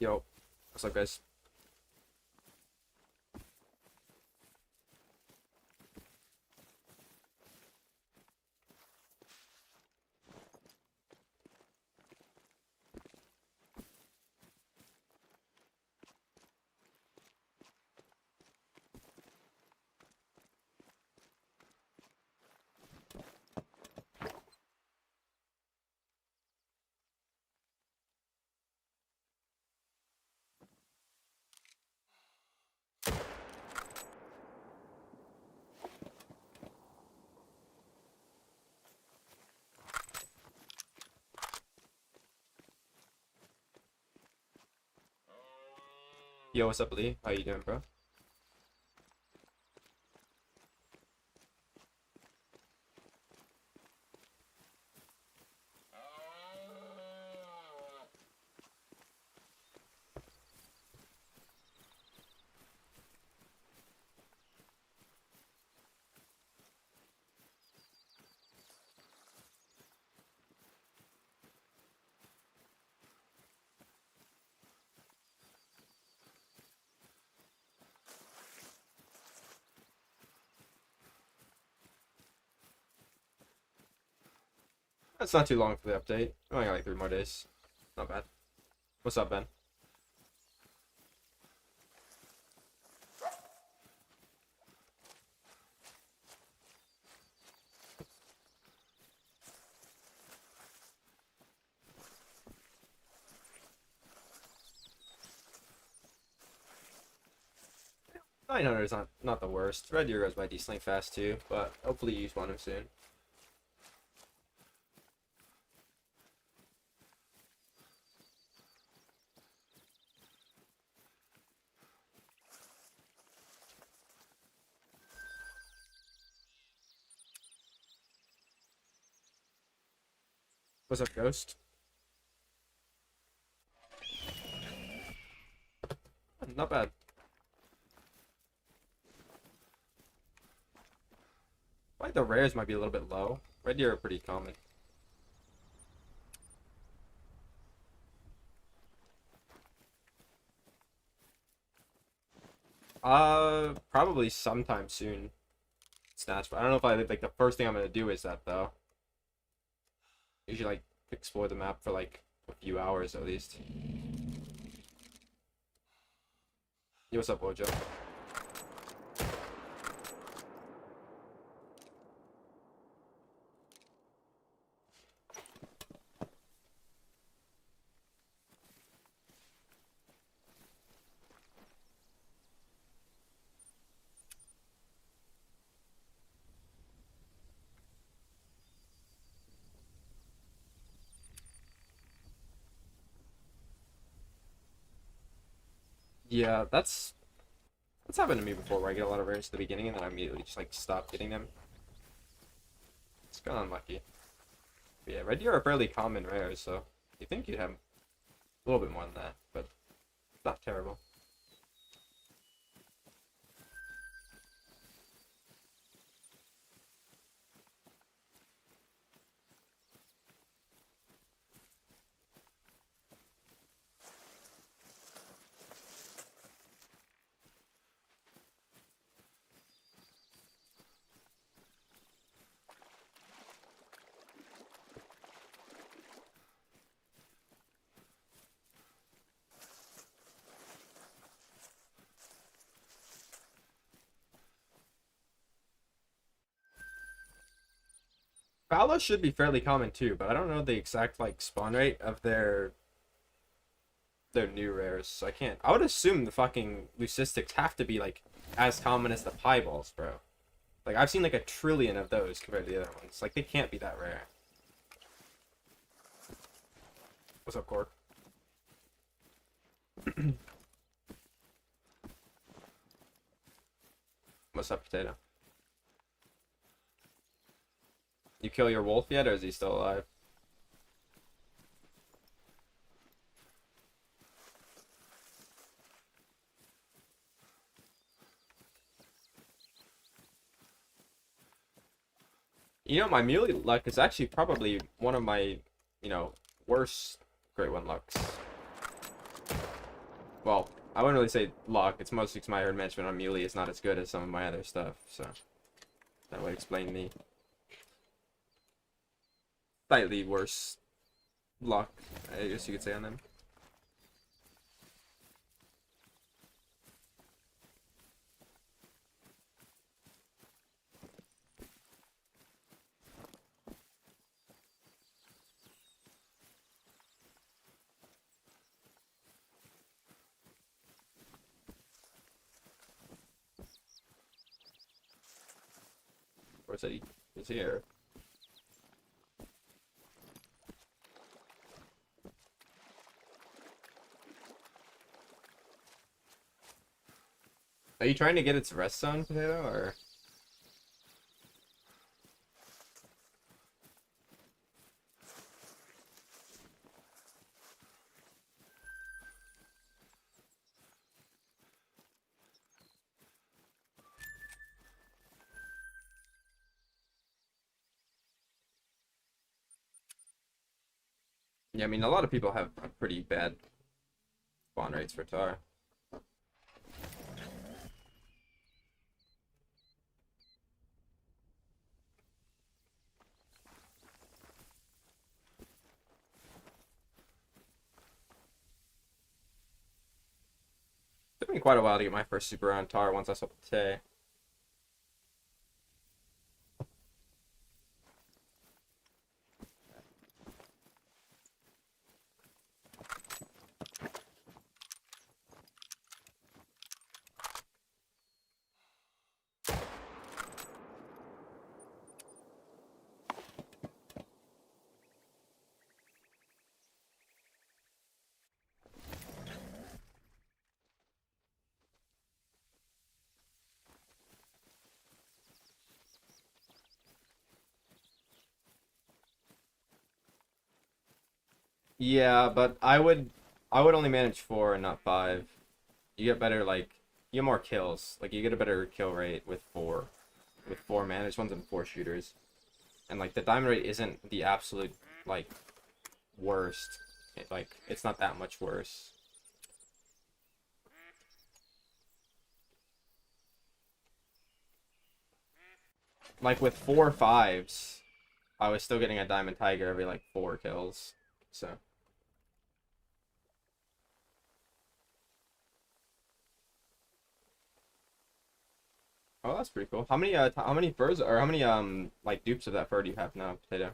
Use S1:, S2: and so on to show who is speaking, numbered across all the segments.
S1: Yo, what's up, guys? Yo, what's up, Lee? How you doing, bro? That's not too long for the update. I only got like 3 more days. Not bad. What's up, Ben? $900 is not the worst. Red Deer goes by decently fast too, but hopefully you spawn him soon. What's up, Ghost? Not bad. I think the rares might be a little bit low. Red Deer are pretty common. Probably sometime soon. Snatch, but I don't know if like the first thing I'm gonna do is that though. Usually like explore the map for like a few hours at least. Yo, what's up, Bojo? Yeah, that's happened to me before where I get a lot of rares at the beginning and then I immediately just like stop getting them. It's kind of unlucky. But yeah, red deer are fairly common rares, so you think you'd have a little bit more than that, but not terrible. Fallow should be fairly common too, but I don't know the exact like spawn rate of their new rares, so I can't. I would assume the fucking leucistics have to be like as common as the pieballs, bro. Like I've seen like a trillion of those compared to the other ones. Like they can't be that rare. What's up, Cork? What's up, Potato? You kill your wolf yet, or is he still alive? You know, my muley luck is actually probably one of my, worst Great One lucks. Well, I wouldn't really say luck. It's mostly because my herd management on Muley is not as good as some of my other stuff, so that would explain the slightly worse luck, I guess you could say, on them. Of course, he's here. Are you trying to get its rest zone, Potato, or? Yeah, I mean, a lot of people have pretty bad spawn rates for tar. It took me quite a while to get my first super on tar once I saw Tay. Yeah, but I would only manage 4 and not 5. You get better, like, you get more kills. Like, you get a better kill rate with 4 managed ones and 4 shooters. And like the diamond rate isn't the absolute like worst. It's not that much worse. Like with 4 5s, I was still getting a diamond tiger every like 4 kills. So oh, that's pretty cool. How many furs or how many like dupes of that fur do you have now, Potato?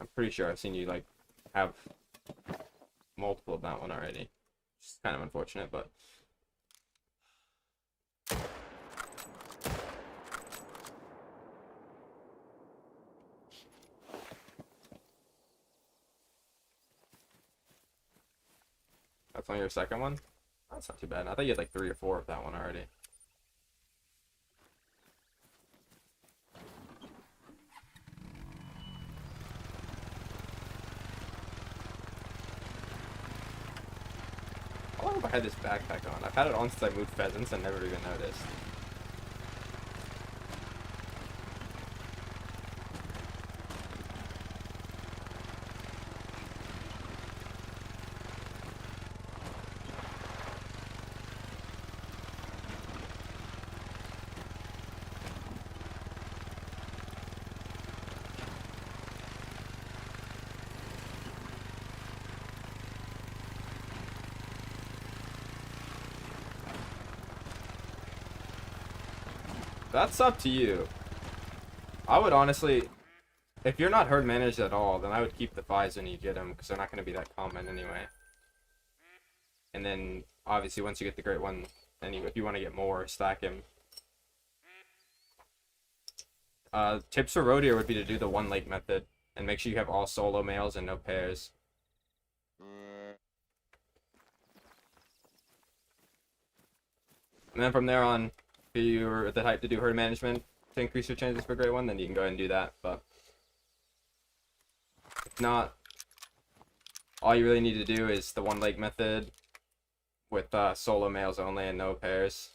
S1: I'm pretty sure I've seen you like have multiple of that one already. It's kind of unfortunate, but that's on your second one. That's not too bad. I thought you had like 3 or 4 of that one already. How long have I had this backpack on? I've had it on since I moved pheasants and never even noticed. That's up to you. I would honestly, if you're not herd managed at all, then I would keep the 5s when you get them, because they're not going to be that common anyway. And then, obviously, once you get the great one, then if you want to get more, stack him. Tips for road here would be to do the 1 lake method, and make sure you have all solo males and no pairs. And then from there on, if you're the type to do herd management to increase your chances for great one, then you can go ahead and do that. But if not, all you really need to do is the 1 lake method with solo males only and no pairs,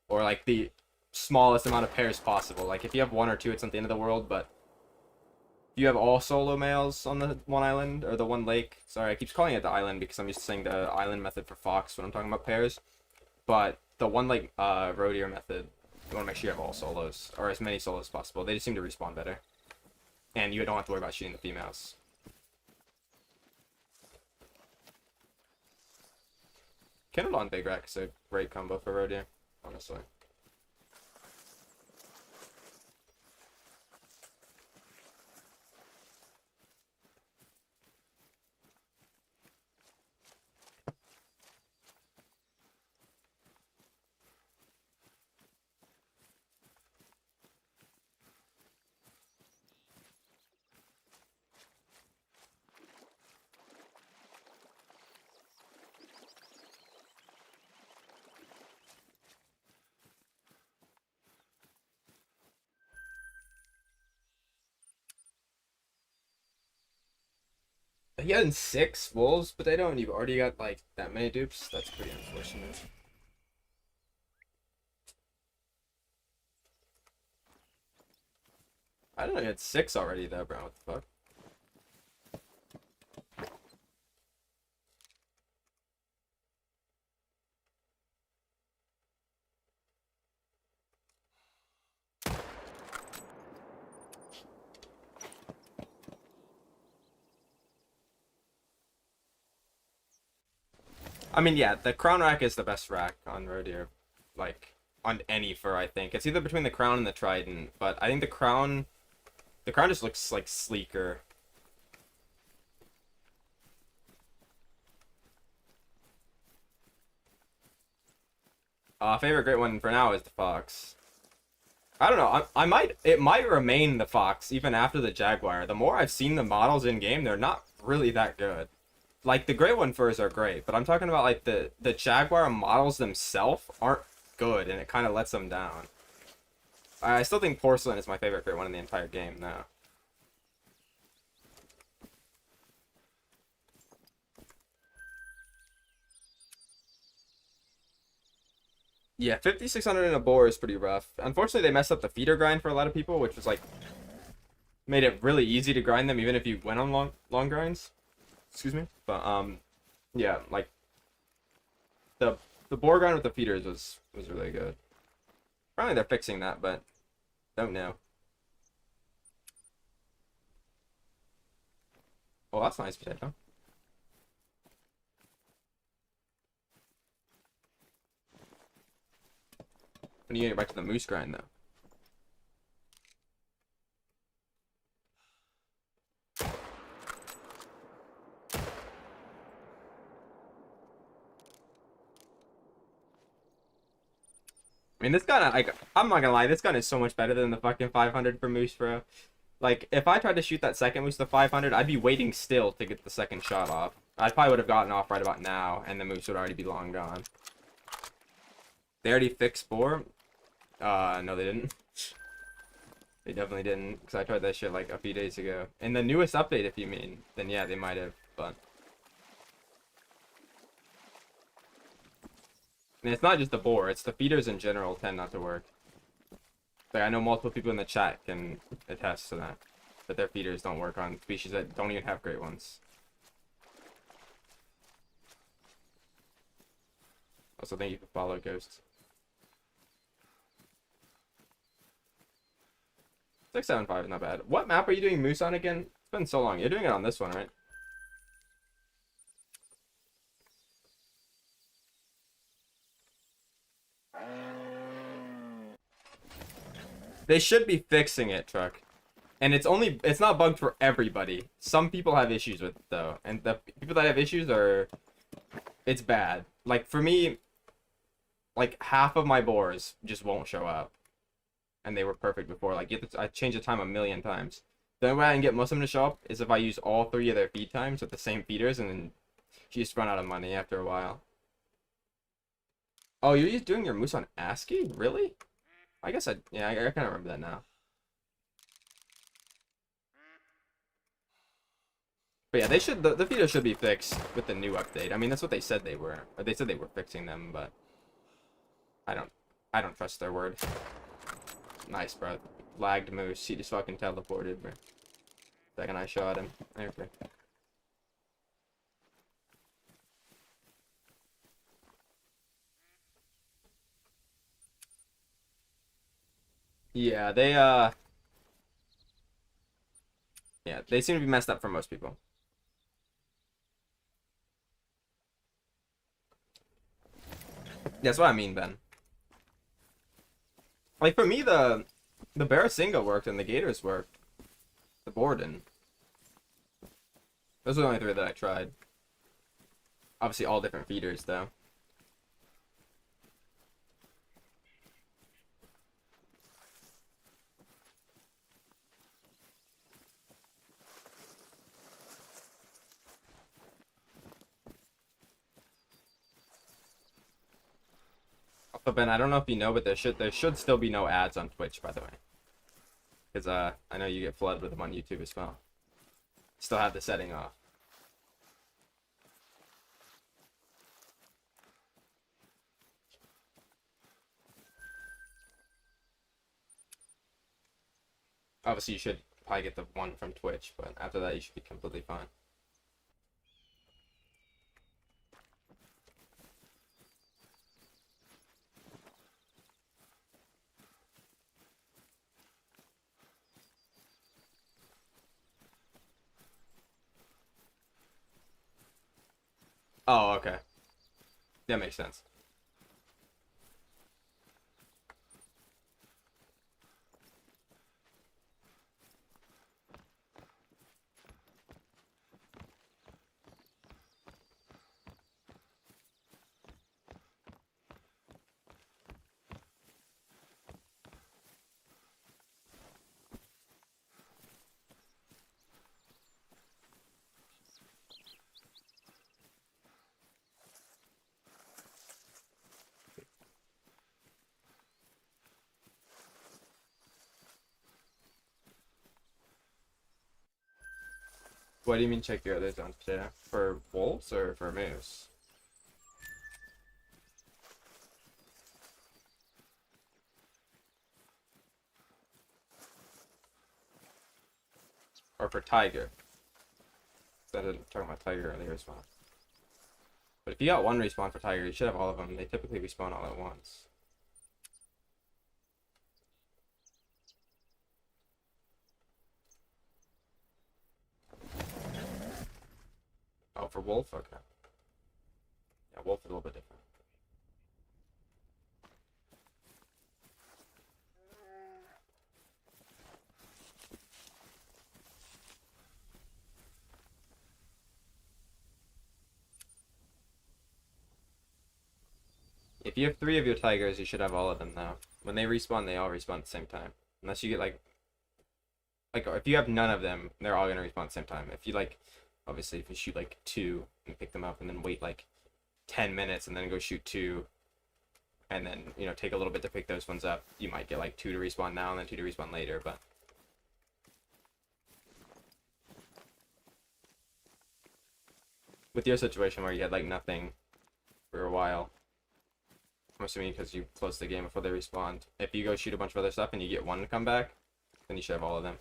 S1: or like the smallest amount of pairs possible. Like if you have 1 or 2, it's not the end of the world. But Do you have all solo males on the one island or the one lake? Sorry, I keep calling it the island because I'm used to saying the island method for fox when I'm talking about pairs. But the one lake roe deer method, you want to make sure you have all solos or as many solos as possible. They just seem to respawn better, and you don't have to worry about shooting the females. Kindle on Big Rack is a great combo for roe deer, honestly. He had 6 wolves, but they don't. You've already got like that many dupes. That's pretty unfortunate. I don't know. You had 6 already though, bro. What the fuck? I mean, yeah, the crown rack is the best rack on roe deer, like on any fur. I think it's either between the crown and the trident, but I think the crown just looks like sleeker. Favorite great one for now is the fox. I don't know. It might remain the fox even after the jaguar. The more I've seen the models in game, they're not really that good. Like the gray one furs are great, but I'm talking about like the jaguar models themselves aren't good, and it kind of lets them down. I still think porcelain is my favorite great one in the entire game now. Yeah, 5,600 in a boar is pretty rough. Unfortunately, they messed up the feeder grind for a lot of people, which was like made it really easy to grind them even if you went on long grinds. Excuse me. But yeah, like the boar grind with the feeders was really good. Probably they're fixing that, but don't know. Oh, that's nice potato. When you get back to the moose grind though. I mean, this gun, like, I'm not gonna lie, this gun is so much better than the fucking 500 for moose, bro. Like, if I tried to shoot that second moose, the 500, I'd be waiting still to get the second shot off. I probably would have gotten off right about now, and the moose would already be long gone. They already fixed boar? No, they didn't. They definitely didn't, because I tried that shit like a few days ago. In the newest update, if you mean, then yeah, they might have, but... And it's not just the boar, it's the feeders in general tend not to work. Like, I know multiple people in the chat can attest to that. That their feeders don't work on species that don't even have great ones. Also, thank you for follow, Ghost. 675 is not bad. What map are you doing moose on again? It's been so long. You're doing it on this one, right? They should be fixing it, Truck. And it's not bugged for everybody. Some people have issues with it though. And the people that have issues it's bad. Like for me, like half of my boars just won't show up. And they were perfect before. Like I changed the time a million times. The only way I can get most of them to show up is if I use all 3 of their feed times with the same feeders, and then you just run out of money after a while. Oh, you're just doing your moose on ASCII? Really? I guess I kind of remember that now. But yeah, the feeders should be fixed with the new update. I mean, that's what they said they were. Or they said they were fixing them, but I don't trust their word. Nice, bro. Lagged moose. He just fucking teleported, bro. Second I shot him. Okay. Yeah, yeah, they seem to be messed up for most people. That's what I mean, Ben. Like for me, the Barasinga worked and the Gators worked. The Borden. Those are the only three that I tried. Obviously, all different feeders though. But Ben, I don't know if you know, but there should still be no ads on Twitch, by the way. Because I know you get flooded with them on YouTube as well. Still have the setting off. Obviously, you should probably get the one from Twitch, but after that, you should be completely fine. Oh, okay. That makes sense. What do you mean check your other zones, Potato? For wolves or for moose? Or for tiger? I didn't talk about tiger earlier as well. But if you got one respawn for tiger, you should have all of them. They typically respawn all at once. Oh, for wolf? Okay. Yeah, wolf is a little bit different. If you have 3 of your tigers, you should have all of them now. When they respawn, they all respawn at the same time. Unless you get like if you have none of them, they're all gonna respawn at the same time. If you obviously if you shoot like 2 and pick them up and then wait like 10 minutes and then go shoot 2 and then, take a little bit to pick those ones up, you might get like 2 to respawn now and then 2 to respawn later, but with your situation where you had like nothing for a while, I'm assuming because you closed the game before they respawned, if you go shoot a bunch of other stuff and you get 1 to come back, then you should have all of them.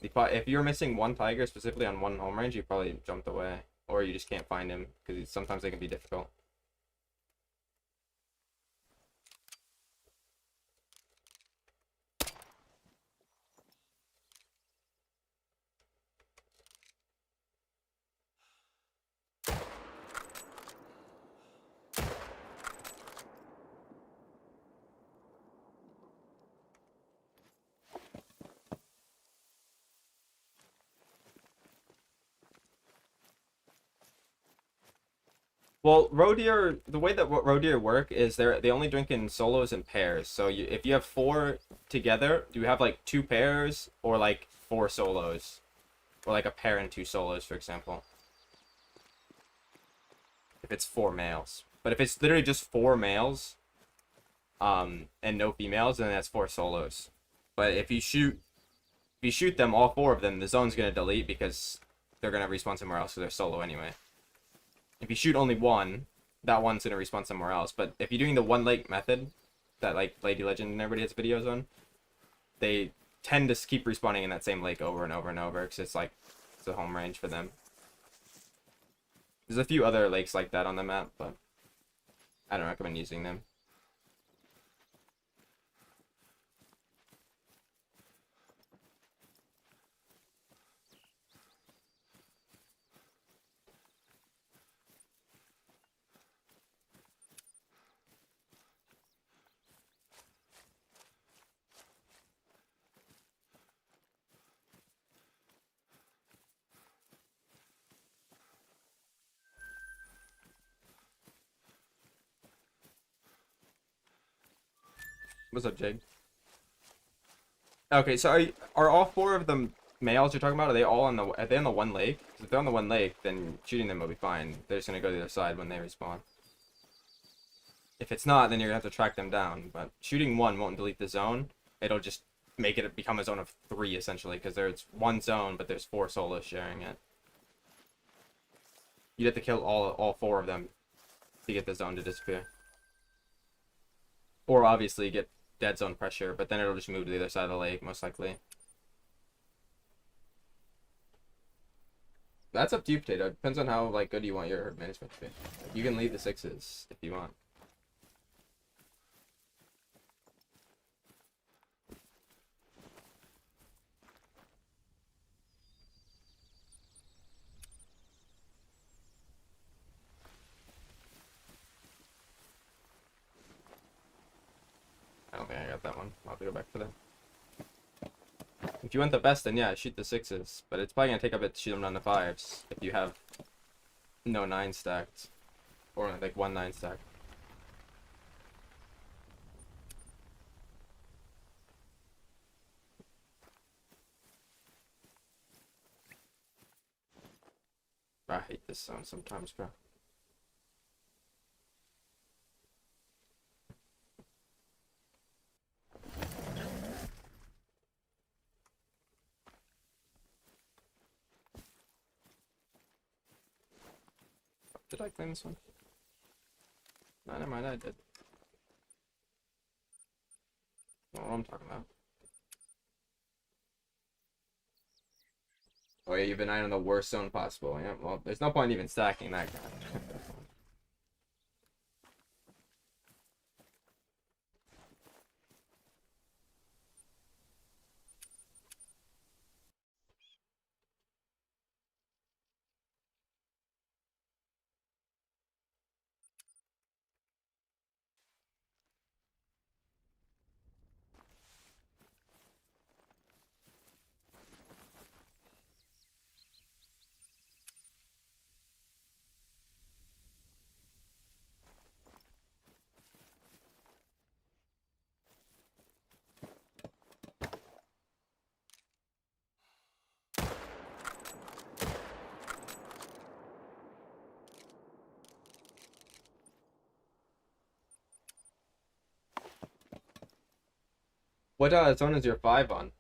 S1: If you're missing 1 tiger specifically on 1 home range, you probably jumped away, or you just can't find him because sometimes they can be difficult. Well, roe deer, the way that roe deer work is they only drink in solos and pairs. So if you have 4 together, you have like 2 pairs or like 4 solos, or like a pair and 2 solos, for example. If it's 4 males, but if it's literally just 4 males, and no females, then that's 4 solos. But if you shoot them, all 4 of them, the zone's gonna delete because they're gonna respawn somewhere else, so they're solo anyway. If you shoot only 1, that one's gonna respawn somewhere else. But if you're doing the 1 lake method, that like Lady Legend and everybody has videos on, they tend to keep respawning in that same lake over and over and over because it's like it's a home range for them. There's a few other lakes like that on the map, but I don't recommend using them. What's up, Jake? Okay, so are all four of them males you're talking about? Are they all on the? Are they on the one lake? 'Cause if they're on the one lake, then shooting them will be fine. They're just gonna go to the other side when they respawn. If it's not, then you're gonna have to track them down. But shooting one won't delete the zone. It'll just make it become a zone of 3 essentially, because there's one zone, but there's 4 solos sharing it. You'd have to kill all 4 of them to get the zone to disappear. Or obviously get dead zone pressure, but then it'll just move to the other side of the lake, most likely. That's up to you, Potato. It depends on how like good you want your management to be. Like, you can leave the 6s if you want. I don't think I got that one. I'll have to go back for that. If you want the best, then yeah, shoot the 6s. But it's probably gonna take a bit to shoot them down to 5s if you have no 9 stacked. Or like 1 9 stack. I hate this sound sometimes, bro. Did I claim this one? No, never mind, I did. I don't know what I'm talking about. Oh yeah, you've been eyeing on the worst zone possible. Yeah, well, there's no point even stacking that guy. What zone is your 5 on?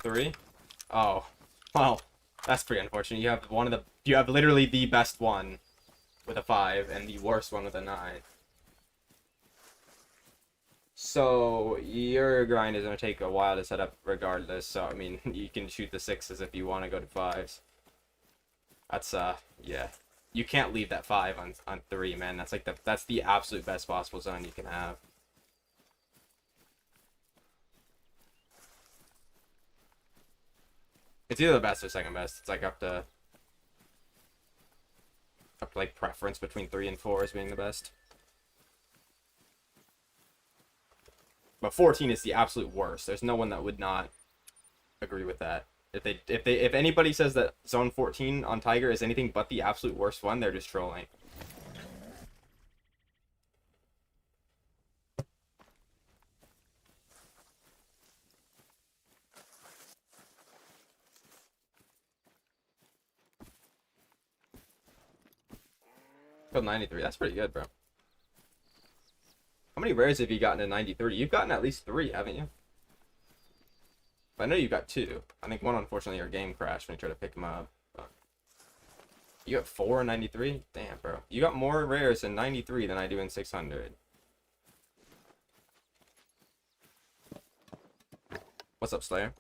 S1: 3? Oh, well, that's pretty unfortunate. You have you have literally the best one with a 5 and the worst one with a 9. So your grind is gonna take a while to set up regardless. So I mean, you can shoot the 6s if you want to go to 5s. That's yeah. You can't leave that 5 on 3, man. That's like that's the absolute best possible zone you can have. It's either the best or second best. It's like up to like preference between 3 and 4 as being the best. But 14 is the absolute worst. There's no one that would not agree with that. If anybody says that zone 14 on Tiger is anything but the absolute worst one, they're just trolling. Killed 93. That's pretty good, bro. How many rares have you gotten in 93? You've gotten at least 3, haven't you? I know you got 2. I think one, unfortunately, your game crashed when you tried to pick him up. But you got 4 in 93? Damn, bro. You got more rares in 93 than I do in 600. What's up, Slayer?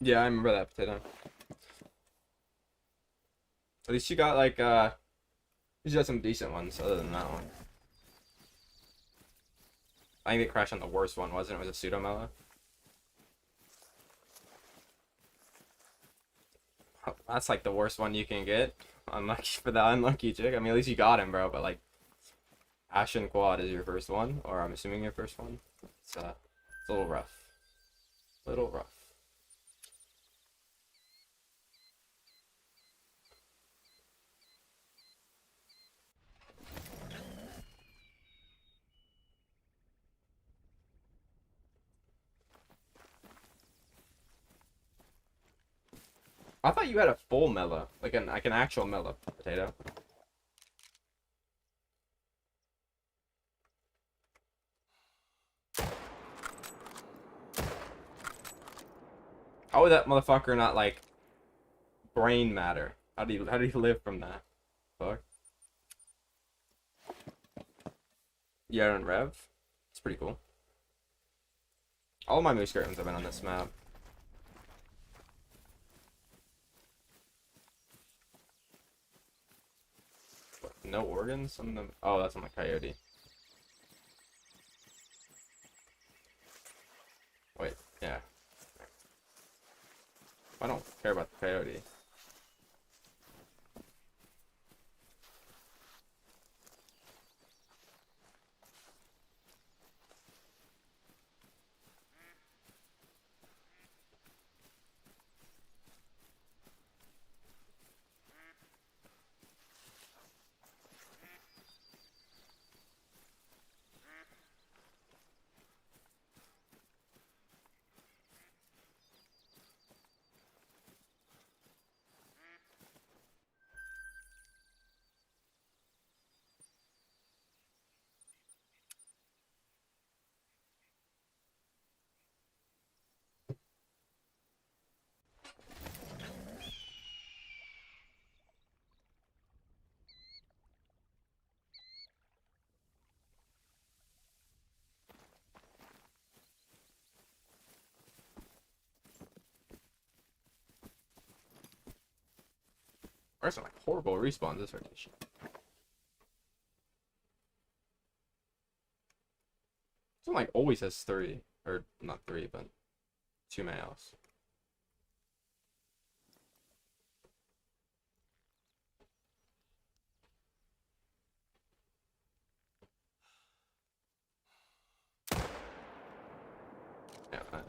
S1: Yeah, I remember that potato. At least you got like you got some decent ones other than that one. I think it crashed on the worst one, wasn't it? It was a pseudo mellow. That's like the worst one you can get. Unlucky for the unlucky chick. I mean, at least you got him, bro. But like, Ashen Quad is your first one, or I'm assuming your first one. It's a little rough. Little rough. I thought you had a full mellow, like an actual mellow potato. How would that motherfucker not like brain matter? How do you live from that? Fuck. Yeah, on Rev. It's pretty cool. All my moose curtains have been on this map. What, no organs on them? Oh, that's on the coyote. Wait, yeah. I don't care about the coyote. There's some like horrible respawns this rotation. This one like always has 3, or not 3, but 2 males. Yeah, anyway.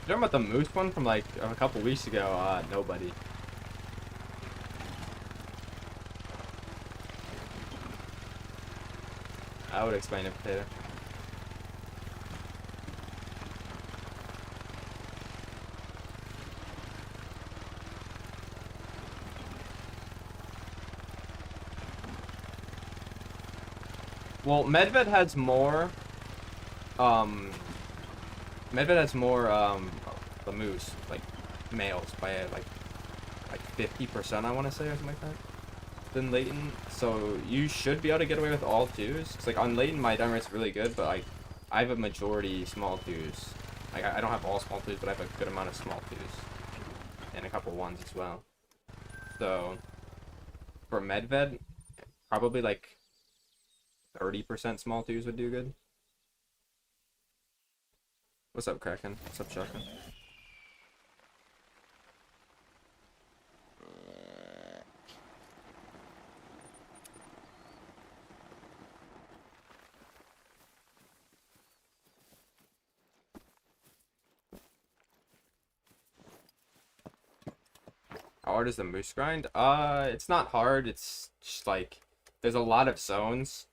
S1: You talking about the moose one from like a couple weeks ago? Nobody. I would explain it, potato. Well, Medved has more. Medved has more. The moose like males by like 50%, I want to say, or something like that, than Leighton. So you should be able to get away with all twos. Cause like on Leighton, my dime rate's really good, but like I have a majority small twos. Like I don't have all small twos, but I have a good amount of small twos and a couple ones as well. So for Medved, probably like 30% small twos would do good. What's up, Kraken? What's up, Shotgun? hard as the moose grind? It's not hard. It's just like there's a lot of zones,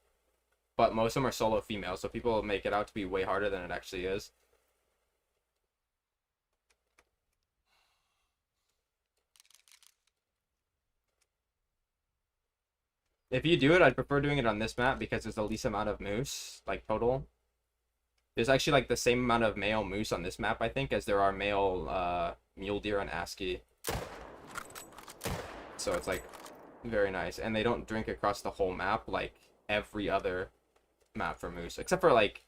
S1: but most of them are solo females, so people make it out to be way harder than it actually is. If you do it, I'd prefer doing it on this map because there's the least amount of moose, like total. There's actually like the same amount of male moose on this map, I think, as there are male mule deer on ASCII. So it's like very nice. And they don't drink across the whole map like every other map for moose. Except for like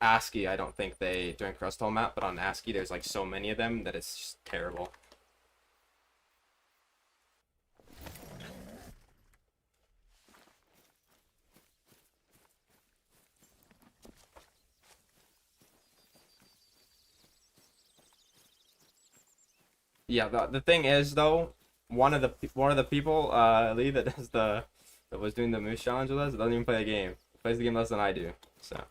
S1: ASCII, I don't think they drink across the whole map, but on ASCII there's like so many of them that it's just terrible. Yeah, the thing is though, one of the people, Lee, that was doing the moose challenge with us doesn't even play the game. He plays the game less than I do. So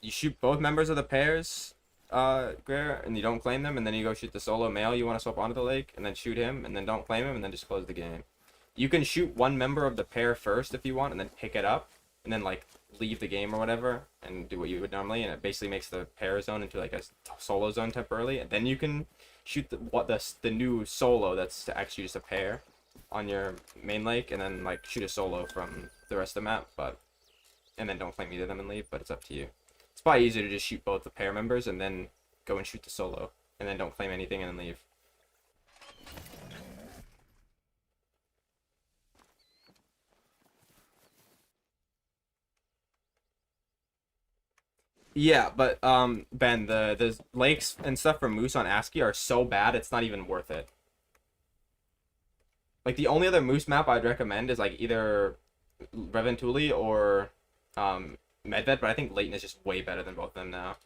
S1: you shoot both members of the pairs, Greer, and you don't claim them, and then you go shoot the solo male you want to swap onto the lake, and then shoot him, and then don't claim him, and then just close the game. You can shoot one member of the pair first if you want, and then pick it up, and then like leave the game or whatever, and do what you would normally, and it basically makes the pair zone into like a solo zone temporarily, and then you can shoot the new solo that's actually just a pair on your main lake, and then like shoot a solo from the rest of the map, but and then don't claim either of them and leave, but it's up to you. It's probably easier to just shoot both the pair members and then go and shoot the solo, and then don't claim anything and then leave. Yeah, but Ben, the lakes and stuff for moose on ASCII are so bad it's not even worth it. Like the only other moose map I'd recommend is like either Reventuli or Medved, but I think Leighton is just way better than both of them now.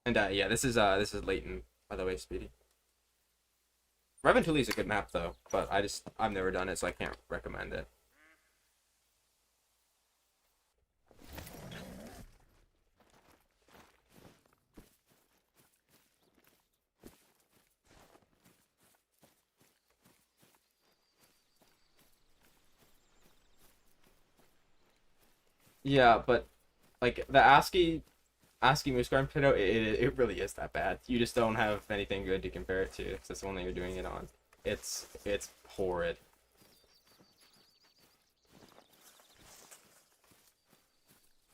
S1: And yeah, this is Leighton, by the way, Speedy. Reventuli is a good map though, but I've never done it, so I can't recommend it. Yeah, but like the ASCII moose grind pit, it really is that bad. You just don't have anything good to compare it to. 'Cause that's the one that you're doing it on. It's horrid.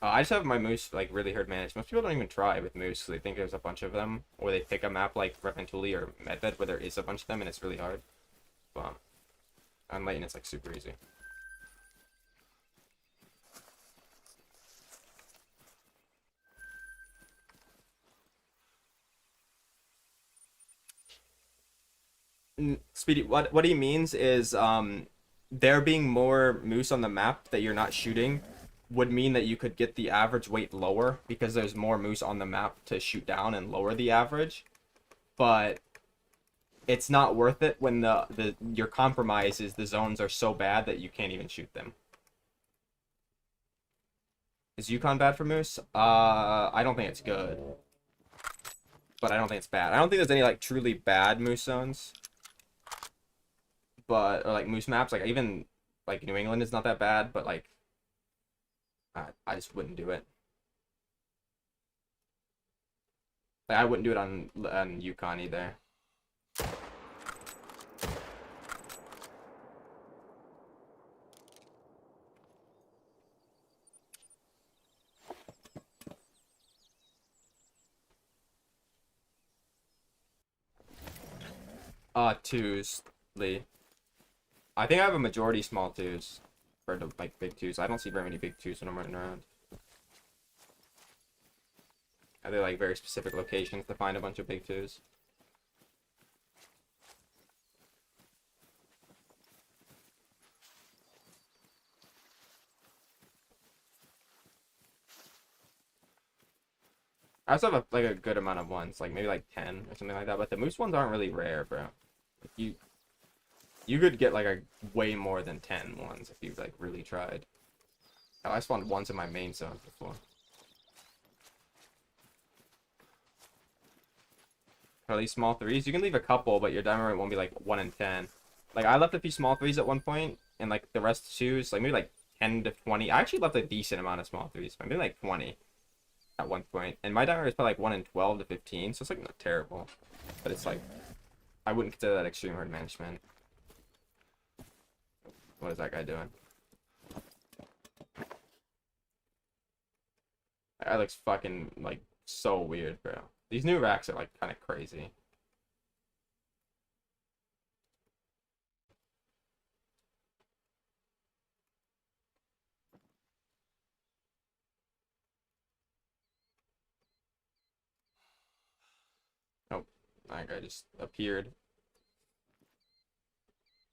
S1: I just have my moose like really hard managed. Most people don't even try with moose because they think there's a bunch of them, or they pick a map like Reventuli or Medved where there is a bunch of them and it's really hard. But on Leighton it's like super easy. Speedy, what he means is there being more moose on the map that you're not shooting would mean that you could get the average weight lower because there's more moose on the map to shoot down and lower the average. But it's not worth it when the your compromise is the zones are so bad that you can't even shoot them. Is Yukon bad for moose? I don't think it's good, but I don't think it's bad. I don't think there's any like truly bad moose zones, but or like moose maps. Like even like New England is not that bad, but like I just wouldn't do it. Like I wouldn't do it on Yukon either. Twos, Lee. I think I have a majority small twos compared to like big twos. I don't see very many big twos when I'm running around. Are they like very specific locations to find a bunch of big twos? I also have like a good amount of ones, like maybe like 10 or something like that. But the moose ones aren't really rare, bro. Like you could get like a way more than 10 ones if you like really tried. Oh, I spawned ones in my main zone before. Are these small threes? You can leave a couple, but your diamond rate won't be like 1 in 10. Like I left a few small threes at one point, and like the rest twos, like maybe like 10 to 20. I actually left a decent amount of small threes, maybe like 20 at one point. And my diamond rate is probably like 1 in 12 to 15, so it's like not terrible. But it's like, I wouldn't consider that extreme hard management. What is that guy doing? That looks fucking like so weird, bro. These new racks are like kind of crazy. Oh, that guy just appeared.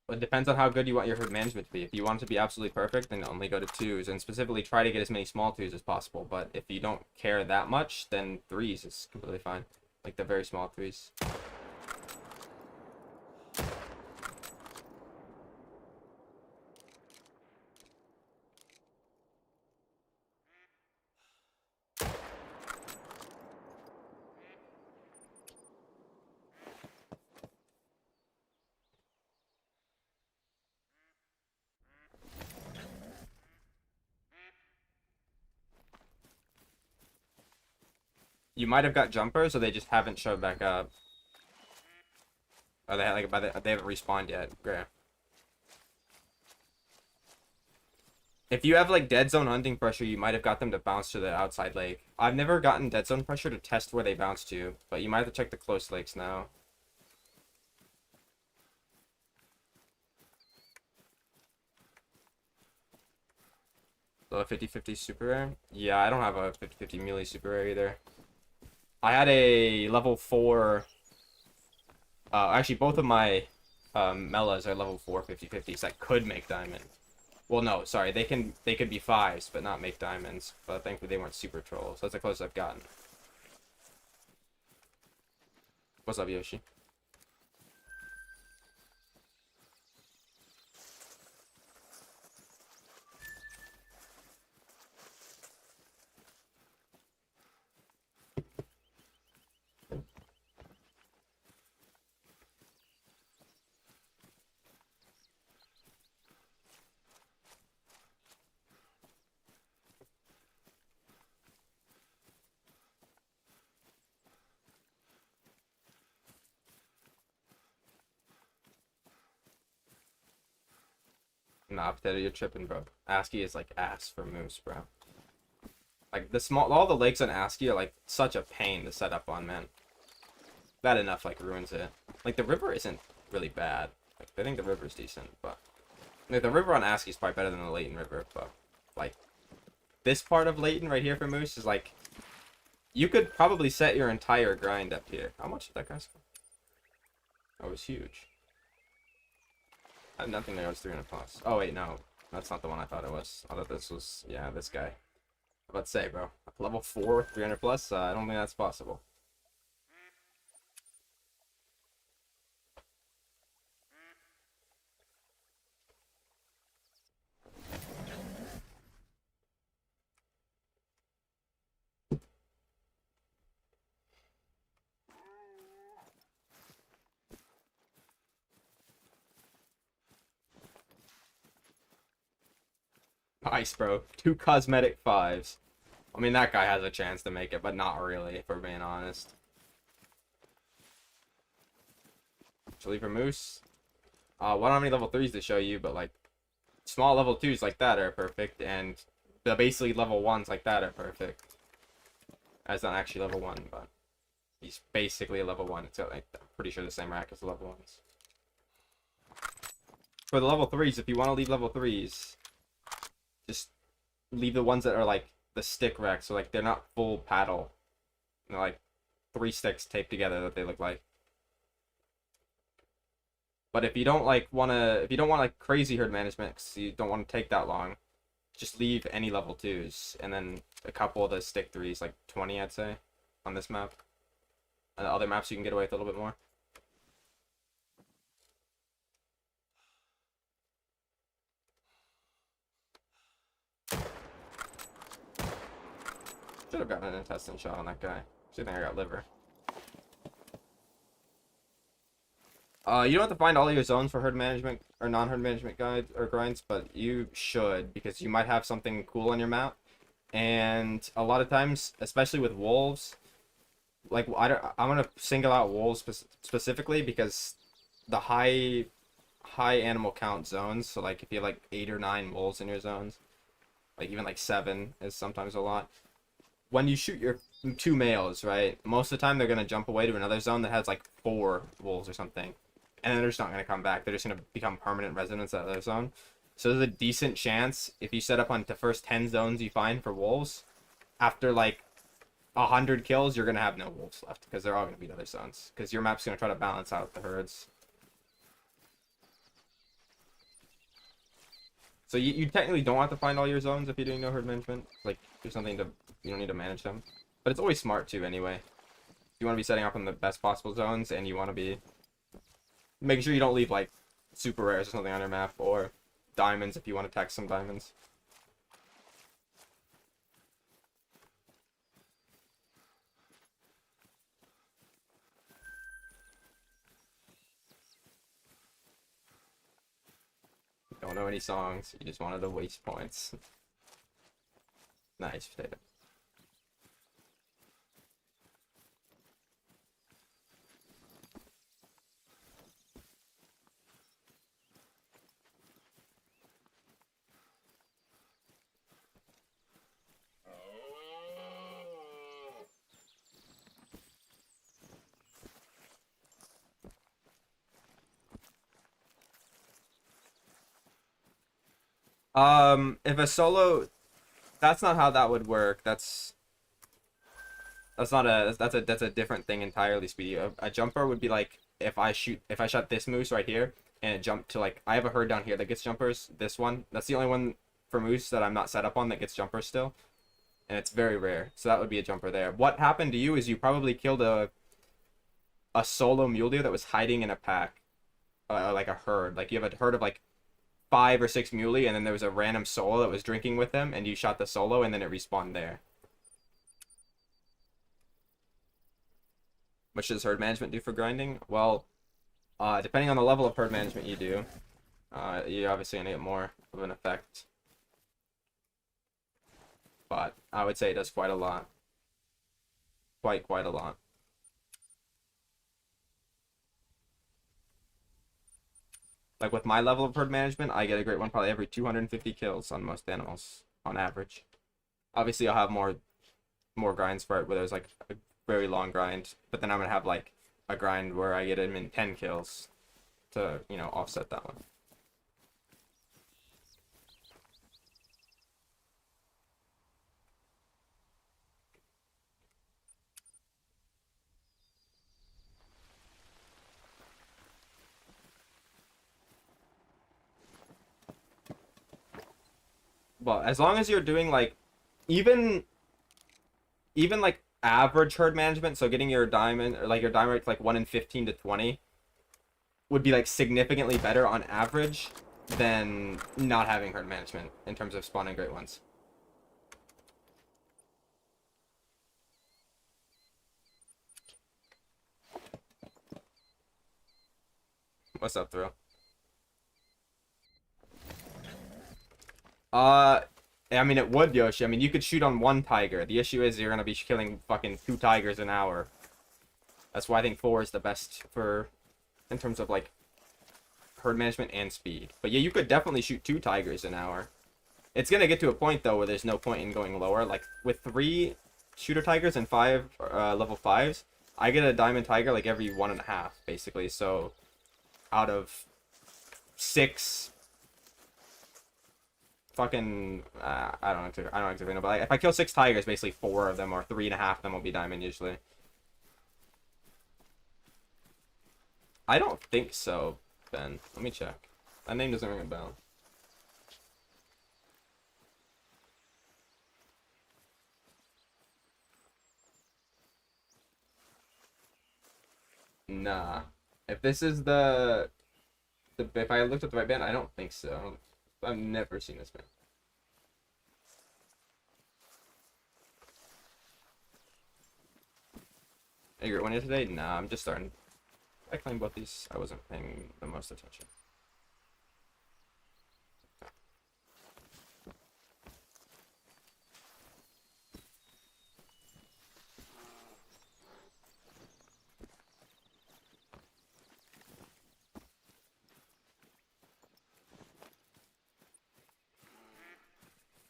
S1: But it depends on how good you want your herd management to be. If you want it to be absolutely perfect, then only go to twos, and specifically try to get as many small twos as possible. But if you don't care that much, then threes is completely fine. Like the very small threes. You might have got jumpers, or they just haven't showed back up. Or they like they haven't respawned yet. Great. If you have like dead zone hunting pressure, you might have got them to bounce to the outside lake. I've never gotten dead zone pressure to test where they bounce to, but you might have to check the close lakes now. So a 50-50 super rare? Yeah, I don't have a 50-50 melee super rare either. I had a level 4. Actually, both of my Mellas are level 4 50-50s that could make diamond. Well, no, sorry, they could be 5s, but not make diamonds. But thankfully they weren't super trolls. That's the closest I've gotten. What's up, Yoshi? Nah, Potato, you're tripping, bro. ASCII is like ass for moose, bro. Like all the lakes on ASCII are like such a pain to set up on, man. That enough like ruins it. Like the river isn't really bad. Like, I think the river's decent, but like, the river on ASCII is probably better than the Layton River. But like this part of Layton right here for moose is like you could probably set your entire grind up here. How much did that cost? That was huge. I had nothing there was 300 plus. Oh wait, no. That's not the one I thought it was. I thought this was, yeah, this guy. Let's say, bro. Level 4, 300 plus? I don't think that's possible. Nice, bro. 2 cosmetic 5s. I mean, that guy has a chance to make it, but not really, if we're being honest. Actually, for Moose, well, I don't have any level 3s to show you, but, like, small level 2s like that are perfect, and the basically level 1s like that are perfect. That's not actually level 1, but he's basically a level 1. It's got, like, I'm pretty sure the same rack as the level 1s. For the level 3s, if you want to leave level 3s, just leave the ones that are like the stick rack, so like they're not full paddle. They're like 3 sticks taped together that they look like. But if you don't like if you don't want like crazy herd management, because you don't want to take that long, just leave any level 2s, and then a couple of the stick 3s, like 20, I'd say. on this map. And other maps you can get away with a little bit more. Should have gotten an intestine shot on that guy. I think I got liver. You don't have to find all your zones for herd management or non-herd management guides or grinds, but you should, because you might have something cool on your map. And a lot of times, especially with wolves, like I'm gonna single out wolves specifically because the high animal count zones. So like if you have like 8 or 9 wolves in your zones, like even like 7 is sometimes a lot. When you shoot your 2 males, right? Most of the time they're gonna jump away to another zone that has like 4 wolves or something. And then they're just not going to come back. They're just going to become permanent residents of their zone. So there's a decent chance, if you set up on the first 10 zones you find for wolves, after like 100 kills, you're going to have no wolves left, because they're all going to be in other zones. Because your map's going to try to balance out the herds. So you technically don't have to find all your zones if you're doing no herd management. Like, there's something to, you don't need to manage them. But it's always smart too anyway. You want to be setting up in the best possible zones, and you want to be making sure you don't leave like super rares or something on your map, or diamonds if you want to tax some diamonds. Don't know any songs, you just wanted to waste points. Nice potato. If a solo, that's not how that would work. That's not a that's a different thing entirely, Speedy. A jumper would be like if I shot this moose right here and it jumped to like, I have a herd down here that gets jumpers. This one, that's the only one for moose that I'm not set up on that gets jumpers still, and it's very rare. So that would be a jumper there. What happened to you is you probably killed a solo mule deer that was hiding in a pack, like a herd. Like you have a herd of like 5 or 6 muley, and then there was a random solo that was drinking with them, and you shot the solo, and then it respawned there. What does herd management do for grinding? Well, depending on the level of herd management you do, you're obviously gonna get more of an effect. But I would say it does quite a lot. Quite a lot. Like with my level of herd management, I get a great one probably every 250 kills on most animals on average. Obviously, I'll have more grinds for it where there's like a very long grind, but then I'm gonna have like a grind where I get him in 10 kills to, you know, offset that one. Well, as long as you're doing like even like average herd management, so getting your diamond or like your diamond rate's like 1 in 15 to 20 would be like significantly better on average than not having herd management in terms of spawning great ones. What's up, Thrill? I mean, it would, Yoshi. I mean, you could shoot on 1 tiger. The issue is you're gonna be killing fucking 2 tigers an hour. That's why I think 4 is the best for, in terms of like herd management and speed. But yeah, you could definitely shoot 2 tigers an hour. It's gonna get to a point though where there's no point in going lower. Like with 3 shooter tigers and 5 level 5s, I get a diamond tiger like every 1.5 basically. So out of 6 fucking I don't exactly know, but like, if I kill 6 tigers, basically 4 of them or 3.5 of them will be diamond usually. I don't think so, Ben. Let me check. That name doesn't ring a bell. Nah. If this is if I looked at the right band, I don't think so. I've never seen this band. Are you a great one here today? Nah, I'm just starting. I claim both these. I wasn't paying the most attention.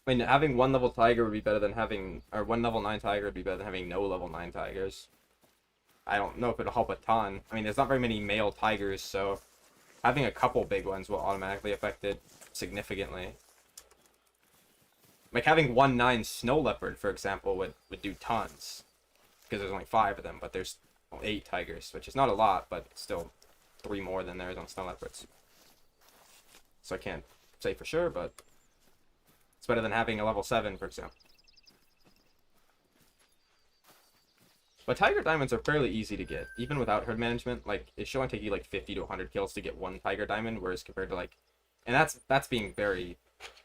S1: I mean, having one level tiger would be better than having, or one level 9 tiger would be better than having no level 9 tigers. I don't know if it'll help a ton. I mean, there's not very many male tigers, so having a couple big ones will automatically affect it significantly. Like having 1/9 snow leopard, for example, would do tons. Because there's only 5 of them, but there's 8 tigers, which is not a lot, but still 3 more than there is on snow leopards. So I can't say for sure, but it's better than having a level 7, for example. But tiger diamonds are fairly easy to get, even without herd management. Like, it should only take you like 50 to 100 kills to get one tiger diamond, whereas compared to like, and that's being very,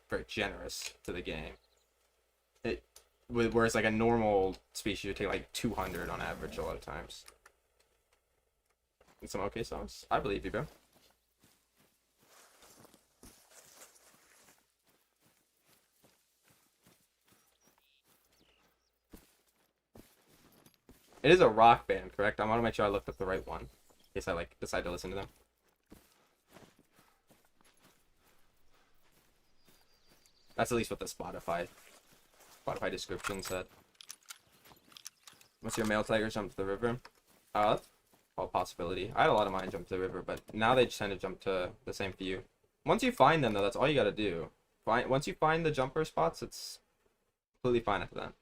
S1: very generous to the game. Whereas like a normal species would take like 200 on average a lot of times. And some okay songs. I believe you, bro. It is a rock band, correct? I want to make sure I looked up the right one, in case I like decide to listen to them. That's at least what the Spotify description said. What's your male tiger jump to the river? That's a possibility. I had a lot of mine jump to the river, but now they just tend to jump to the same few. Once you find them, though, that's all you gotta do. Once you find the jumper spots, it's completely fine after that.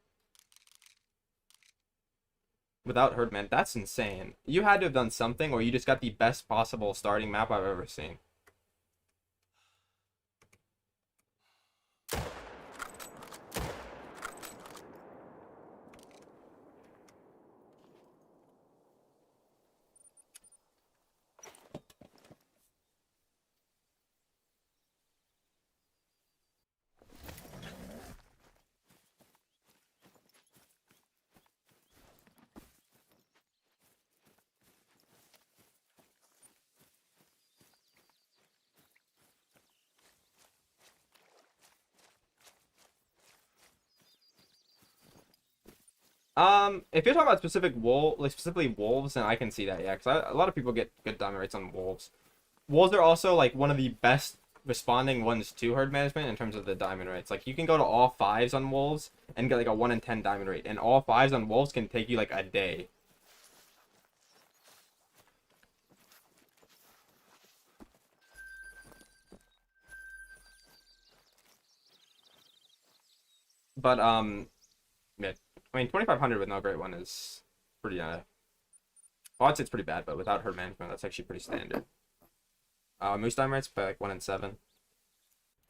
S1: Without Herdman, that's insane. You had to have done something, or you just got the best possible starting map I've ever seen. If you're talking about specifically wolves, then I can see that, yeah, because a lot of people get good diamond rates on wolves. Wolves are also like one of the best responding ones to herd management in terms of the diamond rates. Like you can go to all 5s on wolves and get like a 1 in 10 diamond rate, and all 5s on wolves can take you like a day. But yeah, I mean 2500 with no great one is pretty well, I'd say it's pretty bad, but without herd management, that's actually pretty standard. Moose diamond rates by like 1 in 7.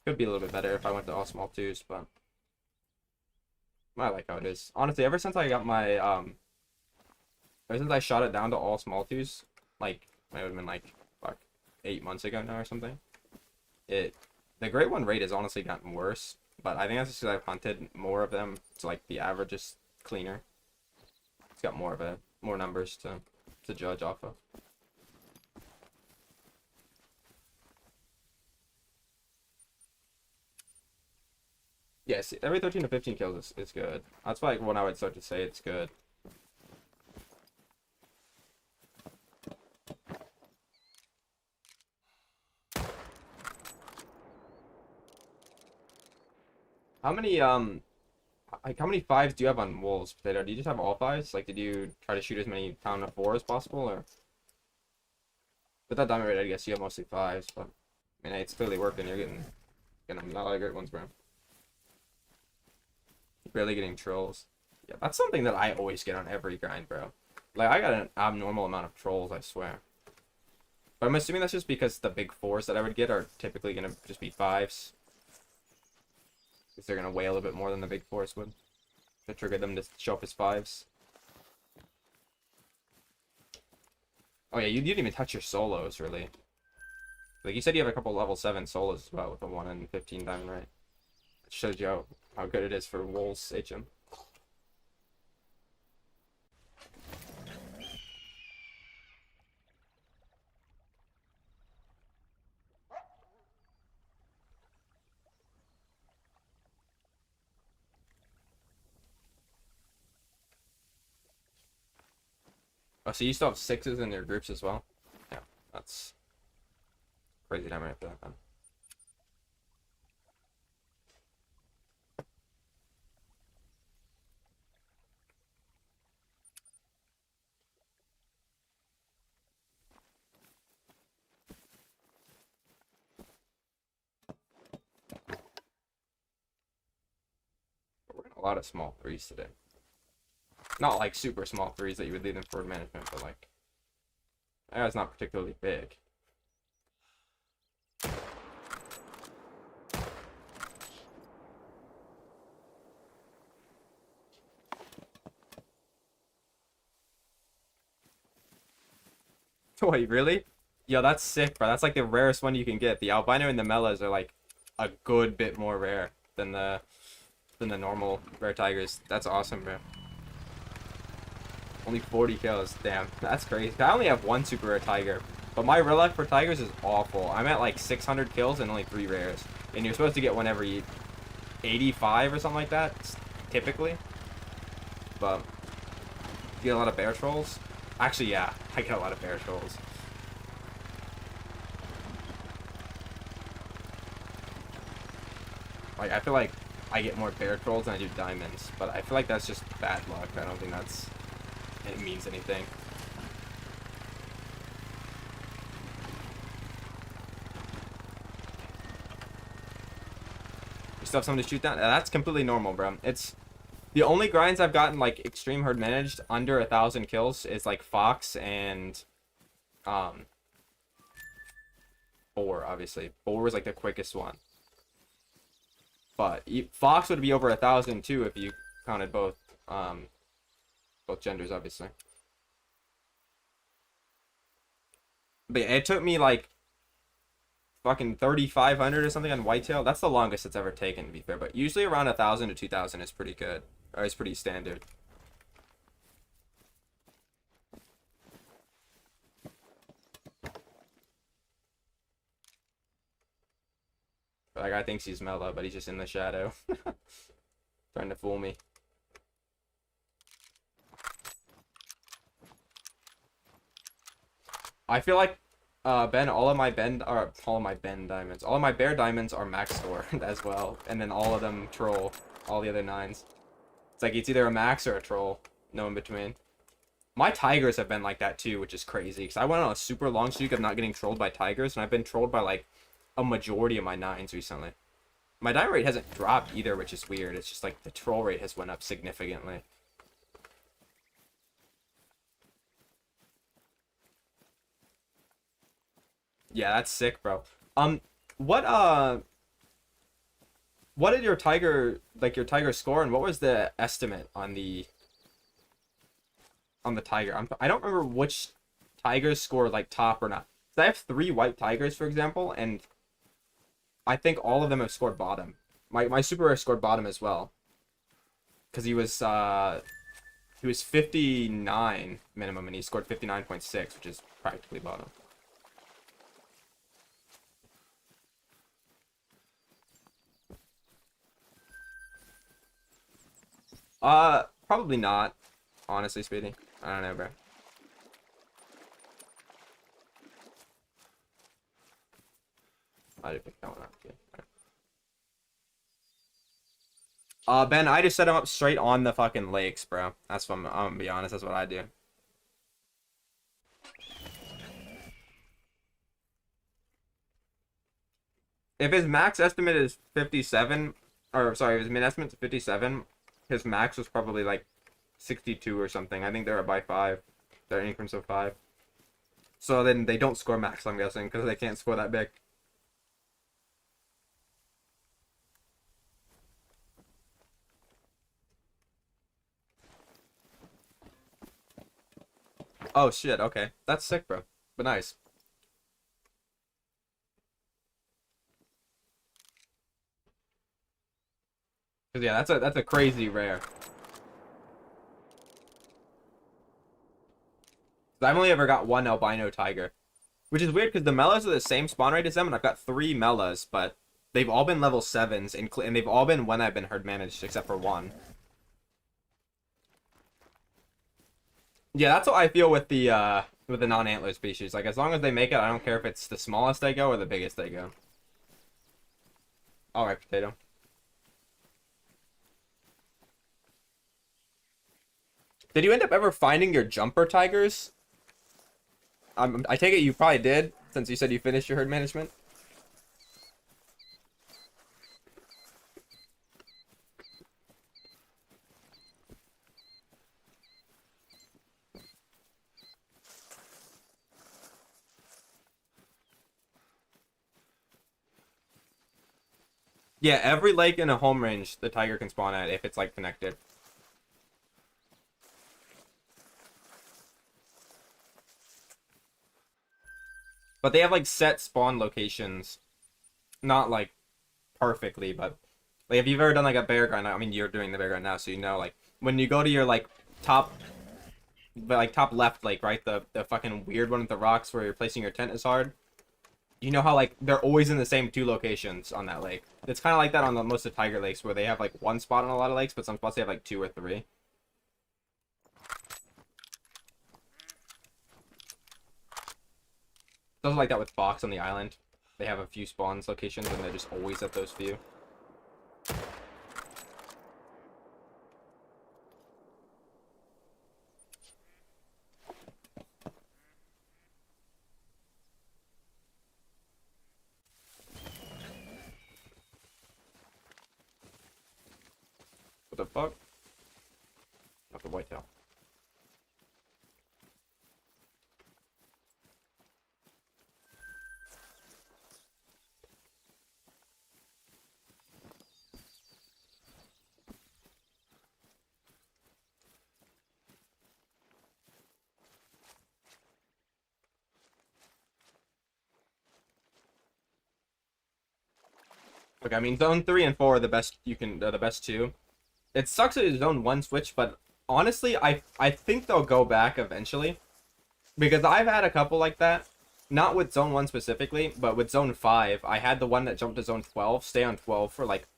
S1: Could be a little bit better if I went to all small 2s, but I like how it is. Honestly, ever since I got my ever since I shot it down to all small 2s, like it would have been like fuck 8 months ago now or something. The great one rate has honestly gotten worse, but I think that's just because I've hunted more of them, so like the average is cleaner. It's got more numbers to judge off of. Yes, every 13 to 15 kills is good. That's like when I would start to say it's good. How many like how many 5s do you have on wolves, Potato? Do you just have all 5s? Like, did you try to shoot as many pound of 4 as possible, or with that diamond rate? I guess you have mostly 5s, but I mean, it's clearly working. You're getting a lot of great ones, bro. Barely getting trolls. Yeah, that's something that I always get on every grind, bro. Like, I got an abnormal amount of trolls, I swear. But I'm assuming that's just because the big 4s that I would get are typically gonna just be 5s. Because they're gonna weigh a little bit more than the big 4s would. To trigger them to show up as 5s. Oh yeah, you didn't even touch your solos, really. Like, you said you have a couple level 7 solos as well with a 1 in 15 diamond, right? It shows you how good it is for Wolves HM. Oh, so you still have 6s in your groups as well? Yeah, that's crazy diamond right there, then. But we're getting a lot of small 3s today. Not like super small 3s that you would leave in forward management, but like, that's not particularly big. Wait, really? Yo, that's sick, bro. That's like the rarest one you can get. The albino and the mellas are like a good bit more rare than the normal rare tigers. That's awesome, bro. Only 40 kills. Damn, that's crazy. I only have one super rare tiger, but my real luck for tigers is awful. I'm at like 600 kills and only 3 rares. And you're supposed to get one every 85 or something like that, typically. But you get a lot of bear trolls. Actually, yeah, I get a lot of bear trolls. Like, I feel like I get more bear trolls than I do diamonds, but I feel like that's just bad luck. I don't think it means anything. You still have someone to shoot down? That's completely normal, bro. It's the only grinds I've gotten like extreme herd managed under 1,000 kills is like Fox and Boar, obviously. Boar was like the quickest one. But Fox would be over 1,000 too if you counted both genders, obviously. But yeah, it took me like fucking 3,500 or something on whitetail. That's the longest it's ever taken, to be fair. But usually around 1,000 to 2,000 is pretty good, or is pretty standard. But that guy thinks he's mellow, but he's just in the shadow, trying to fool me. I feel like Ben, all of my diamonds, all of my bear diamonds are max score as well, and then all of them troll, all the other 9s. It's like it's either a max or a troll, no in between. My tigers have been like that too, which is crazy, because I went on a super long streak of not getting trolled by tigers, and I've been trolled by like a majority of my 9s recently. My diamond rate hasn't dropped either, which is weird. It's just like the troll rate has went up significantly. Yeah, that's sick, bro. What what did your tiger score, and what was the estimate on the tiger? I don't remember which tigers scored like top or not. So I have 3 white tigers, for example, and I think all of them have scored bottom. My super rare scored bottom as well, because he was 59 minimum and he scored 59.6, which is practically bottom. Probably not, honestly speaking. I don't know, bro. I did pick that one up. Okay. Ben, I just set him up straight on the fucking lakes, bro. That's what I'm gonna be honest. That's what I do. If his max estimate is 57, or sorry, if his min estimate is 57, his max was probably like 62 or something. I think they're up by 5. They're increments of 5. So then they don't score max, I'm guessing, because they can't score that big. Oh shit, okay. That's sick, bro. But nice. 'Cause yeah, that's a crazy rare. I've only ever got one albino tiger. Which is weird because the Mellas are the same spawn rate as them, and I've got 3 Mellas, but they've all been level 7s, and they've all been when I've been herd managed, except for one. Yeah, that's what I feel with the non-antler species. Like, as long as they make it, I don't care if it's the smallest they go or the biggest they go. Alright, potato. Did you end up ever finding your jumper tigers? I take it you probably did, since you said you finished your herd management. Yeah, every lake in a home range the tiger can spawn at if it's like connected. But they have like set spawn locations. Not like perfectly, but like if you've ever done like a bear grind, I mean you're doing the bear grind now, so you know like when you go to your like top top left lake, right? The fucking weird one with the rocks where you're placing your tent is hard. You know how like they're always in the same 2 locations on that lake. It's kind of like that on most of Tiger Lakes where they have like one spot on a lot of lakes, but some spots they have like 2 or 3. It's also like that with Fox on the island. They have a few spawns locations and they're just always at those few. What the fuck? Not the whitetail. Look, I mean, zone 3 and 4 are the best the best two. It sucks that it's zone 1 switch, but honestly, I think they'll go back eventually. Because I've had a couple like that. Not with zone 1 specifically, but with zone 5. I had the one that jumped to zone 12, stay on 12 for like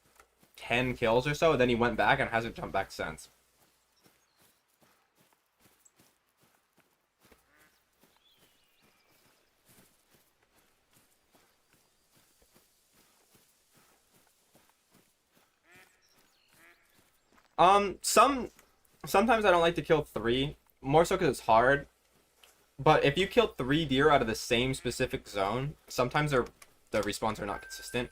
S1: 10 kills or so, then he went back and hasn't jumped back since. Sometimes I don't like to kill 3, more so because it's hard. But if you kill 3 deer out of the same specific zone, sometimes the respawns are not consistent.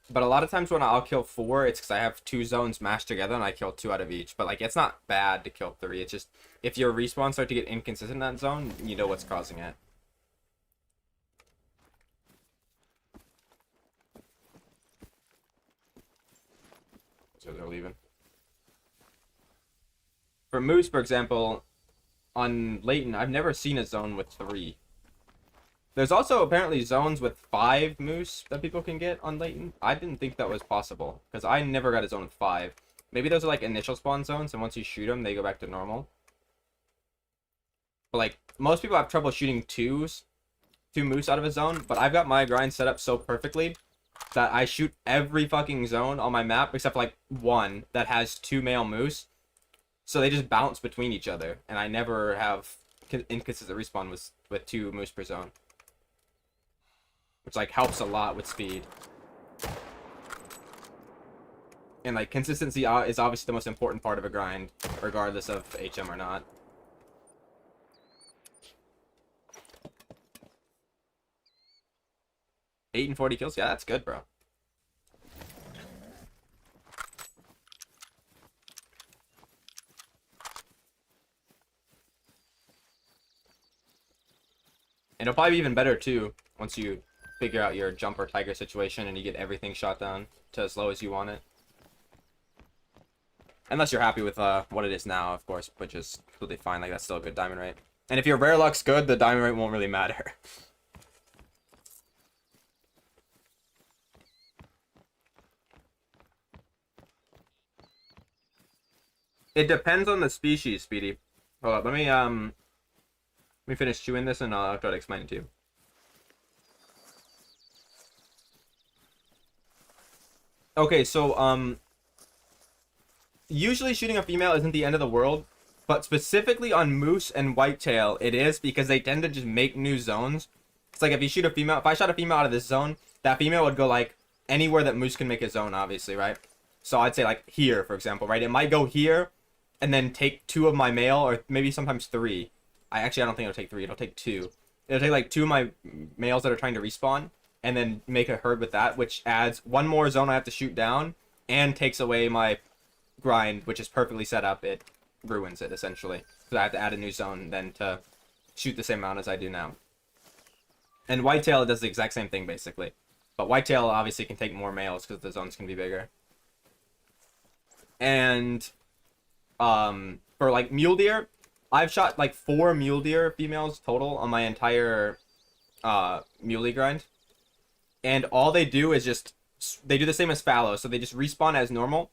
S1: But a lot of times when I'll kill 4, it's because I have 2 zones mashed together and I kill 2 out of each. But like, it's not bad to kill 3. It's just if your respawns start to get inconsistent in that zone, you know what's causing it. So they're leaving. For moose, for example, on Layton, I've never seen a zone with 3. There's also apparently zones with 5 moose that people can get on Layton. I didn't think that was possible, because I never got a zone with 5. Maybe those are like initial spawn zones, and once you shoot them, they go back to normal. But like, most people have trouble shooting 2 moose out of a zone, but I've got my grind set up so perfectly that I shoot every fucking zone on my map, except for like 1 that has 2 male moose. So they just bounce between each other, and I never have inconsistent respawn with 2 moose per zone, which like helps a lot with speed. And like consistency is obviously the most important part of a grind, regardless of HM or not. Eight and 40 kills, yeah, that's good, bro. And it'll probably be even better too once you figure out your jumper tiger situation and you get everything shot down to as low as you want it. Unless you're happy with what it is now, of course, which is completely fine. Like, that's still a good diamond rate. And if your rare luck's good, the diamond rate won't really matter. It depends on the species, Speedy. Hold up, let me finish chewing this and I'll try to explain it to you. Okay, so usually shooting a female isn't the end of the world, but specifically on moose and whitetail, it is because they tend to just make new zones. It's like if you shoot a female, if I shot a female out of this zone, that female would go like anywhere that moose can make a zone, obviously, right? So I'd say like here, for example, right? It might go here and then take 2 of my male, or maybe sometimes 3. I don't think it'll take 3. It'll take 2. It'll take like 2 of my males that are trying to respawn, and then make a herd with that, which adds 1 more zone I have to shoot down, and takes away my grind, which is perfectly set up. It ruins it, essentially. So I have to add a new zone then to shoot the same amount as I do now. And whitetail does the exact same thing, basically. But whitetail obviously can take more males because the zones can be bigger. And for like mule deer, I've shot like 4 mule deer females total on my entire muley grind. And all they do is just, they do the same as fallow, so they just respawn as normal,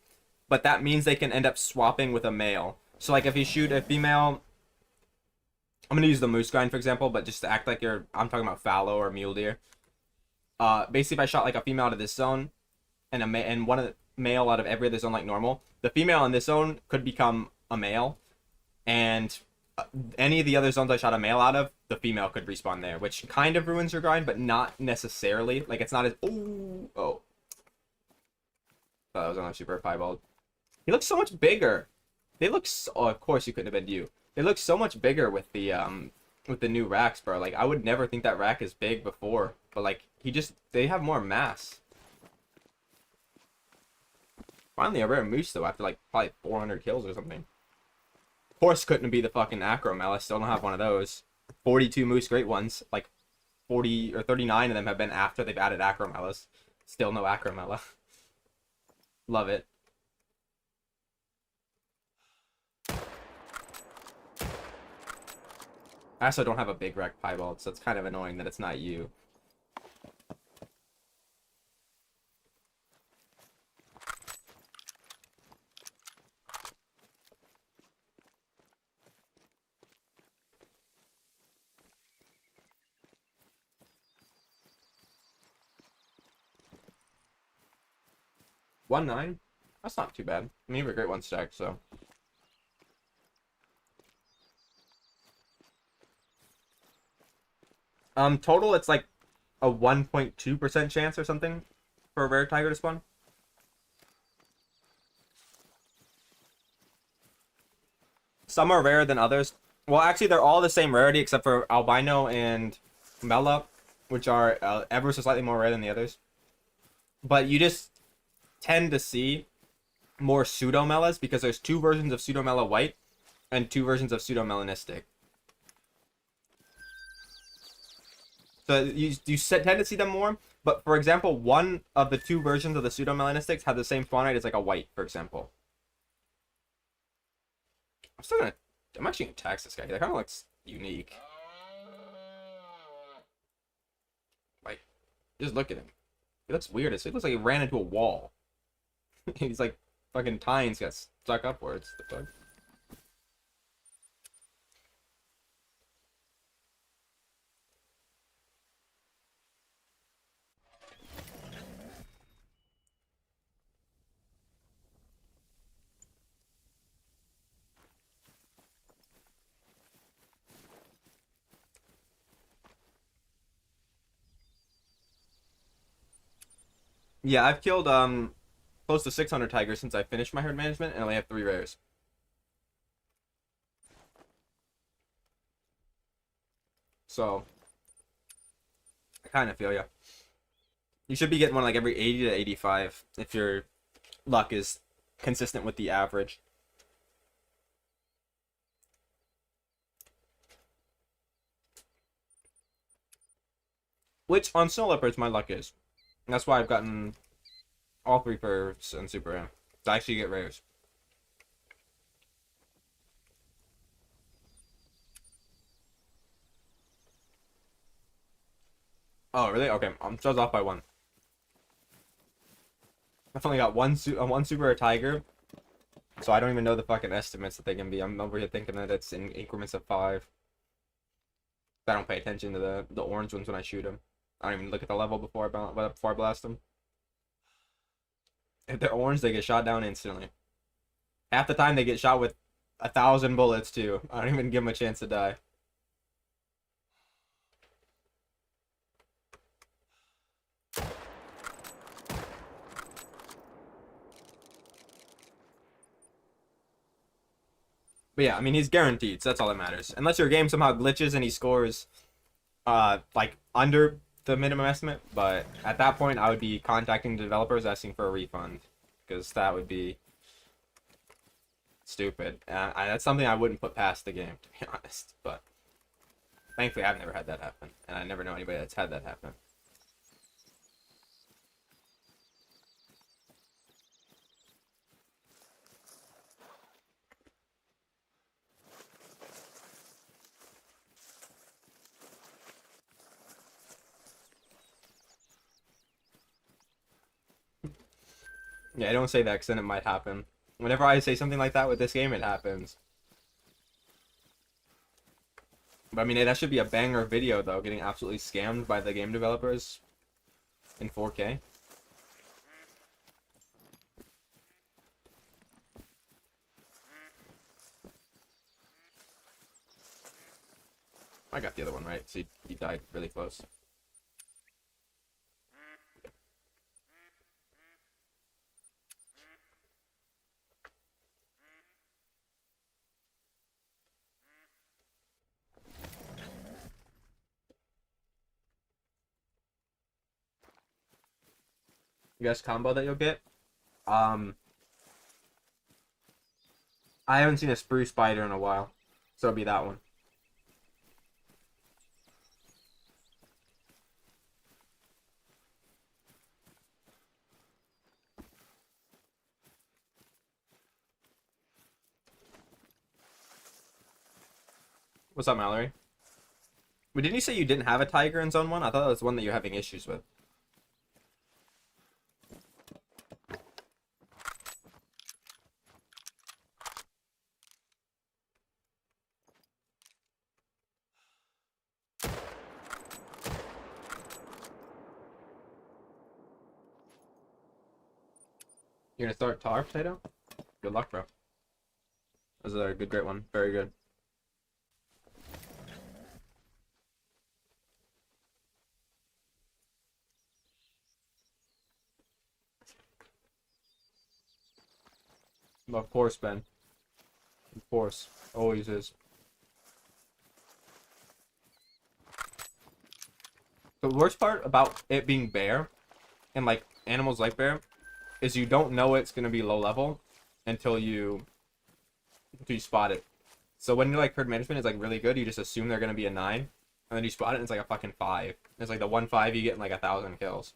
S1: but that means they can end up swapping with a male. So like if you shoot a female, I'm gonna use the moose grind for example, but just to act like I'm talking about fallow or mule deer. Basically if I shot like a female out of this zone, and one of the male out of every other zone like normal, the female in this zone could become a male, and any of the other zones I shot a male out of, the female could respawn there, which kind of ruins your grind, but not necessarily. Like, it's not as... Oh. Thought that was on a super piebald. He looks so much bigger. They look so... Oh, of course you couldn't have been you. They look so much bigger with the new racks, bro. Like, I would never think that rack is big before, but, like, they have more mass. Finally, a rare moose, though, after, like, probably 400 kills or something. Horse couldn't be the fucking acromel. I still don't have one of those. 42 moose great ones. Like 40 or 39 of them have been after they've added acromelas. Still no acromela. Love it. I also don't have a big wreck piebald, so it's kind of annoying that it's not you. One 9? That's not too bad. I mean, you have a great 1 stack, so. Total, it's like a 1.2% chance or something for a rare tiger to spawn. Some are rarer than others. Well, actually, they're all the same rarity except for albino and mela, which are ever so slightly more rare than the others. But you just tend to see more pseudo-melas because there's 2 versions of pseudo-mela white and 2 versions of pseudo-melanistic. So you tend to see them more, but for example, one of the 2 versions of the pseudo-melanistics have the same spawn rate as like a white, for example. I'm actually gonna tax this guy. That kind of looks unique. Like, just look at him. He looks weird. It looks like he ran into a wall. He's like fucking tines got stuck upwards. The fuck? Yeah, I've killed close to 600 tigers since I finished my herd management, and I only have 3 rares. So I kind of feel ya. You should be getting one like every 80 to 85 if your luck is consistent with the average. Which on snow leopards my luck is. And that's why I've gotten all 3 furs and super rare. To actually get rares. Oh, really? Okay, so I was off by one. I've only got one super rare tiger, so I don't even know the fucking estimates that they can be. I'm over here thinking that it's in increments of 5. I don't pay attention to the orange ones when I shoot them. I don't even look at the level before I blast them. If they're orange, they get shot down instantly. Half the time they get shot with 1,000 bullets too. I don't even give them a chance to die. But yeah, I mean he's guaranteed, so that's all that matters. Unless your game somehow glitches and he scores like under the minimum estimate, but at that point I would be contacting the developers asking for a refund because that would be stupid. That's something I wouldn't put past the game, to be honest. But thankfully, I've never had that happen, and I never know anybody that's had that happen. Yeah, I don't say that because then it might happen. Whenever I say something like that with this game, it happens. But I mean, that should be a banger video, though, getting absolutely scammed by the game developers in 4K. I got the other one right, so he died really close. You guys combo that you'll get? I haven't seen a spruce spider in a while, so it'll be that one. What's up, Mallory? But didn't you say you didn't have a tiger in Zone 1? I thought that was one that you're having issues with. You're gonna start tar, potato? Good luck, bro. That was a good, great one. Very good. Of course, Ben. Of course. Always is. The worst part about it being bear, and like animals like bear, is you don't know it's gonna be low level until you spot it. So when your like herd management is like really good, you just assume they're gonna be a 9, and then you spot it and it's like a fucking 5. It's like the 1-5 you get in like 1,000 kills.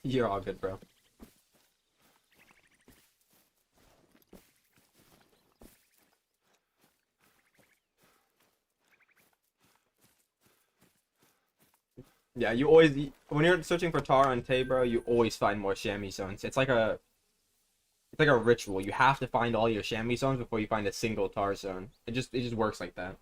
S1: You're all good, bro. Yeah, you always when you're searching for tar on Tay, bro, you always find more chamois zones. It's like a ritual. You have to find all your chamois zones before you find a single tar zone. It just works like that.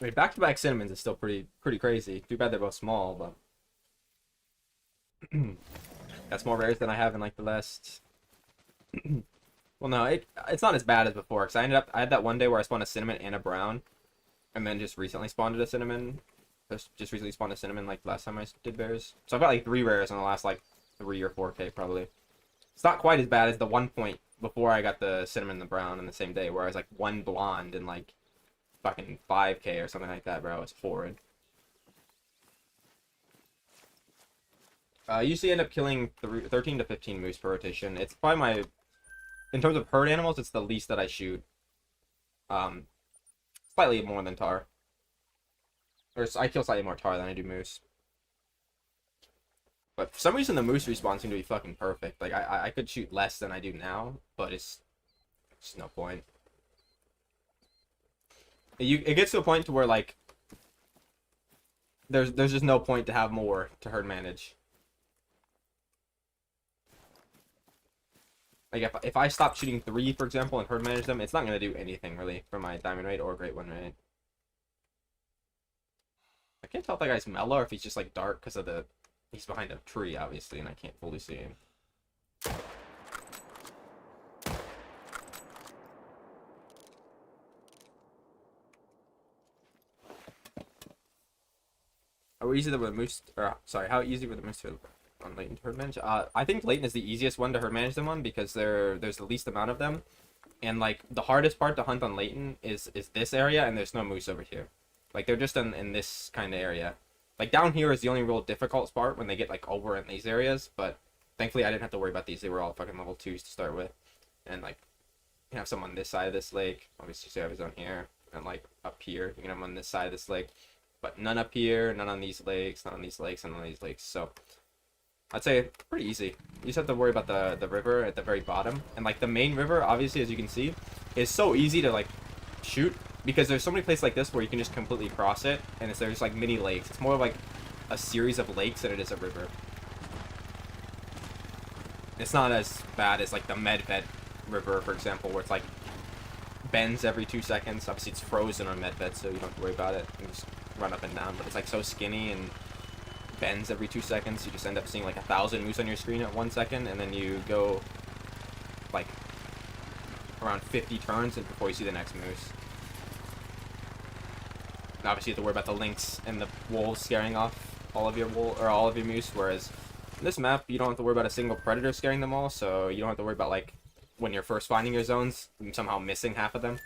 S1: I mean, back-to-back cinnamons is still pretty crazy. Too bad they're both small, but that's more rares than I have in like the last. Well, no, it's not as bad as before because I had that one day where I spawned a cinnamon and a brown, and then just recently spawned a cinnamon. Just recently spawned a cinnamon like last time I did bears. So I've got like 3 rares in the last like 3 or 4K probably. It's not quite as bad as the before I got the cinnamon and the brown in the same day, where I was like one blonde and like fucking 5K or something like that, bro. It's horrid. I usually end up killing 13 to 15 moose per rotation. It's probably my, in terms of herd animals, it's the least that I shoot. Um, Slightly more than tar. Or I kill slightly more tar than I do moose. But for some reason, the moose respawn seem to be fucking perfect. Like, I could shoot less than I do now, but it's just no point. It gets to a point to where, like, there's just no point to have more to herd manage. Like, if I stop shooting 3, for example, and herd manage them, it's not going to do anything, really, for my diamond rate or great one rate. I can't tell if that guy's mellow or if he's just, like, dark because of the... He's behind a tree, obviously, and I can't fully see him. How easy were the moose... Or, sorry, how easy were the moose to... on Latent to herd manage? I think Latent is the easiest one to herd manage them on because there's the least amount of them. And, like, the hardest part to hunt on Latent is this area, and there's no moose over here. Like, they're just in this kind of area. Like, down here is the only real difficult part when they get, like, over in these areas, but thankfully I didn't have to worry about these. They were all fucking level 2s to start with. And, like, you can have some on this side of this lake. Obviously, so you have his own here. And, like, up here, you can have them on this side of this lake. But none up here, none on these lakes, none on these lakes, none on these lakes. So, I'd say pretty easy. You just have to worry about the river at the very bottom. And, like, the main river, obviously, as you can see, is so easy to, like, shoot. Because there's so many places like this where you can just completely cross it. And there's, like, mini lakes. It's more like a series of lakes than it is a river. It's not as bad as, like, the Medved River, for example, where it's, like, bends every 2 seconds. Obviously, it's frozen on Medved, so you don't have to worry about it. You can just run up and down. But it's, like, so skinny and bends every 2 seconds. You just end up seeing, like, 1,000 moose on your screen at 1 second. And then you go, like, around 50 turns before you see the next moose. And obviously, you have to worry about the lynx and the wolves scaring off all of your moose, whereas in this map, you don't have to worry about a single predator scaring them all, so you don't have to worry about, like, when you're first finding your zones, somehow missing half of them.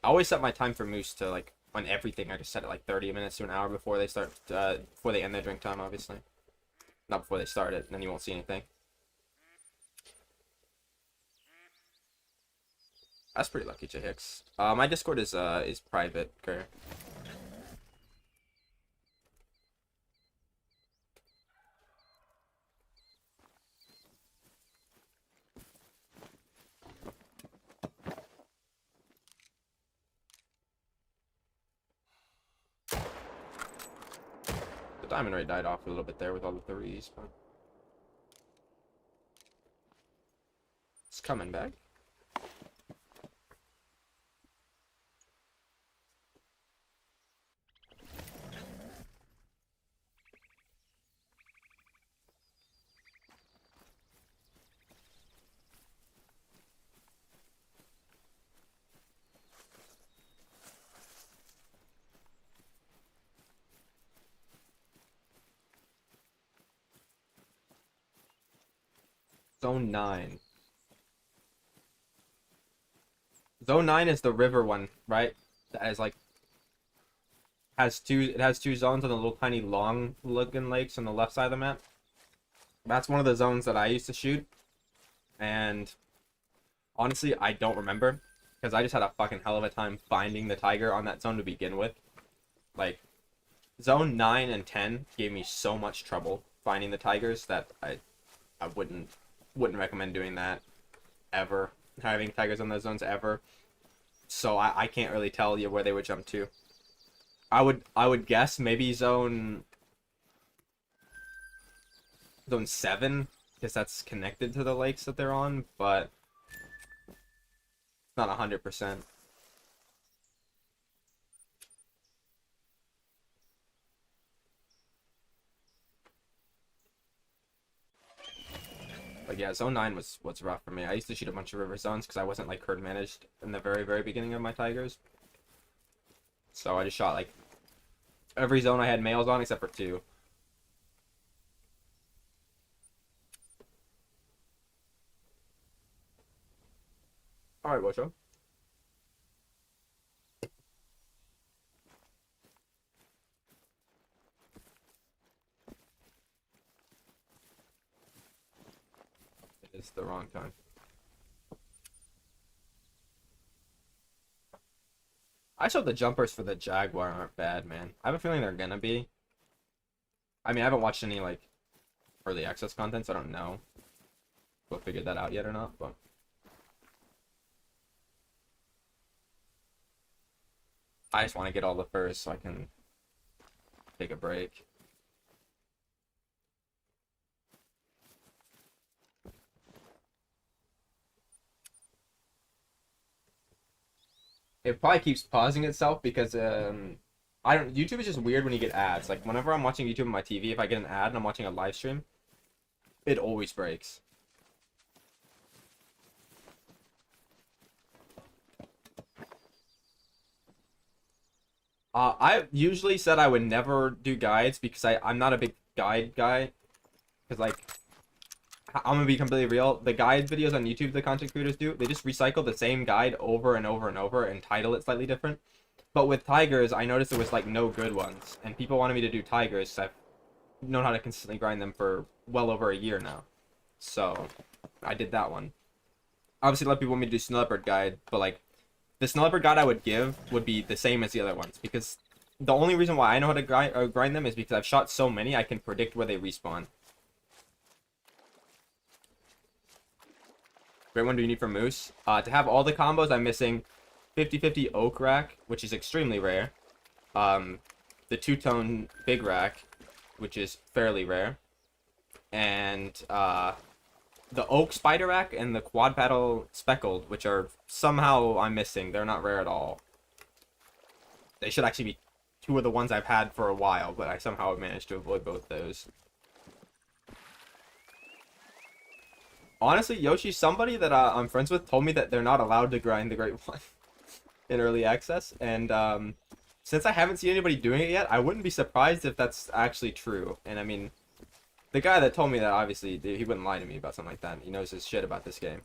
S1: I always set my time for moose to, like, on everything, I just set it, like, 30 minutes to an hour before they start, before they end their drink time, obviously. Not before they start it, then you won't see anything. That's pretty lucky, J Hicks. My Discord is private, okay? The diamond rate died off a little bit there with all the 3s, but it's coming back. Zone 9. Zone 9 is the river one, right? That is, like, it has two zones on the little tiny long looking lakes on the left side of the map. That's one of the zones that I used to shoot. And honestly, I don't remember, because I just had a fucking hell of a time finding the tiger on that zone to begin with. Like, zone 9 and 10 gave me so much trouble finding the tigers that I wouldn't recommend doing that ever. Having tigers on those zones ever. So I can't really tell you where they would jump to. I would guess maybe zone 7, because that's connected to the lakes that they're on, but it's not 100%. But yeah, zone 9 was what's rough for me. I used to shoot a bunch of river zones because I wasn't, like, herd managed in the very, very beginning of my tigers. So I just shot, like, every zone I had males on except for 2. All right, Wocho. It's the wrong time. I saw the jumpers for the Jaguar aren't bad, man. I have a feeling they're gonna be. I mean, I haven't watched any like early access content, so I don't know if we'll figure that out yet or not. But I just want to get all the furs so I can take a break. It probably keeps pausing itself because I don't. YouTube is just weird when you get ads. Like whenever I'm watching YouTube on my TV, if I get an ad and I'm watching a live stream, it always breaks. I usually said I would never do guides because I'm not a big guide guy. Because like I'm gonna be completely real. The guide videos on YouTube the content creators do, they just recycle the same guide over and over and over and title it slightly different. But with tigers, I noticed there was like no good ones, and people wanted me to do tigers. So I've known how to consistently grind them for well over a year now. So I did that one. Obviously, a lot of people want me to do snow leopard guide, but like the snow leopard guide I would give would be the same as the other ones because the only reason why I know how to grind them is because I've shot so many I can predict where they respawn. Great one do you need for moose? To have all the combos, I'm missing 50/50 oak rack, which is extremely rare. The two-tone big rack, which is fairly rare. And the oak spider rack and the quad paddle speckled, which are somehow I'm missing. They're not rare at all. They should actually be two of the ones I've had for a while, but I somehow managed to avoid both those. Honestly, Yoshi, somebody that I'm friends with told me that they're not allowed to grind the Great One in early access, and since I haven't seen anybody doing it yet, I wouldn't be surprised if that's actually true. And I mean, the guy that told me that, obviously, he wouldn't lie to me about something like that. He knows his shit about this game.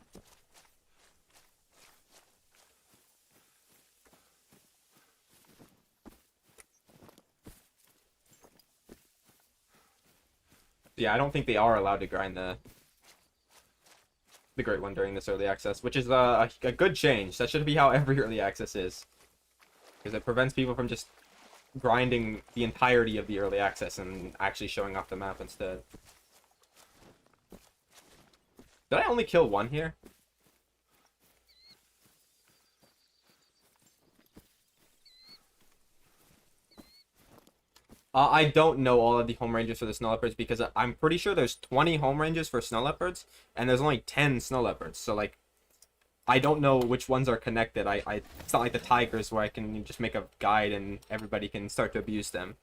S1: Yeah, I don't think they are allowed to grind the Great One during this early access, which is a good change. That should be how every early access is, because it prevents people from just grinding the entirety of the early access and actually showing off the map instead. Did I only kill one here? I don't know all of the home ranges for the snow leopards because I'm pretty sure there's 20 home ranges for snow leopards and there's only 10 snow leopards. So like, I don't know which ones are connected. It's not like the tigers where I can just make a guide and everybody can start to abuse them.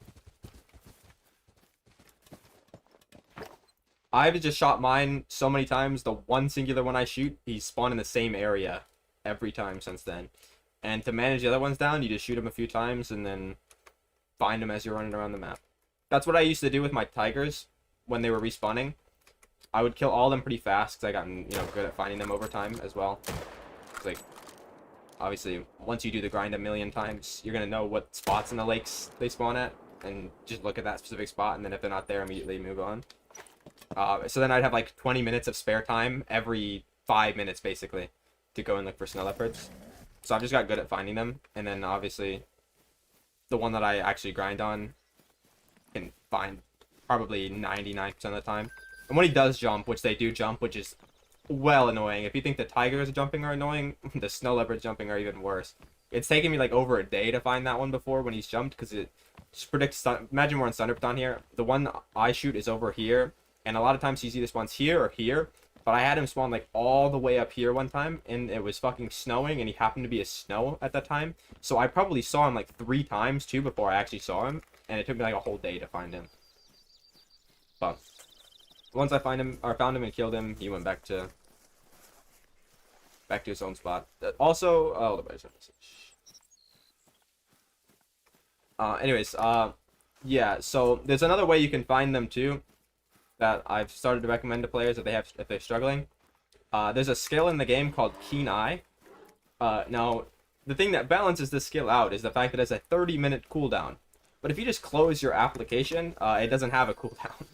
S1: I've just shot mine so many times. The one singular one I shoot, he's spawned in the same area every time since then. And to manage the other ones down, you just shoot them a few times and then find them as you're running around the map. That's what I used to do with my tigers when they were respawning. I would kill all of them pretty fast because I got, good at finding them over time as well. It's like, obviously, once you do the grind a million times, you're gonna know what spots in the lakes they spawn at, and just look at that specific spot, and then if they're not there, immediately move on. So then I'd have like 20 minutes of spare time every 5 minutes, basically, to go and look for snow leopards. So I've just got good at finding them, and then obviously, the one that I actually grind on can find probably 99% of the time. And when he does jump, which they do jump, which is well annoying. If you think the tigers jumping are annoying, the snow leopards jumping are even worse. It's taken me like over a day to find that one before when he's jumped, because it just predicts. Imagine we're in Thunderpton here. The one I shoot is over here, and a lot of times he's either spawns here or here. But I had him spawn like all the way up here one time, and it was fucking snowing, and he happened to be a snow at that time. So I probably saw him like 3 times too before I actually saw him, and it took me like a whole day to find him. But once I found him and killed him, he went back to his own spot. Also, oh, the message. Anyways, yeah. So there's another way you can find them too, that I've started to recommend to players if they're struggling. There's a skill in the game called Keen Eye, Now, the thing that balances this skill out is the fact that it's a 30-minute cooldown. But if you just close your application, it doesn't have a cooldown.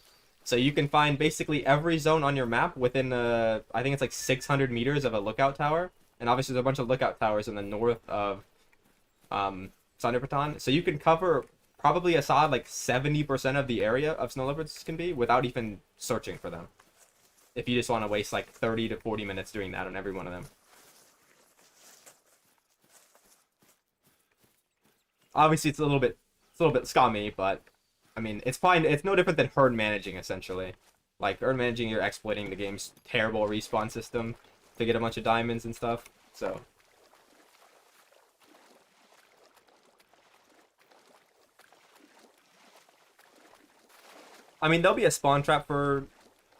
S1: So you can find basically every zone on your map within, I think it's like 600 meters of a lookout tower. And obviously there's a bunch of lookout towers in the north of Sunderpaton. So you can cover probably a solid like 70% of the area of snow leopards can be without even searching for them. If you just want to waste like 30 to 40 minutes doing that on every one of them. Obviously it's a little bit scummy, but I mean it's fine. It's no different than herd managing essentially. Like herd managing, you're exploiting the game's terrible respawn system to get a bunch of diamonds and stuff. So I mean there'll be a spawn trap for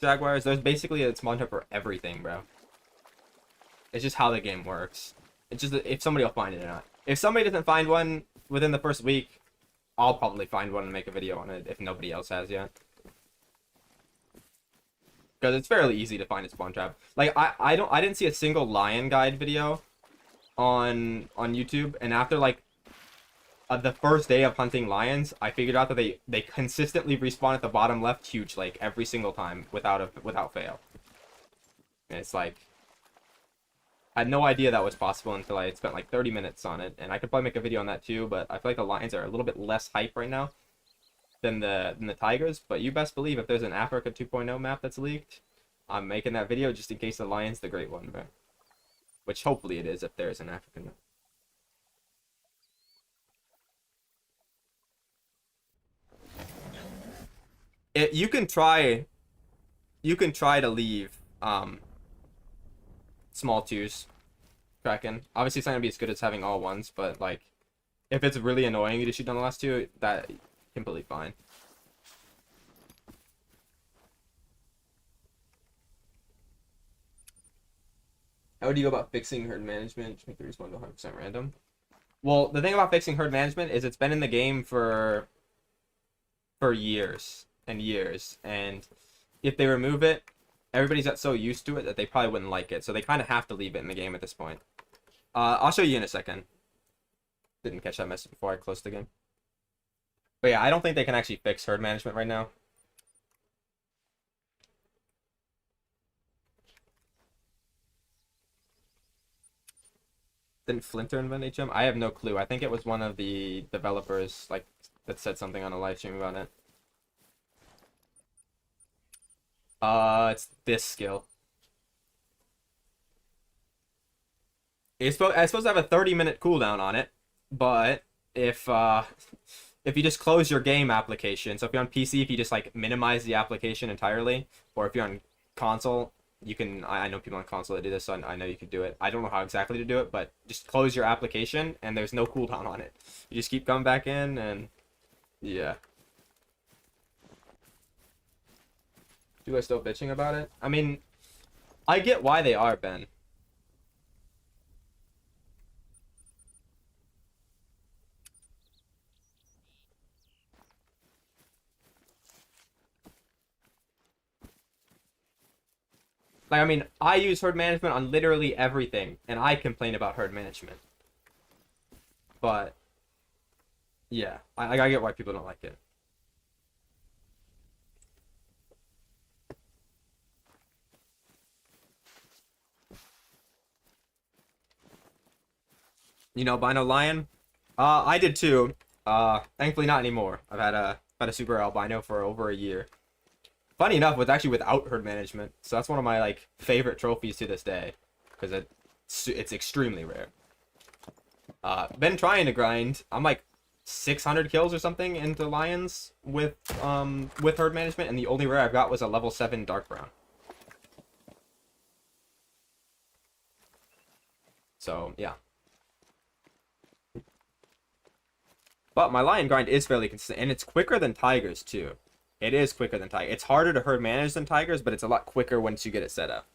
S1: jaguars. There's basically a spawn trap for everything, bro. It's just how the game works. It's just if somebody will find it or not. If somebody doesn't find one within the first week, I'll probably find one and make a video on it if nobody else has yet. Because it's fairly easy to find a spawn trap. Like I didn't see a single lion guide video on YouTube, and after like the first day of hunting lions, I figured out that they consistently respawn at the bottom left huge lake every single time without fail. And it's like I had no idea that was possible until I spent like 30 minutes on it, and I could probably make a video on that too, but I feel like the lions are a little bit less hype right now than the tigers, but you best believe if there's an Africa 2.0 map that's leaked, I'm making that video just in case the lion's the great one, bro. Which hopefully it is if there's an African map. You can try to leave small twos Kraken. Obviously it's not gonna be as good as having all ones, but like if it's really annoying you to shoot on the last two, that completely fine. How would you go about fixing herd management to make the respawn to 100% random? Well, the thing about fixing herd management is it's been in the game for years and years, and if they remove it, everybody's got so used to it that they probably wouldn't like it, so they kind of have to leave it in the game at this point. I'll show you in a second. Didn't catch that message before I closed the game. But yeah, I don't think they can actually fix herd management right now. Didn't Flinter invent HM? I have no clue. I think it was one of the developers like that said something on a live stream about it. It's this skill. It's supposed to have a 30-minute cooldown on it, but if you just close your game application, so if you're on PC, if you just like minimize the application entirely, or if you're on console, you can. I know people on console that do this, so I know you could do it. I don't know how exactly to do it, but just close your application, and there's no cooldown on it. You just keep coming back in, and yeah. People are still bitching about it. I mean, I get why they are, Ben. Like, I mean, I use herd management on literally everything, and I complain about herd management. But, yeah, I get why people don't like it. You know, Albino Lion? I did too. Thankfully not anymore. I've had a super albino for over a year. Funny enough, was actually without herd management, so that's one of my like favorite trophies to this day, because it's extremely rare. Been trying to grind. I'm like 600 kills or something into lions with herd management, and the only rare I've got was a level 7 dark brown. So yeah. But my lion grind is fairly consistent, and it's quicker than tigers too. It is quicker than tigers. It's harder to herd manage than tigers, but it's a lot quicker once you get it set up.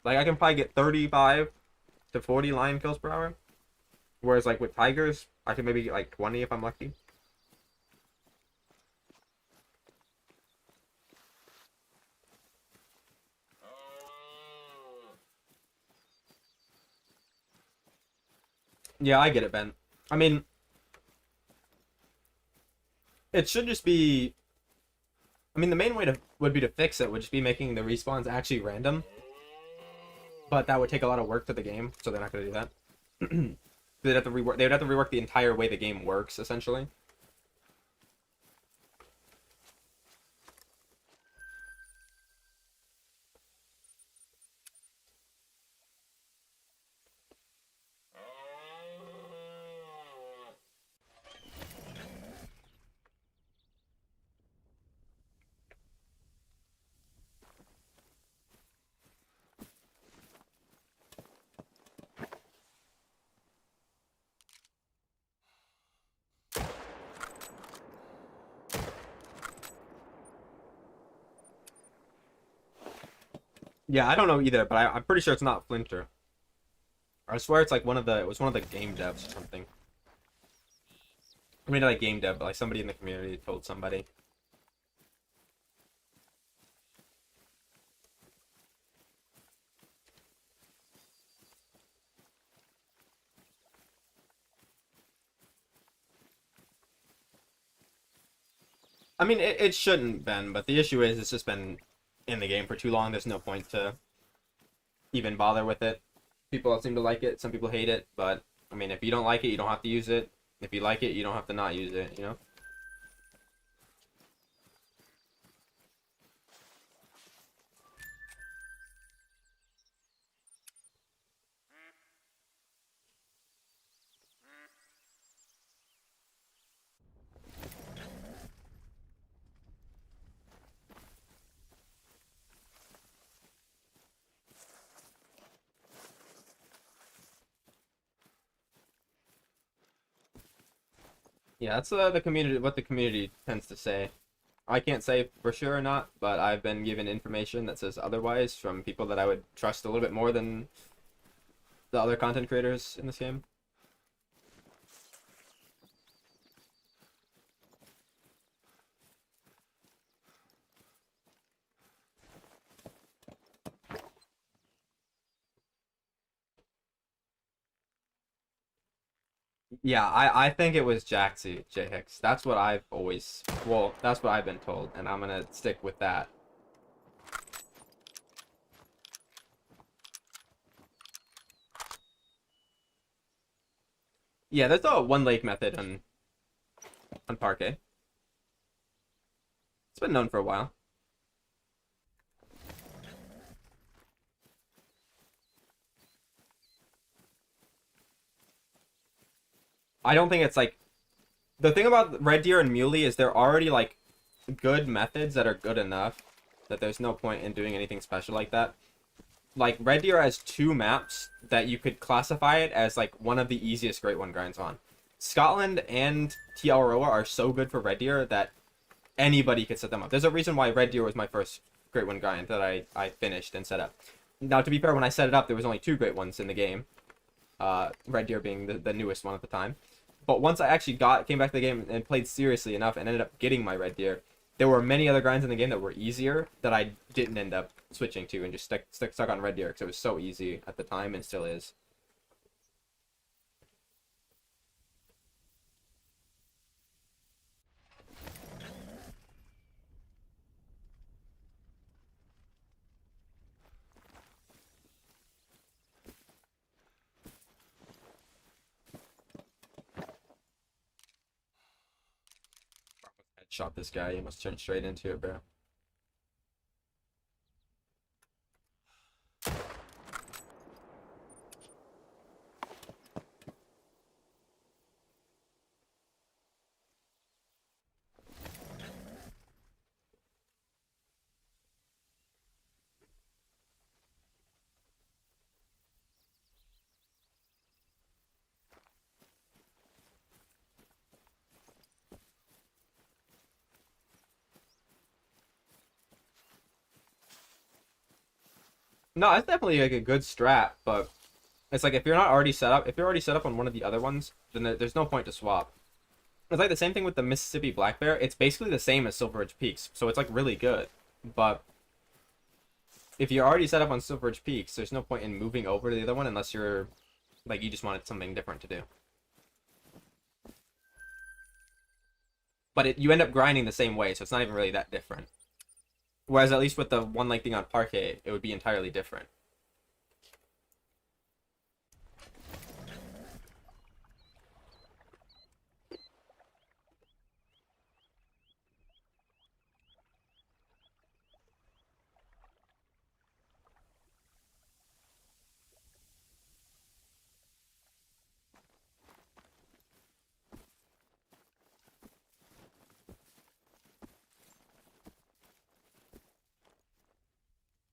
S1: Like, I can probably get 35 to 40 lion kills per hour. Whereas, like, with tigers, I can maybe get, like, 20 if I'm lucky. Yeah, I get it, Ben. I mean, it should just be. I mean, the main way to would be to fix it would just be making the respawns actually random, but that would take a lot of work to the game, so they're not going to do that. They'd have to rework. They would have to rework the entire way the game works, essentially. Yeah, I don't know either, but I'm pretty sure it's not Flinter. I swear it's like one of the. It was one of the game devs or something. I mean, not like game dev, but like somebody in the community told somebody. I mean, it shouldn't been, but the issue is it's just been in the game for too long. There's no point to even bother with it. People seem to like it. Some people hate it, but I mean, if you don't like it, you don't have to use it. If you like it, you don't have to not use it. You know? Yeah, that's the community. What the community tends to say. I can't say for sure or not, but I've been given information that says otherwise from people that I would trust a little bit more than the other content creators in this game. Yeah, I think it was Jaxie J Hicks. That's what I've always well, that's what I've been told, and I'm gonna stick with that. Yeah, there's a one lake method on Parquet. It's been known for a while. I don't think it's like the thing about Red Deer and Muley is they're already like good methods that are good enough that there's no point in doing anything special like that. Like Red Deer has two maps that you could classify it as like one of the easiest Great One grinds on. Scotland and TL Roa are so good for Red Deer that anybody could set them up. There's a reason why Red Deer was my first Great One grind that I finished and set up. Now, to be fair, when I set it up, there was only two Great Ones in the game. Red Deer being the newest one at the time. But once I actually came back to the game and played seriously enough and ended up getting my Red Deer, there were many other grinds in the game that were easier that I didn't end up switching to and just stuck on Red Deer because it was so easy at the time and still is. Shot this guy, he must turn straight into it, bro. No, it's definitely like a good strat, but it's like if you're not already set up, if you're already set up on one of the other ones, then there's no point to swap. It's like the same thing with the Mississippi Black Bear. It's basically the same as Silver Ridge Peaks, so it's like really good. But if you're already set up on Silver Ridge Peaks, there's no point in moving over to the other one unless you're Like, you just wanted something different to do. But you end up grinding the same way, so it's not even really that different. Whereas at least with the one leg thing on Parquet, it would be entirely different.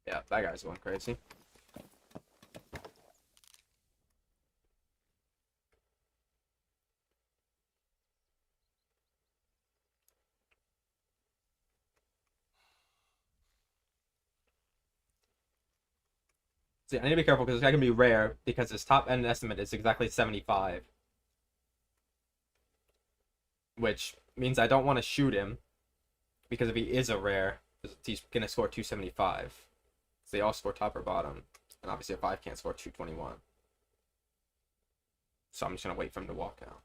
S1: Yeah, that guy's going crazy. See, I need to be careful because this guy can be rare because his top end estimate is exactly 75. Which means I don't want to shoot him because if he is a rare, he's going to score 275. So they all score top or bottom. And obviously a 5 can't score 221. So I'm just going to wait for him to walk out.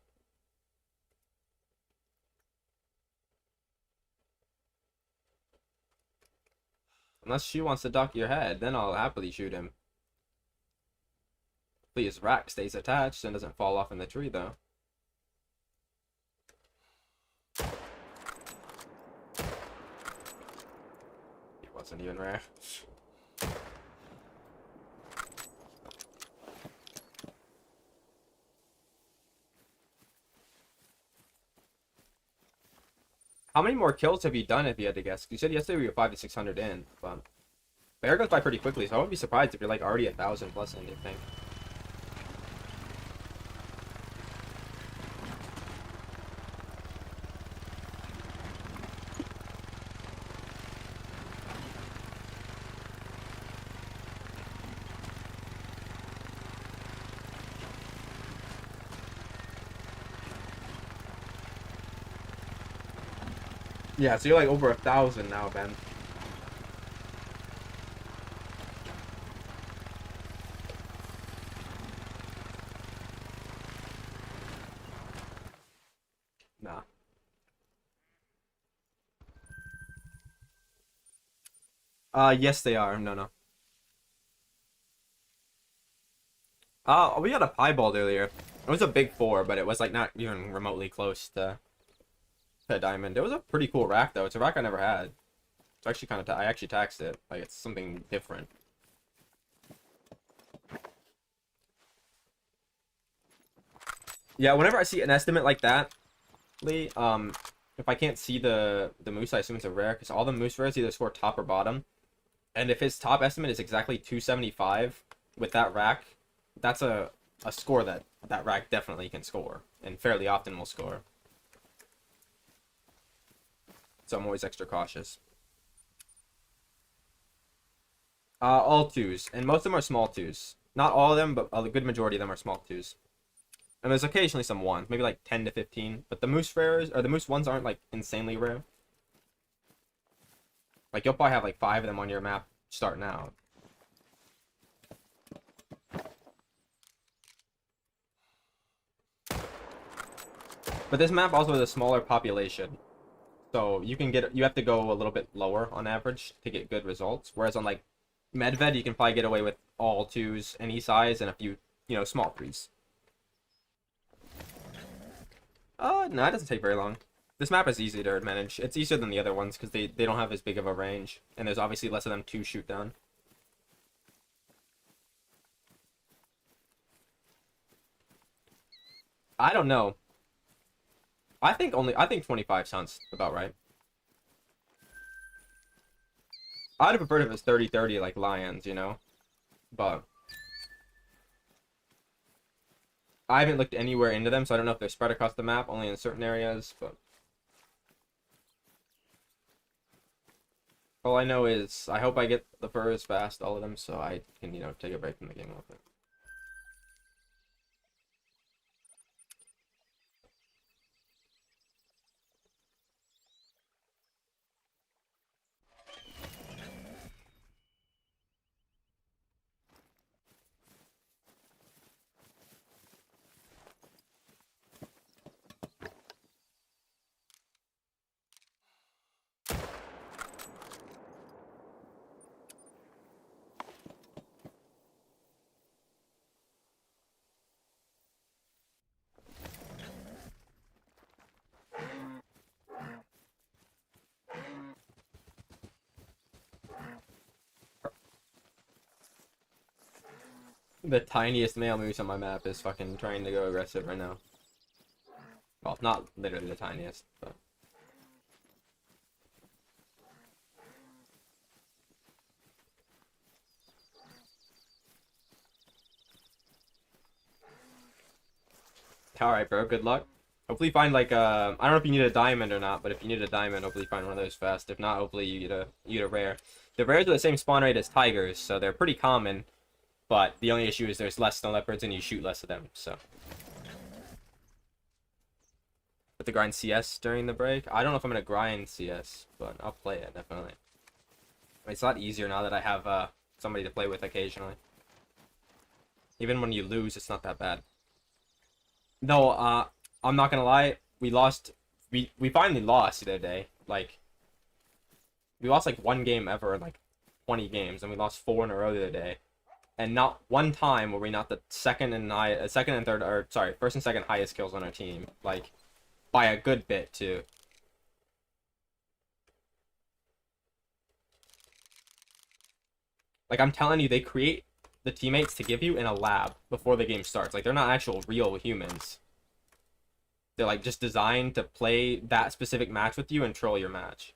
S1: Unless she wants to duck your head, then I'll happily shoot him. Please, rack stays attached and doesn't fall off in the tree, though. He wasn't even rare. How many more kills have you done if you had to guess? You said yesterday we were 500 to 600 in, but the air goes by pretty quickly, so I wouldn't be surprised if you're like already 1,000 plus in, you think. Yeah, so you're like over 1,000 now, Ben. Nah. Yes, they are. No, no. We had a piebald earlier. It was a big 4, but it was like not even remotely close to a diamond. It was a pretty cool rack though. It's a rack I never had. It's actually kind of I actually taxed it. Like it's something different. Yeah, whenever I see an estimate like that, Lee, if I can't see the moose, I assume it's a rare because all the moose rares either score top or bottom. And if his top estimate is exactly 275 with that rack, that's a score that rack definitely can score and fairly often will score. So I'm always extra cautious. All twos, and most of them are small twos. Not all of them, but a good majority of them are small twos. And there's occasionally some ones, maybe like 10 to 15. But the moose rares, or the moose ones aren't like insanely rare. Like you'll probably have like 5 of them on your map starting out. But this map also has a smaller population. So you have to go a little bit lower on average to get good results. Whereas on like Medved, you can probably get away with all twos any size and a few, small threes. No, it doesn't take very long. This map is easy to manage. It's easier than the other ones because they don't have as big of a range. And there's obviously less of them to shoot down. I don't know. I think 25 sounds about right. I'd have preferred if it was 30-30 like Lions, But I haven't looked anywhere into them, so I don't know if they're spread across the map, only in certain areas, but all I know is I hope I get the furs fast, all of them, so I can, take a break from the game with it. The tiniest male moose on my map is fucking trying to go aggressive right now. Well, not literally the tiniest, but... Alright, bro, good luck. Hopefully you find, like, I don't know if you need a diamond or not, but if you need a diamond, hopefully you find one of those fast. If not, hopefully you get a rare. The rares are the same spawn rate as tigers, so they're pretty common, but the only issue is there's less snow leopards and you shoot less of them, so... With the grind CS during the break? I don't know if I'm gonna grind CS, but I'll play it, definitely. I mean, it's a lot easier now that I have, somebody to play with occasionally. Even when you lose, it's not that bad. No, I'm not gonna lie. We lost. We finally lost the other day. Like, we lost like one game ever in like 20 games, and we lost 4 in a row the other day. And not one time were we not the second and third, or sorry, first and second highest kills on our team. Like, by a good bit too. Like, I'm telling you, they create the teammates to give you in a lab before the game starts. Like, they're not actual real humans. They're like just designed to play that specific match with you and troll your match.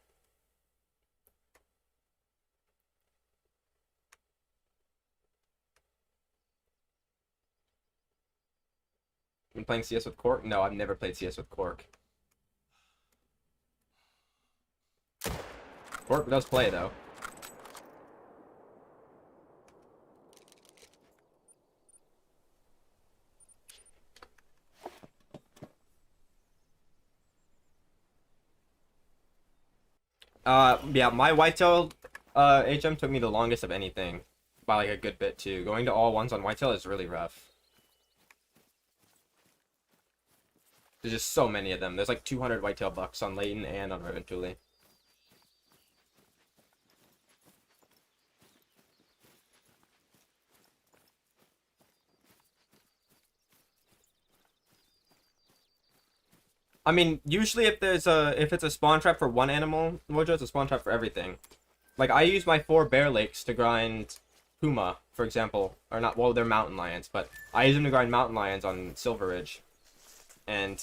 S1: Been playing CS with Cork? No, I've never played CS with Cork. Cork does play though. Yeah, my whitetail HM took me the longest of anything. By like a good bit too. Going to all ones on whitetail is really rough. There's just so many of them. There's like 200 whitetail bucks on Layton and on Reventuli. I mean, usually if it's a spawn trap for one animal, Mojo, it's a spawn trap for everything. Like, I use my 4 bear lakes to grind puma, for example. Or not, well, they're mountain lions, but I use them to grind mountain lions on Silver Ridge. And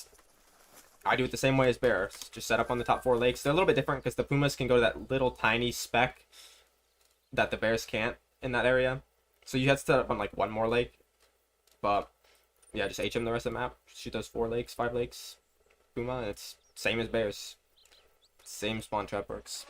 S1: I do it the same way as bears. Just set up on the top 4 lakes. They're a little bit different because the pumas can go to that little tiny speck that the bears can't in that area. So you have to set up on, like, one more lake. But, yeah, just HM the rest of the map. Shoot those 4 lakes, 5 lakes. Puma, and it's same as bears. Same spawn trap works.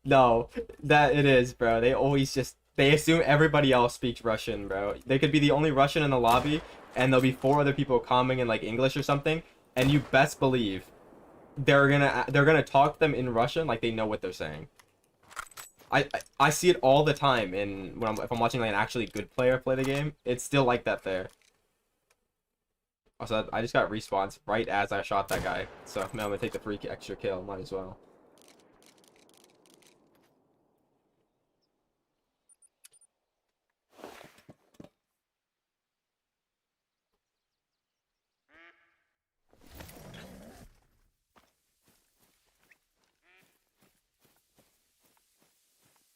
S1: No, that it is, bro. They always just they assume everybody else speaks Russian, bro. They could be the only Russian in the lobby, and there'll be 4 other people commenting in like English or something, and you best believe they're gonna talk to them in Russian like they know what they're saying. I see it all the time if I'm watching like an actually good player play the game. It's still like that there. Also, I just got respawns right as I shot that guy, so man, I'm gonna take the free extra kill. Might as well.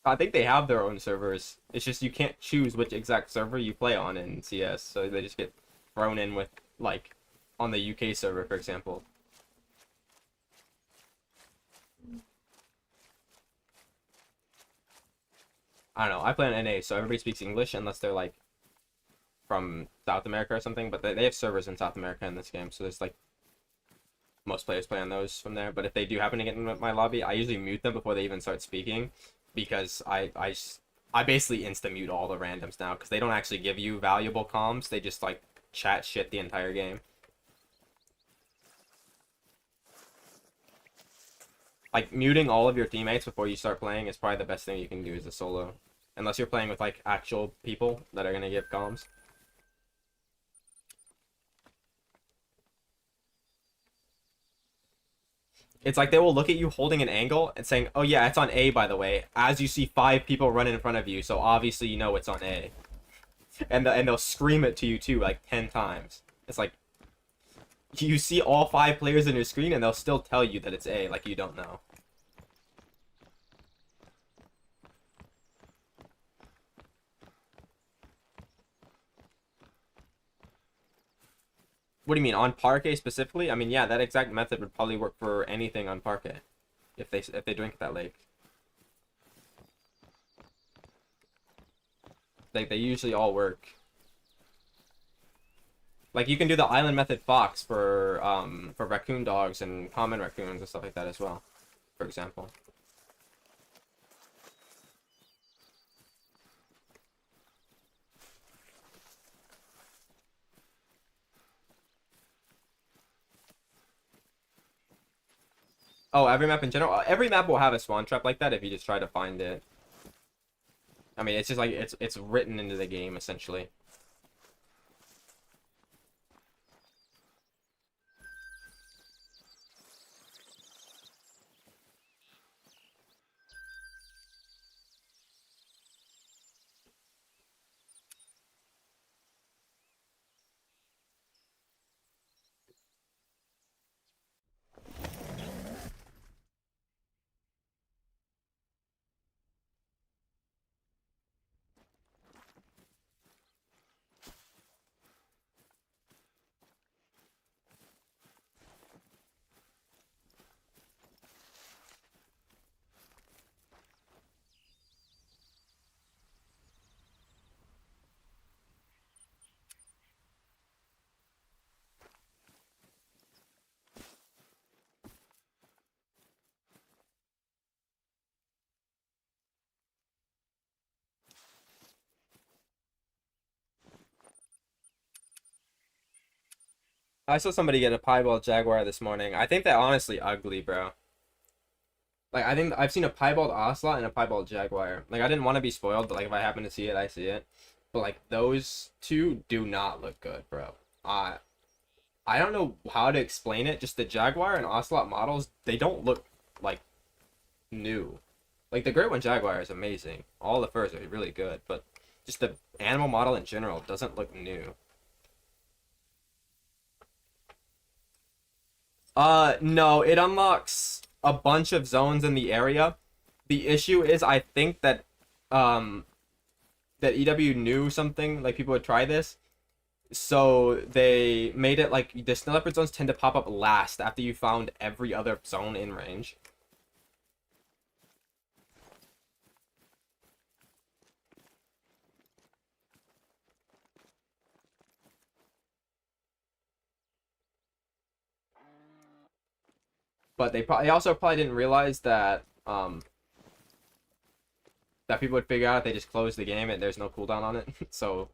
S1: I think they have their own servers. It's just you can't choose which exact server you play on in CS, so they just get thrown in with, like, on the UK server, for example. I don't know. I play on NA, so everybody speaks English unless they're, like, from South America or something, but they have servers in South America in this game, so there's, like, most players play on those from there. But if they do happen to get in my lobby, I usually mute them before they even start speaking, because I basically insta-mute all the randoms now, because they don't actually give you valuable comms. They just, like, chat shit the entire game. Like, muting all of your teammates before you start playing is probably the best thing you can do as a solo. Unless you're playing with, like, actual people that are gonna give comms. It's like they will look at you holding an angle and saying, oh yeah, it's on A, by the way, as you see 5 people run in front of you, so obviously you know it's on A. and they'll scream it to you too, like 10 times. It's like you see all 5 players in your screen, and they'll still tell you that it's A, like you don't know. What do you mean, on Parquet specifically? I mean, yeah, that exact method would probably work for anything on Parquet if they drink at that lake. Like they usually all work. Like you can do the island method fox for raccoon dogs and common raccoons and stuff like that as well, for example. Oh, every map in general. Every map will have a spawn trap like that if you just try to find it. I mean, it's just like it's written into the game essentially. I saw somebody get a piebald jaguar this morning. I think they're honestly ugly, bro. Like I think I've seen a piebald ocelot and a piebald jaguar. Like I didn't want to be spoiled, but like if I happen to see it, I see it. But like those two do not look good, bro. I don't know how to explain it. Just the jaguar and ocelot models, they don't look like new. Like the Great One Jaguar is amazing. All the furs are really good, but just the animal model in general doesn't look new. No, it unlocks a bunch of zones in the area. The issue is I think um that EW knew something, like people would try this. So they made it like the snow leopard zones tend to pop up last after you found every other zone in range. But they also probably didn't realize that people would figure out if they just close the game and there's no cooldown on it. So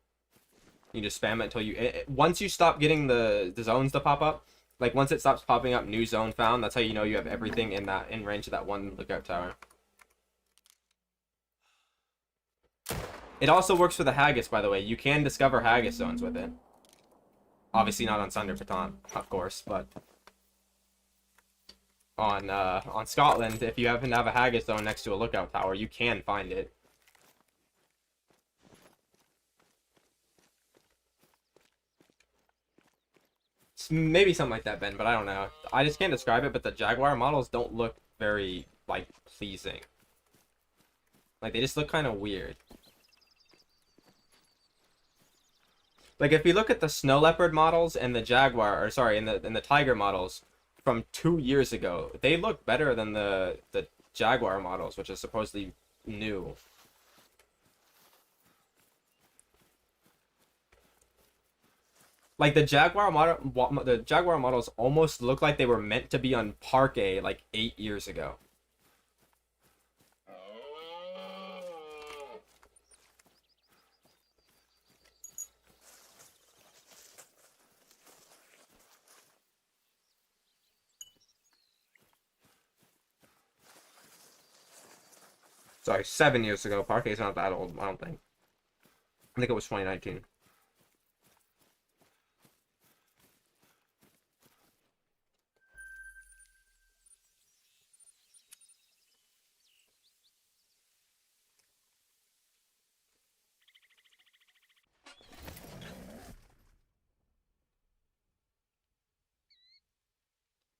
S1: you just spam it until once you stop getting the zones to pop up, like once it stops popping up new zone found, that's how you know you have everything in range of that one lookout tower. It also works for the haggis, by the way. You can discover haggis zones with it. Obviously not on Sunder Baton, of course, but on Scotland, if you happen to have a haggis zone next to a lookout tower, you can find it. It's maybe something like that, Ben, but I don't know. I just can't describe it, but the Jaguar models don't look very, like, pleasing. Like, they just look kind of weird. Like, if you look at the Snow Leopard models and the Jaguar, or sorry, and the Tiger models from 2 years ago, they look better than the Jaguar models, which is supposedly new. Like the Jaguar models almost look like they were meant to be on Parquet like 8 years ago. Sorry, 7 years ago. Parquet's not that old, I don't think. I think it was 2019.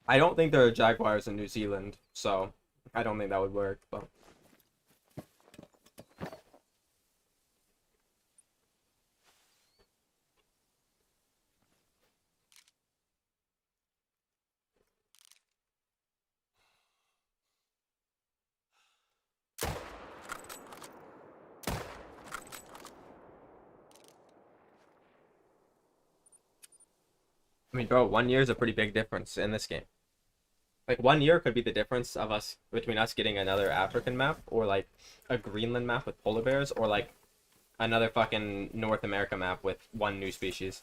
S1: I don't think there are jaguars in New Zealand, so I don't think that would work. But I mean, bro, 1 year is a pretty big difference in this game. Like 1 year could be the difference of us between us getting another African map or like a Greenland map with polar bears or like another fucking North America map with one new species.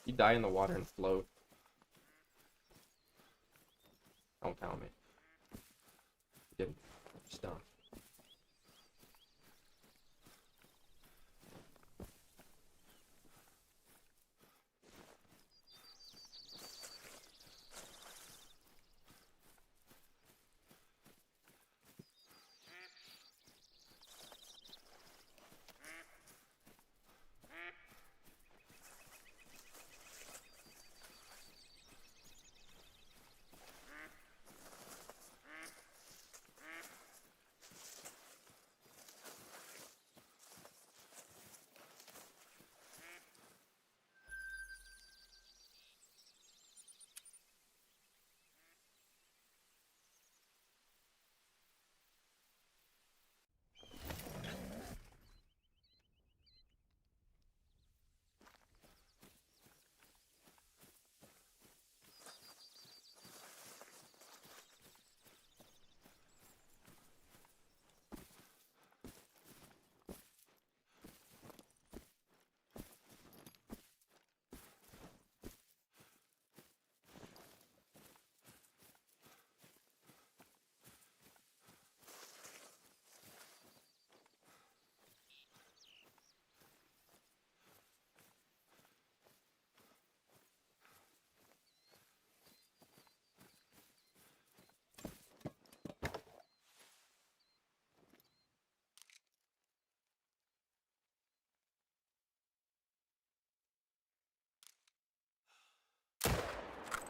S1: You die in the water and float. Don't count me. You didn't. Just don't.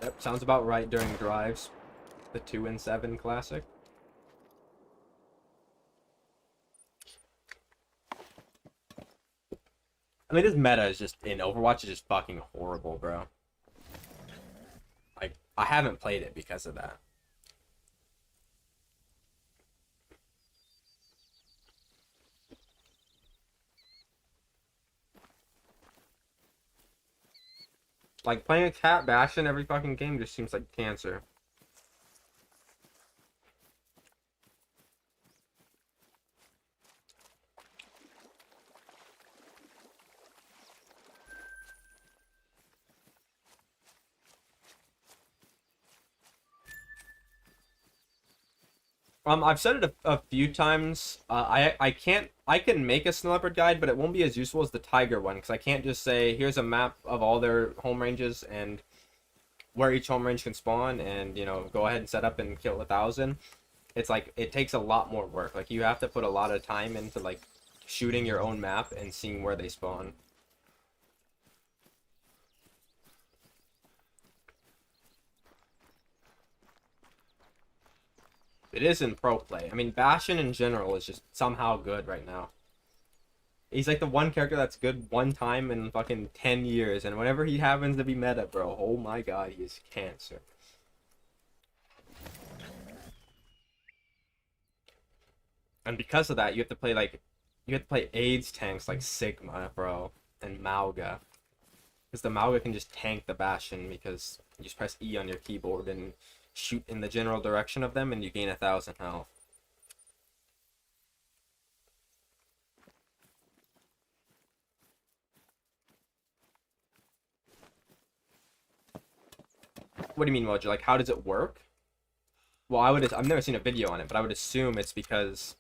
S1: Yep, sounds about right during drives. The 2 and 7 classic. I mean, this meta is just in Overwatch is just fucking horrible, bro. Like, I haven't played it because of that. Like, playing a cat Bastion every fucking game just seems like cancer. I've said it a few times. I can make a snow leopard guide, but it won't be as useful as the tiger one because I can't just say here's a map of all their home ranges and where each home range can spawn, and go ahead and set up and kill 1,000. It's like it takes a lot more work. Like you have to put a lot of time into like shooting your own map and seeing where they spawn. It is in pro play. I mean, Bastion in general is just somehow good right now. He's like the one character that's good one time in fucking 10 years, and whenever he happens to be meta, bro, oh my god, he is cancer. And because of that, you have to play AIDS tanks like Sigma, bro, and Mauga. Because the Mauga can just tank the Bastion because you just press E on your keyboard and shoot in the general direction of them, and you gain 1,000 health. What do you mean, Mojo? Like, how does it work? Well, I've never seen a video on it, but I would assume it's because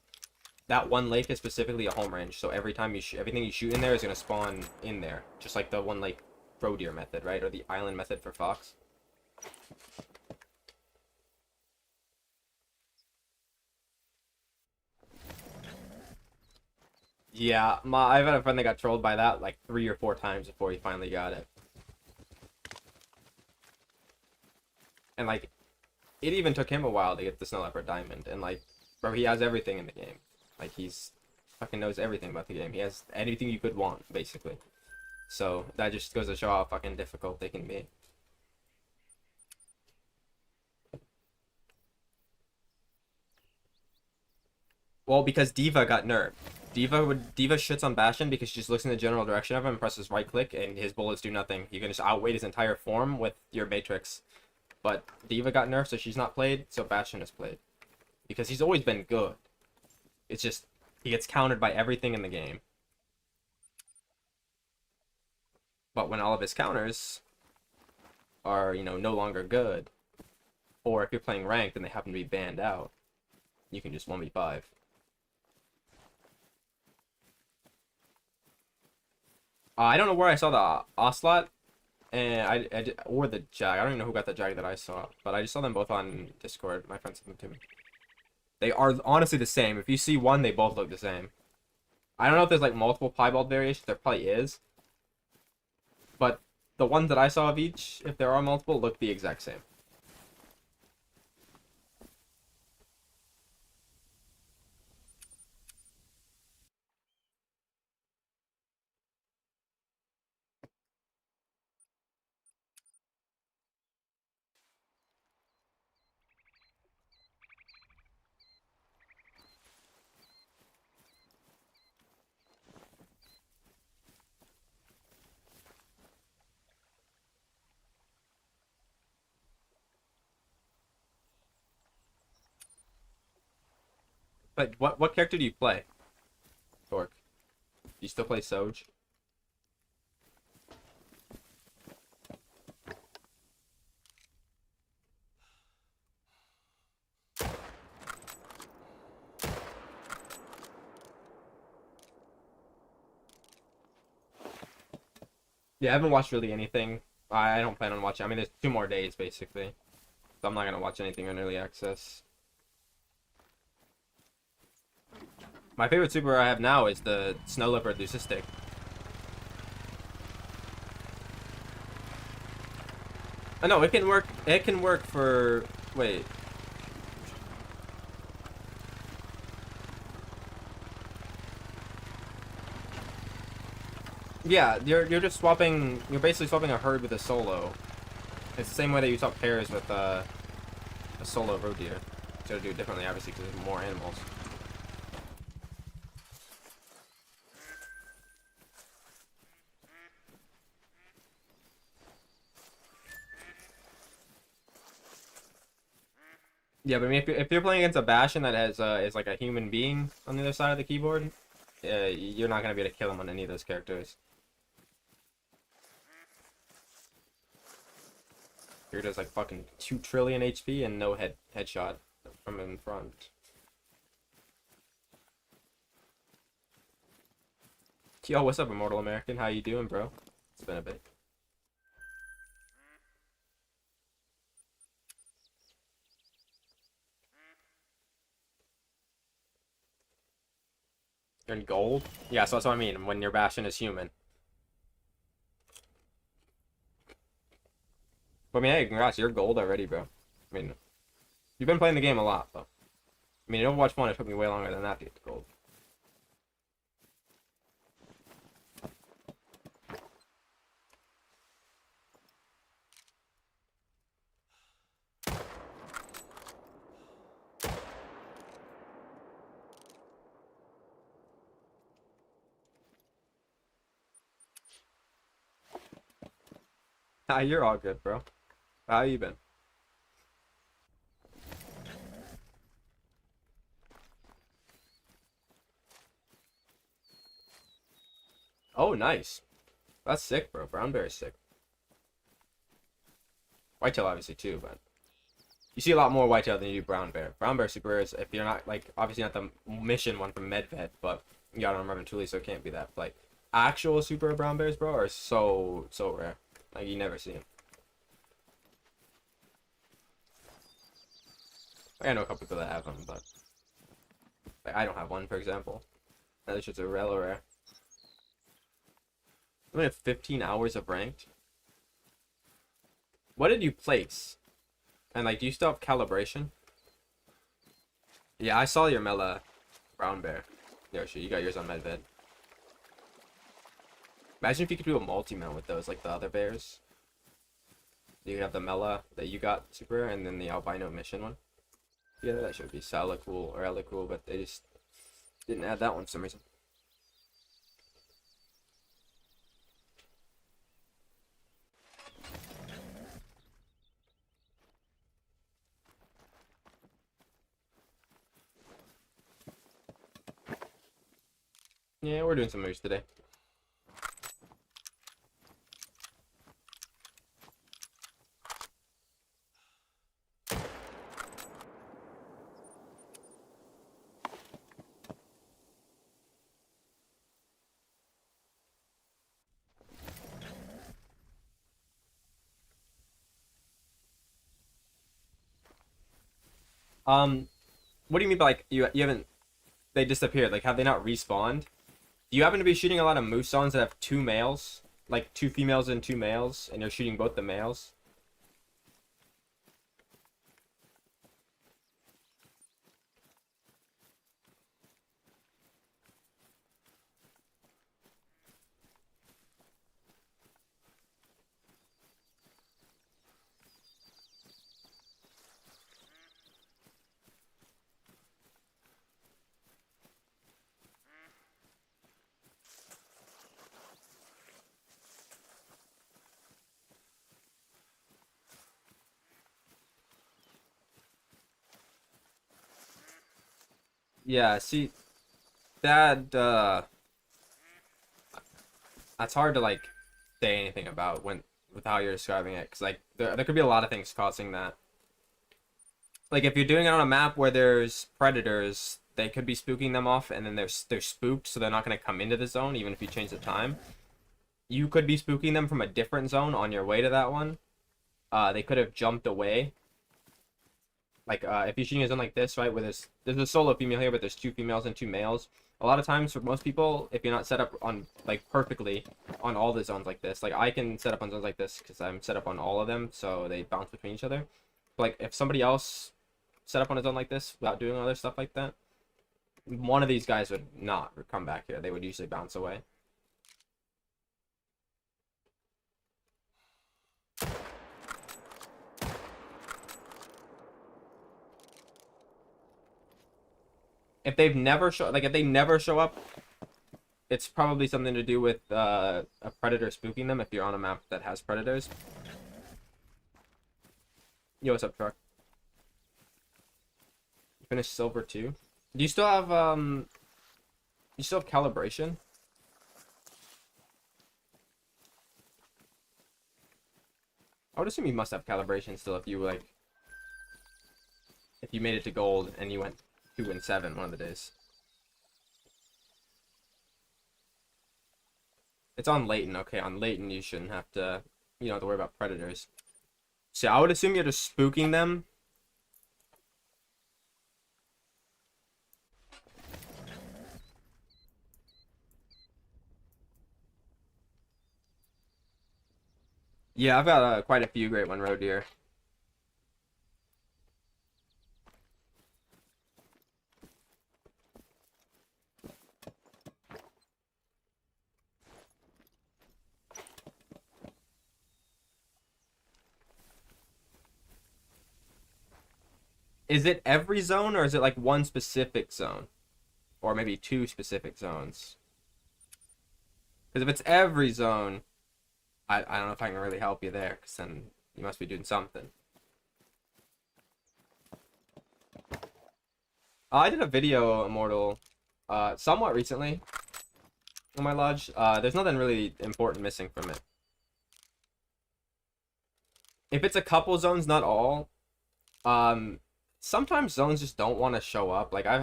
S1: that one lake is specifically a home range, so every time you shoot, everything you shoot in there is gonna spawn in there, just like the one lake roe deer method, right? Or the island method for fox. Yeah, I've had a friend that got trolled by that like 3 or 4 times before he finally got it. And like, it even took him a while to get the snow leopard diamond. And like, bro, he has everything in the game. Like, he's fucking knows everything about the game. He has anything you could want, basically. So that just goes to show how fucking difficult they can be. Well, because D.Va got nerfed. D.Va shits on Bastion because she just looks in the general direction of him and presses right click and his bullets do nothing. You can just outweight his entire form with your matrix. But D.Va got nerfed, so she's not played, so Bastion is played. Because he's always been good. It's just he gets countered by everything in the game. But when all of his counters are, no longer good, or if you're playing ranked and they happen to be banned out, you can just 1v5. I don't know where I saw the Ocelot and or the Jag. I don't even know who got the Jag that I saw, but I just saw them both on Discord. My friend sent them to me. They are honestly the same. If you see one, they both look the same. I don't know if there's like multiple piebald variations. There probably is, but the ones that I saw of each, if there are multiple, look the exact same. But what character do you play, Torque? Do you still play Soj? Yeah, I haven't watched really anything. I don't plan on watching. I mean, there's 2 more days basically, so I'm not gonna watch anything on early access. My favorite super I have now is the Snow Leopard Leucistic. Oh, no, it can work. It can work for. Wait. Yeah, you're just swapping. You're basically swapping a herd with a solo. It's the same way that you swap pairs with a solo roe deer. You gotta do it differently, obviously, because there's more animals. Yeah, but I mean, if you're playing against a Bastion that has is like a human being on the other side of the keyboard, you're not gonna be able to kill him on any of those characters. Here does like fucking 2 trillion HP and no headshot from in front. Yo, what's up, Immortal American? How you doing, bro? It's been a bit. You're in gold? Yeah, so that's what I mean, when your Bastion is human. But I mean, hey, congrats, you're gold already, bro. I mean, you've been playing the game a lot, though. I mean, in Overwatch 1, it took me way longer than that to get to gold. Ah, you're all good, bro. How you been? nice. That's sick, bro. Brown bear is sick. Whitetail obviously too, but you see a lot more whitetail than you do brown bear. Brown bear super rare is if you're not like obviously not the mission one from Medved, but you got on Raventouli, so it can't be that. Like actual super brown bears, bro, are so rare. Like you never see them. Like, I know a couple people that have them, but like, I don't have one, for example. That's just a rare. I only have 15 hours of ranked. What did you place? And like, do you still have calibration? Yeah, I saw your Mela brown bear. Yoshi, you got yours on Medved. Imagine if you could do a multi-mount with those, like the other bears. You have the Mela that you got super rare, and then the albino mission one. Yeah, that should be Sala cool or Ella cool, but they just didn't add that one for some reason. Yeah, we're doing some moves today. What do you mean by like you haven't they disappeared? Like have they not respawned? Do you happen to be shooting a lot of moose zones that have two males? Like two females and two males, and you're shooting both the males? Yeah, see that that's hard to like say anything about when with how you're describing it, because like there could be a lot of things causing that. Like if you're doing it on a map where there's predators, they could be spooking them off, and then they're spooked, so they're not gonna come into the zone even if you change the time. You could be spooking them from a different zone on your way to that one. They could have jumped away. Like if you're shooting a zone like this, right, where there's a solo female here, but there's two females and two males. A lot of times for most people, if you're not set up on like perfectly on all the zones like this, like I can set up on zones like this because I'm set up on all of them, so they bounce between each other. But, like if somebody else set up on a zone like this without doing other stuff like that, one of these guys would not come back here. They would usually bounce away. If they've never show like if they never show up, it's probably something to do with a predator spooking them if you're on a map that has predators. Yo, what's up, truck? You finished silver too? Do you still have you still have calibration? I would assume you must have calibration still if you like if you made it to gold and you went 2 and 7 one of the days. It's on Leighton. Okay, on Leighton you shouldn't have to, you don't have to worry about predators. So I would assume you're just spooking them. Yeah, I've got quite a few great one road deer. Is it every zone or is it like one specific zone? Or maybe two specific zones? Because if it's every zone, I don't know if I can really help you there, because then you must be doing something. I did a video, Immortal, somewhat recently. in my lodge. There's nothing really important missing from it. If it's a couple zones, not all, um, sometimes zones just don't want to show up. Like I've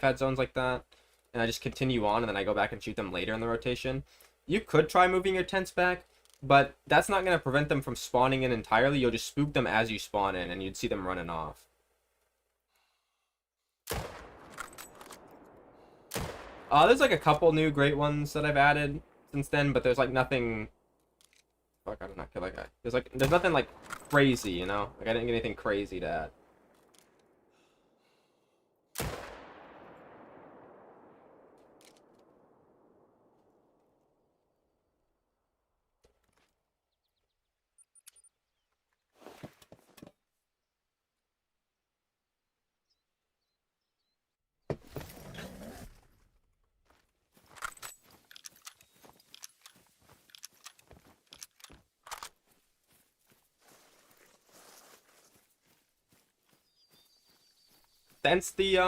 S1: had zones like that, and I just continue on, and then I go back and shoot them later in the rotation. You could try moving your tents back, but that's not gonna prevent them from spawning in entirely. You'll just spook them as you spawn in, and you'd see them running off. There's like a couple new great ones that I've added since then, but there's like nothing. Fuck, I did not kill that guy. There's nothing like crazy, you know? Like I didn't get anything crazy to add. Since the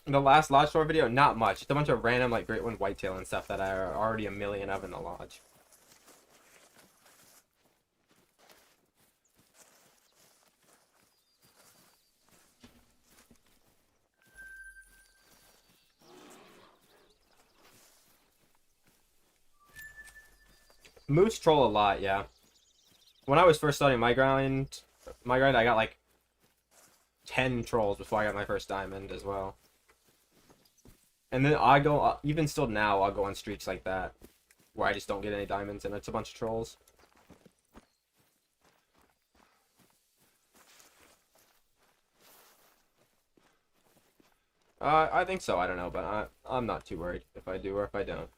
S1: last lodge tour video, not much. It's a bunch of random like great one whitetail and stuff that are already a million of in the lodge. Moose troll a lot, yeah. When I was first starting my grind, I got like 10 trolls before I got my first diamond as well. And then I go, even still now, I'll go on streaks like that, where I just don't get any diamonds and it's a bunch of trolls. I think so, I don't know, but I'm not too worried if I do or if I don't.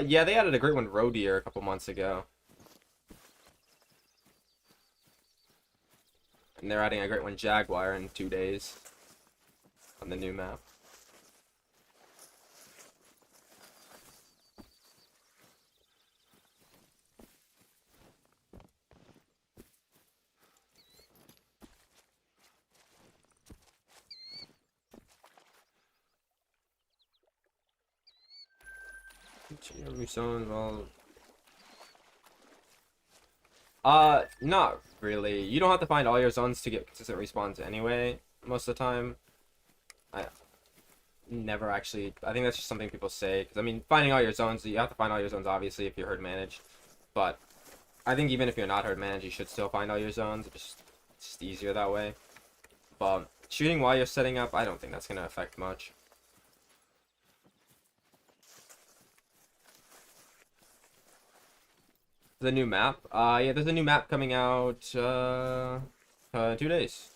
S1: Yeah, they added a great one, roe deer, a couple months ago. And they're adding a great one, jaguar, in 2 days on the new map. Not really. You don't have to find all your zones to get consistent respawns anyway, most of the time. I never actually... I think that's just something people say. Because, I mean, finding all your zones, you have to find all your zones, obviously, if you're herd managed. But I think even if you're not herd managed, you should still find all your zones. It's just easier that way. But shooting while you're setting up, I don't think that's going to affect much. The new map? Yeah, there's a new map coming out, 2 days.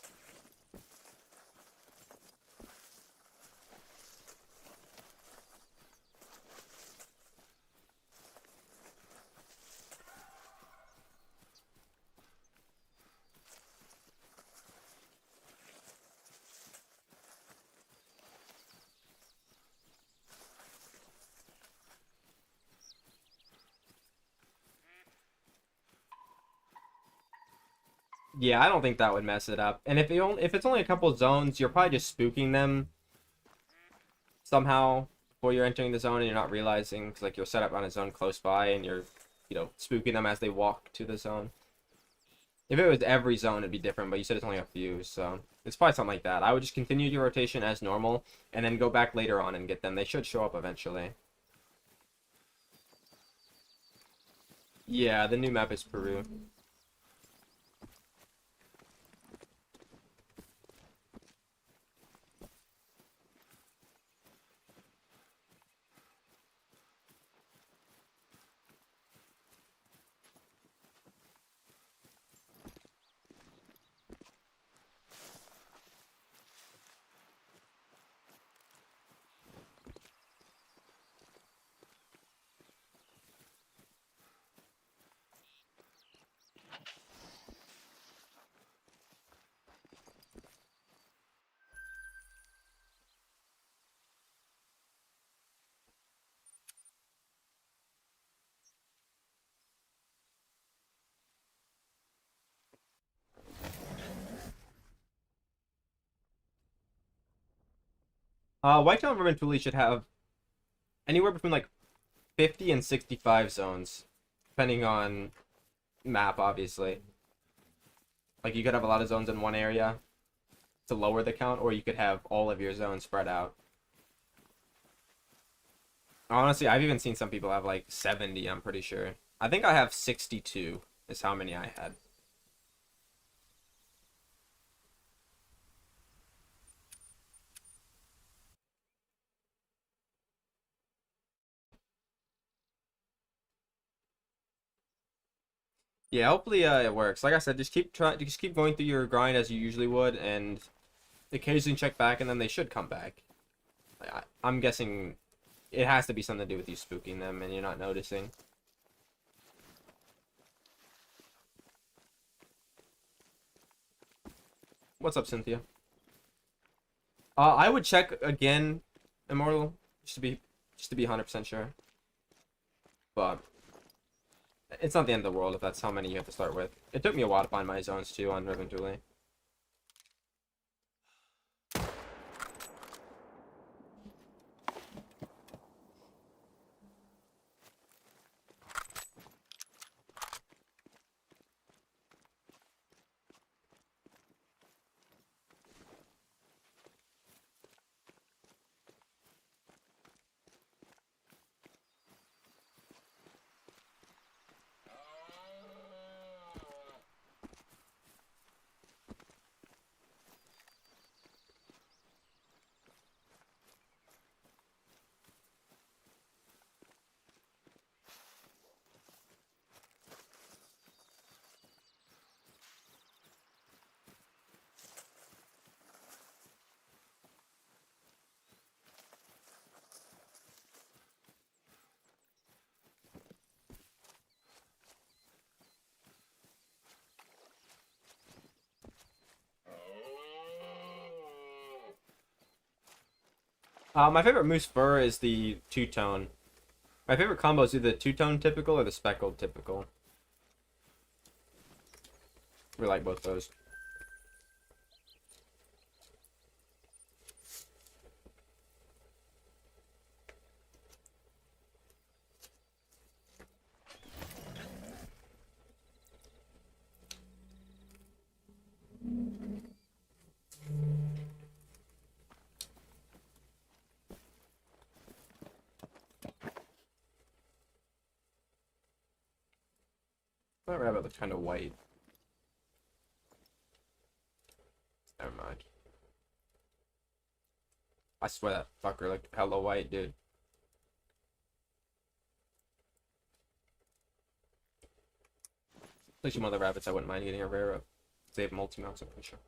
S1: Yeah, I don't think that would mess it up. And if it's only a couple zones, you're probably just spooking them somehow before you're entering the zone and you're not realizing, because like you're set up on a zone close by and you're, spooking them as they walk to the zone. If it was every zone, it'd be different, but you said it's only a few, so it's probably something like that. I would just continue your rotation as normal and then go back later on and get them. They should show up eventually. Yeah, the new map is Peru. Whitetail and Vermintuli should have anywhere between like 50 and 65 zones, depending on map, obviously. Like you could have a lot of zones in one area to lower the count, or you could have all of your zones spread out. Honestly, I've even seen some people have like 70, I'm pretty sure. I think I have 62 is how many I had. Yeah, hopefully it works. Like I said, just keep going through your grind as you usually would, and occasionally check back, and then they should come back. I'm guessing it has to be something to do with you spooking them and you're not noticing. What's up, Cynthia? I would check again, Immortal, just to be 100% sure. But it's not the end of the world if that's how many you have to start with. It took me a while to find my zones too on Riven Dueling. My favorite moose fur is the two-tone. My favorite combo is either the two-tone typical or the speckled typical. We like both those. That rabbit looks kind of white. Never mind. I swear that fucker looked hella white, dude. At least one of the rabbits I wouldn't mind getting a rare of. They have multi-mounts, I'm pretty sure.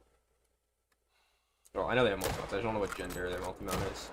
S1: Well, I know they have multi-mounts. I just don't know what gender their multi-mount is.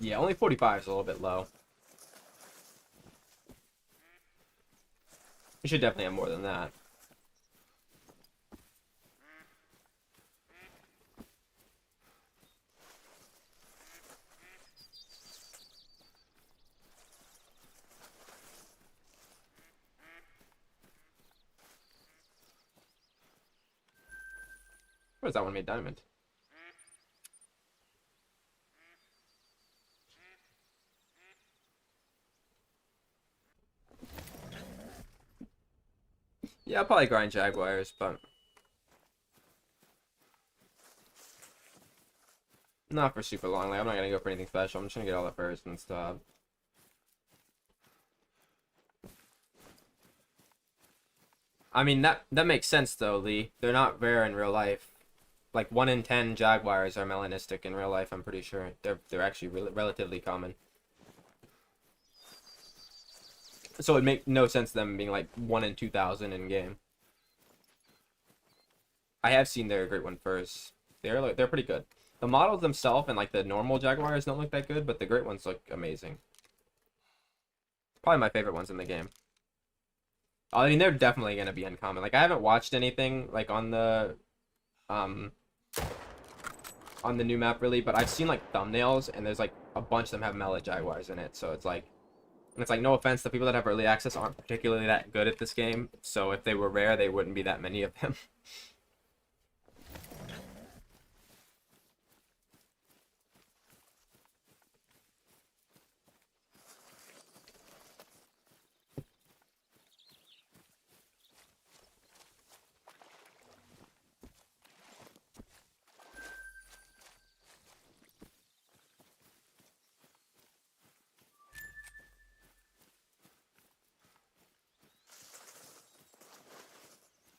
S1: Yeah, only 45 is a little bit low. You should definitely have more than that. Where's that one made diamond? Yeah, I'll probably grind jaguars, but Not for super long. Like, I'm not gonna go for anything special. I'm just gonna get all the furs and stuff. I mean, that makes sense though, Lee. They're not rare in real life. Like 1 in 10 jaguars are melanistic in real life. I'm pretty sure they're actually relatively common. So it make no sense them being like 1 in 2,000 in game. I have seen their great one furs. They're pretty good. The models themselves and like the normal jaguars don't look that good, but the great ones look amazing. Probably my favorite ones in the game. I mean, they're definitely gonna be uncommon. Like I haven't watched anything like um on the new map really, but I've seen like thumbnails and there's like a bunch of them have Mela Jaguars in it, so it's like no offense, the people that have early access aren't particularly that good at this game, so if they were rare, they wouldn't be that many of them.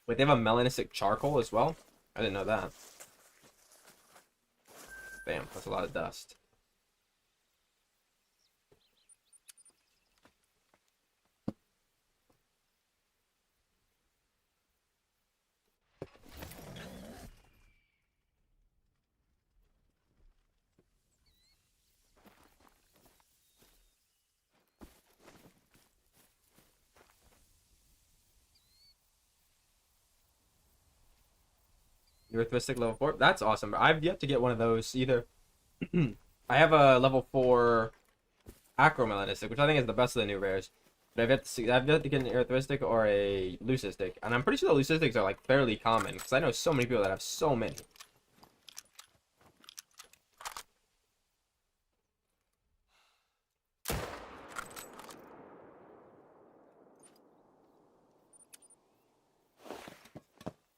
S1: Wait, they have a melanistic charcoal as well? I didn't know that. Damn, that's a lot of dust. Earthvistic level 4? That's awesome. I've yet to get one of those either. I have a level 4 Acromelanistic, which I think is the best of the new rares. But I've yet to get an Earthvistic or a Leucistic. And I'm pretty sure the Leucistics are like fairly common, because I know so many people that have so many.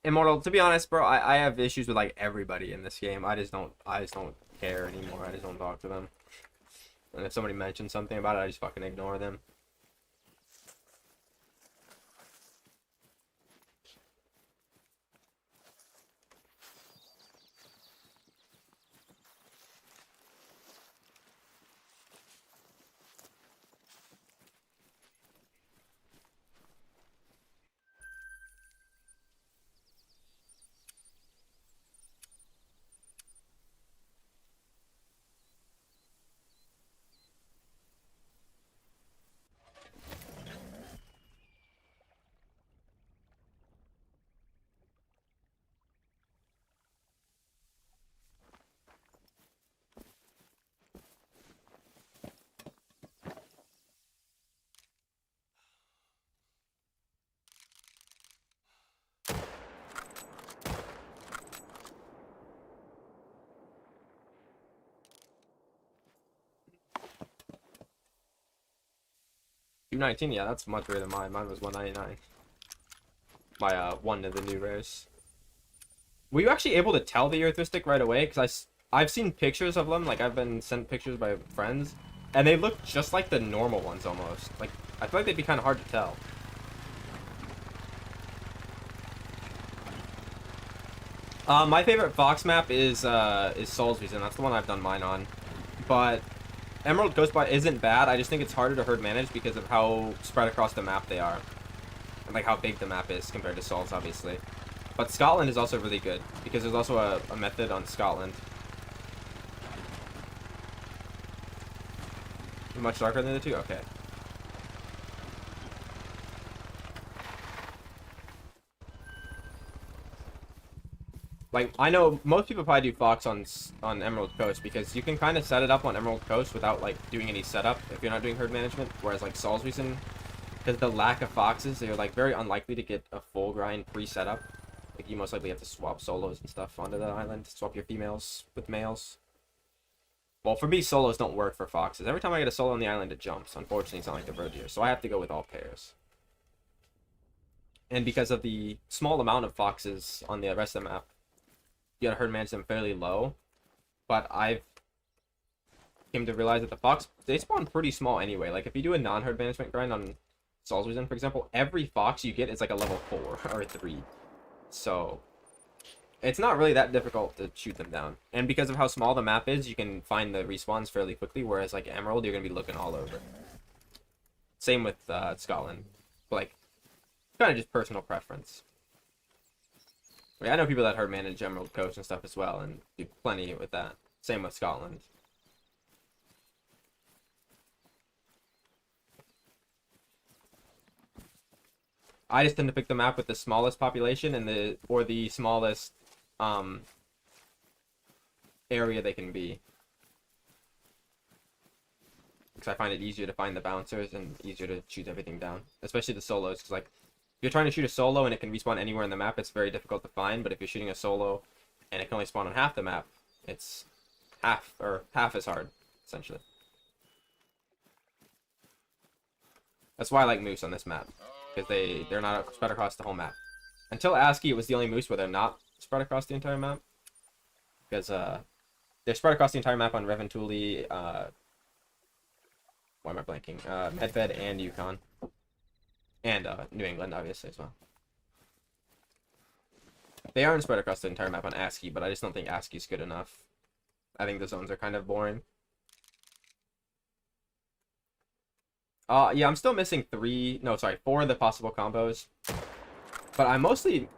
S1: Immortal, to be honest, bro, I have issues with like everybody in this game. I just don't care anymore. I just don't talk to them. And if somebody mentions something about it, I just fucking ignore them. $219, yeah, that's much better than mine. Mine was $199. My one of the new rares. Were you actually able to tell the Earthvistic right away? Because I've seen pictures of them, like I've been sent pictures by friends, and they look just like the normal ones almost. Like I feel like they'd be kind of hard to tell. My favorite Fox map is Soulsby's, and that's the one I've done mine on. But Emerald Ghost Bot isn't bad. I just think it's harder to herd manage because of how spread across the map they are, and like how big the map is compared to Souls, obviously. But Scotland is also really good because there's also a method on Scotland. Much darker than the two? Okay. Like, I know most people probably do Fox on Emerald Coast because you can kind of set it up on Emerald Coast without, like, doing any setup if you're not doing herd management, whereas, like, Saul's reason, because the lack of Foxes, they're, like, very unlikely to get a full grind pre-setup. Like, you most likely have to swap solos and stuff onto the island, swap your females with males. Well, for me, solos don't work for Foxes. Every time I get a solo on the island, it jumps. Unfortunately, it's not like the Verdier, so I have to go with all pairs. And because of the small amount of Foxes on the rest of the map, you gotta herd manage them fairly low. but I've came to realize that the fox, they spawn pretty small anyway. Like if you do a non-herd management grind on Salzburg, for example, every fox you get is like a level 4 or 3. So it's not really that difficult to shoot them down. And because of how small the map is, you can find the respawns fairly quickly, whereas like Emerald, you're going to be looking all over. Same with Scotland. But, like, kind of just personal preference. I mean, I know people that herd manage Emerald Coast and stuff as well, and do plenty with that. Same with Scotland. I just tend to pick the map with the smallest population and the smallest area they can be, because I find it easier to find the bouncers and easier to shoot everything down, especially the solos. Because like if you're trying to shoot a solo and it can respawn anywhere in the map, it's very difficult to find. But if you're shooting a solo and it can only spawn on half the map, it's half as hard essentially. That's why I like moose on this map, because they're not spread across the whole map. Until ASCII, it was the only moose where they're not spread across the entire map, because they're spread across the entire map on Reventuli, why am I blanking? Medved and Yukon, and New England obviously as well. They aren't spread across the entire map on ASCII, but I just don't think ASCII is good enough. I think the zones are kind of boring. Yeah, I'm still missing 4 of the possible combos. But I'm mostly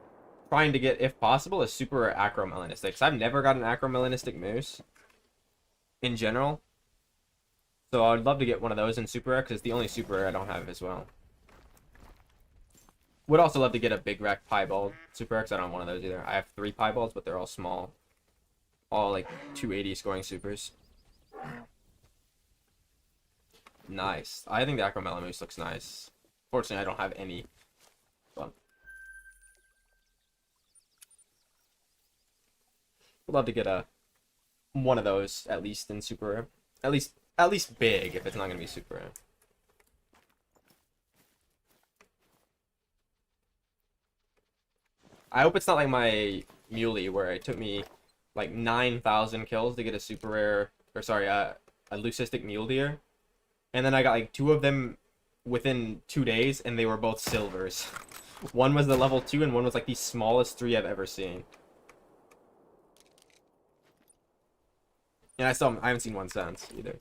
S1: trying to get, if possible, a super acromelanistic. Because I've never got an acromelanistic moose in general. So I'd love to get one of those in super rare, because it's the only super rare I don't have as well. Would also love to get a big rack piebald super rare, because I don't have one of those either. I have 3 piebalds, but they're all small. All like 280 scoring supers. Nice. I think the Acromela moose looks nice. Fortunately, I don't have any. But would love to get one of those at least in super rare. At least big if it's not gonna be super rare. I hope it's not like my muley where it took me like 9,000 kills to get a super rare, or sorry, a leucistic mule deer. And then I got like 2 of them within 2 days, and they were both silvers. One was the level 2, and one was like the smallest 3 I've ever seen. And I haven't seen one since either.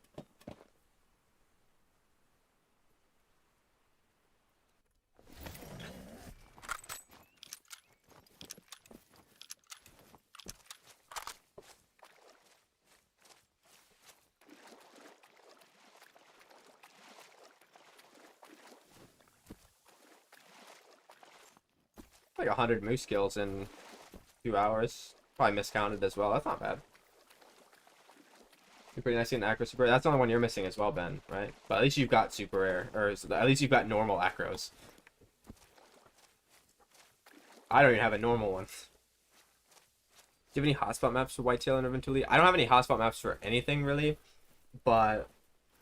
S1: Like 100 moose kills in 2 hours. Probably miscounted as well. That's not bad. You're pretty nice in acro super. That's the only one you're missing as well, Ben, right? But at least you've got super rare, or at least you've got normal acros. I don't even have a normal one. Do you have any hotspot maps for whitetail and Reventuli? I don't have any hotspot maps for anything really, but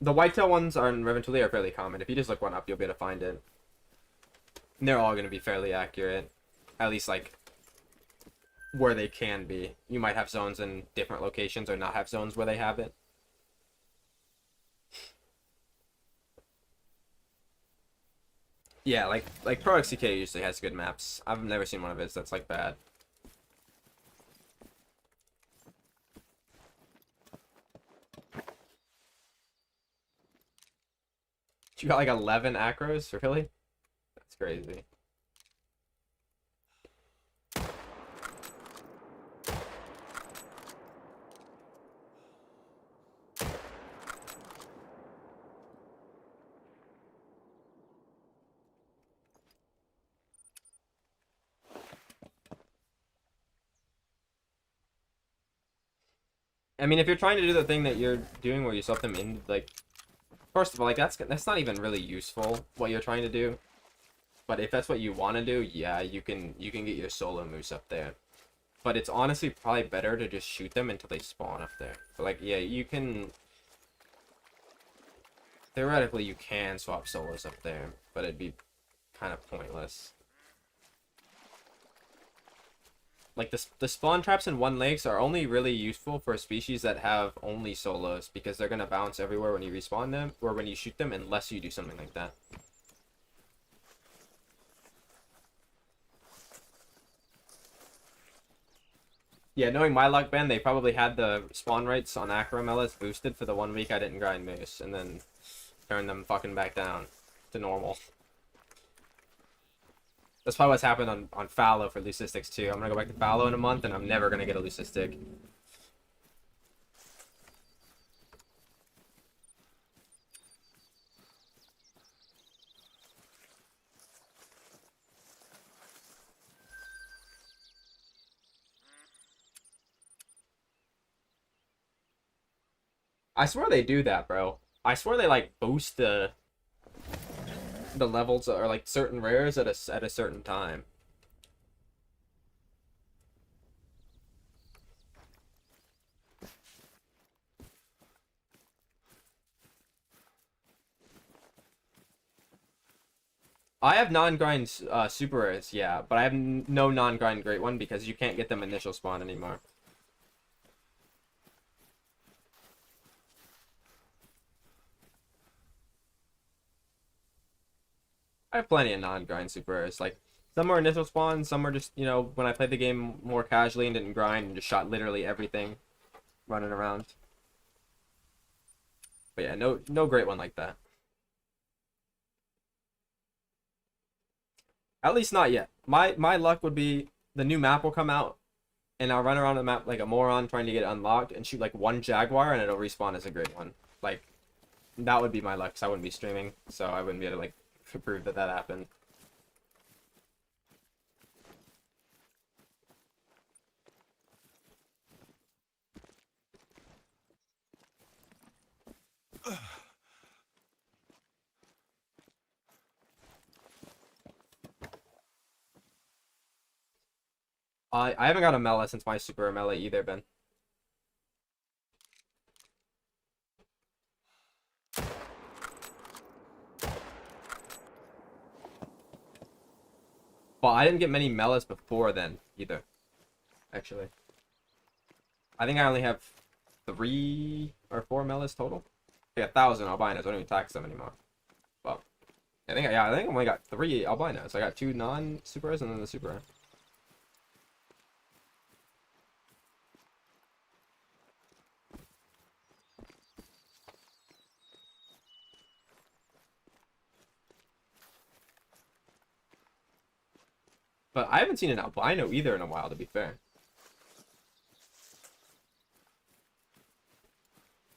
S1: the whitetail ones are in Reventuli are fairly common. If you just look one up, you'll be able to find it. And they're all going to be fairly accurate. At least, like, where they can be. You might have zones in different locations or not have zones where they have it. Yeah, like Pro XCK usually has good maps. I've never seen one of his that's, like, bad. You got, like, 11 acros? Really? That's crazy. I mean, if you're trying to do the thing that you're doing where you swap them in, like, first of all, like, that's not even really useful, what you're trying to do. But if that's what you want to do, yeah, you can get your solo moose up there. But it's honestly probably better to just shoot them until they spawn up there. But, like, yeah, you can... Theoretically, you can swap solos up there, but it'd be kind of pointless. Like the spawn traps in one lakes are only really useful for species that have only solos because they're gonna bounce everywhere when you respawn them or when you shoot them unless you do something like that. Yeah, knowing my luck, Ben, they probably had the spawn rates on Acromelis boosted for the 1 week I didn't grind moose, and then turned them fucking back down to normal. That's probably what's happened on Fallow for Leucistics too. I'm gonna go back to Fallow in a month, and I'm never gonna get a Leucistic. I swear they do that, bro. I swear they like boost the levels or like certain rares at a certain time. I have non-grind super rares, yeah, but I have no non-grind great one because you can't get them initial spawn anymore. I have plenty of non-grind super rares. Like some are initial spawn, some are just when I played the game more casually and didn't grind and just shot literally everything running around. But yeah, no great one like that. At least not yet. My luck would be the new map will come out and I'll run around the map like a moron trying to get it unlocked and shoot like one jaguar and it'll respawn as a great one. Like that would be my luck because I wouldn't be streaming, so I wouldn't be able to like prove that happened. I haven't got a Mela since my Super Mela either, Ben. Well, I didn't get many Melas before then either, actually. I think I only have 3 or 4 Melas total. Yeah, 1,000 albinos. I don't even tax them anymore. Well, I think I only got 3 albinos. I got 2 non-supers and then the super. But I haven't seen an albino either in a while, to be fair.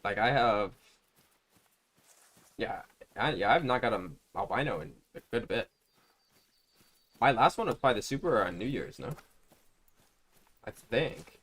S1: Like I have, yeah, I've not got an albino in a good bit. My last one was probably the super on New Year's, no? I think.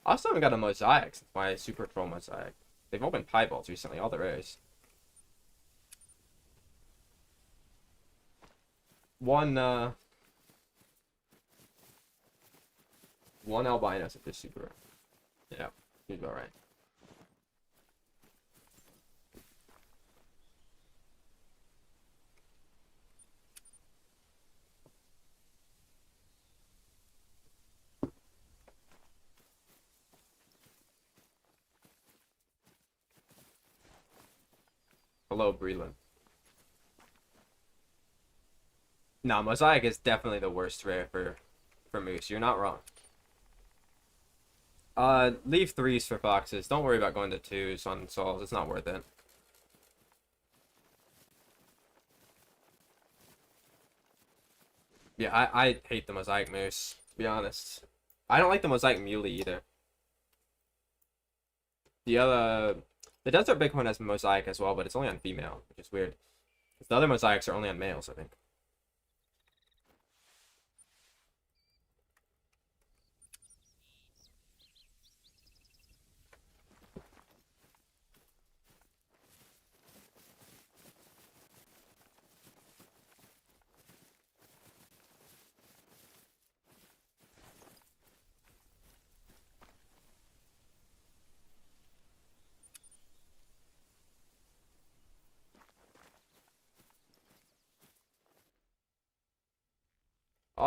S1: I also haven't got a mosaic since my super troll mosaic. They've all been pieballs recently, all the rares. One one albino at this super. Yeah, he's about right. Hello, Breland. No, mosaic is definitely the worst rare for moose. You're not wrong. Leave 3s for foxes. Don't worry about going to 2s on souls. It's not worth it. Yeah, I hate the mosaic moose, to be honest. I don't like the mosaic muley either. The desert bighorn has mosaic as well, but it's only on female, which is weird. The other mosaics are only on males, I think.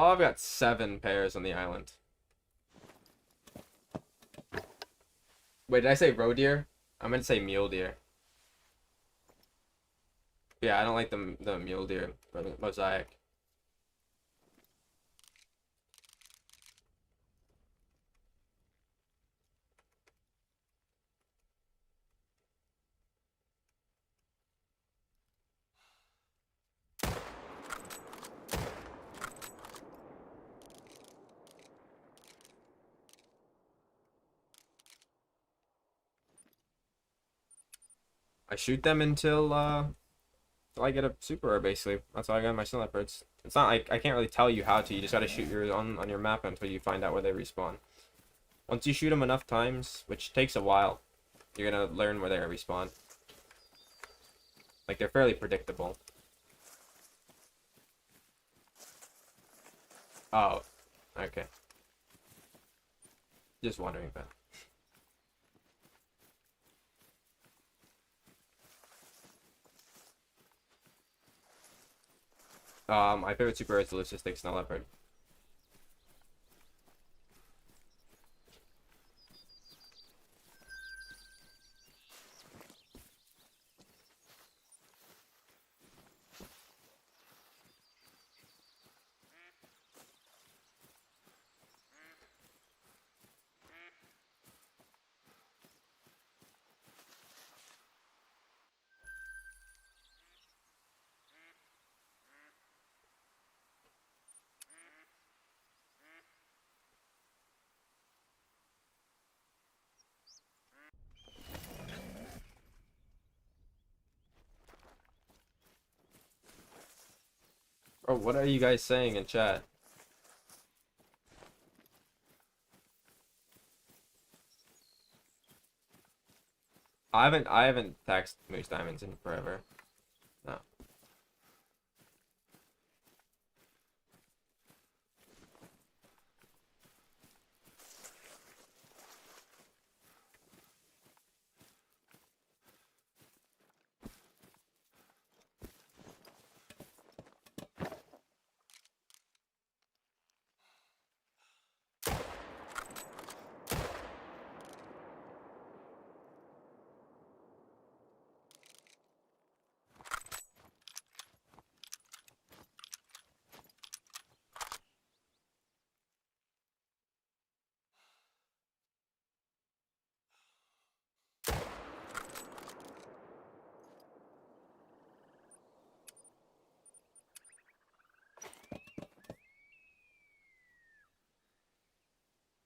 S1: Oh, I've got 7 pairs on the island. Wait, did I say roe deer? I meant to say mule deer. Yeah, I don't like the mule deer mosaic. I shoot them until I get a super rare, basically. That's how I got my snow leopards. It's not like I can't really tell you how to. You just gotta shoot yours on your map until you find out where they respawn. Once you shoot them enough times, which takes a while, you're gonna learn where they respawn. Like, they're fairly predictable. Oh, okay. Just wondering about. My favorite super is the leucistic snow leopard. Oh, what are you guys saying in chat? I haven't taxed Moose Diamonds in forever. No.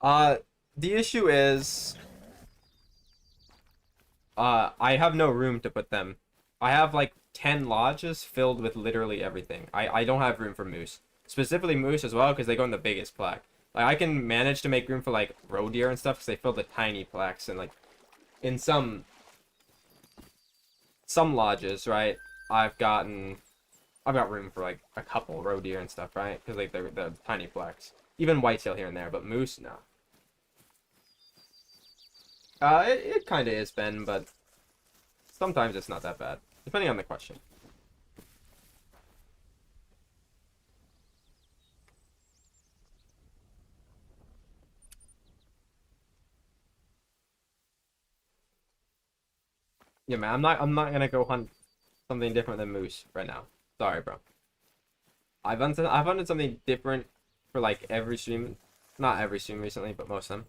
S1: Uh, the issue is, I have no room to put them. I have like 10 lodges filled with literally everything. I don't have room for moose. Specifically moose as well, because they go in the biggest plaque. Like, I can manage to make room for like roe deer and stuff, because they fill the tiny plaques, and like, in some lodges, right, I've got room for like a couple roe deer and stuff, right? Because like they're tiny plaques. Even whitetail here and there, but moose, no. It kind of is, Ben, but sometimes it's not that bad, depending on the question. Yeah, man, I'm not gonna go hunt something different than moose right now. Sorry, bro. I've hunted something different for like every stream, not every stream recently, but most of them.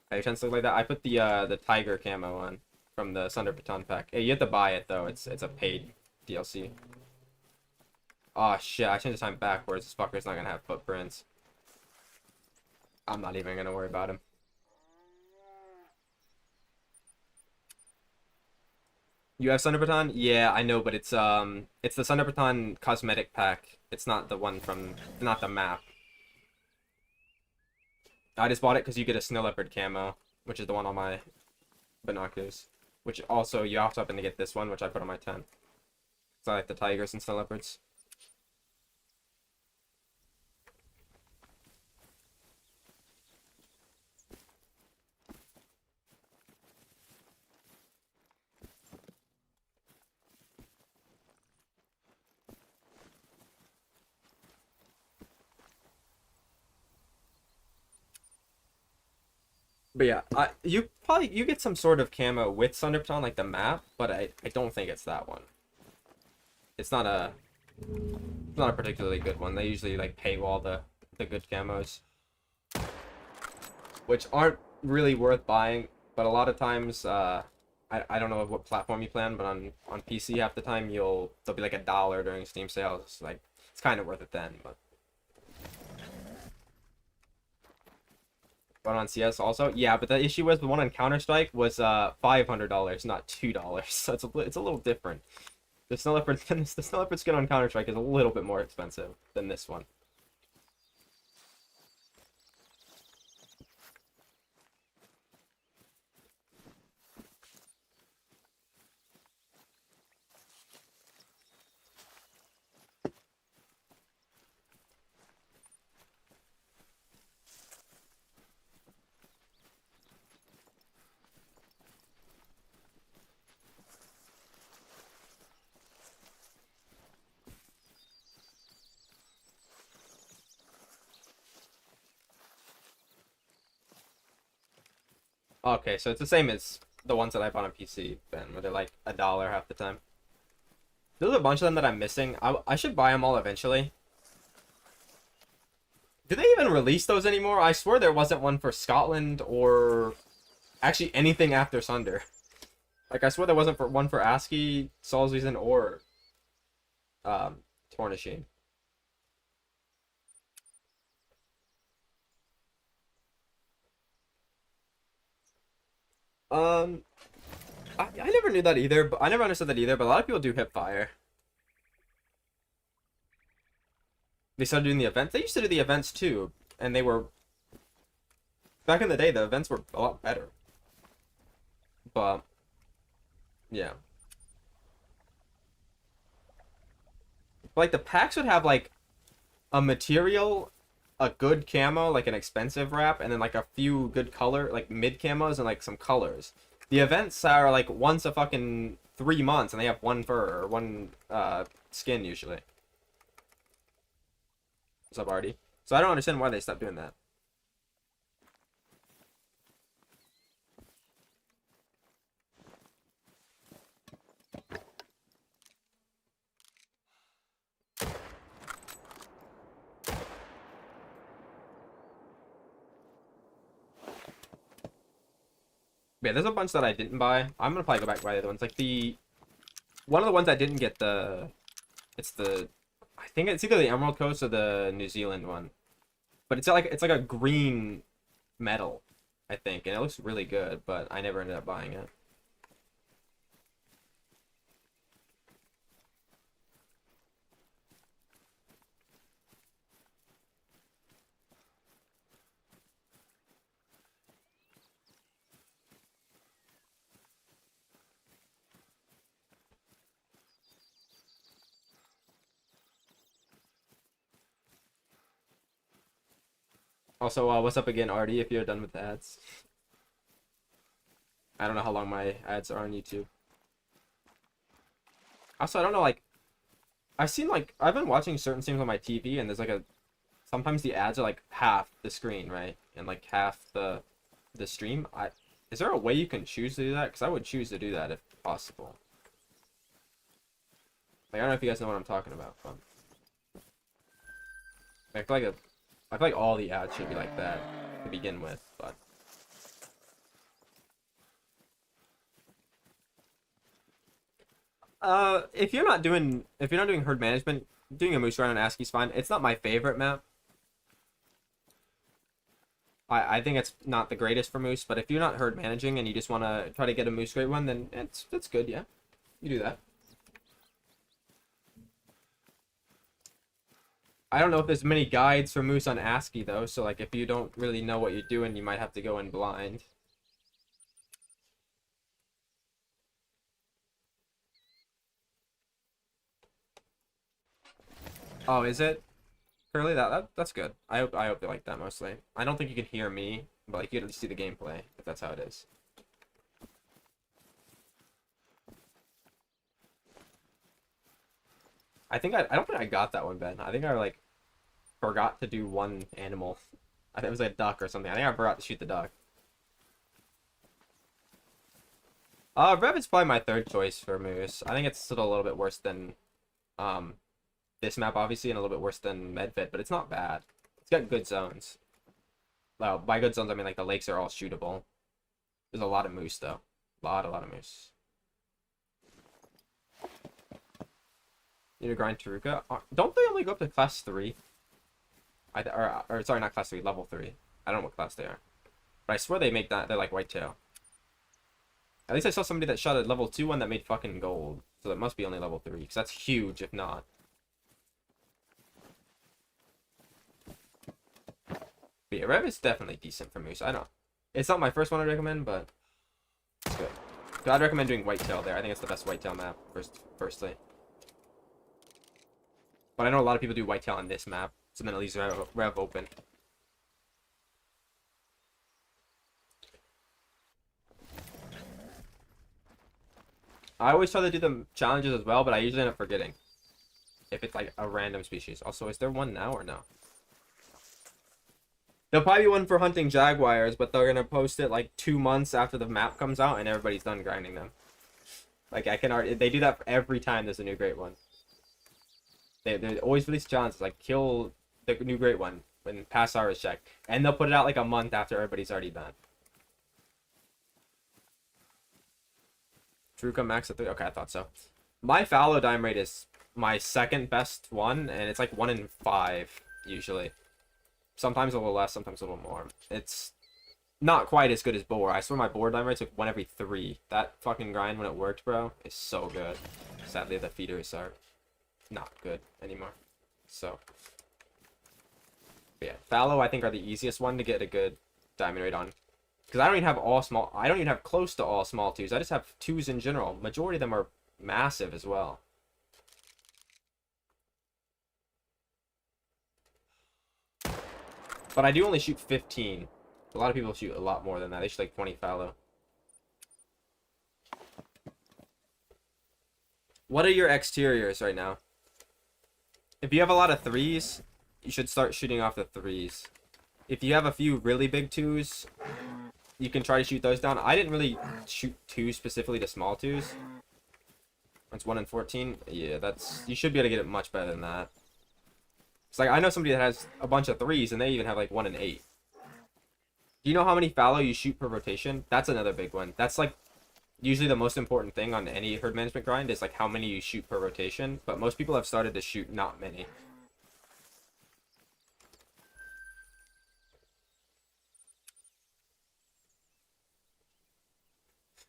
S1: I tend to look like that. I put the tiger camo on from the Sunder Baton pack. Hey, you have to buy it though. It's a paid DLC. Oh shit! I changed the time backwards. This fucker's not gonna have footprints. I'm not even gonna worry about him. You have Sunder Baton? Yeah, I know, but it's the Sunder Baton cosmetic pack. It's not the one from, not the map. I just bought it because you get a snow leopard camo, which is the one on my binoculars. Which also, you also happen to get this one, which I put on my tent. So I like the tigers and snow leopards. But yeah, you get some sort of camo with Sunderpton on like the map, but I don't think it's that one. It's not a particularly good one. They usually like paywall the good camos, which aren't really worth buying. But a lot of times, I don't know what platform you plan, but on PC half the time they'll be like $1 during Steam sales. Like it's kind of worth it then, but on CS also, yeah. But the issue was the one on Counter Strike was $500, not $2. So it's a little different. The Snow Leopard skin on Counter Strike is a little bit more expensive than this one. Okay, so it's the same as the ones that I bought on PC, Ben, where they're like $1 half the time. There's a bunch of them that I'm missing. I should buy them all eventually. Do they even release those anymore? I swear there wasn't one for Scotland or actually anything after Sunder. Like I swear there wasn't one for ASCII, Soul Season, or Tornashine. Um, I never knew that either, but I never understood that either. But a lot of people do hip fire. They started doing the events. They used to do the events too, and they were back in the day. The events were a lot better. But yeah, like the packs would have like a material, a good camo, like an expensive wrap, and then like a few good color, like mid camos and like some colors. The events are like once a fucking 3 months, and they have one fur or one skin usually. What's up, Artie? So I don't understand why they stopped doing that. Yeah, there's a bunch that I didn't buy. I'm gonna probably go back and buy the other ones. Like the one of the ones I didn't get it's the I think it's either the Emerald Coast or the New Zealand one. But it's like a green metal, I think, and it looks really good, but I never ended up buying it. Also, what's up again, Artie, if you're done with the ads? I don't know how long my ads are on YouTube. Also, I don't know, like, I've been watching certain things on my TV, and there's like sometimes the ads are like half the screen, right? And like half the stream. Is there a way you can choose to do that? Because I would choose to do that if possible. Like, I don't know if you guys know what I'm talking about, but I feel like all the ads should be like that to begin with, but if you're not doing herd management, doing a moose run on ASCII's fine. It's not my favorite map. I think it's not the greatest for moose, but if you're not herd managing and you just want to try to get a moose grade one, then it's good, yeah. You do that. I don't know if there's many guides for moose on ASCII though, so like if you don't really know what you're doing, you might have to go in blind. Oh, is it? Curly, that's good. I hope they like that mostly. I don't think you can hear me, but like you can see the gameplay if that's how it is. I don't think I got that one, Ben. I think I like forgot to do one animal. I think it was like a duck or something. I think I forgot to shoot the duck. Rev is probably my third choice for Moose. I think it's still a little bit worse than um this map, obviously, and a little bit worse than Medved, but it's not bad. It's got good zones. Well, by good zones, I mean like the lakes are all shootable. There's a lot of moose though. A lot of moose. Need to grind Taruka. Don't they only go up to class 3? Or sorry, not class 3, level 3. I don't know what class they are. But I swear they make that, they're like whitetail. At least I saw somebody that shot a level 2 one that made fucking gold. So it must be only level 3, because that's huge if not. But yeah, Rev is definitely decent for moose. I don't. It's not my first one I'd recommend, but it's good. So I'd recommend doing whitetail there. I think it's the best whitetail map, firstly. But I know a lot of people do whitetail on this map, so then it leaves Rev open. I always try to do the challenges as well, but I usually end up forgetting if it's like a random species. Also, is there one now or no? There'll probably be one for hunting jaguars, but they're gonna post it like 2 months after the map comes out and everybody's done grinding them. Like I can already, they do that every time there's a new great one. They always release challenges like kill the new great one when past hour is checked, and they'll put it out like a month after everybody's already done. Truca max at 3. Okay, I thought so. My fallow dime rate is my second best one, and it's like 1 in 5 usually. Sometimes a little less, sometimes a little more. It's not quite as good as boar. I swear my boar dime rate's like 1 every 3. That fucking grind when it worked, bro, is so good. Sadly, the feeders are not good anymore. So, but yeah, fallow I think are the easiest one to get a good diamond rate on. Because I don't even have all small. I don't even have close to all small 2s. I just have 2s in general. Majority of them are massive as well. But I do only shoot 15. A lot of people shoot a lot more than that. They shoot like 20 fallow. What are your exteriors right now? If you have a lot of 3s, you should start shooting off the 3s. If you have a few really big 2s, you can try to shoot those down. I didn't really shoot 2 specifically to small 2s. It's 1 in 14. Yeah, you should be able to get it much better than that. It's like I know somebody that has a bunch of 3s and they even have like 1 in 8. Do you know how many fallow you shoot per rotation? That's another big one. That's like usually the most important thing on any herd management grind is like how many you shoot per rotation. But most people have started to shoot not many.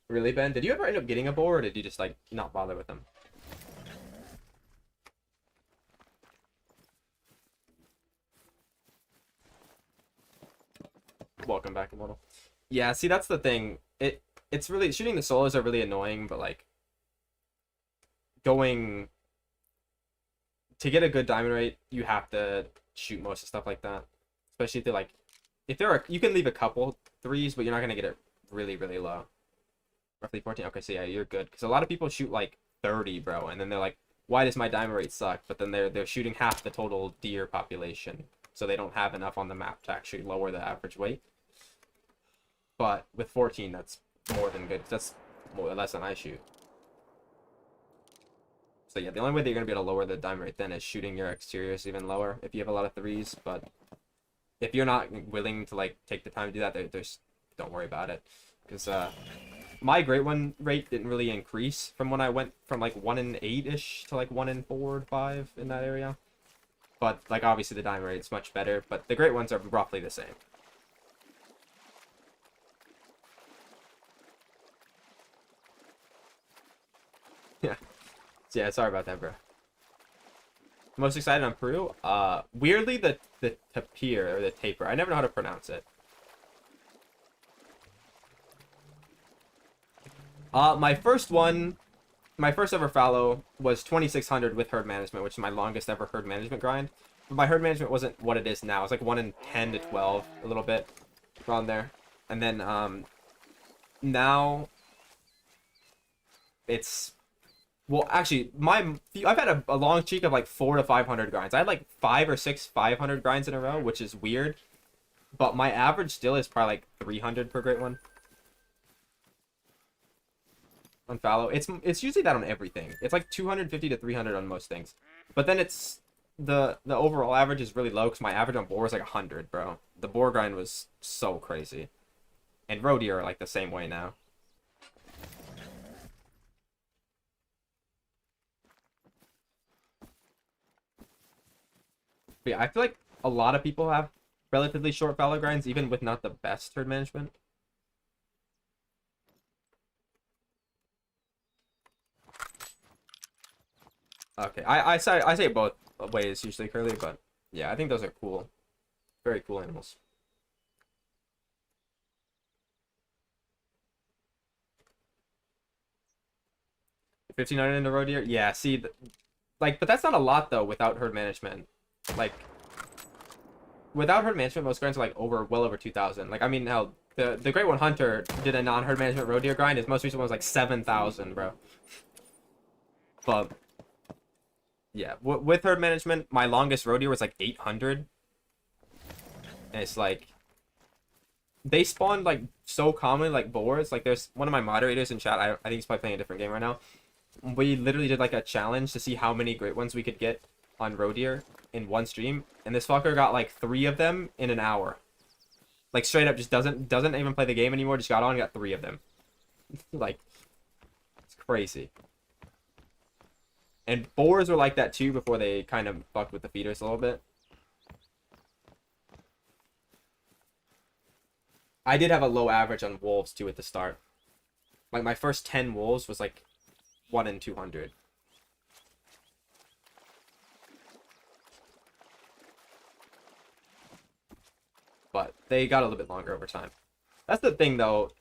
S1: Really, Ben? Did you ever end up getting a boar, or did you just like not bother with them? Welcome back, Immortal. Yeah, see, that's the thing. It's really shooting the solos are really annoying, but like going to get a good diamond rate, you have to shoot most of stuff like that. Especially if there are you can leave a couple 3s, but you're not gonna get it really low. Roughly 14. Okay, so yeah, you're good. Because a lot of people shoot like 30, bro, and then they're like, why does my diamond rate suck? But then they're shooting half the total deer population, so they don't have enough on the map to actually lower the average weight. But with 14, that's more than good. That's more or less than I shoot. So yeah, the only way that you're gonna be able to lower the diamond rate then is shooting your exteriors even lower if you have a lot of 3s. But if you're not willing to like take the time to do that, there's don't worry about it. Because my great one rate didn't really increase from when I went from like 1 in 8-ish to like 1 in 4 or 5 in that area. But like obviously the diamond rate's much better, but the great ones are roughly the same. Yeah. Yeah, sorry about that, bro. Most excited on Peru? Weirdly the tapir or the taper. I never know how to pronounce it. My first ever fallow was 2600 with herd management, which is my longest ever herd management grind. But my herd management wasn't what it is now. It's like 1 in 10 to 12, a little bit around there. And then now it's well, actually, I've had a long streak of like 400 to 500 grinds. I had like 5 or 6 500 grinds in a row, which is weird. But my average still is probably like 300 per great one. on fallow. It's usually that on everything. It's like 250 to 300 on most things. But then it's the overall average is really low because my average on boar is like 100, bro. The boar grind was so crazy. And roe deer are like the same way now. But yeah, I feel like a lot of people have relatively short fallow grinds, even with not the best herd management. Okay, I say both ways usually, Curly, but yeah, I think those are cool. Very cool animals. 1,500 in a roe deer? Yeah, see, like, but that's not a lot though without herd management. Like, without herd management, most grinds are like well over 2,000. Like, I mean, hell, the Great One Hunter did a non-herd management roe deer grind. His most recent one was like 7,000, bro. But yeah, with herd management, my longest roe deer was like 800. And it's like they spawn like so commonly like boars. Like there's one of my moderators in chat. I think he's probably playing a different game right now. We literally did like a challenge to see how many great ones we could get on roe deer in one stream, and this fucker got like 3 of them in an hour. Like straight up just doesn't even play the game anymore. Just got on and got 3 of them. Like it's crazy. And boars were like that too before they kind of fucked with the feeders a little bit. I did have a low average on wolves too at the start. Like my first 10 wolves was like 1 in 200. But they got a little bit longer over time. That's the thing though.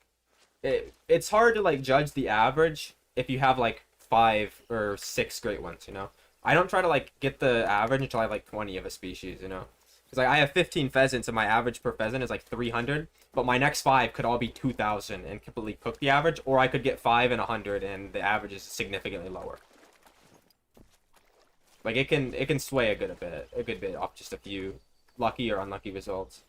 S1: It's hard to like judge the average if you have like 5 or 6 great ones, you know. I don't try to like get the average until I have like 20 of a species, you know. Because like I have 15 pheasants and my average per pheasant is like 300, but my next 5 could all be 2,000 and completely cook the average, or I could get 5 and 100 and the average is significantly lower. Like it can sway a good bit off just a few lucky or unlucky results.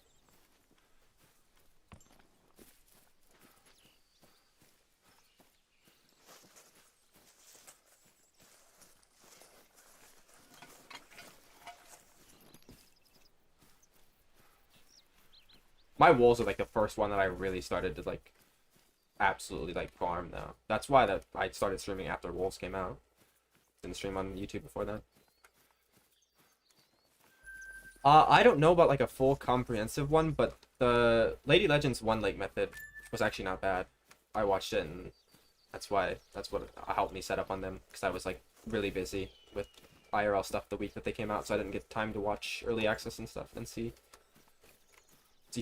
S1: My wolves are like the first one that I really started to like absolutely like farm though. That's why I started streaming after wolves came out. Didn't stream on YouTube before that. I don't know about like a full comprehensive one, but the Lady Legends one lake method was actually not bad. I watched it and that's what helped me set up on them because I was like really busy with IRL stuff the week that they came out, so I didn't get time to watch early access and stuff and see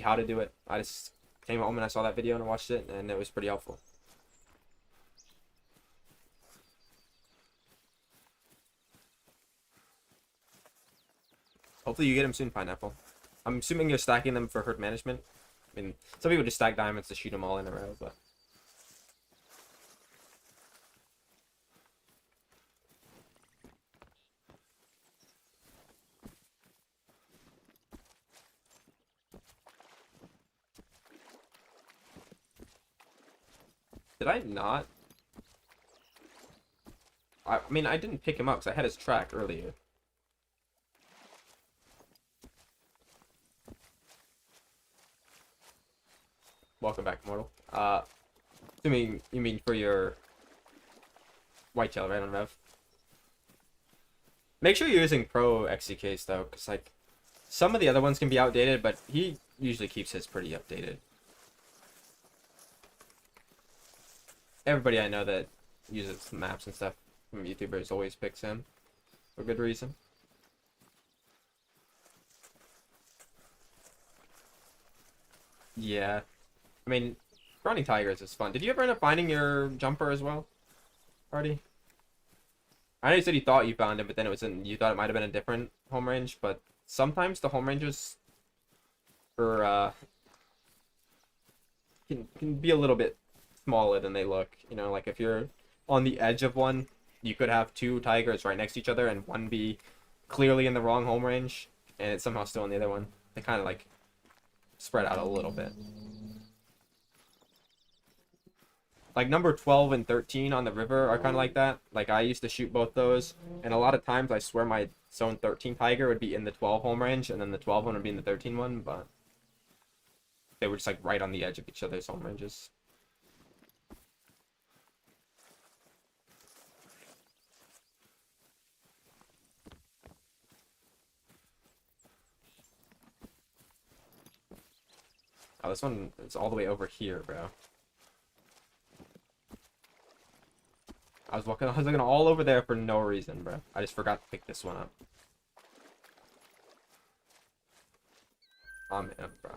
S1: how to do it. I just came home and I saw that video and I watched it and it was pretty helpful. Hopefully you get them soon, Pineapple. I'm assuming you're stacking them for herd management. I mean, some people just stack diamonds to shoot them all in a row, but... Did I not? I mean, I didn't pick him up because I had his track earlier. Welcome back, Mortal. Assuming you mean for your whitetail, right, on Rev? Make sure you're using Pro XCKs, though, because, like, some of the other ones can be outdated, but he usually keeps his pretty updated. Everybody I know that uses maps and stuff from YouTubers always picks him for good reason. Yeah. I mean, running tigers is fun. Did you ever end up finding your jumper as well, Artie? I know you said you thought you found him, but then you thought it might have been a different home range, but sometimes the home ranges are, can be a little bit smaller than they look. You know, like if you're on the edge of one, you could have 2 tigers right next to each other and one be clearly in the wrong home range and it's somehow still in the other one. They kind of like spread out a little bit. Like number 12 and 13 on the river are kind of like that. Like I used to shoot both those, and a lot of times I swear my zone 13 tiger would be in the 12 home range, and then the 12 one would be in the 13 one, but they were just like right on the edge of each other's home ranges. Oh, this one is all the way over here, bro. I was looking all over there for no reason, bro. I just forgot to pick this one up. I'm in, bro.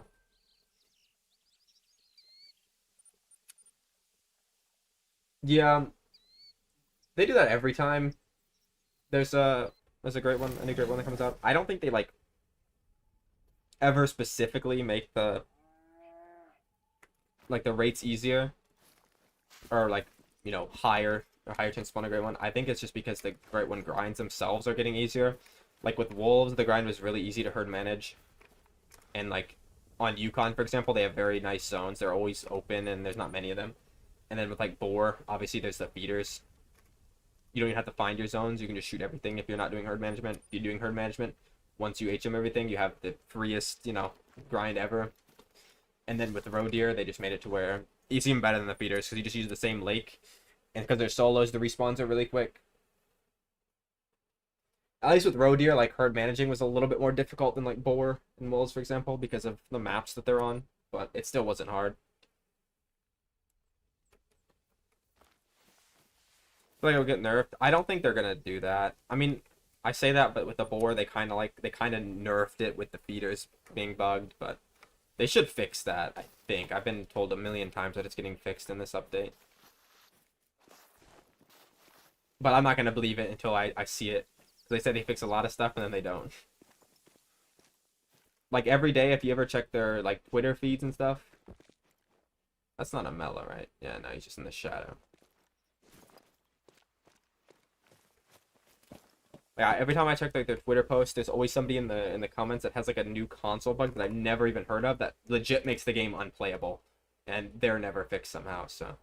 S1: Yeah, they do that every time. There's a great one, a new great one that comes out. I don't think they like ever specifically make the rates easier or like higher or higher chance to spawn a great one. I think it's just because the great one grinds themselves are getting easier. Like with wolves, the grind was really easy to herd manage, and like on Yukon, for example, they have very nice zones. They're always open and there's not many of them. And then with like boar, obviously there's the feeders. You don't even have to find your zones. You can just shoot everything if you're not doing herd management. If you're doing herd management, once you HM everything, you have the freest, grind ever. And then with the roe deer, they just made it to where it's even better than the feeders because you just use the same lake. And because they're solos, the respawns are really quick. At least with roe deer, like herd managing was a little bit more difficult than like boar and wolves, for example, because of the maps that they're on. But it still wasn't hard. I feel like it'll get nerfed. I don't think they're gonna do that. I mean, I say that, but with the boar, they kind of nerfed it with the feeders being bugged, but they should fix that. I think I've been told a million times that it's getting fixed in this update, but I'm not gonna believe it until I see it. They said they fix a lot of stuff and then they don't. Like every day, if you ever check their like Twitter feeds and stuff, that's not a Mela, right? Yeah, no, he's just in the shadow. Yeah, every time I check like their Twitter posts, there's always somebody in the comments that has like a new console bug that I've never even heard of that legit makes the game unplayable, and they're never fixed somehow. So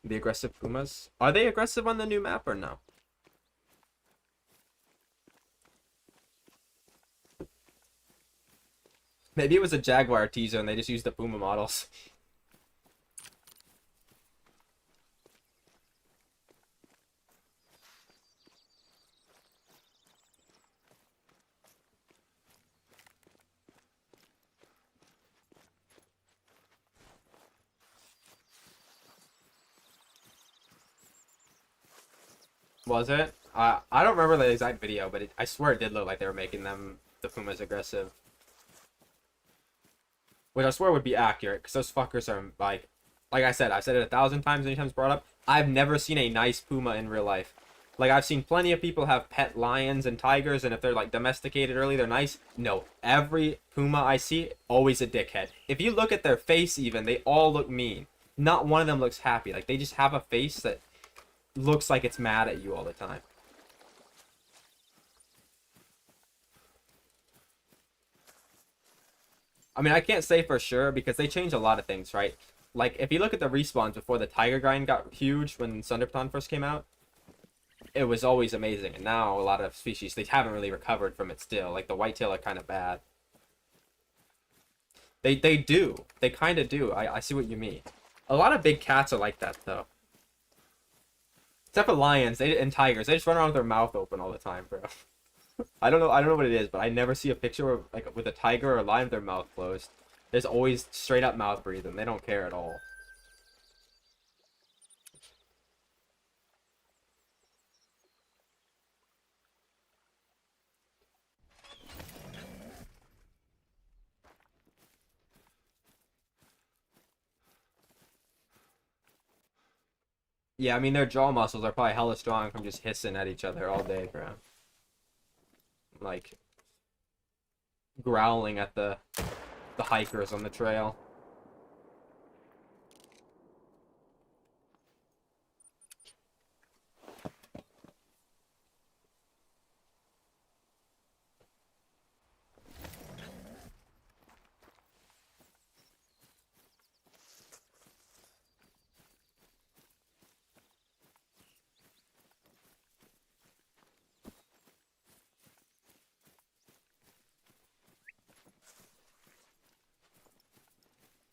S1: the aggressive pumas, are they aggressive on the new map or no? Maybe it was a Jaguar teaser and they just used the puma models. Was it? I don't remember the exact video, but I swear it did look like they were making the pumas aggressive. Which I swear would be accurate, because those fuckers are like I said, I've said it 1,000 times, anytime it's brought up. I've never seen a nice puma in real life. Like I've seen plenty of people have pet lions and tigers, and if they're like domesticated early, they're nice. No, every puma I see, always a dickhead. If you look at their face even, they all look mean. Not one of them looks happy. Like they just have a face that looks like it's mad at you all the time. I mean, I can't say for sure because they change a lot of things, right? Like, if you look at the respawns before the tiger grind got huge when Sunderton first came out, it was always amazing. And now a lot of species, they haven't really recovered from it still. Like, the whitetail are kind of bad. They do. They kind of do. I see what you mean. A lot of big cats are like that, though. Except for lions and tigers. They just run around with their mouth open all the time, bro. I don't know what it is, but I never see a picture of like with a tiger or a lion with their mouth closed. There's always straight up mouth breathing. They don't care at all. Yeah, I mean their jaw muscles are probably hella strong from just hissing at each other all day, bro. Like growling at the hikers on the trail.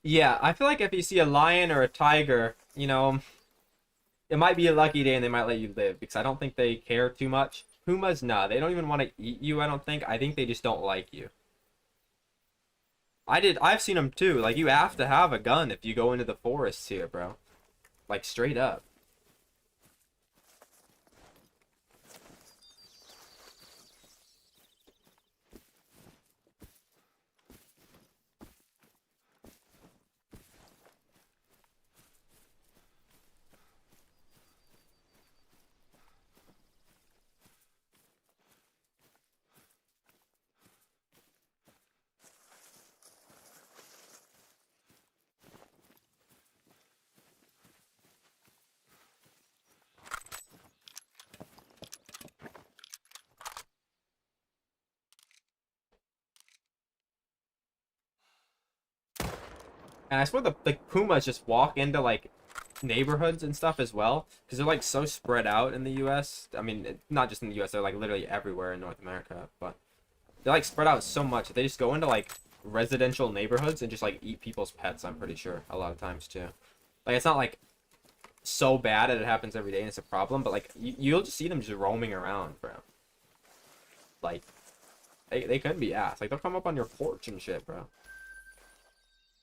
S1: Yeah, I feel like if you see a lion or a tiger, you know, it might be a lucky day and they might let you live because I don't think they care too much. Pumas, nah, they don't even want to eat you, I don't think. I think they just don't like you. I've seen them too. Like, you have to have a gun if you go into the forests here, bro. Like, straight up. And I swear the pumas just walk into, like, neighborhoods and stuff as well because they're, like, so spread out in the US. I mean, not just in the US, they're, like, literally everywhere in North America, but they're, like, spread out so much that they just go into, like, residential neighborhoods and just, like, eat people's pets, I'm pretty sure, a lot of times, too. Like, it's not, like, so bad that it happens every day and it's a problem, but, like, you'll just see them just roaming around, bro. Like, they couldn't be ass. Like, they'll come up on your porch and shit, bro.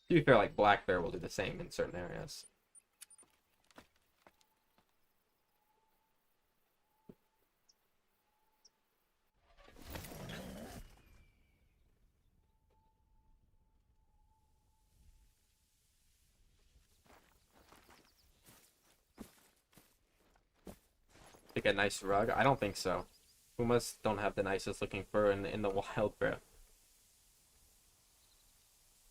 S1: To be fair, like, black bear will do the same in certain areas. Like a nice rug? I don't think so. Pumas don't have the nicest looking fur in the wild, bro.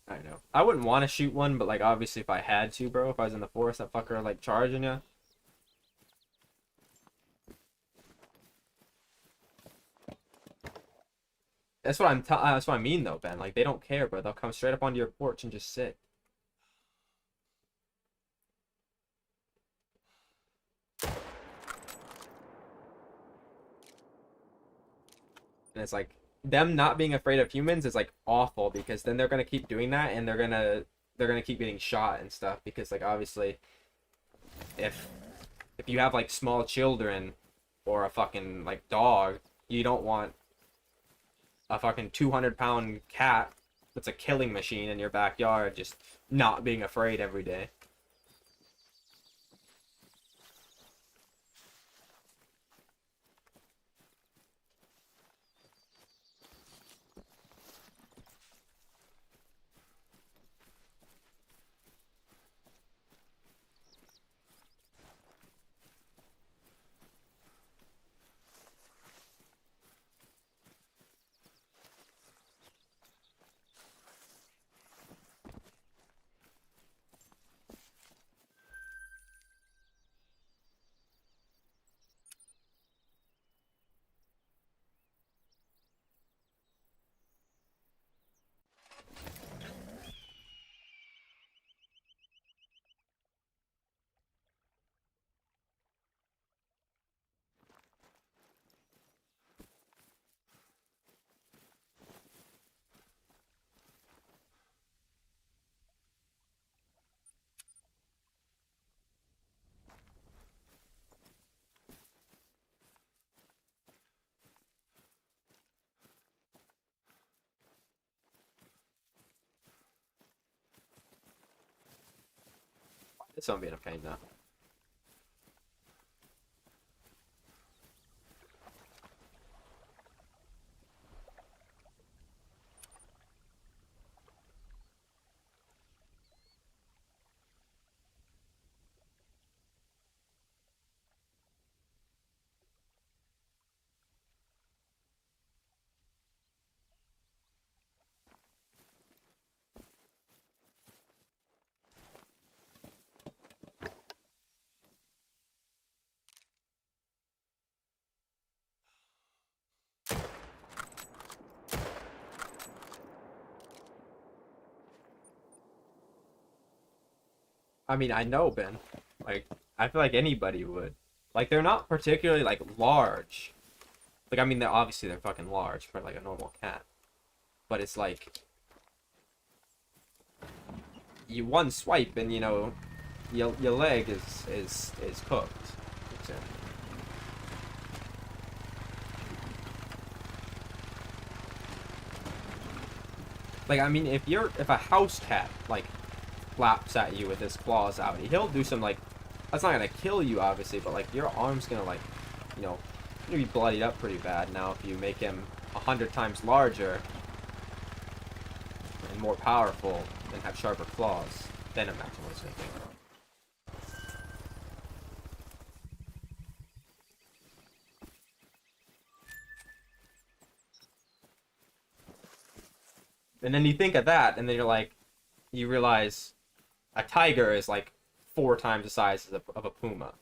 S1: I know. I wouldn't want to shoot one, but, like, obviously if I had to, bro, if I was in the forest, that fucker, like, charging you. That's what I mean, though, Ben. Like, they don't care, bro. They'll come straight up onto your porch and just sit. And it's like, them not being afraid of humans is, like, awful because then they're gonna keep doing that and they're gonna keep getting shot and stuff because, like, obviously if you have, like, small children or a fucking, like, dog, you don't want a fucking 200-pound cat that's a killing machine in your backyard just not being afraid every day. This one being a pain now. I mean, I know, Ben. Like, I feel like anybody would. Like, they're not particularly, like, large. Like, I mean, they're fucking large for, like, a normal cat. But it's like, you one swipe and, you know, your leg is cooked. For example. Like, I mean, if a house cat like flaps at you with his claws out, he'll do some like, that's not gonna kill you obviously, but like your arm's gonna like, you know, gonna be bloodied up pretty bad. Now if you make him 100 times larger and more powerful and have sharper claws, then imagine what it's gonna do. And then you think of that, and then you're like, you realize a tiger is like 4 times the size of a puma,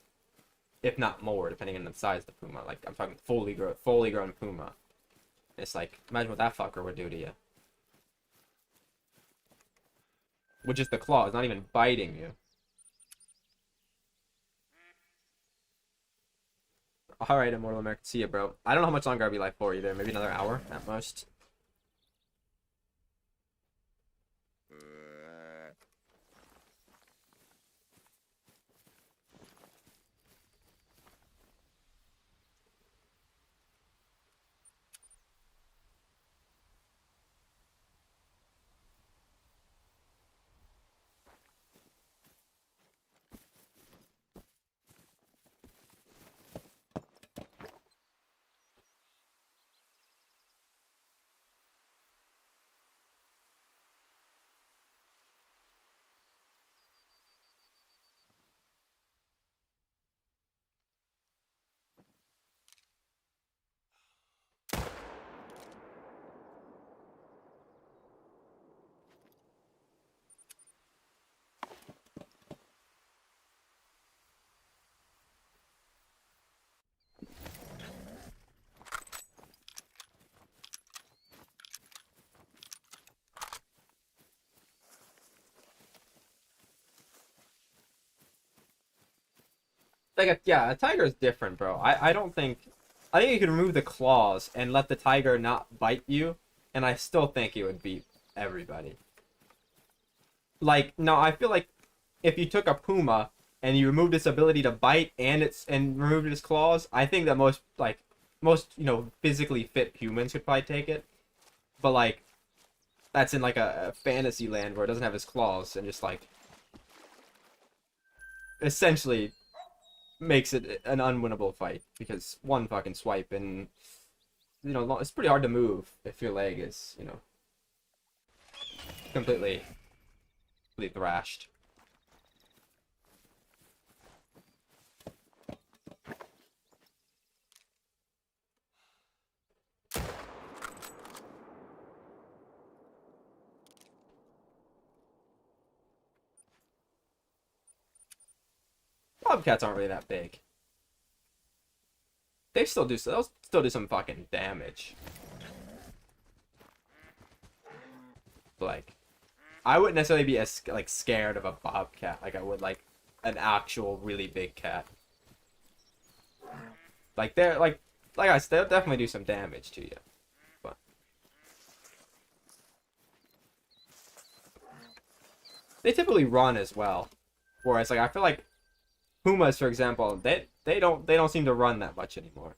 S1: if not more, depending on the size of the puma. Like I'm talking fully grown puma. It's like, imagine what that fucker would do to you. With just the claws, not even biting you. All right, Immortal American, see ya, bro. I don't know how much longer I'll be live for either. Maybe another hour at most. Like yeah, a tiger is different, bro. I don't think, I think you could remove the claws and let the tiger not bite you, and I still think it would beat everybody. Like no, I feel like if you took a puma and you removed its ability to bite and removed its claws, I think that most you know physically fit humans could probably take it. But like that's in like a fantasy land where it doesn't have its claws and just like essentially makes it an unwinnable fight because one fucking swipe and you know it's pretty hard to move if your leg is, you know, completely thrashed. Bobcats aren't really that big. They'll still do some fucking damage. But, like, I wouldn't necessarily be as like scared of a bobcat like I would like an actual really big cat. Like they're like I said, they'll definitely do some damage to you. But they typically run as well. Whereas like I feel like pumas, for example, they don't seem to run that much anymore.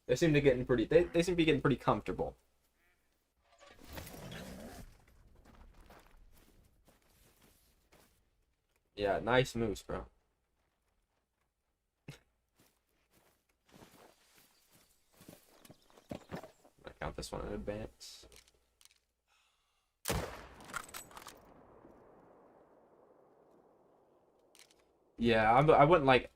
S1: They seem to getting pretty they seem to be getting pretty comfortable. Yeah, nice moose, bro. I count this one in advance. Yeah, I wouldn't like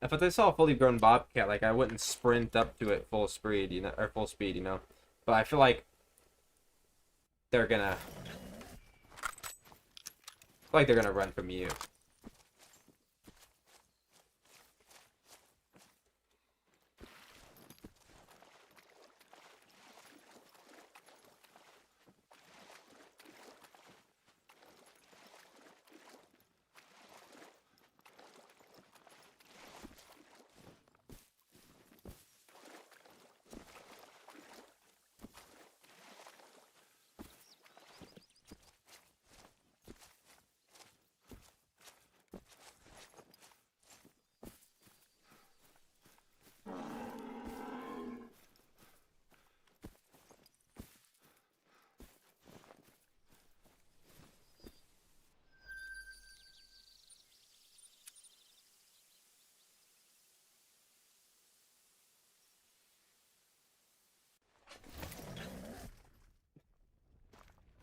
S1: if I saw a fully grown bobcat, like I wouldn't sprint up to it full speed, you know, or full speed, you know. But I feel they're gonna they're gonna run from you.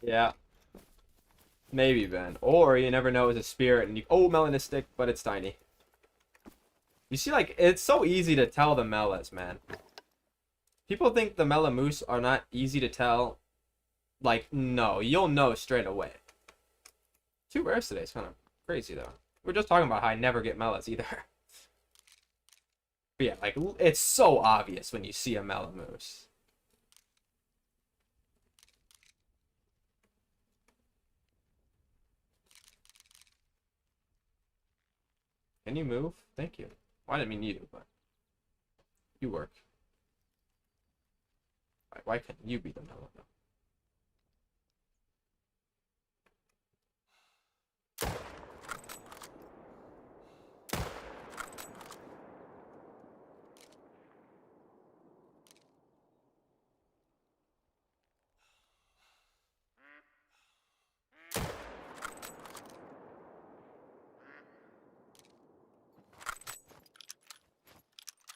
S1: Yeah, maybe Ben. Or you never know, it's a spirit and you oh melanistic, but it's tiny. You see, like it's so easy to tell the melas, man. People think the mela moose are not easy to tell. Like, no, you'll know straight away. 2 rares today is kind of crazy though. We're just talking about how I never get melas either. But yeah, like it's so obvious when you see a mela moose. Can you move? Thank you. Well, I didn't mean you, but you work. Why can't you be the mela though?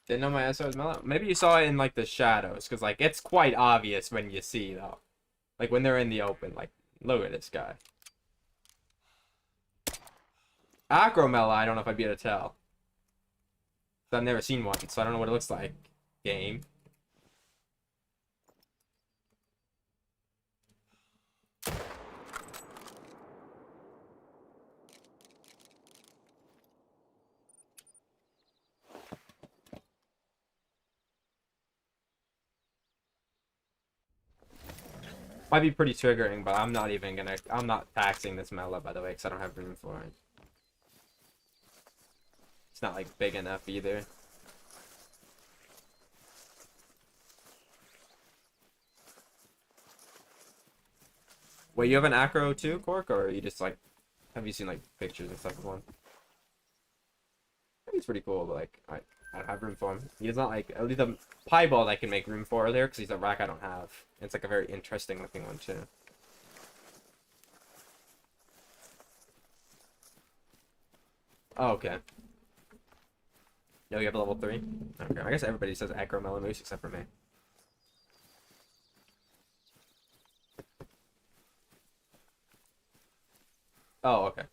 S1: Didn't know my SO was mellow. Maybe you saw it in like the shadows, because like it's quite obvious when you see though. Like when they're in the open, like look at this guy. Acromella, I don't know if I'd be able to tell. I've never seen one, so I don't know what it looks like. Game. Might be pretty triggering, but I'm not taxing this mela, by the way, because I don't have room for it. It's not like big enough either. Wait, you have an acro too, Cork, or you just like have you seen like pictures and stuff of one? I think it's pretty cool, but like I don't have room for him. He's not like at least a piebald I can make room for there because he's a rack I don't have. It's like a very interesting looking one too. Oh, okay. No, you have a level 3? Okay, I guess everybody says Acro Melamoose except for me. Oh, okay.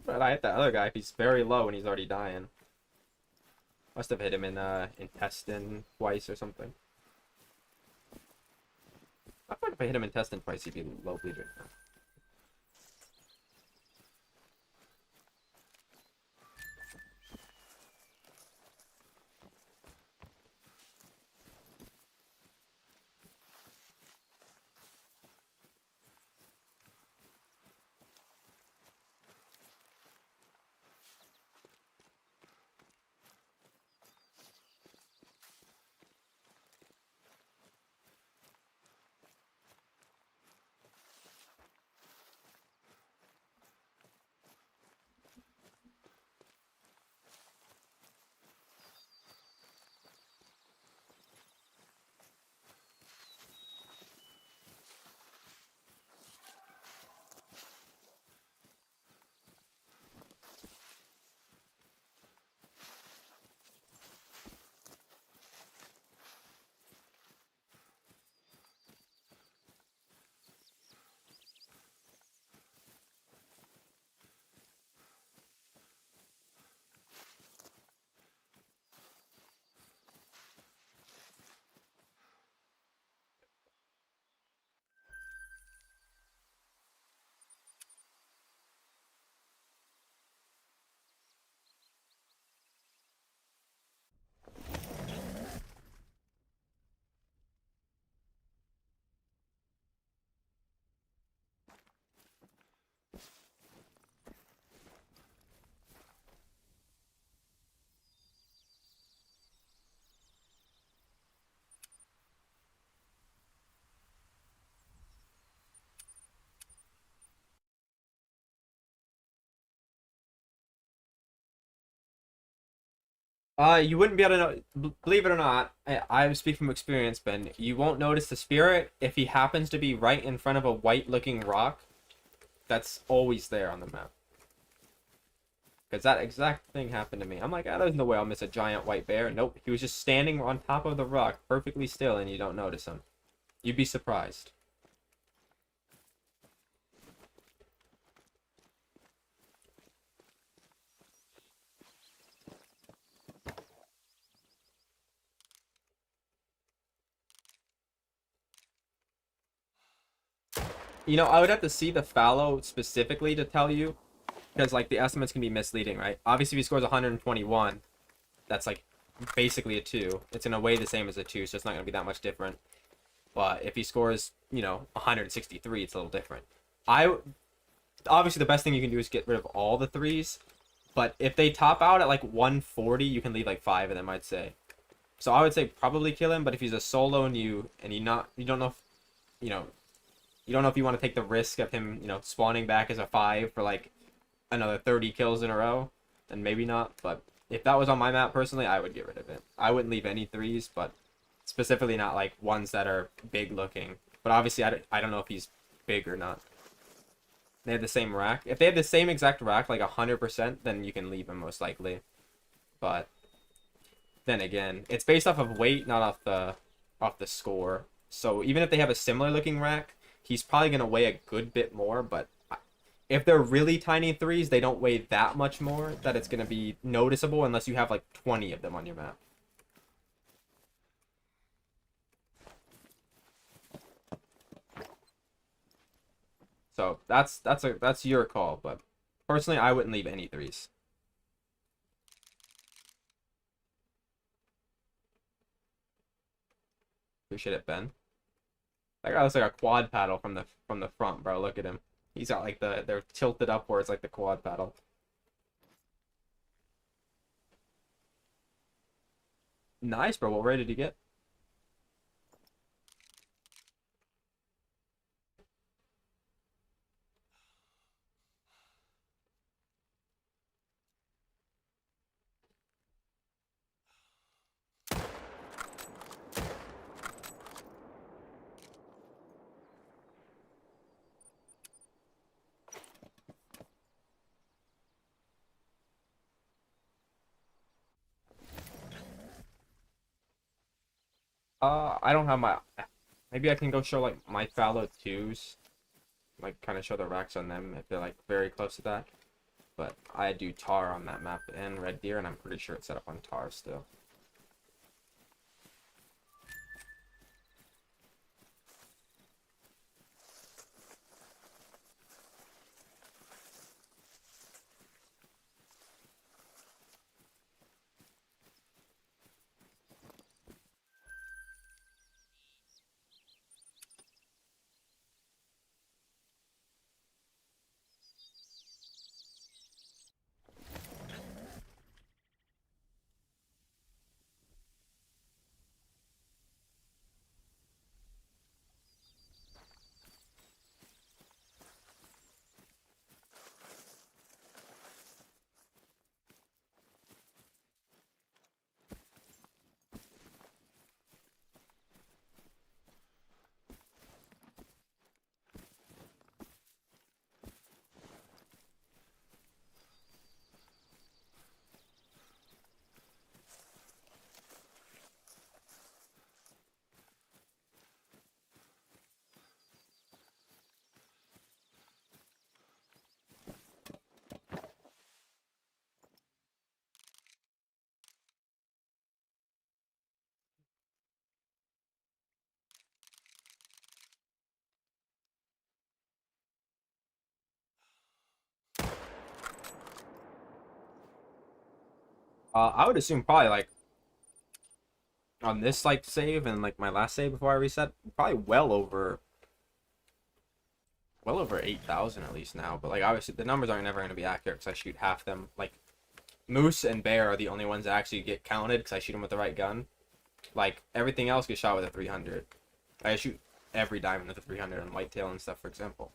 S1: But I hit that other guy if he's very low and he's already dying. Must have hit him in intestine twice or something. I thought if I hit him in intestine twice he'd be low bleeder. You wouldn't be able to know. Believe it or not, I speak from experience, Ben. You won't notice the spirit if he happens to be right in front of a white-looking rock. That's always there on the map. Because that exact thing happened to me. I'm like, oh, there's no way I'll miss a giant white bear. Nope, he was just standing on top of the rock, perfectly still, and you don't notice him. You'd be surprised. You know, I would have to see the fallow specifically to tell you, because like the estimates can be misleading, right? Obviously, if he scores 121, that's like basically a 2. It's in a way the same as a 2, so it's not going to be that much different. But if he scores, 163, it's a little different. I Obviously the best thing you can do is get rid of all the 3s, but if they top out at like 140, you can leave like 5 of them, I'd say. So I would say probably kill him, but if he's a solo and you don't know if, you know, you don't know if you want to take the risk of him, spawning back as a 5 for like another 30 kills in a row, then maybe not. But if that was on my map personally, I would get rid of it. I wouldn't leave any 3s, but specifically not like ones that are big looking. But obviously I don't know if he's big or not. They have the same rack. If they have the same exact rack, like 100%, then you can leave him most likely. But then again, it's based off of weight, not off the score. So even if they have a similar looking rack, he's probably gonna weigh a good bit more. But if they're really tiny 3s, they don't weigh that much more that it's gonna be noticeable unless you have like 20 of them on your map. So that's your call, but personally, I wouldn't leave any 3s. Appreciate it, Ben. That guy looks like a quad paddle from the front, bro. Look at him. He's got like they're tilted upwards like the quad paddle. Nice, bro. What rate did you get? I don't have my. Maybe I can go show like my fallow 2s, like kind of show the racks on them if they're like very close to that. But I do tar on that map and red deer, and I'm pretty sure it's set up on tar still. I would assume probably like on this like save and like my last save before I reset, probably well over 8,000 at least now. But like obviously the numbers aren't never going to be accurate because I shoot half them. Like moose and bear are the only ones that actually get counted because I shoot them with the right gun. Like everything else gets shot with a 300. I shoot every diamond with a 300 on whitetail and stuff, for example.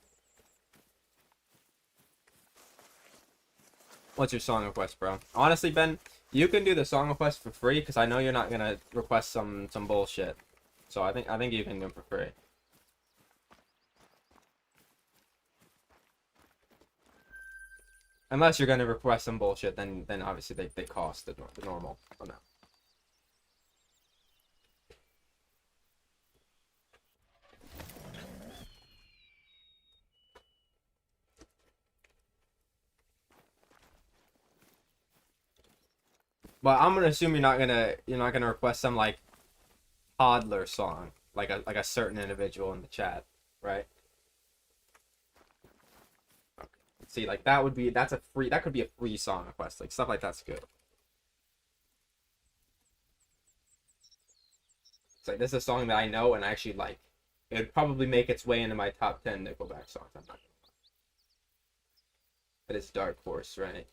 S1: What's your song request, bro? Honestly, Ben, You can do the song request for free because I know you're not gonna request some bullshit. So I think you can do it for free. Unless you're gonna request some bullshit, then obviously they cost the normal amount. But I'm gonna assume you're not gonna request some like toddler song, like a certain individual in the chat, right? Okay. See, like that could be a free song request, like stuff like that's good. It's like this is a song that I know and I actually like. It would probably make its way into my top 10 Nickelback songs. I'm not gonna lie. But it's Dark Horse, right?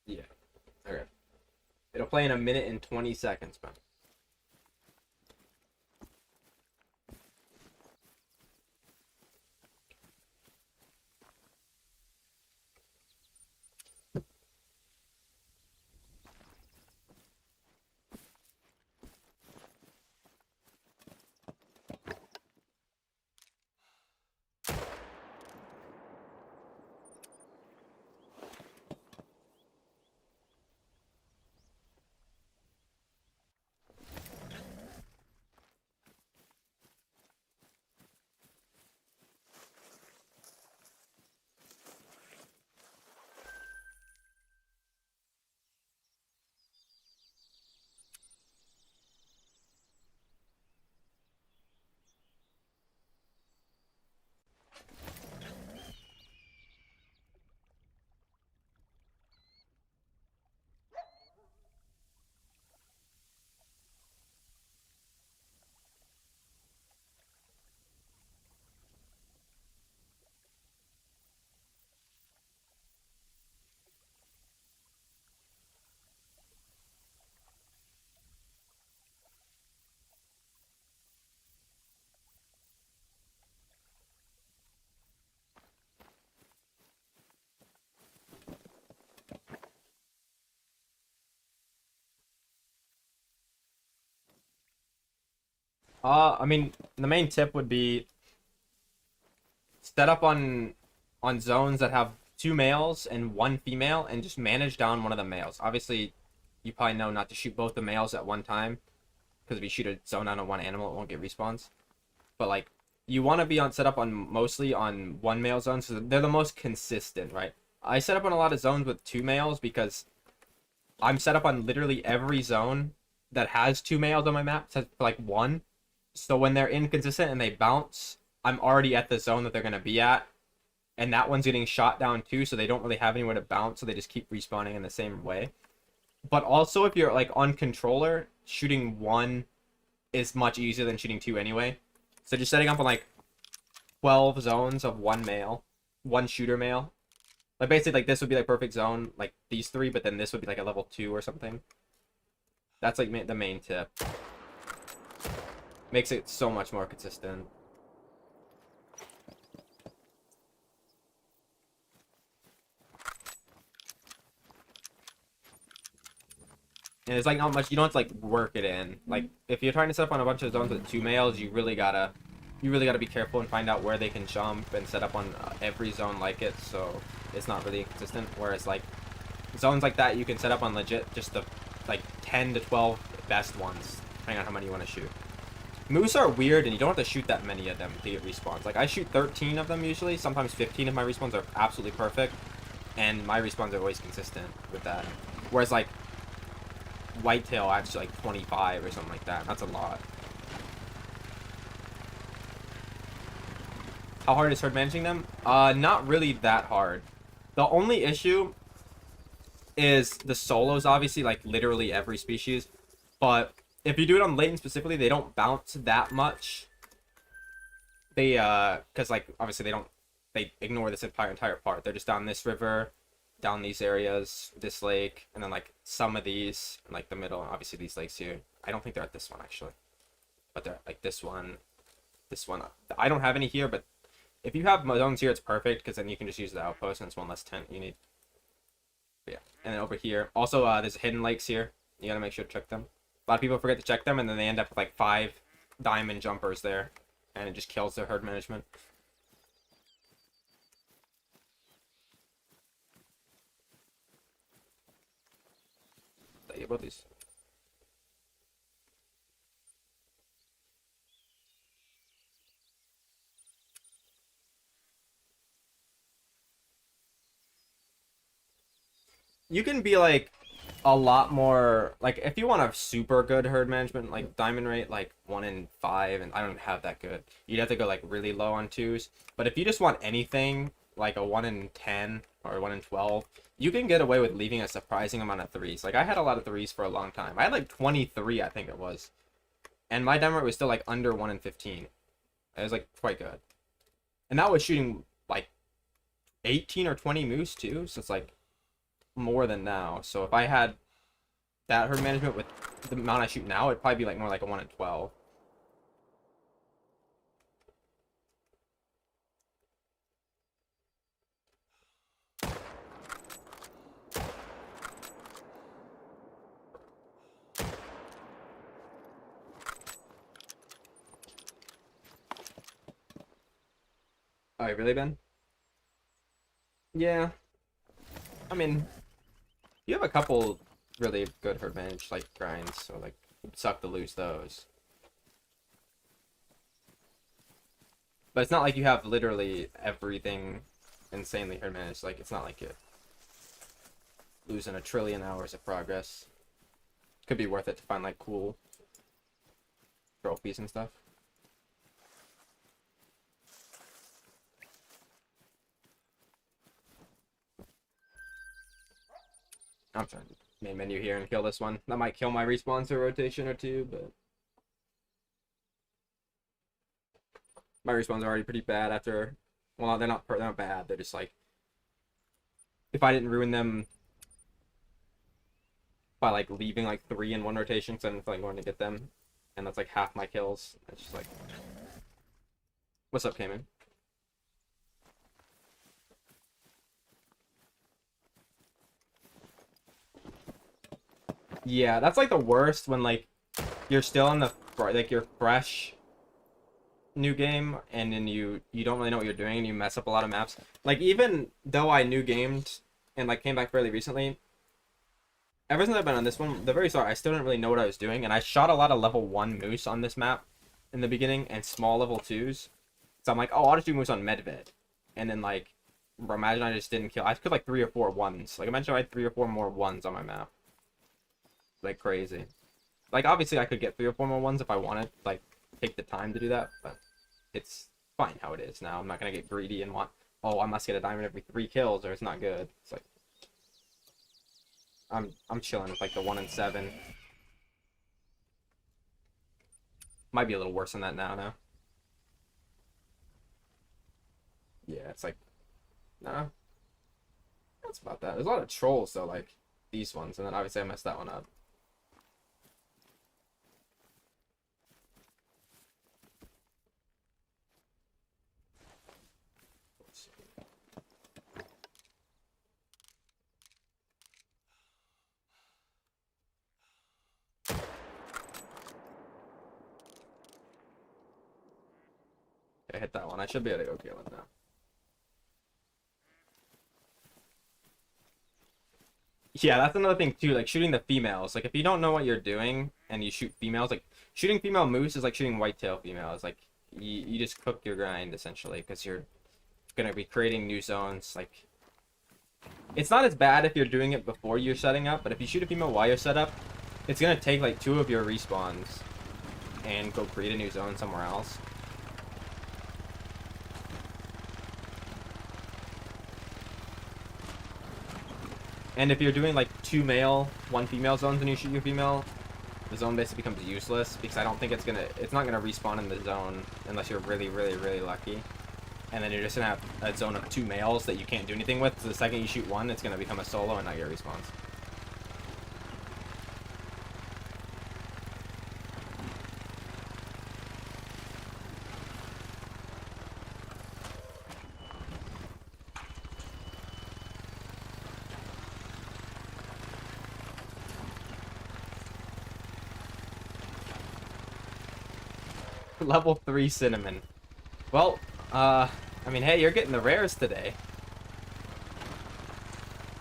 S1: Yeah. Okay. It'll play in a minute and 20 seconds, man. I mean, the main tip would be set up on zones that have 2 males and 1 female, and just manage down one of the males. Obviously, you probably know not to shoot both the males at one time, because if you shoot a zone on one animal, it won't get respawns. But like, you want to be on set up on mostly on 1 male zones, so they're the most consistent, right? I set up on a lot of zones with 2 males because I'm set up on literally every zone that has 2 males on my map, except for like one. So when they're inconsistent and they bounce, I'm already at the zone that they're gonna be at, and that one's getting shot down too, so they don't really have anywhere to bounce, so they just keep respawning in the same way. But also, if you're like on controller, shooting one is much easier than shooting two anyway. So just setting up on like 12 zones of 1 male, one shooter male. Like basically, like this would be like perfect zone, like these three, but then this would be like a level 2 or something. That's like the main tip. Makes it so much more consistent. And it's like not much. You don't have to like work it in. Like if you're trying to set up on a bunch of zones with 2 males, you really gotta be careful and find out where they can jump and set up on every zone like it, so it's not really inconsistent. Whereas like zones like that, you can set up on legit just the like 10 to 12 best ones, depending on how many you want to shoot. Moose are weird, and you don't have to shoot that many of them to get respawns. Like I shoot 13 of them usually, sometimes 15 if my respawns are absolutely perfect, and my respawns are always consistent with that. Whereas like whitetail, I have to like 25 or something like that. That's a lot. How hard is herd managing them? Not really that hard. The only issue is the solos, obviously, like literally every species. But if you do it on Layton specifically, they don't bounce that much. They, because like, obviously they ignore this entire part. They're just down this river, down these areas, this lake, and then like some of these, and like the middle, and obviously these lakes here. I don't think they're at this one actually, but they're like this one, this one. I don't have any here, but if you have zones here, it's perfect because then you can just use the outpost, and it's one less tent you need. But yeah, and then over here, also there's hidden lakes here. You gotta make sure to check them. A lot of people forget to check them, and then they end up with like 5 diamond jumpers there, and it just kills their herd management. About these. You can be like a lot more like if you want a super good herd management like diamond rate like 1 in 5, and I don't have that good. You'd have to go like really low on 2s. But if you just want anything like a 1 in 10 or 1 in 12, you can get away with leaving a surprising amount of 3s. Like I had a lot of 3s for a long time. I had like 23, I think it was, and my diamond rate was still like under 1 in 15. It was like quite good, and that was shooting like 18 or 20 moose too. So it's like more than now. So if I had that herd management with the amount I shoot now, it'd probably be like more like a 1 in 12. Oh, really, Ben? Yeah. I mean, you have a couple really good herd managed like grinds, so like it'd suck to lose those. But it's not like you have literally everything insanely herd managed. Like it's not like you're losing a trillion hours of progress. Could be worth it to find like cool trophies and stuff. I'm trying to main menu here and kill this one. That might kill my respawns to rotation or two, but my respawns are already pretty bad after. Well, they're not bad. They're just like if I didn't ruin them by like leaving like 3 in 1 rotation, because I'm like going to get them, and that's like half my kills. It's just like, what's up, Cayman? Yeah, that's like the worst when like you're still in the like you're fresh new game, and then you don't really know what you're doing, and you mess up a lot of maps. Like even though I new gamed and like came back fairly recently, ever since I've been on this one, the very start, I still didn't really know what I was doing, and I shot a lot of level 1 moose on this map in the beginning and small level 2s. So I'm like, oh, I'll just do moose on Medved, and then like imagine I just didn't kill. I killed like 3 or 4 1s. Like imagine I had 3 or 4 more 1s on my map. Like crazy. Like obviously I could get 3 or 4 more 1s if I wanted, like take the time to do that, but it's fine how it is now. I'm not gonna get greedy and want, oh, I must get a diamond every 3 kills or it's not good. It's like I'm chilling with like the 1 in 7. Might be a little worse than that now. Yeah, it's like nah. That's about that. There's a lot of trolls though, like these ones, and then obviously I messed that one up. I hit that one. I should be able to go kill it now. Yeah, that's another thing too, like shooting the females. Like if you don't know what you're doing and you shoot females, like shooting female moose is like shooting whitetail females. Like you just cook your grind essentially because you're gonna be creating new zones. Like it's not as bad if you're doing it before you're setting up, but if you shoot a female while you're set up, it's gonna take like 2 of your respawns and go create a new zone somewhere else. And if you're doing like 2 male, 1 female zones and you shoot your female, the zone basically becomes useless because I don't think it's not gonna respawn in the zone unless you're really, really, really lucky. and then you're just gonna have a zone of 2 males that you can't do anything with. So the second you shoot one, it's gonna become a solo and not get respawns. Level 3 cinnamon. Well, I mean, hey, you're getting the rares today.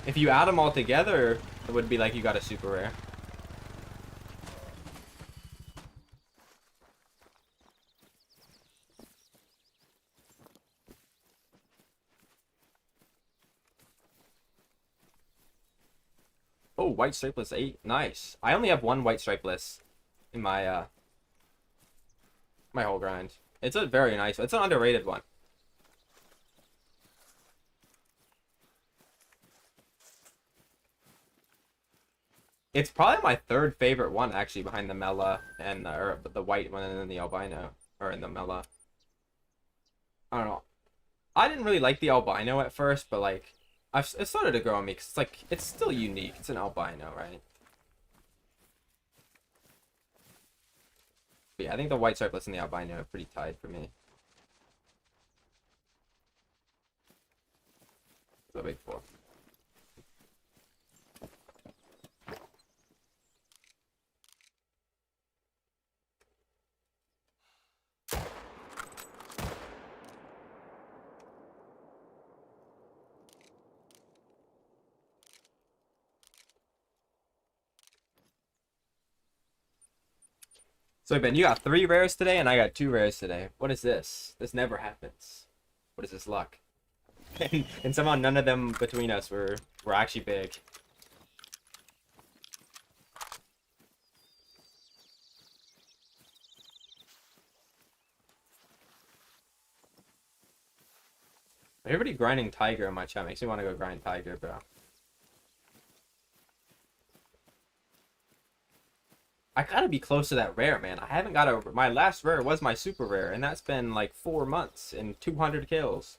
S1: If you add them all together, it would be like you got a super rare. Oh, white stripeless 8. Nice. I only have 1 white stripeless in my my whole grind. It's a very nice. It's an underrated one. It's probably my 3rd favorite one, actually, behind the Mela and or the white one and then the albino, or in the Mela. I don't know. I didn't really like the albino at first, but like, it started to grow on me because it's like it's still unique. It's an albino, right? But yeah, I think the white stripeless and the albino are pretty tied for me. The big 4. So Ben, you got 3 rares today, and I got 2 rares today. What is this? This never happens. What is this luck? And somehow none of them between us were actually big. Everybody grinding Tiger in my chat makes me want to go grind Tiger, bro. I gotta be close to that rare, man. I haven't got a... My last rare was my super rare, and that's been like 4 months and 200 kills.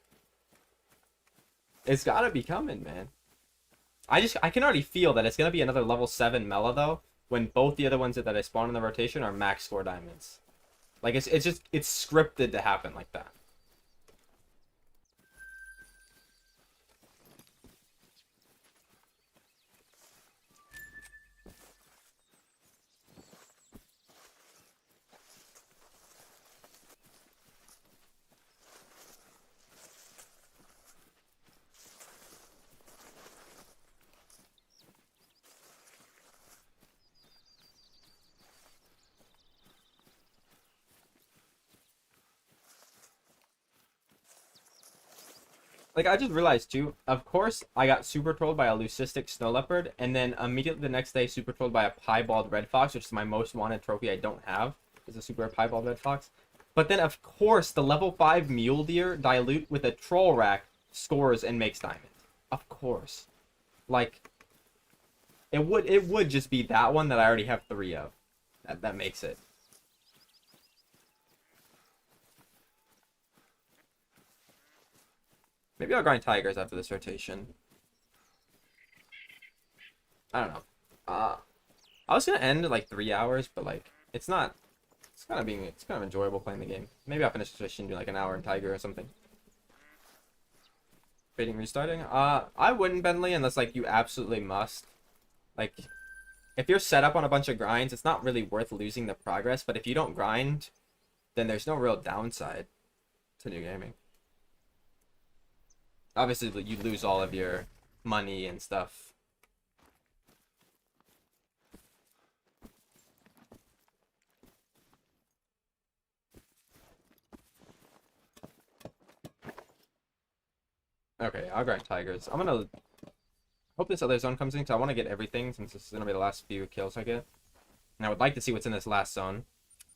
S1: It's gotta be coming, man. I can already feel that it's gonna be another level 7 Mela, though, when both the other ones that I spawn in the rotation are max score diamonds. Like, it's scripted to happen like that. Like, I just realized, too, of course, I got super trolled by a leucistic snow leopard, and then immediately the next day, super trolled by a piebald red fox, which is my most wanted trophy I don't have, is a super piebald red fox. But then, of course, the level 5 mule deer dilute with a troll rack scores and makes diamond. Of course. Like, it would just be that one that I already have 3 of. That makes it. Maybe I'll grind tigers after this rotation. I don't know. I was gonna end at like 3 hours, but like it's not. It's kind of enjoyable playing the game. Maybe I'll finish the rotation and do like an hour in tiger or something. Fading restarting. I wouldn't, Bentley, unless like you absolutely must. Like, if you're set up on a bunch of grinds, it's not really worth losing the progress. But if you don't grind, then there's no real downside to new gaming. Obviously, you lose all of your money and stuff. Okay, I'll grind tigers. I'm gonna hope this other zone comes in, because I want to get everything, since this is gonna be the last few kills I get. And I would like to see what's in this last zone,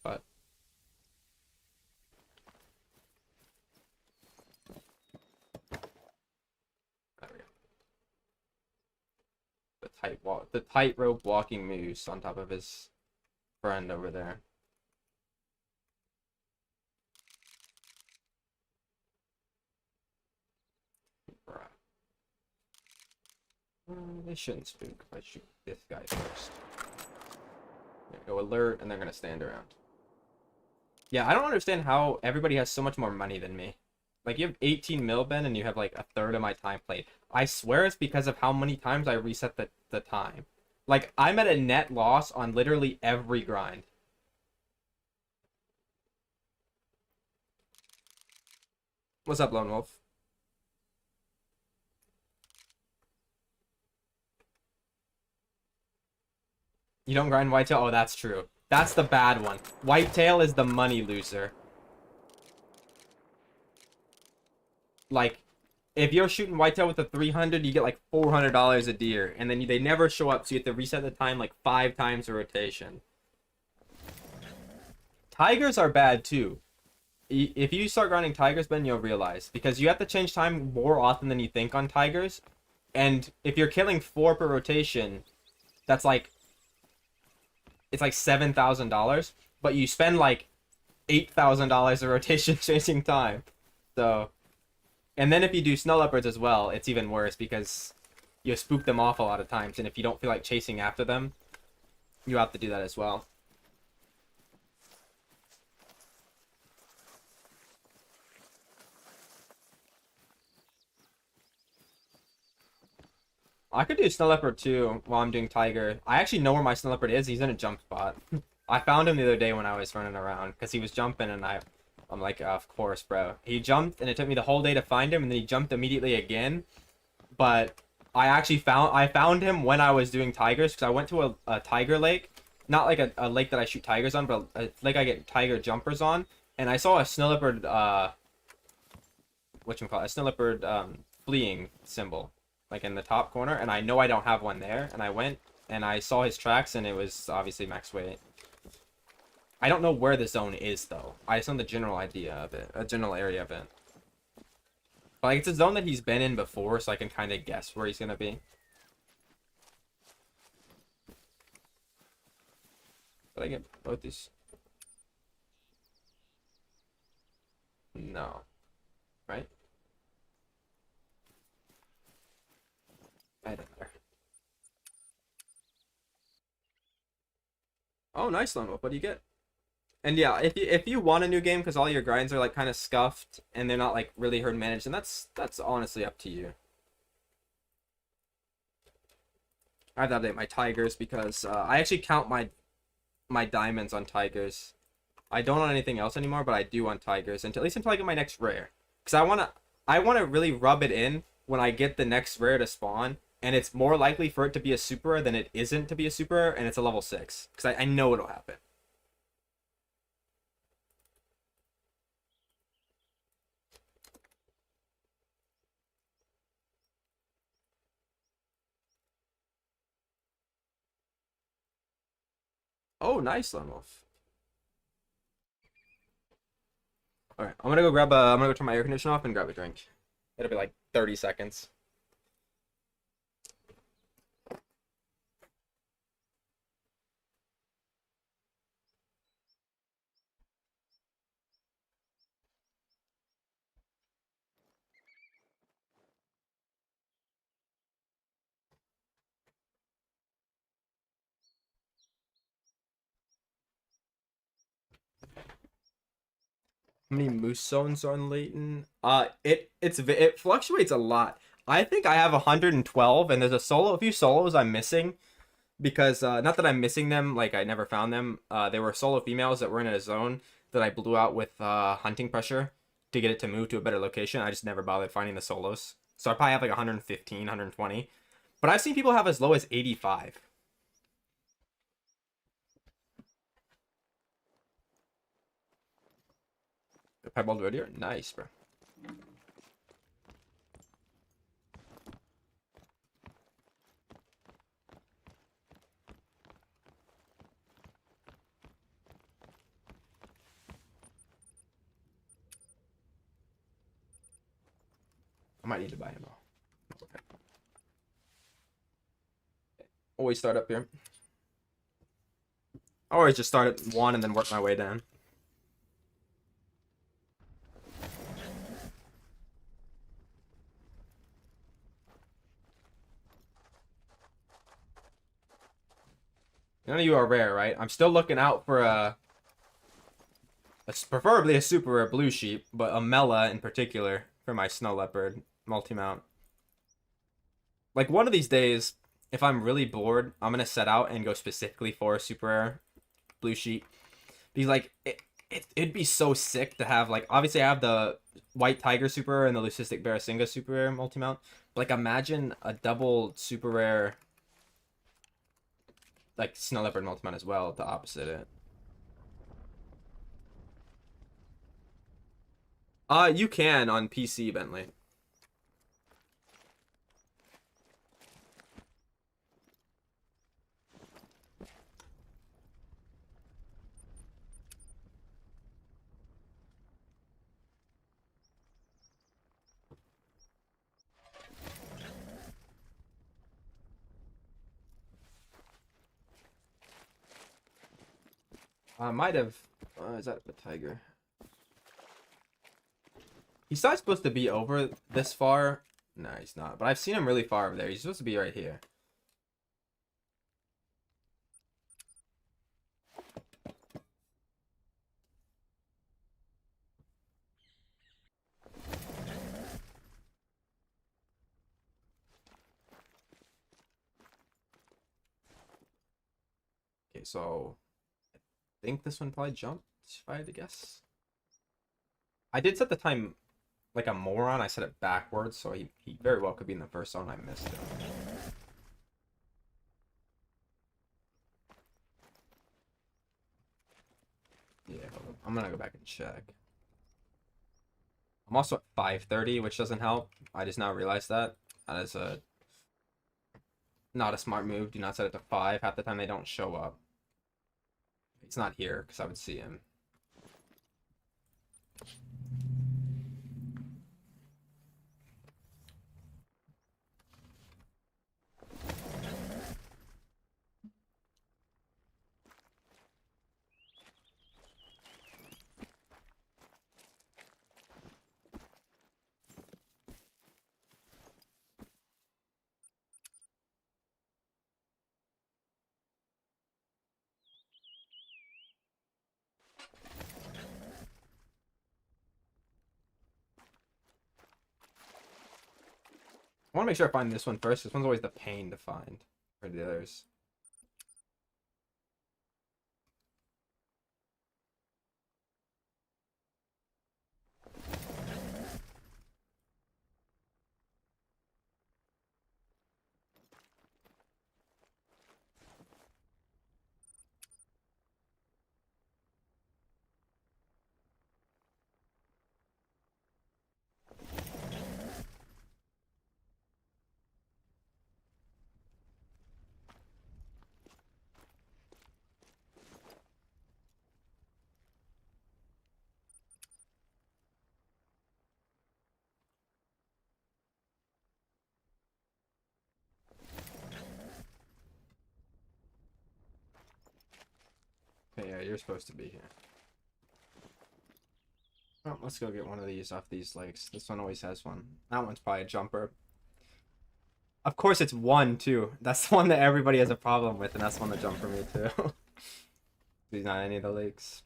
S1: but... There we go. The tightrope walking moose on top of his friend over there. I They shouldn't spook if I shoot this guy first. Go alert, and they're gonna stand around. Yeah, I don't understand how everybody has so much more money than me. Like, you have 18 mil, Ben, and you have like a third of my time played. I swear it's because of how many times I reset the time. Like, I'm at a net loss on literally every grind. What's up, Lone Wolf? You don't grind whitetail? Oh, that's true. That's the bad one. Whitetail is the money loser. Like, if you're shooting whitetail with a 300, you get like $400 a deer, and then they never show up, so you have to reset the time like 5 times a rotation. Tigers are bad too. If you start grinding tigers, Ben, you'll realize, because you have to change time more often than you think on tigers, and if you're killing 4 per rotation, that's like, it's like $7,000, but you spend like $8,000 a rotation changing time. So, and then if you do snow leopards as well, it's even worse because you spook them off a lot of times, and if you don't feel like chasing after them, you have to do that as well. I could do snow leopard too while I'm doing tiger. I actually know where my snow leopard is. He's in a jump spot. I found him the other day when I was running around because he was jumping, and I'm like, of course, bro. He jumped, and it took me the whole day to find him, and then he jumped immediately again. But I found him when I was doing tigers, because I went to a tiger lake, not like a lake that I shoot tigers on, but a lake I get tiger jumpers on, and I saw a snow leopard whatchamacallit, a snow leopard fleeing symbol, like in the top corner, and I know I don't have one there, and I went and I saw his tracks, and it was obviously max weight. I don't know where the zone is though. I just know the general idea of it, a general area of it. But like, it's a zone that he's been in before, so I can kind of guess where he's gonna be. Did I get both these? No. Right? I don't know. Oh, nice, Lone Wolf. What do you get? And yeah, if you want a new game because all your grinds are like kind of scuffed and they're not like really herd managed, then that's honestly up to you. I have to update my tigers because I actually count my diamonds on tigers. I don't on anything else anymore, but I do on tigers, until at least until I get my next rare. Because I wanna really rub it in when I get the next rare to spawn, and it's more likely for it to be a super rare than it isn't to be a super rare, and it's a level 6. Because I know it'll happen. Oh, nice, Lone Wolf. All right, I'm gonna go turn my air conditioner off and grab a drink. It'll be like 30 seconds. How many moose zones are in Leighton? It fluctuates a lot. I think I have 112, and there's a few solos I'm missing because not that I'm missing them, like I never found them. They were solo females that were in a zone that I blew out with hunting pressure to get it to move to a better location. I just never bothered finding the solos, so I probably have like 115, 120. But I've seen people have as low as 85. The piebald red deer, nice, bro. I might need to buy him all. Okay. Always start up here. I always just start at 1 and then work my way down. None of you are rare, right? I'm still looking out for preferably a super rare blue sheep, but a Mela in particular for my snow leopard multi-mount. Like one of these days, if I'm really bored, I'm gonna set out and go specifically for a super rare blue sheep. Because like it'd be so sick to have like obviously I have the white tiger super rare and the leucistic Barasinga super rare multi-mount. But like imagine a double super rare like snow leopard multi-mount as well to opposite it. You can on PC, Bentley. I might have. Is that the tiger? He's not supposed to be over this far. No, he's not. But I've seen him really far over there. He's supposed to be right here. Okay, so I think this one probably jumped, if I had to guess. I did set the time like a moron. I set it backwards, so he very well could be in the first zone. I missed him. Yeah, I'm gonna go back and check. I'm also at 5:30, which doesn't help. I just now realized that. That is a not a smart move. Do not set it to 5. Half the time they don't show up. He's not here because I would see him. I want to make sure I find this one first. This one's always the pain to find for the others. Okay, yeah, you're supposed to be here. Well, let's go get one of these off these legs. This one always has one. That one's probably a jumper. Of course it's one, too. That's the one that everybody has a problem with, and that's the one that jumped for me, too. He's not any of the lakes.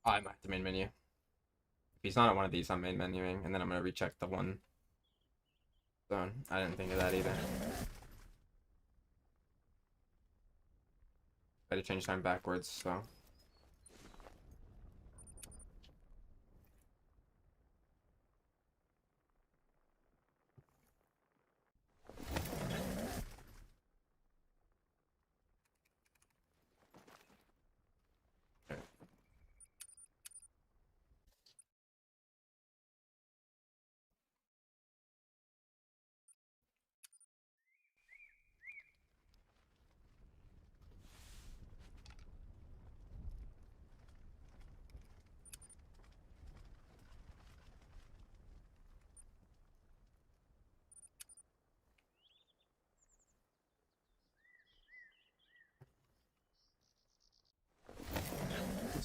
S1: Oh, I might have to main menu. If he's not at one of these, I'm main menuing, and then I'm gonna recheck the one zone. I didn't think of that either. I had to change time backwards, so. Okay.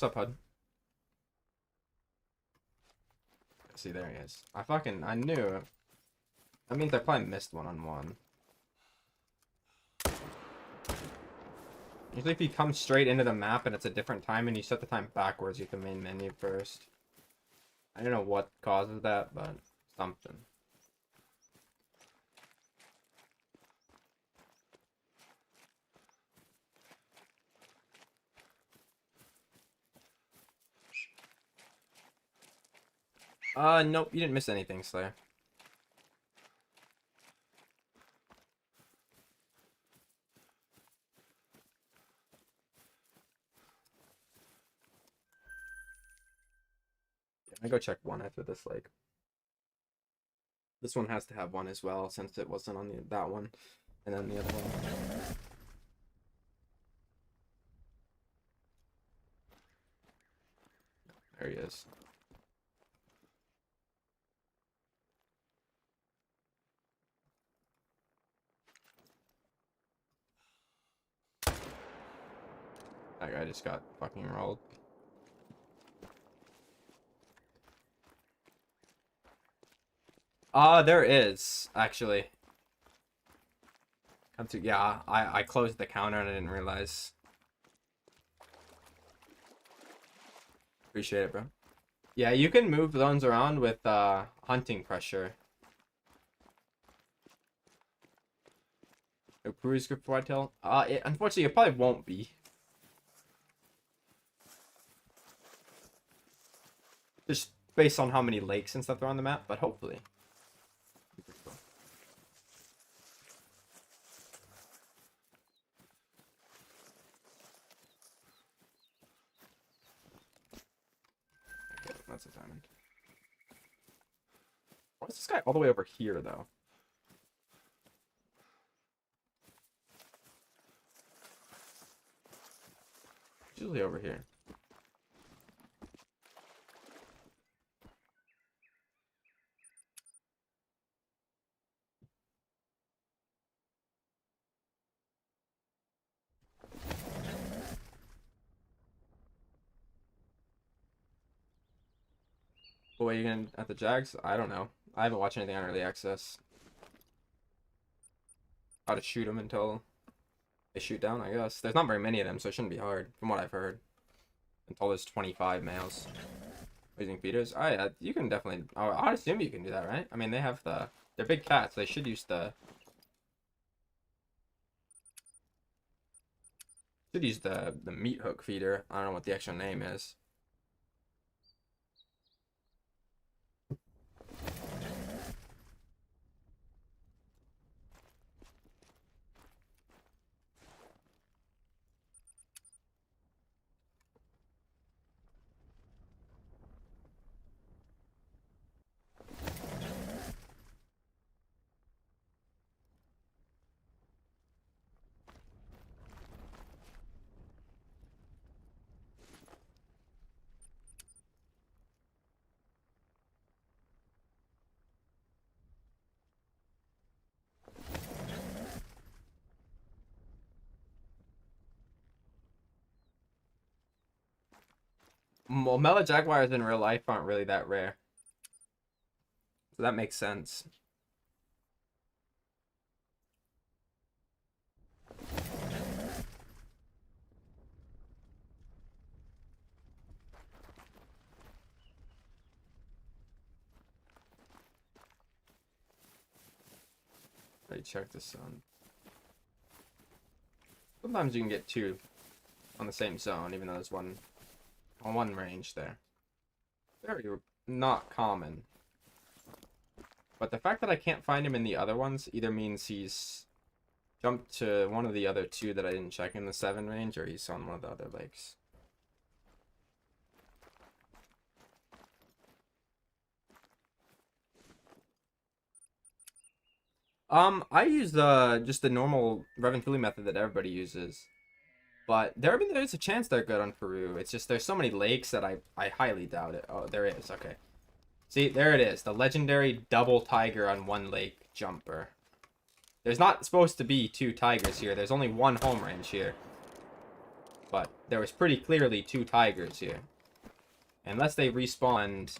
S1: What's up, Hud? See, there he is. I knew it. That means I probably missed one-on-one. Usually if you come straight into the map and it's a different time and you set the time backwards, you can main menu first. I don't know what causes that, but something. Nope, you didn't miss anything, Slayer. I go check one after this, like. This one has to have one as well, since it wasn't on that one, and then the other one. There he is. That guy just got fucking rolled. There is, actually. Come to, yeah, I closed the counter and I didn't realize. Appreciate it, bro. Yeah, you can move zones around with hunting pressure. No cruise script for whitetail? Unfortunately, it probably won't be. Just based on how many lakes and stuff are on the map, but hopefully. Okay, that's a diamond. Why is this guy all the way over here, though? He's usually over here. Oh, are you gonna at the Jags? I don't know. I haven't watched anything on early access. How to shoot them until they shoot down, I guess. There's not very many of them, so it shouldn't be hard, from what I've heard. Until there's 25 males using feeders. You can definitely. I'd assume you can do that, right? I mean, they have they're big cats. They should use the meat hook feeder. I don't know what the actual name is. Well, Mela Jaguars in real life aren't really that rare. So that makes sense. Let me check this zone. Sometimes you can get two on the same zone, even though there's one on one range there. Very not common. But the fact that I can't find him in the other ones either means he's jumped to one of the other two that I didn't check in the 7 range, or he's on one of the other lakes. I use just the normal Reventhuli method that everybody uses. But there's a chance they're good on Peru. It's just there's so many lakes that I highly doubt it. Oh, there is. Okay. See, there it is. The legendary double tiger on one lake jumper. There's not supposed to be 2 tigers here. There's only 1 home range here. But there was pretty clearly 2 tigers here. Unless they respawned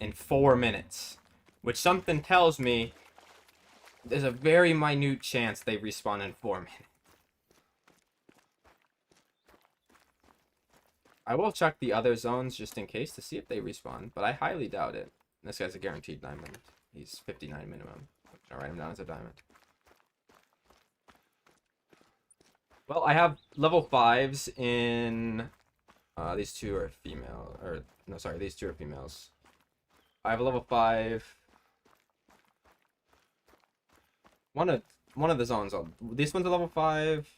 S1: in 4 minutes. Which something tells me there's a very minute chance they respawn in 4 minutes. I will check the other zones just in case to see if they respawn, but I highly doubt it. This guy's a guaranteed diamond. He's 59 minimum. I'll write him down as a diamond. Well, I have level 5s in... these 2 are female. Or, no, sorry, these 2 are females. I have a level 5... One of the zones. This one's a level 5.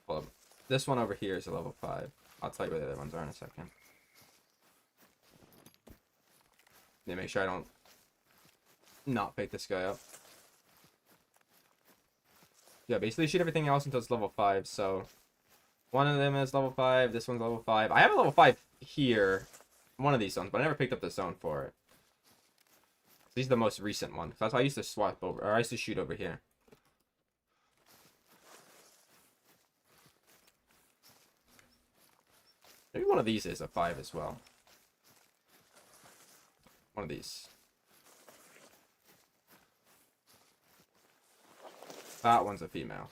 S1: Well, this one over here is a level 5. I'll tell you where the other ones are in a second. Need to make sure I don't not pick this guy up. Yeah, basically shoot everything else until it's level 5. So one of them is level 5. This one's level 5. I have a level 5 here. One of these zones, but I never picked up the zone for it. These are the most recent one. That's why I used to swap over, or I used to shoot over here. Maybe one of these is a 5 as well. One of these. That one's a female.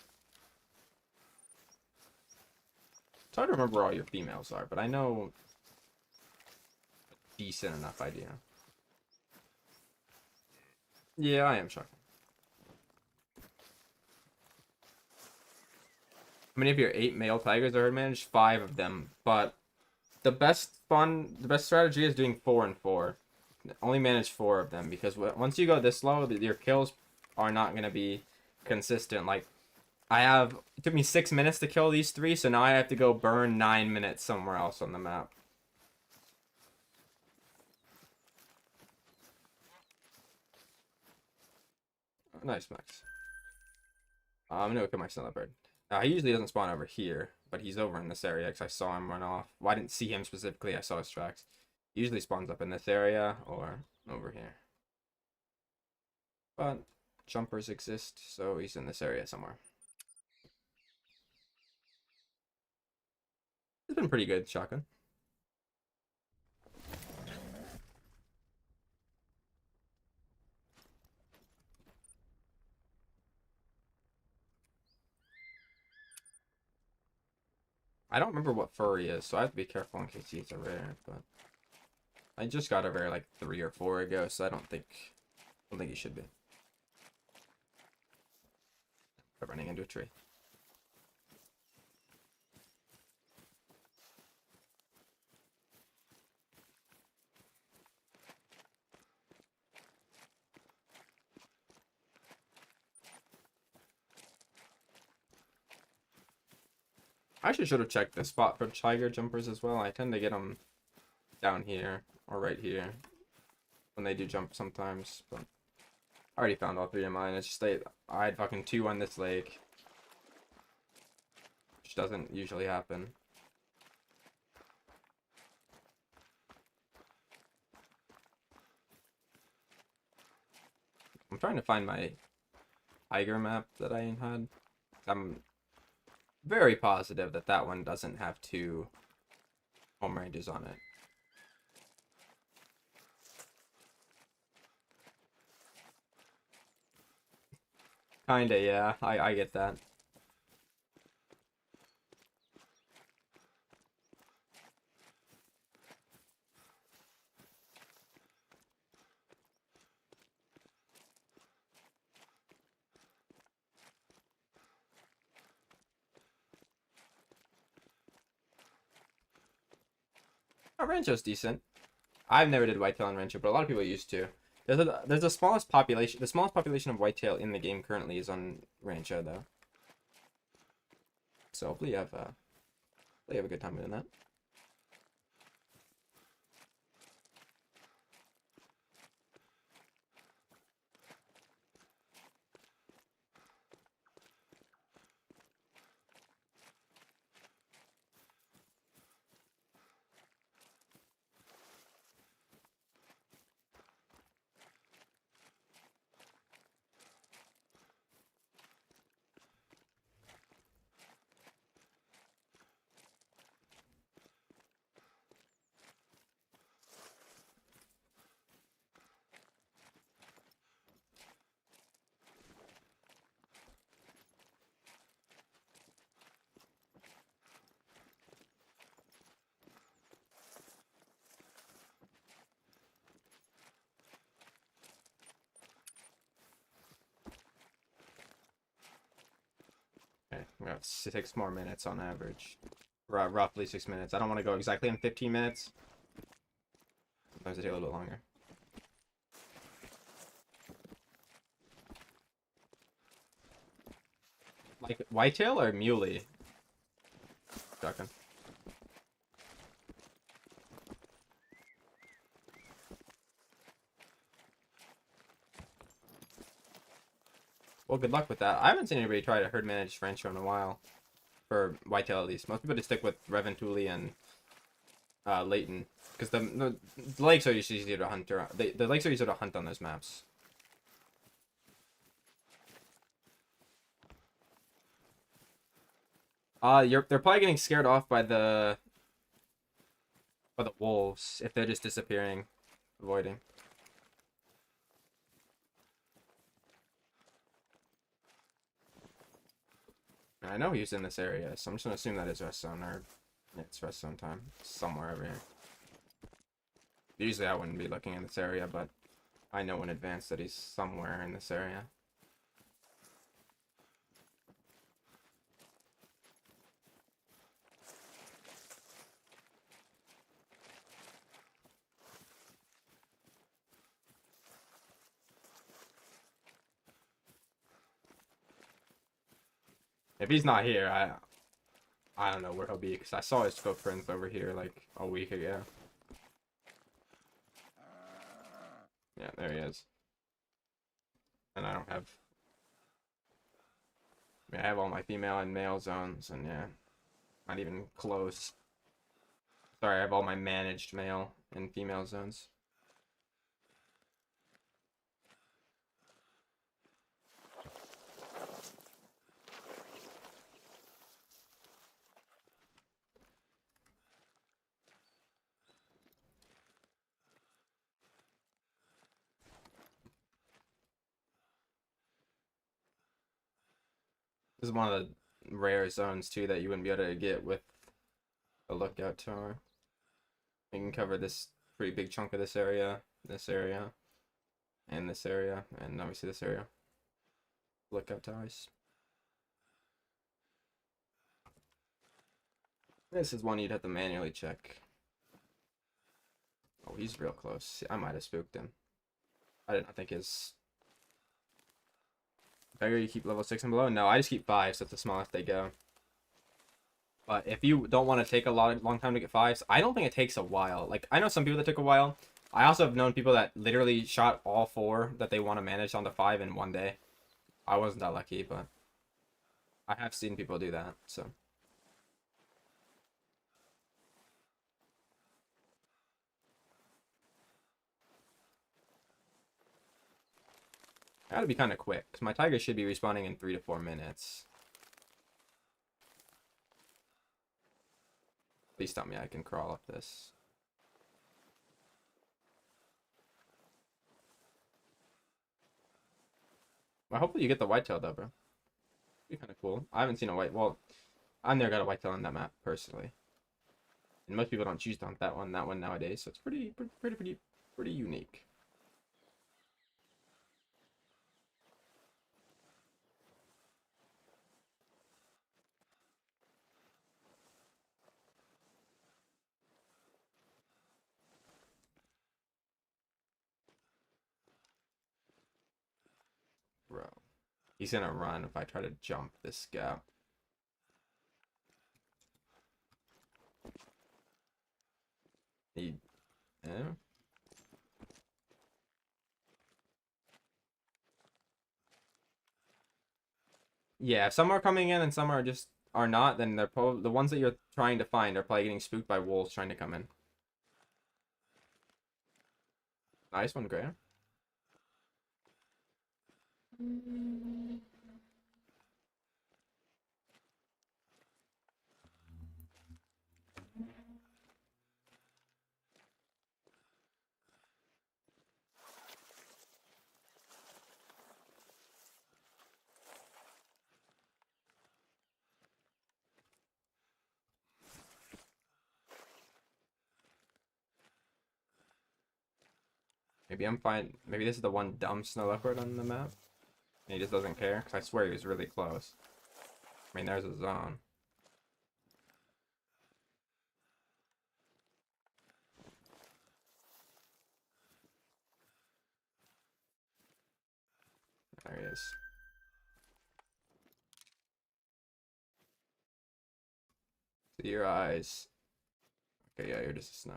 S1: It's hard to remember where all your females are, but I know a decent enough idea. Yeah, I am shocking. How many of your 8 male tigers are herd managed? 5 of them, but the best strategy is doing 4 and 4. Only manage 4 of them, because once you go this low, your kills are not going to be consistent. Like, it took me 6 minutes to kill these 3, so now I have to go burn 9 minutes somewhere else on the map. Oh, nice, Max. I'm gonna go kill my sniper bird. He usually doesn't spawn over here, but he's over in this area because I saw him run off. Well, I didn't see him specifically, I saw his tracks. He usually spawns up in this area or over here. But jumpers exist, so he's in this area somewhere. It's been pretty good, shotgun. I don't remember what fur he is, so I have to be careful in case he's a rare, but I just got a rare like 3 or 4 ago, so I don't think he should be. I'm running into a tree. I actually should have checked the spot for tiger jumpers as well. I tend to get them down here or right here when they do jump sometimes, but I already found all 3 of mine. It's just I had fucking 2 on this lake, which doesn't usually happen. I'm trying to find my tiger map that I had. I'm very positive that that one doesn't have 2 home ranges on it. Kinda, yeah. I get that. Oh, Rancho's decent. I've never did whitetail on Rancho, but a lot of people used to. There's the smallest population of whitetail in the game currently is on Rancho though. So hopefully you have a good time doing that. We have 6 more minutes on average. Roughly 6 minutes. I don't want to go exactly in 15 minutes. Sometimes it takes a little bit longer. Like whitetail or muley? Shotgun. Well, good luck with that. I haven't seen anybody try to herd manage French in a while. For whitetail, at least. Most people just stick with Reventuli and Leighton. Because the lakes are usually easier to hunt around. The lakes are easier to hunt on those maps. They're probably getting scared off by the wolves if they're just disappearing, avoiding. I know he's in this area, so I'm just gonna assume that is rest zone, or it's rest zone time somewhere over here. Usually I wouldn't be looking in this area, but I know in advance that he's somewhere in this area. If he's not here, I don't know where he'll be, because I saw his footprints over here like a week ago. Yeah, there he is. And I don't have... I mean, I have all my female and male zones, and yeah, not even close. Sorry, I have all my managed male and female zones. This is one of the rare zones too that you wouldn't be able to get with a lookout tower. You can cover this pretty big chunk of this area, and this area, and obviously this area. Lookout towers. This is one you'd have to manually check. Oh, he's real close. I might have spooked him. I did not think his... Beggar, you keep level 6 and below? No, I just keep 5, so it's the smallest they go. But if you don't want to take a long time to get 5s, I don't think it takes a while. Like, I know some people that took a while. I also have known people that literally shot all 4 that they want to manage onto 5 in one day. I wasn't that lucky, but I have seen people do that, so... Gotta be kind of quick, because my tiger should be respawning in 3 to 4 minutes. Please tell me I can crawl up this. Well, hopefully you get the whitetail though, bro. Be kind of cool. I haven't seen a white... Well, I've never got a whitetail on that map, personally. And most people don't choose to hunt that one nowadays, so it's pretty unique. Bro. He's gonna run if I try to jump this gap. He... Yeah? Yeah, if some are coming in and some are not, then they're probably... The ones that you're trying to find are probably getting spooked by wolves trying to come in. Nice one, Graham. Maybe I'm fine. Maybe this is the one dumb snow leopard on the map. And he just doesn't care, because I swear he was really close. mean, there's a zone. There he is. See your eyes. Okay, yeah, you're just a snow.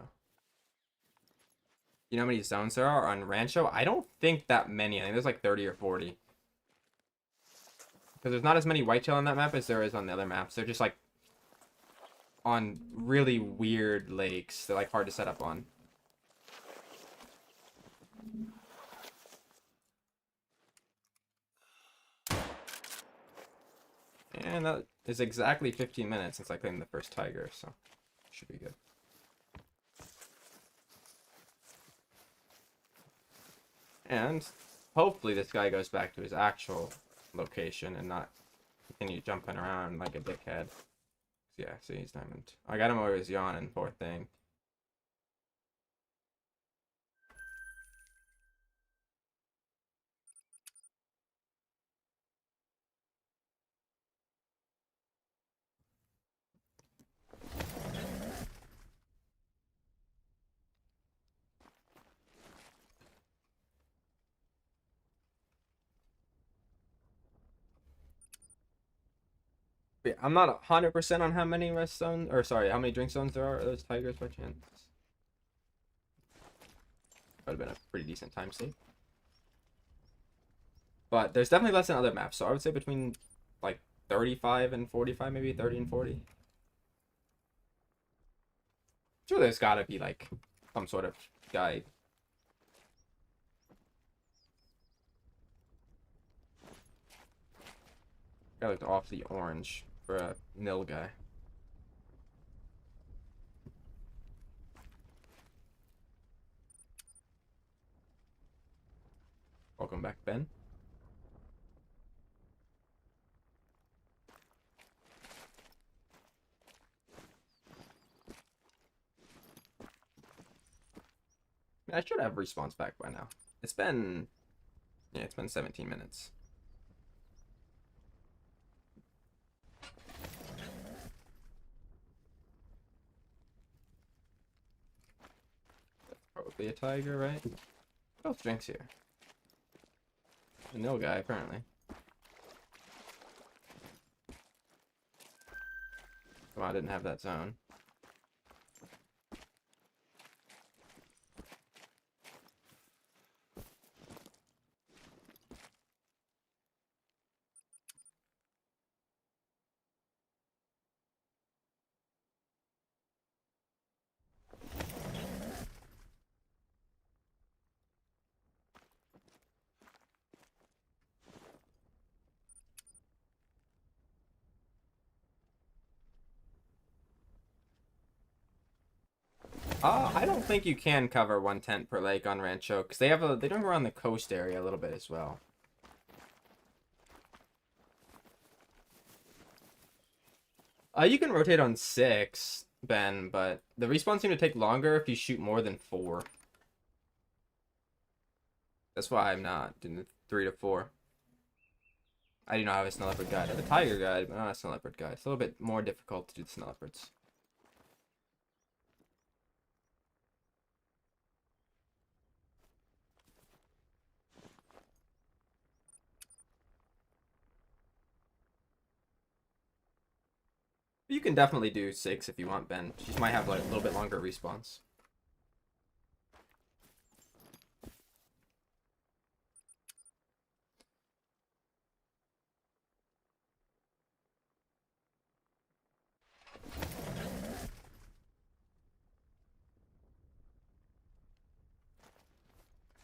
S1: You know how many zones there are on Rancho? I don't think that many. I think there's like 30 or 40. Because there's not as many whitetail on that map as there is on the other maps. They're just like on really weird lakes. They're like hard to set up on. And that is exactly 15 minutes since I claimed the first tiger, so should be good. And hopefully this guy goes back to his actual location and not continue jumping around like a dickhead. Yeah, see, he's diamond. I got him over his yawning, poor thing. But yeah, I'm not 100% on how many rest zones, or sorry, how many drink zones there are those tigers by chance. Would have been a pretty decent time save. But there's definitely less than other maps, so I would say between like 35 and 45, maybe 30 and 40. Sure, there's gotta be like some sort of guide. I looked awfully orange for a nil guy. Welcome back, Ben. I should have response back by now. It's been 17 minutes. Probably a tiger, right? Both drinks here. A nil guy, apparently. Well, I didn't have that zone. I don't think you can cover one tent per lake on Rancho because they don't go around the coast area a little bit as well. You can rotate on 6, Ben, but the respawns seem to take longer if you shoot more than 4. That's why I'm not doing the 3 to 4. I do not have a snow leopard guide. I have a tiger guide, but not a snow leopard guide. It's a little bit more difficult to do the snow leopards. You can definitely do 6 if you want, Ben. She might have like a little bit longer respawns.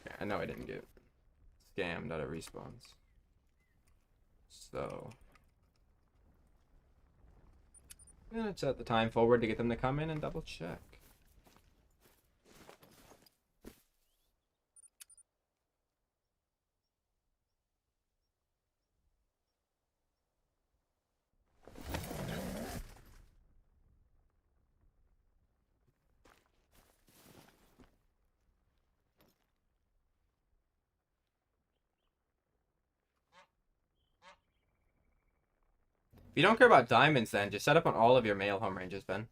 S1: Okay, I know I didn't get scammed out of respawns. So I'm gonna set the time forward to get them to come in and double check. If you don't care about diamonds, then just set up on all of your male home ranges, Ben.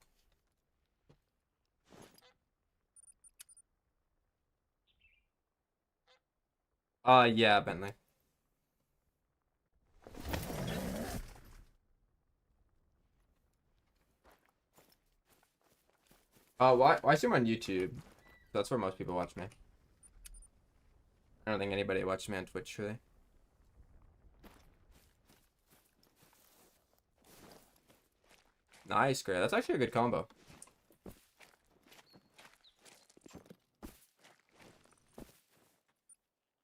S1: Yeah, Bentley. Why stream on YouTube? That's where most people watch me. I don't think anybody watches me on Twitch, really. Nice, Gray. That's actually a good combo.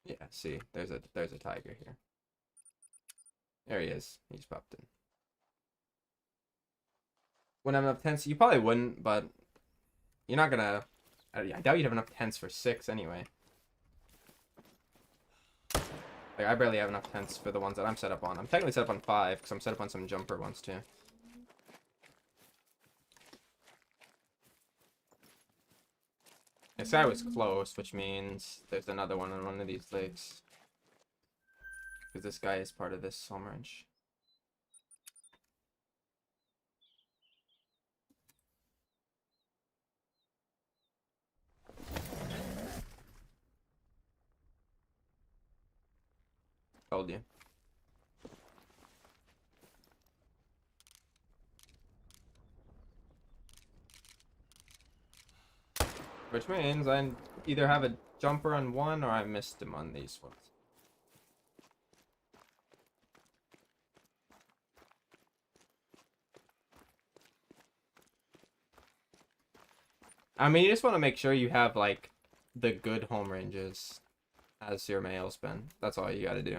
S1: Yeah, see, there's a tiger here. There he is. He just popped in. Wouldn't have enough tents. You probably wouldn't, but you're not gonna. I doubt you'd have enough tents for 6 anyway. Like, I barely have enough tents for the ones that I'm set up on. I'm technically set up on 5 because I'm set up on some jumper ones too. This guy was close, which means there's another one on one of these lakes. Because this guy is part of this home range. Told you. Which means I either have a jumper on one or I missed him on these ones. I mean, you just want to make sure you have, like, the good home ranges as your male spin. That's all you gotta do.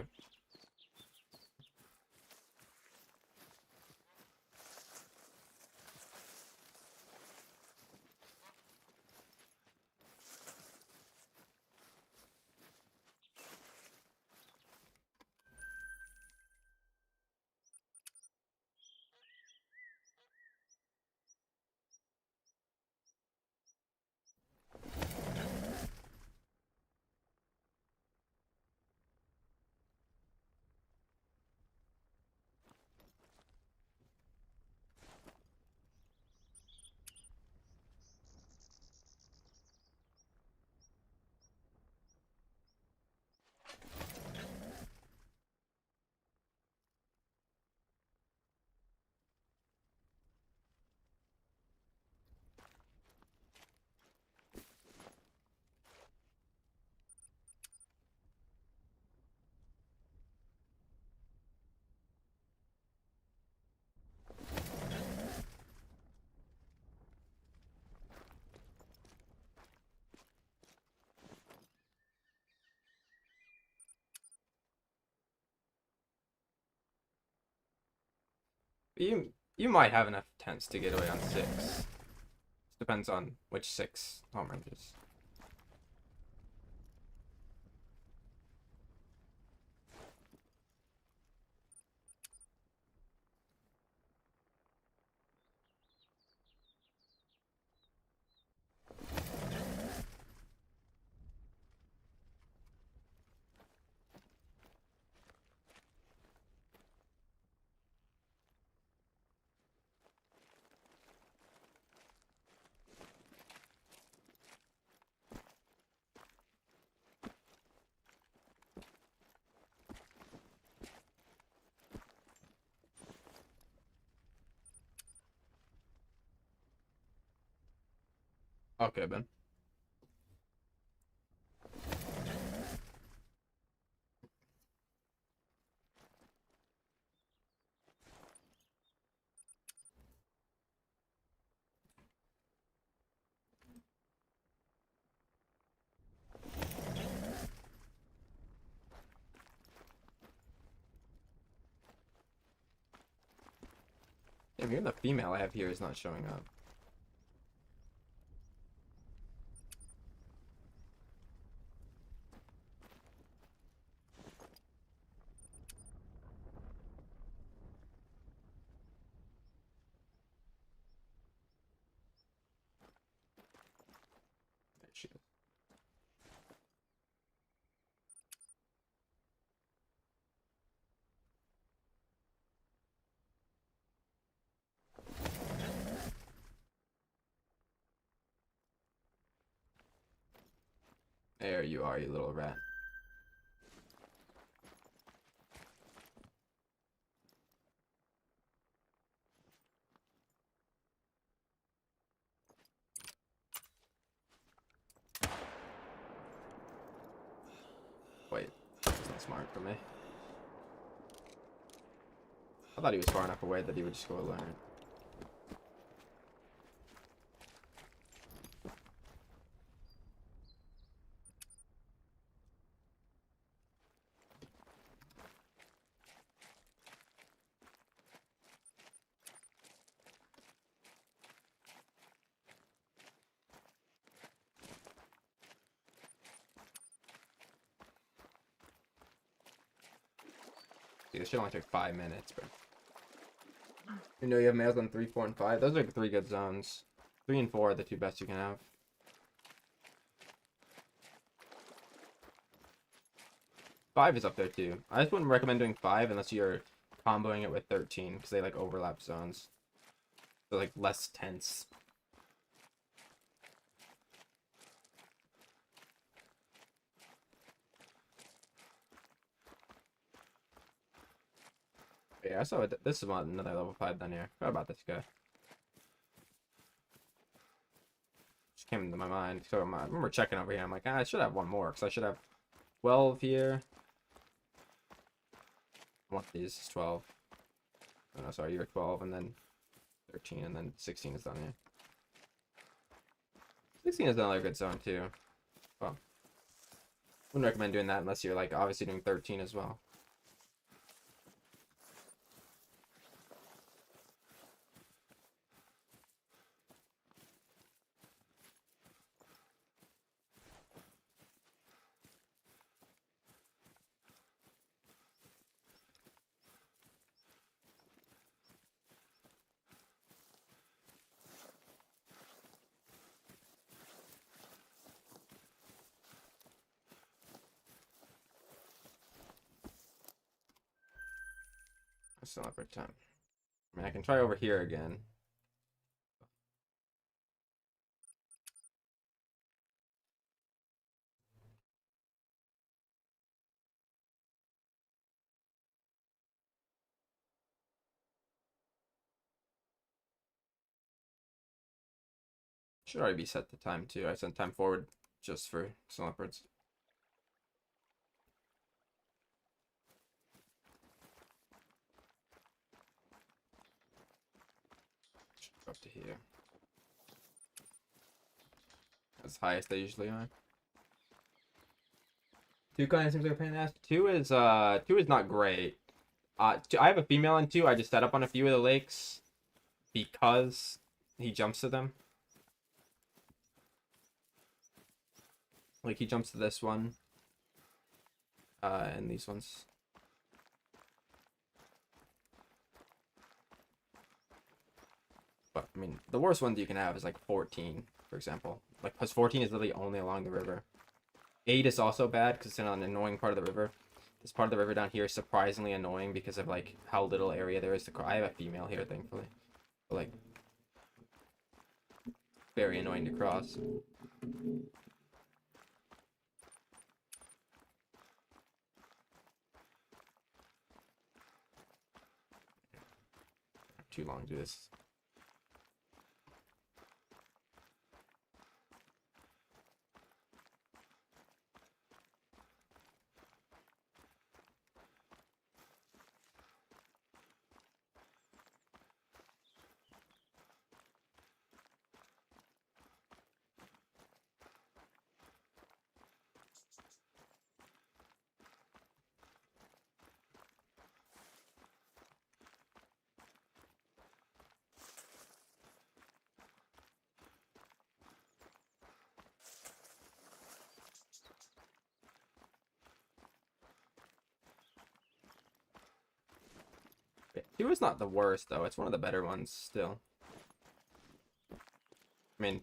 S1: You might have enough tents to get away on 6. Depends on which 6 home ranges. Okay, Ben. Damn, even the female I have here is not showing up. There she is. There you are, you little rat. Wait, that's not smart for me. I thought he was far enough away that he would just go alone. See, this should only take 5 minutes, but you know you have males on 3, 4, and 5. Those are 3 good zones. 3 and 4 are the 2 best you can have. 5 is up there too. I just wouldn't recommend doing 5 unless you're comboing it with 13 because they like overlap zones. They're like less tense. Yeah, I saw it. This is another level 5 down here. What about this guy? Just came into my mind. So I remember checking over here. I'm like, I should have one more because I should have 12 here. I want these 12. Oh no, sorry, you're 12 and then 13 and then 16 is down here. 16 is another good zone too. Well, wouldn't recommend doing that unless you're like obviously doing 13 as well. Still not break time. I mean, I can try over here again. Should already be set the time too. I sent time forward just for some leopards. Should go up to here. That's the highest they usually are. 2 kind of seems like a pain in the ass. 2 is not great. I have a female in 2. I just set up on a few of the lakes because he jumps to them. Like he jumps to this one. And these ones. But I mean, the worst ones you can have is like 14, for example. Like, plus 14 is literally only along the river. 8 is also bad because it's in an annoying part of the river. This part of the river down here is surprisingly annoying because of like how little area there is to cross. I have a female here, thankfully. But like, very annoying to cross. Too long to do this. Yeah, 2 is not the worst though. It's one of the better ones still. I mean,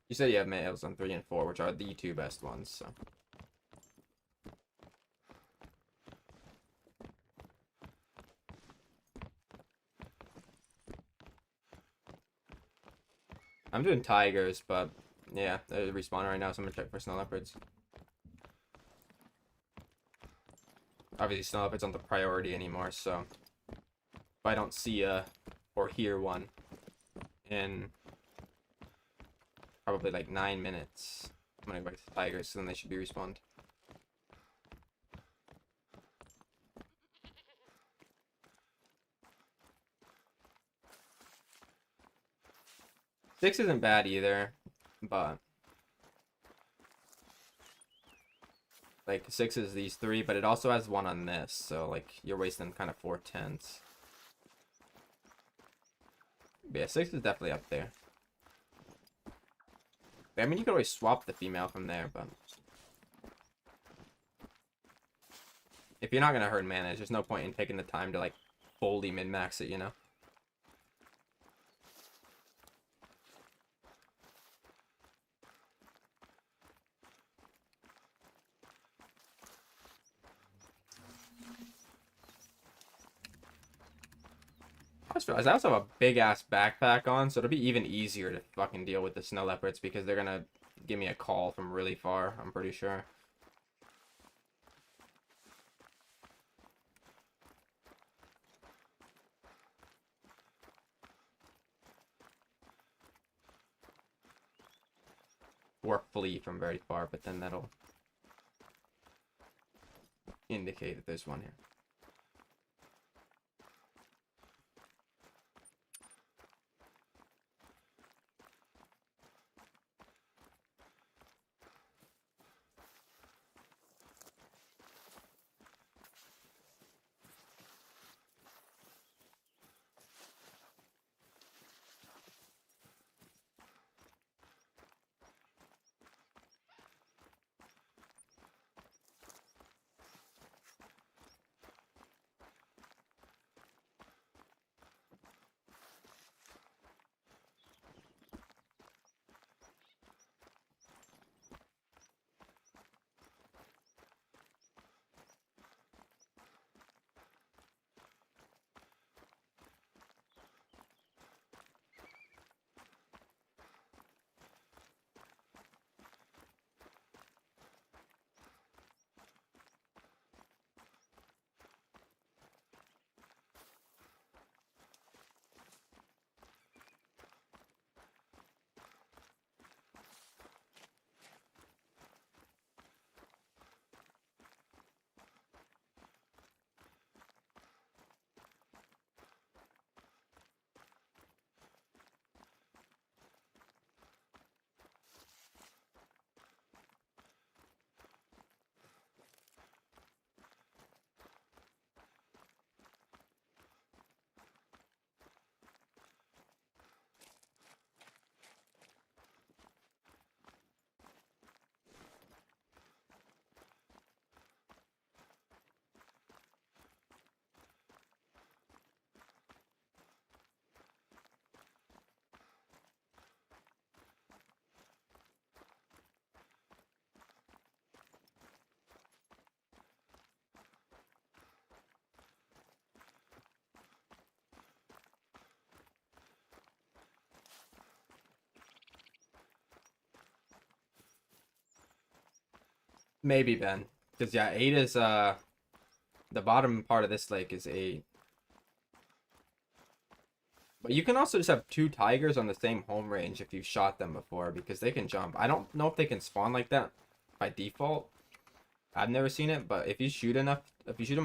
S1: you said you have males on 3 and 4, which are the 2 best ones, so. I'm doing tigers, but Yeah, they're respawning right now, so I'm gonna check for snow leopards. Obviously, snow leopards aren't the priority anymore, so if I don't see or hear one in probably like 9 minutes, I'm gonna go back to the tigers, so then they should be respawned. Six isn't bad either, but like 6 is these 3, but it also has 1 on this, so like you're wasting kind of 4/10. But yeah, 6 is definitely up there. I mean, you could always swap the female from there, but if you're not gonna herd manage, there's no point in taking the time to like fully min-max it, you know? I just realized I also have a big ass backpack on, so it'll be even easier to fucking deal with the snow leopards because they're gonna give me a call from really far, I'm pretty sure. Or flee from very far, but then that'll indicate that there's one here. Maybe, Ben. Because yeah, 8 is the bottom part of this lake is 8. But you can also just have 2 tigers on the same home range if you've shot them before, because they can jump. I don't know if they can spawn like that by default. I've never seen it, but if you shoot them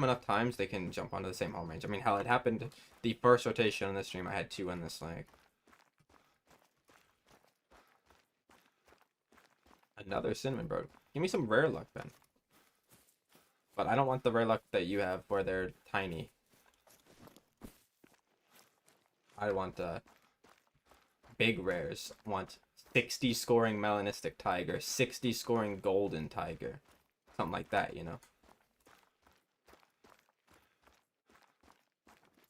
S1: enough times, they can jump onto the same home range. I mean, hell, it happened the first rotation on this stream. I had 2 in this lake. Another cinnamon bird. Give me some rare luck, Ben. But I don't want the rare luck that you have where they're tiny. I want big rares. I want 60 scoring melanistic tiger, 60 scoring golden tiger. Something like that, you know?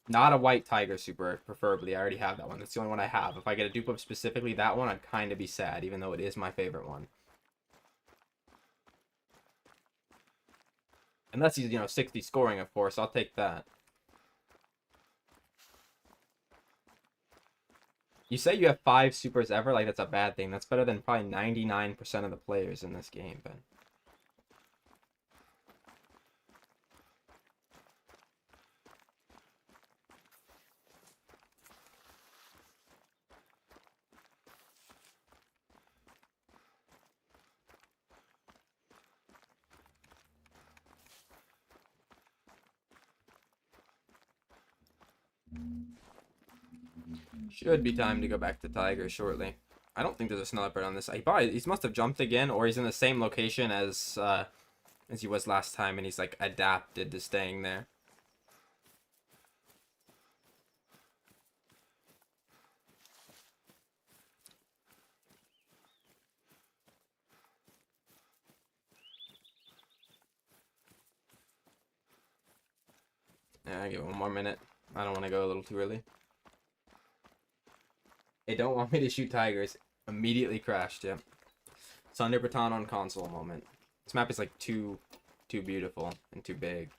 S1: Not a white tiger super, preferably. I already have that one. That's the only one I have. If I get a dupe of specifically that one, I'd kind of be sad, even though it is my favorite one. Unless he's, 60 scoring, of course. I'll take that. You say you have 5 supers ever, like that's a bad thing. That's better than probably 99% of the players in this game, Ben. Should be time to go back to Tiger shortly. I don't think there's a sniper on this. He must have jumped again, or he's in the same location as he was last time, and he's like adapted to staying there. Yeah, I give it 1 more minute. I don't want to go a little too early. They don't want me to shoot tigers. Immediately crashed, yeah. Thunder Baton on console moment. This map is like too beautiful and too big.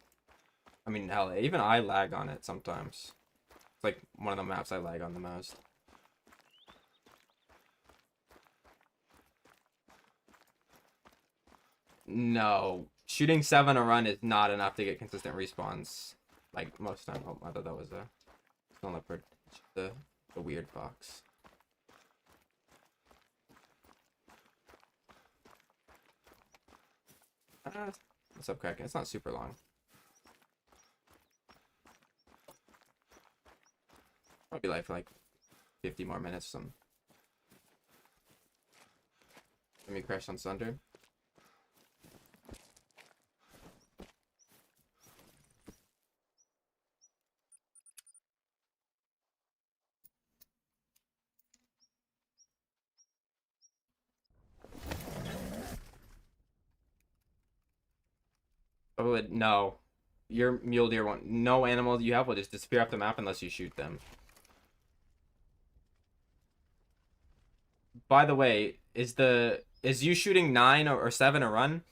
S1: I mean, hell, even I lag on it sometimes. It's like one of the maps I lag on the most. No. Shooting 7 a run is not enough to get consistent respawns. Like, most time. Oh, I thought that was a stone leopard. The weird fox. What's up, Kraken? It's not super long. I'll be live for like 50 more minutes or something. Let me crash on Sunder. Oh, no. Your mule deer won't. No animals you have will just disappear off the map unless you shoot them. By the way, is you shooting 9 or 7 a run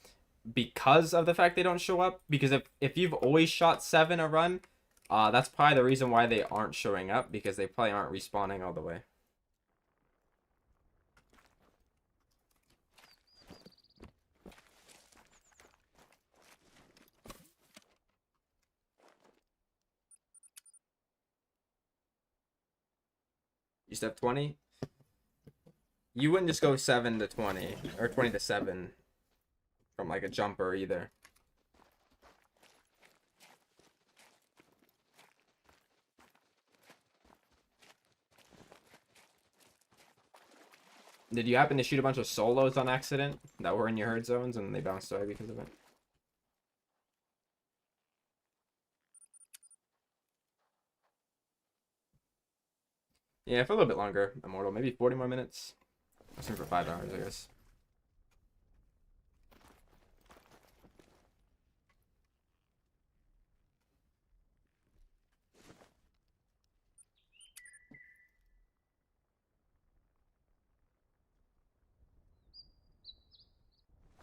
S1: because of the fact they don't show up? Because if you've always shot 7 a run, that's probably the reason why they aren't showing up, because they probably aren't respawning all the way. You step 20? You wouldn't just go 7 to 20 or 20 to 7 from like a jumper either. Did you happen to shoot a bunch of solos on accident that were in your herd zones and they bounced away because of it? Yeah, for a little bit longer, Immortal. Maybe 40 more minutes. I was for 5 hours, I guess.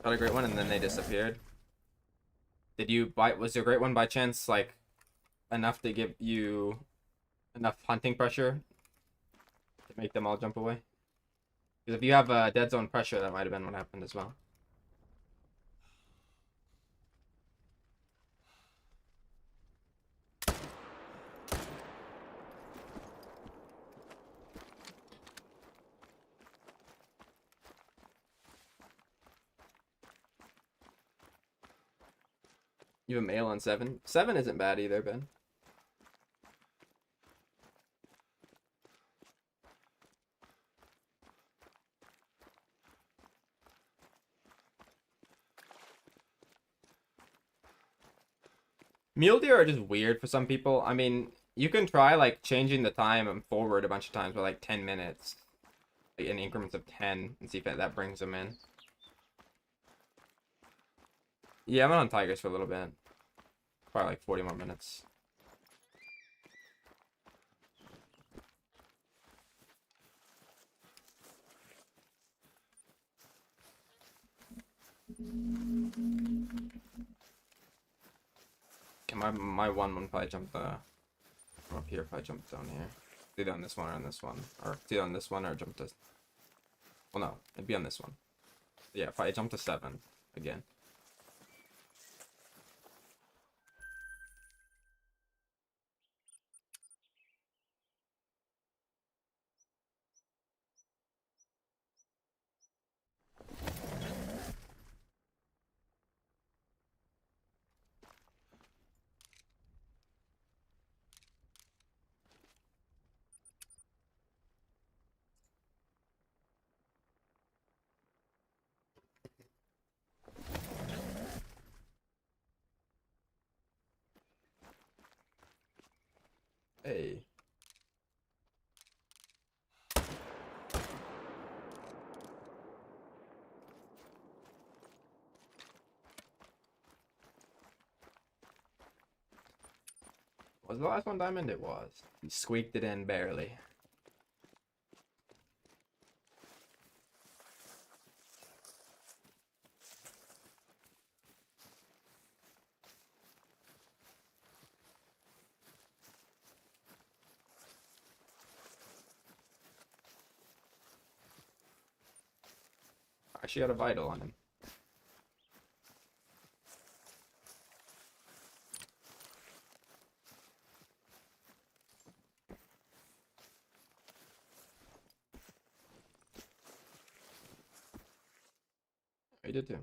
S1: Got a great one, and then they disappeared. Did you buy? Was your great one by chance like enough to give you enough hunting pressure to make them all jump away? Because if you have dead zone pressure, that might have been what happened as well. You have a male on 7. 7 isn't bad either, Ben. Mule deer are just weird for some people. I mean, you can try like changing the time forward a bunch of times by like 10 minutes, like in increments of 10, and see if that brings them in. Yeah, I'm on tigers for a little bit. Probably like 40 more minutes. Okay, my 1-1 probably jumped from up here, probably jumped down here. It's either on this one or on this one. Or it's either on this one or jump to... Well, no. It'd be on this one. Yeah, if I jump to 7 again. Hey. Was the last one diamond? It was. He squeaked it in barely. Actually had a vital on him. He did too.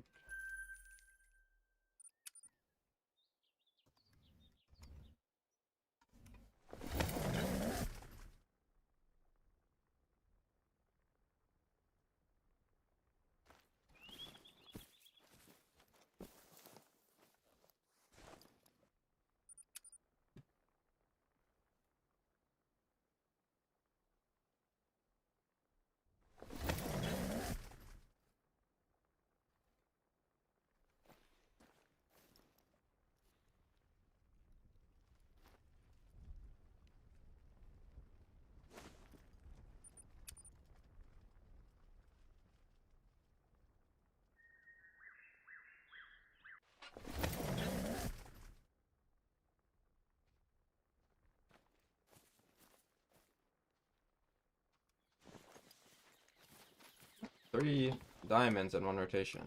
S1: Three diamonds in one rotation.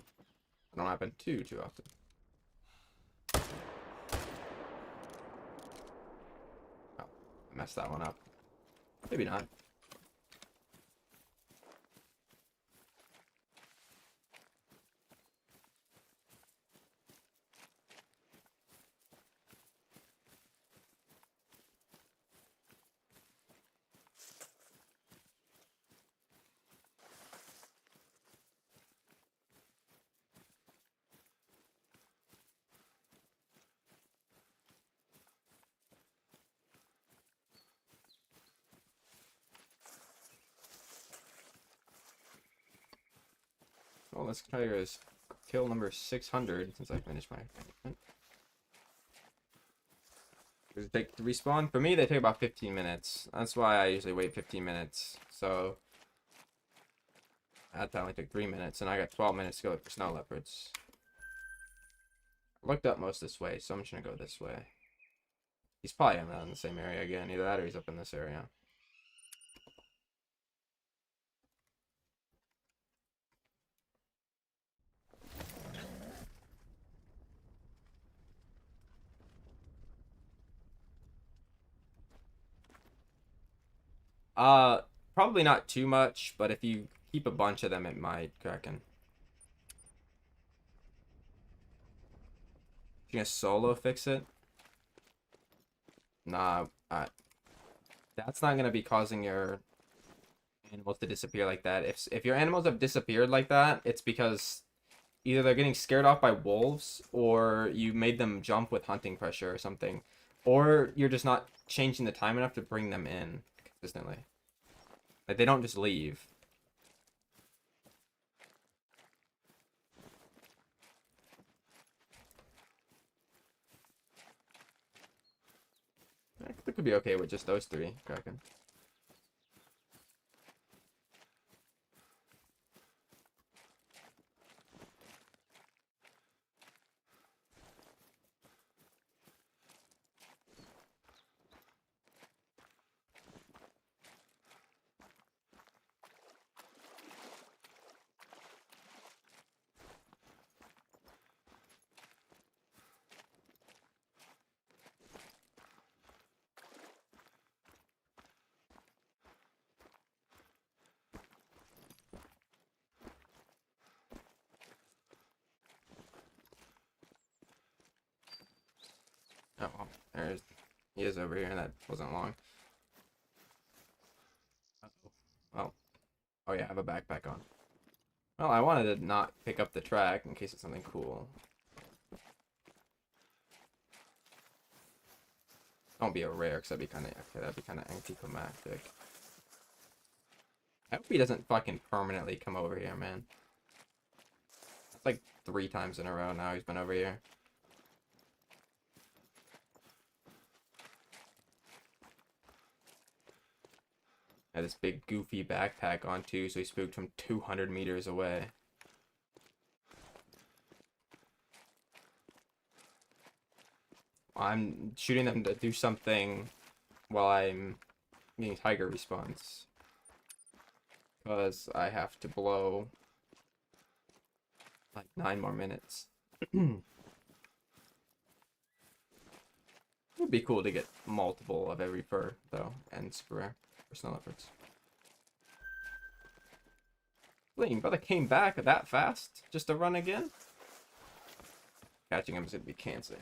S1: It don't happen too often. Oh, I messed that one up. Maybe not. Well, let's try his kill number 600 since I finished my management. Does it take to respawn? For me, they take about 15 minutes. That's why I usually wait 15 minutes. So that only took 3 minutes, and I got 12 minutes to go for snow leopards. I looked up most this way, so I'm just gonna go this way. He's probably in the same area again. Either that or he's up in this area. Probably not too much, but if you keep a bunch of them, it might, Kraken. You gonna solo fix it? Nah, that's not gonna be causing your animals to disappear like that. If your animals have disappeared like that, it's because either they're getting scared off by wolves, or you made them jump with hunting pressure or something, or you're just not changing the time enough to bring them in consistently. Like, they don't just leave. I think it could be okay with just those three, Kraken. well, he is over here, and that wasn't long. Uh-oh. Oh. Oh yeah, I have a backpack on. Well, I wanted to not pick up the track in case it's something cool. Don't be a rare, because that'd be kind of anticlimactic. I hope he doesn't fucking permanently come over here, man. It's like 3 times in a row now he's been over here. Had this big goofy backpack on too, so he spooked from 200 meters away. I'm shooting them to do something while I'm getting tiger response. Because I have to blow like 9 more minutes. It would be cool to get multiple of every fur, though, and super rare for snow leopards. Wait, brother came back that fast just to run again? Catching him is gonna be cancer.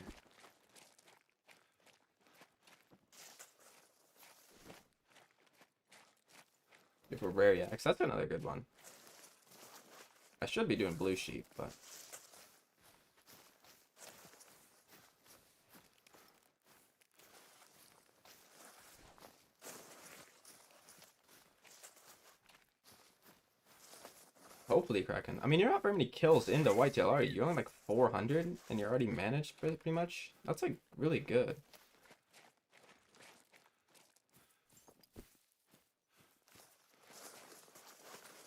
S1: If we're rare yaks, that's another good one. I should be doing blue sheep, but hopefully cracking. I mean, you're not very many kills into whitetail, are you? You're only like 400, and you're already managed pretty much. That's like really good.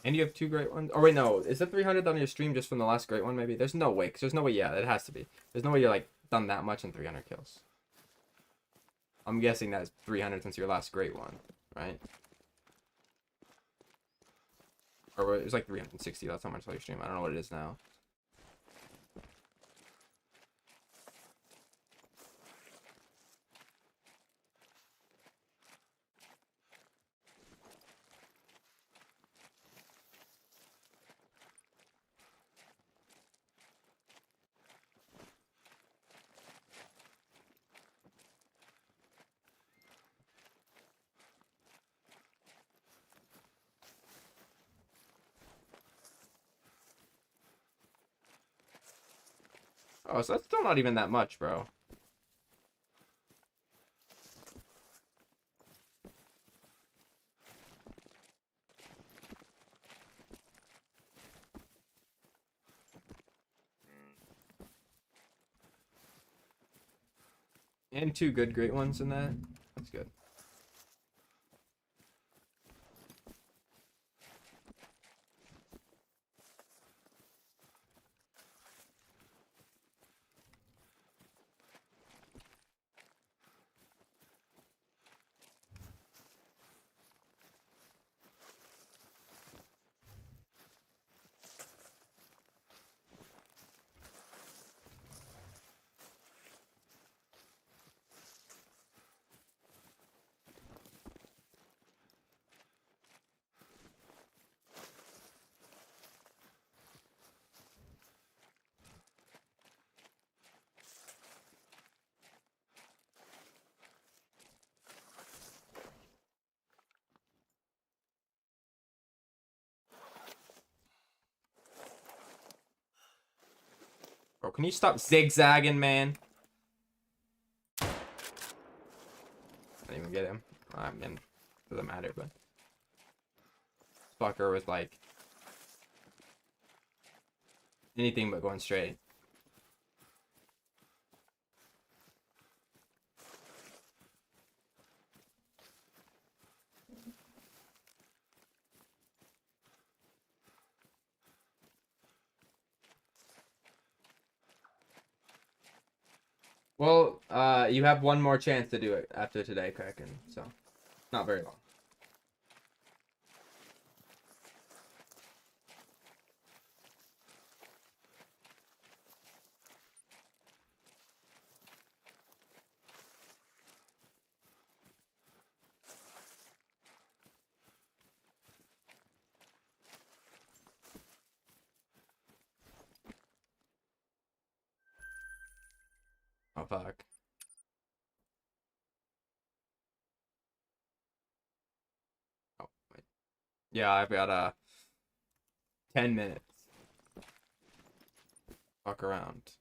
S1: And you have 2 great ones? Oh wait, no. Is that 300 on your stream just from the last great one, maybe? There's no way, because there's no way, yeah, it has to be. There's no way you're like done that much in 300 kills. I'm guessing that's 300 since your last great one, right? Or it was like 360 last time I saw your stream. I don't know what it is now. Oh, so that's still not even that much, bro. And 2 good great ones in that. That's good. Bro, can you stop zigzagging, man? I didn't even get him. I mean, doesn't matter, but fucker was like anything but going straight. Well, you have one more chance to do it after today, Kraken, so not very long. Oh, fuck. Yeah, I've got 10 minutes. Fuck around.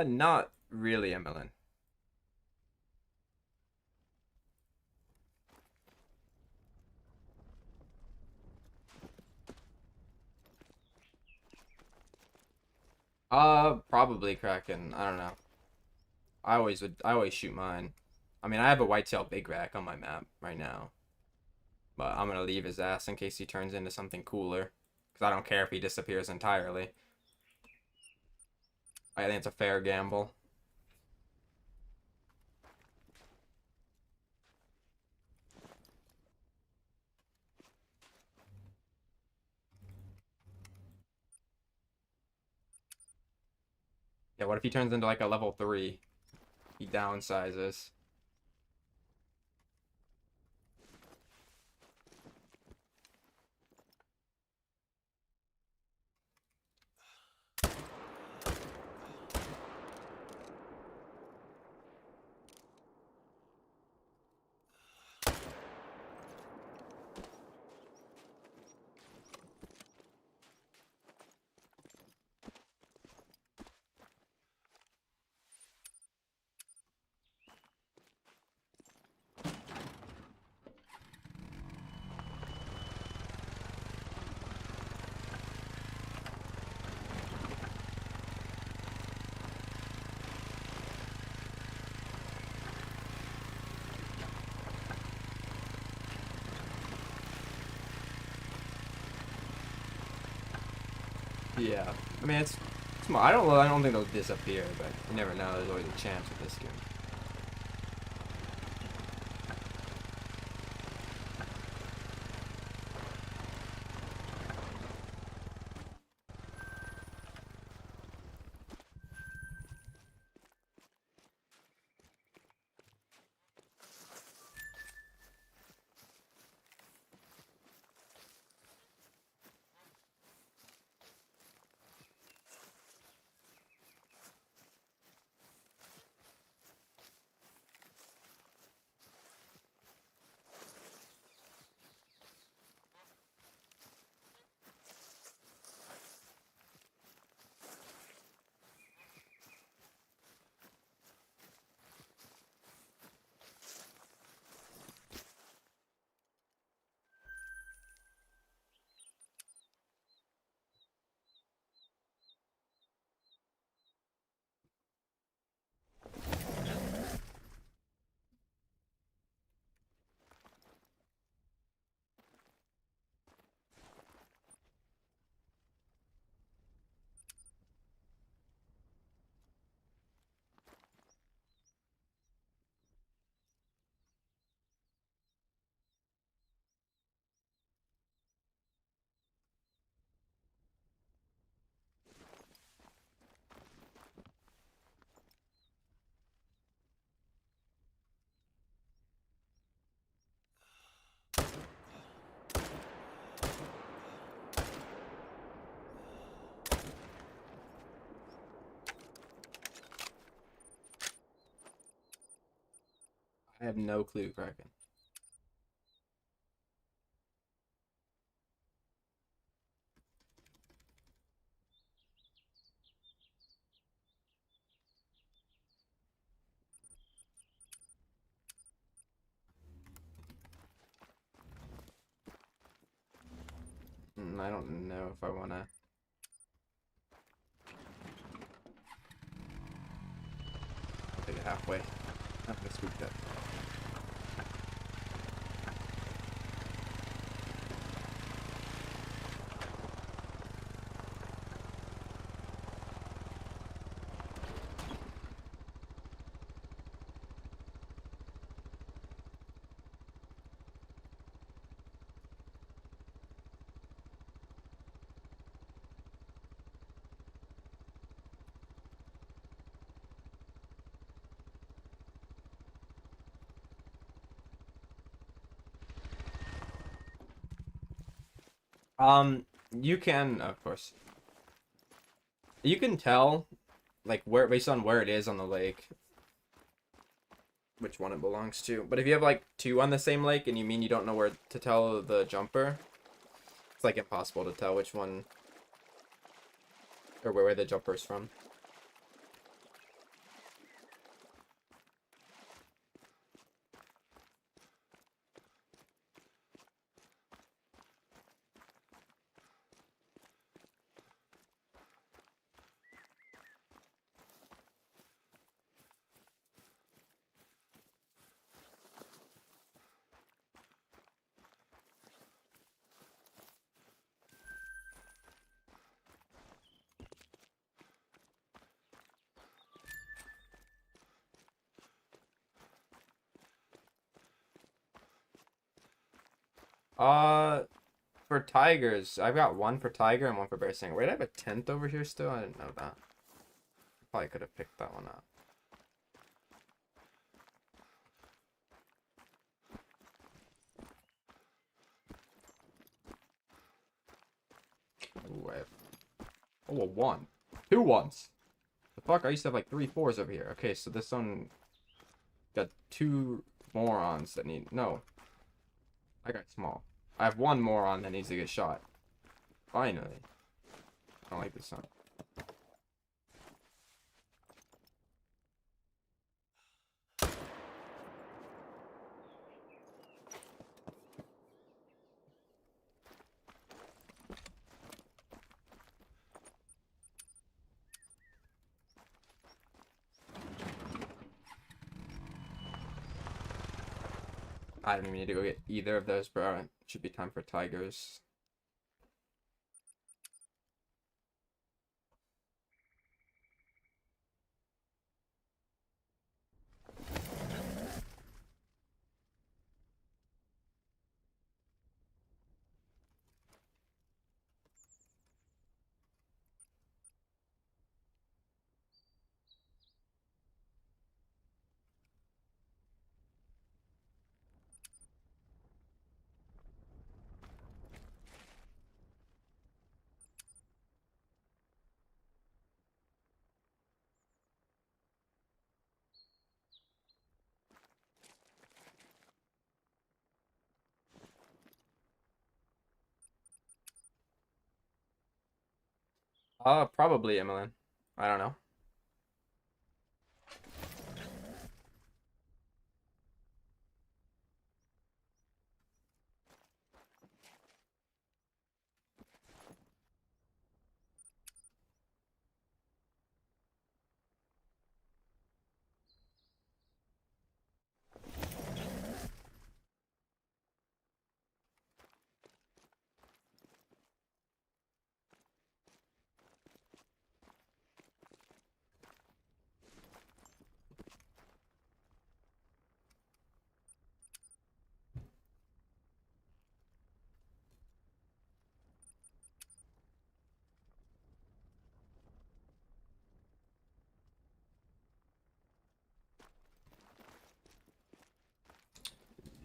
S1: Not really, Emmeline. Probably Kraken. I don't know. I always shoot mine. I mean, I have a whitetail big rack on my map right now, but I'm gonna leave his ass in case he turns into something cooler. Cause I don't care if he disappears entirely. I think it's a fair gamble. Yeah, what if he turns into like a level 3? He downsizes. Yeah. I mean, it's small. I don't think they'll disappear, but you never know. There's always a chance with this game. I have no clue, Kraken. I don't know if I wanna. I'll take it halfway. I'm gonna scoop that. You can, of course, you can tell, like, where based on where it is on the lake, which one it belongs to. But if you have like two on the same lake and you mean you don't know where to tell the jumper, it's like impossible to tell which one or where the jumper's from. Uh, for tigers, I've got one for tiger and one for bear singer. Wait, I have a 10th over here still? I didn't know that. Probably could have picked that one up. Ooh, I have... Oh, a 1. 2 ones. The fuck? I used to have like 3 4s over here. Okay, so this one got 2 morons that need... No. I got small. I have 1 moron that needs to get shot. Finally. I don't like this song. I don't even need to go get either of those, bro. It should be time for tigers. Probably Emmeline. I don't know.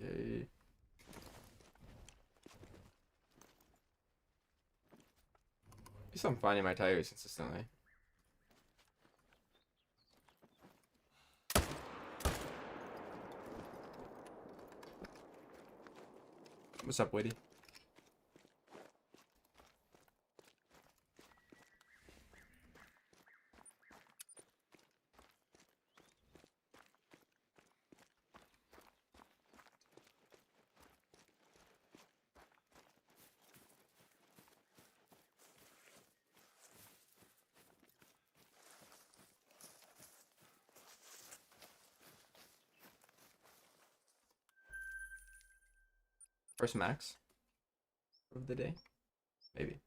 S1: Yay. At least I'm finding my tigers consistently. What's up, Witty? First max of the day? Maybe.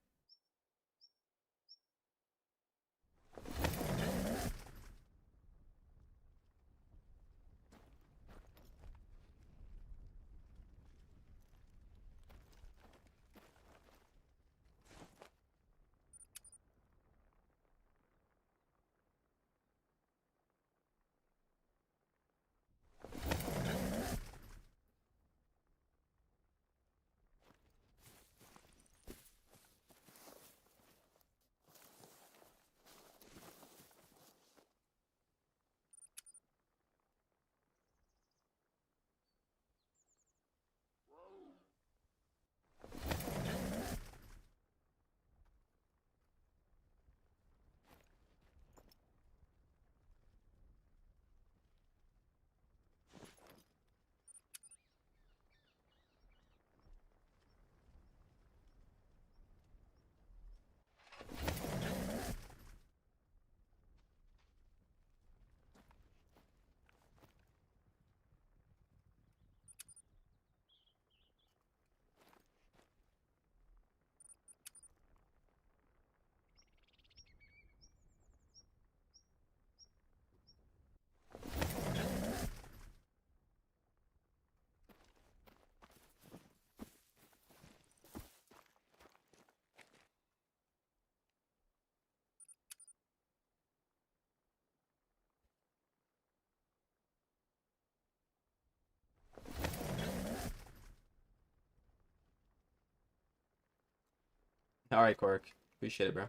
S1: Alright, Cork. Appreciate it, bro.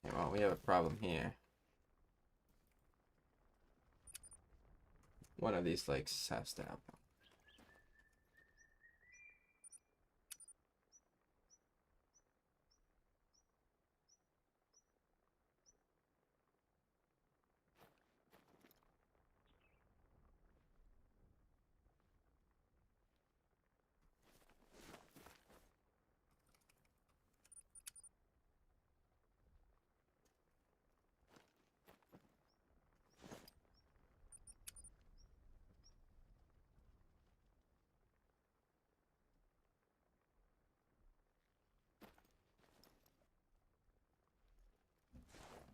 S1: Okay, well, we have a problem here. One of these lakes has to have.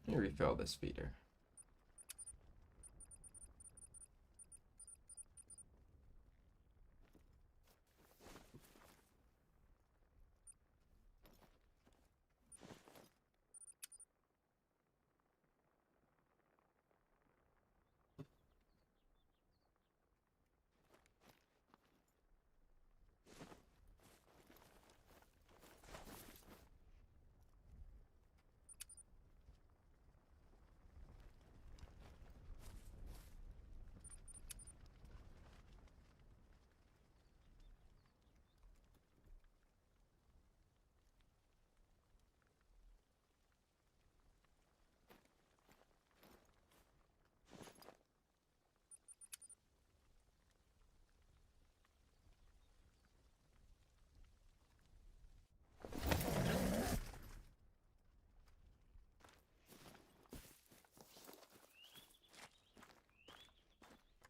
S1: Let me refill this feeder.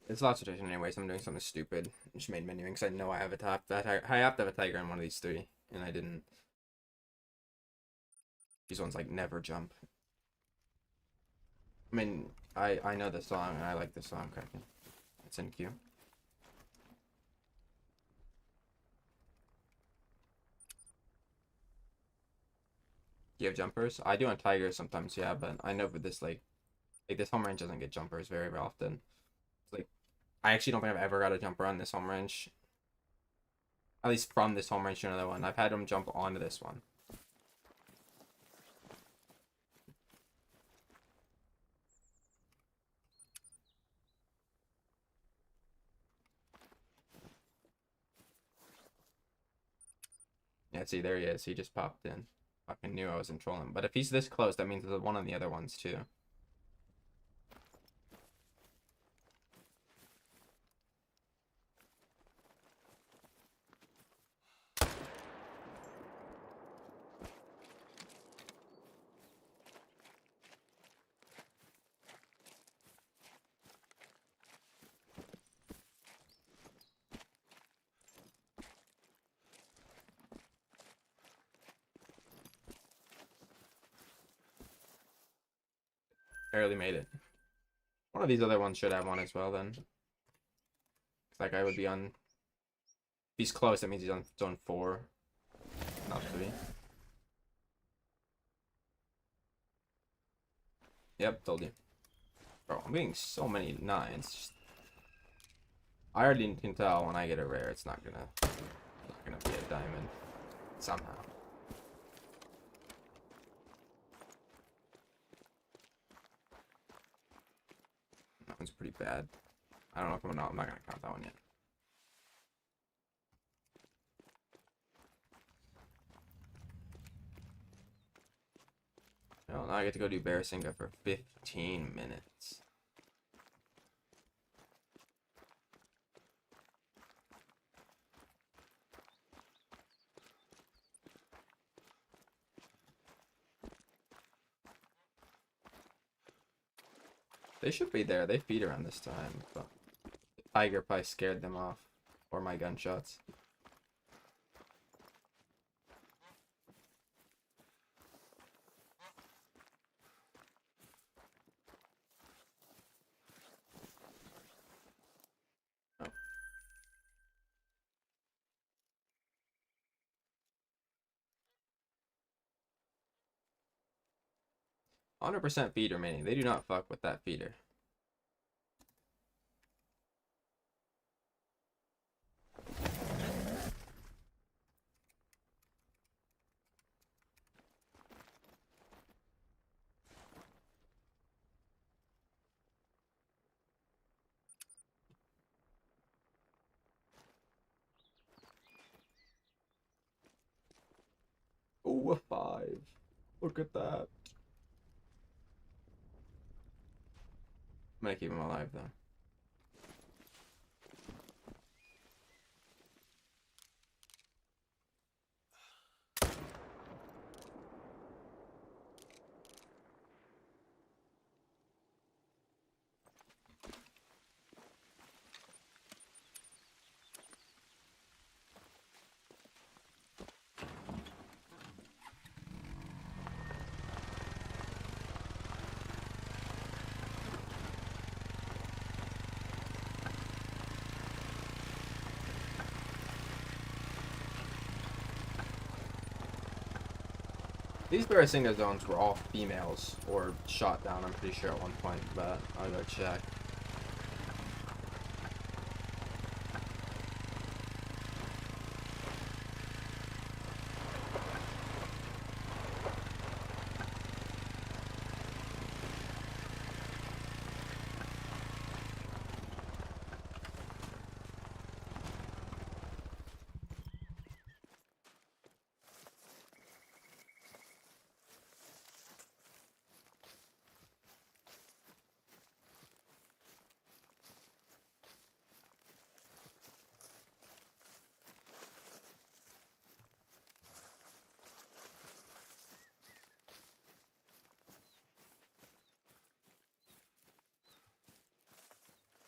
S1: It's lots of tradition anyways. I'm doing something stupid. Just made menuing because I know I have a top. That I have to have a tiger in one of these three, and I didn't. These ones like never jump. I mean, I know the song and I like the song cracking. It's in queue. Do you have jumpers? I do on tigers sometimes, yeah, but I know for this like this home range doesn't get jumpers very often. It's like I actually don't think I've ever got a jumper on this home range. At least from this home range to another one. I've had them jump onto this one. Yeah, see, there he is. He just popped in. Fucking knew I was in trolling. But if he's this close, that means there's one on the other ones too. Barely made it. One of these other ones should have one as well then. That guy would be on... If he's close, that means he's on zone 4. Not 3. Yep, told you. Bro, I'm getting so many 9s. I already can tell when I get a rare, it's not gonna be a diamond. Somehow. That one's pretty bad. I don't know if I'm not gonna count that one yet. Well, now I get to go do Barasinga for 15 minutes. They should be there. They feed around this time, but the tiger probably scared them off. Or my gunshots. Oh. 100% feed remaining. They do not fuck with that feeder. Oh, a 5. Look at that. I'm gonna keep him alive though. These Barasinger zones were all females or shot down, I'm pretty sure, at one point, but I'll go check.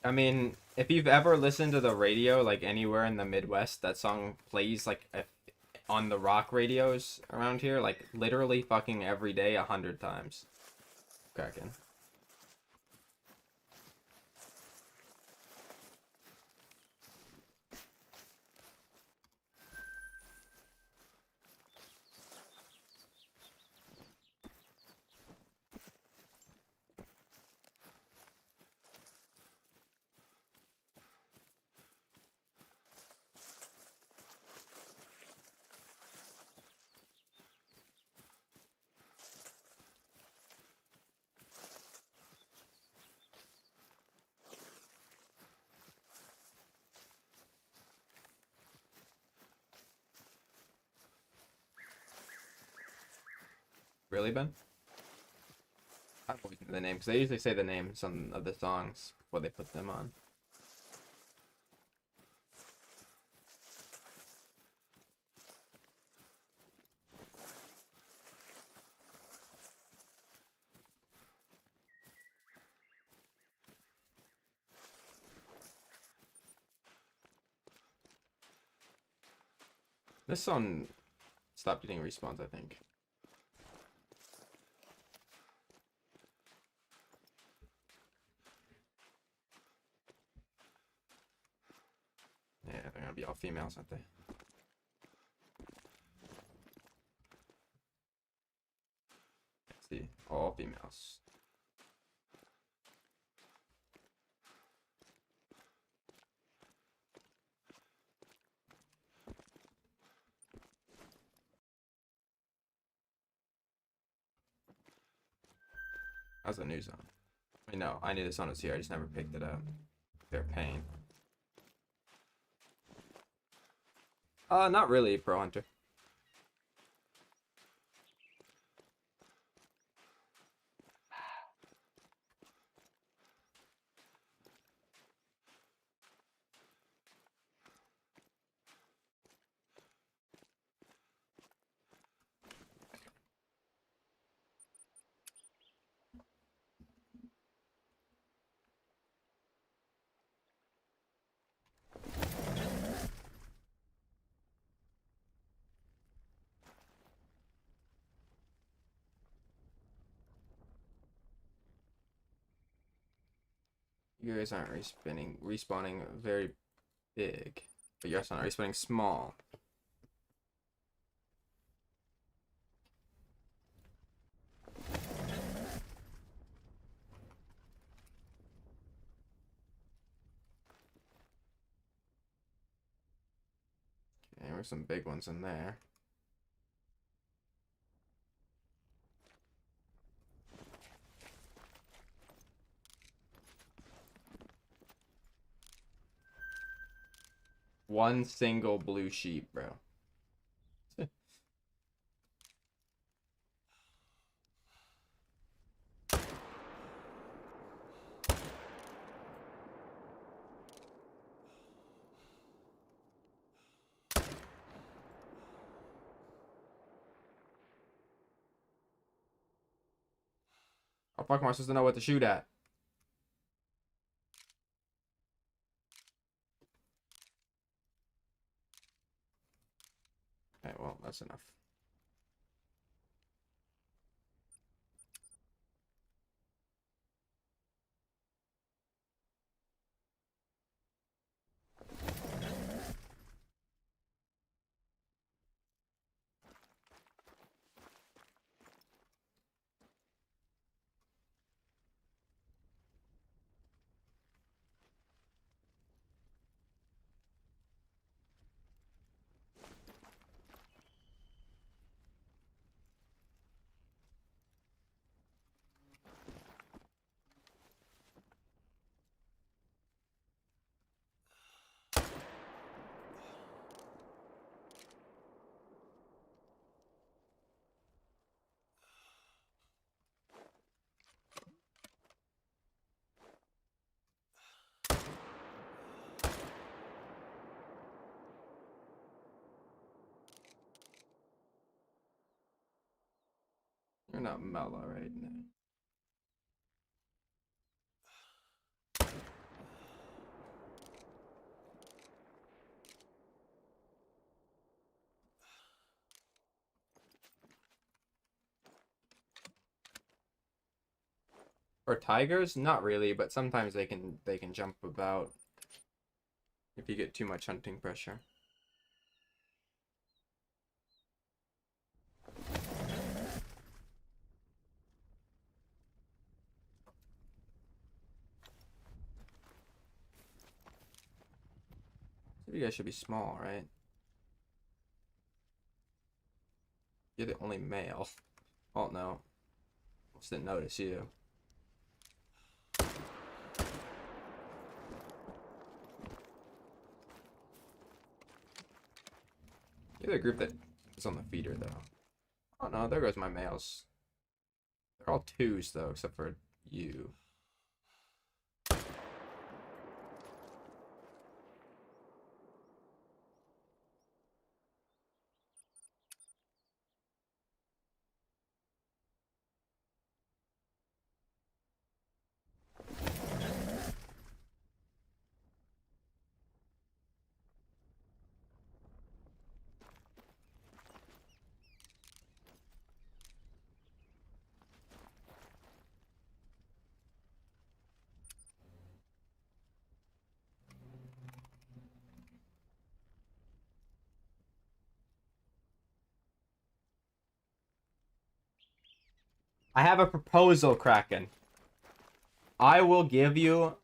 S1: I mean, if you've ever listened to the radio, like anywhere in the Midwest, that song plays like on the rock radios around here, like literally fucking every day 100 times. Cracking. Really, Ben? I always know the name because they usually say the names of the songs before they put them on. This song stopped getting respawns, I think. Yeah, they're gonna be all females, aren't they? Let's see, all females. How's the new zone? I mean, no, I knew this zone was here. I just never picked it up. They're paying. Not really, Pro Hunter. You guys aren't respawning very big, but you're also not respawning small. Okay, there's some big ones in there. One single blue sheep, bro. How the fuck am I supposed to know what to shoot at? Okay, well, that's enough. You're not mellow right now. For tigers, not really, but sometimes they can jump about if you get too much hunting pressure. So you guys should be small, right? You're the only male. Oh no. Just didn't notice you. You're the group that is on the feeder though. Oh no, there goes my males. They're all twos though, except for you. I have a proposal, Kraken. I will give you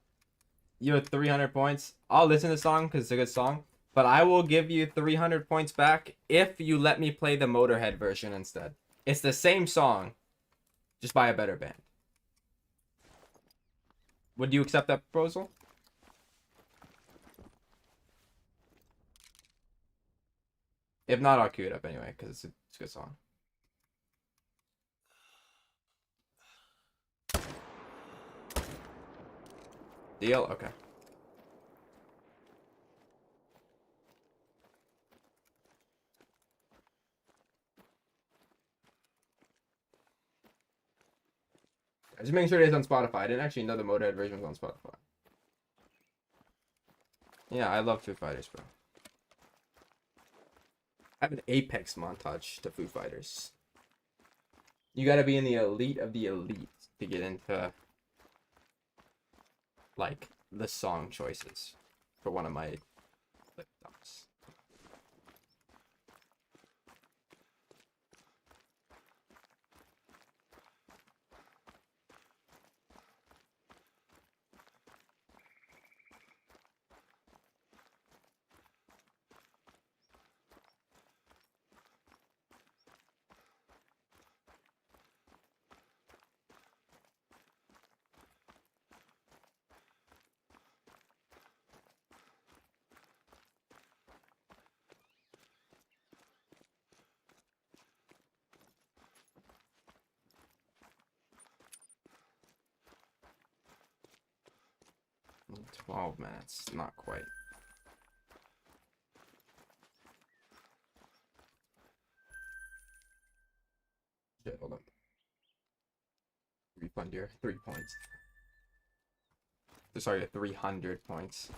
S1: your 300 points. I'll listen to the song because it's a good song, but I will give you 300 points back if you let me play the Motorhead version instead. It's the same song, just by a better band. Would you accept that proposal? If not, I'll cue it up anyway because it's a good song. Deal? Okay. Just making sure it is on Spotify. I didn't actually know the Motorhead version was on Spotify. Yeah, I love Foo Fighters, bro. I have an Apex montage to Foo Fighters. You gotta be in the elite of the elite to get into, like, the song choices for one of my clip dumps. In 12 minutes, not quite. Shit, hold up. Replay. fund your 3 points. Sorry, 300 points.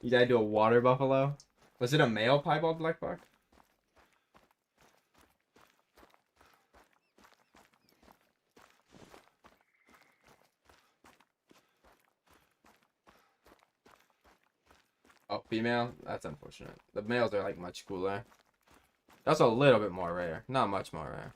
S1: You died to a water buffalo? Was it a male piebald black buck? Oh, female? That's unfortunate. The males are like much cooler. That's a little bit more rare. Not much more rare.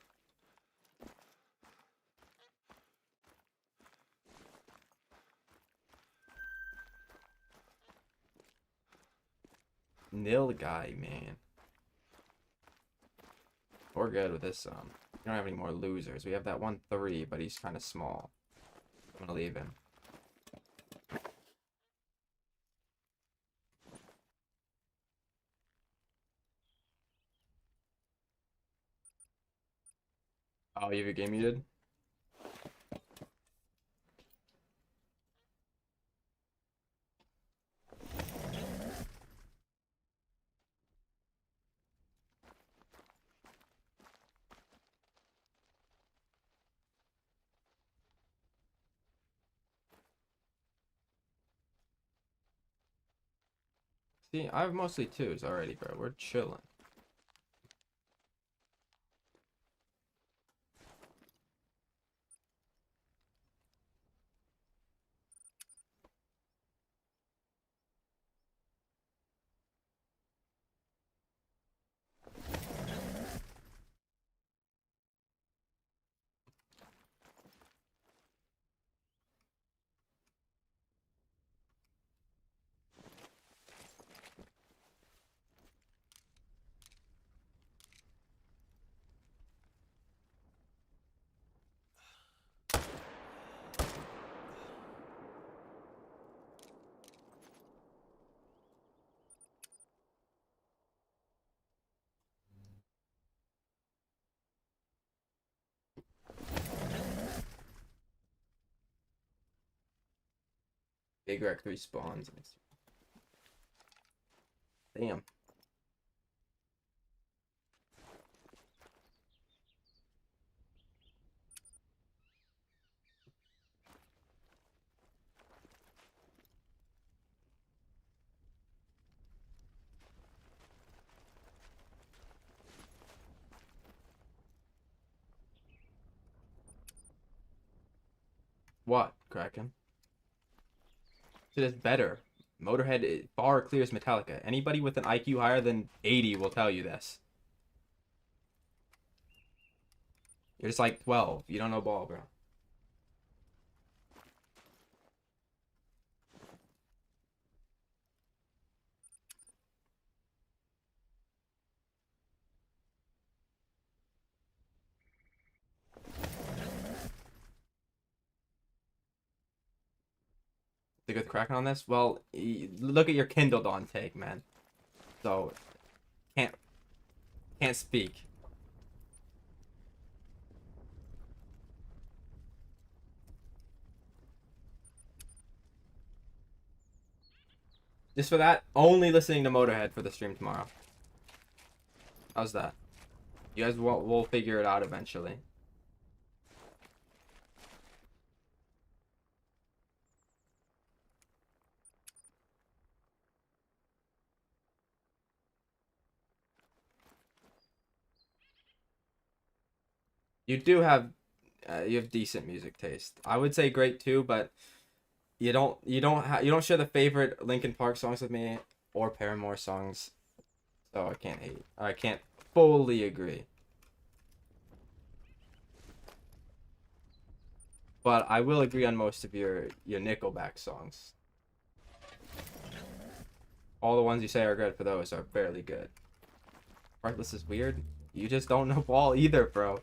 S1: Nil guy, man. We're good with this. We don't have any more losers. We have that 1-3, but he's kind of small. I'm gonna leave him. Oh, you have your game muted? See, I have mostly 2s already, bro. We're chilling. Big Rec 3 spawns. Damn. What, Kraken? It is better. Motorhead far clears Metallica. Anybody with an IQ higher than 80 will tell you this. You're just like 12. You don't know ball, bro. To get Kraken on this? Well, look at your Kindled on take, man. So, can't speak. Just for that, only listening to Motorhead for the stream tomorrow. How's that? You guys will figure it out eventually. You do have you have decent music taste. I would say great too, but you don't share the favorite Linkin Park songs with me or Paramore songs. So I can't hate. I can't fully agree. But I will agree on most of your Nickelback songs. All the ones you say are good for those are fairly good. Heartless is weird. You just don't know ball either, bro.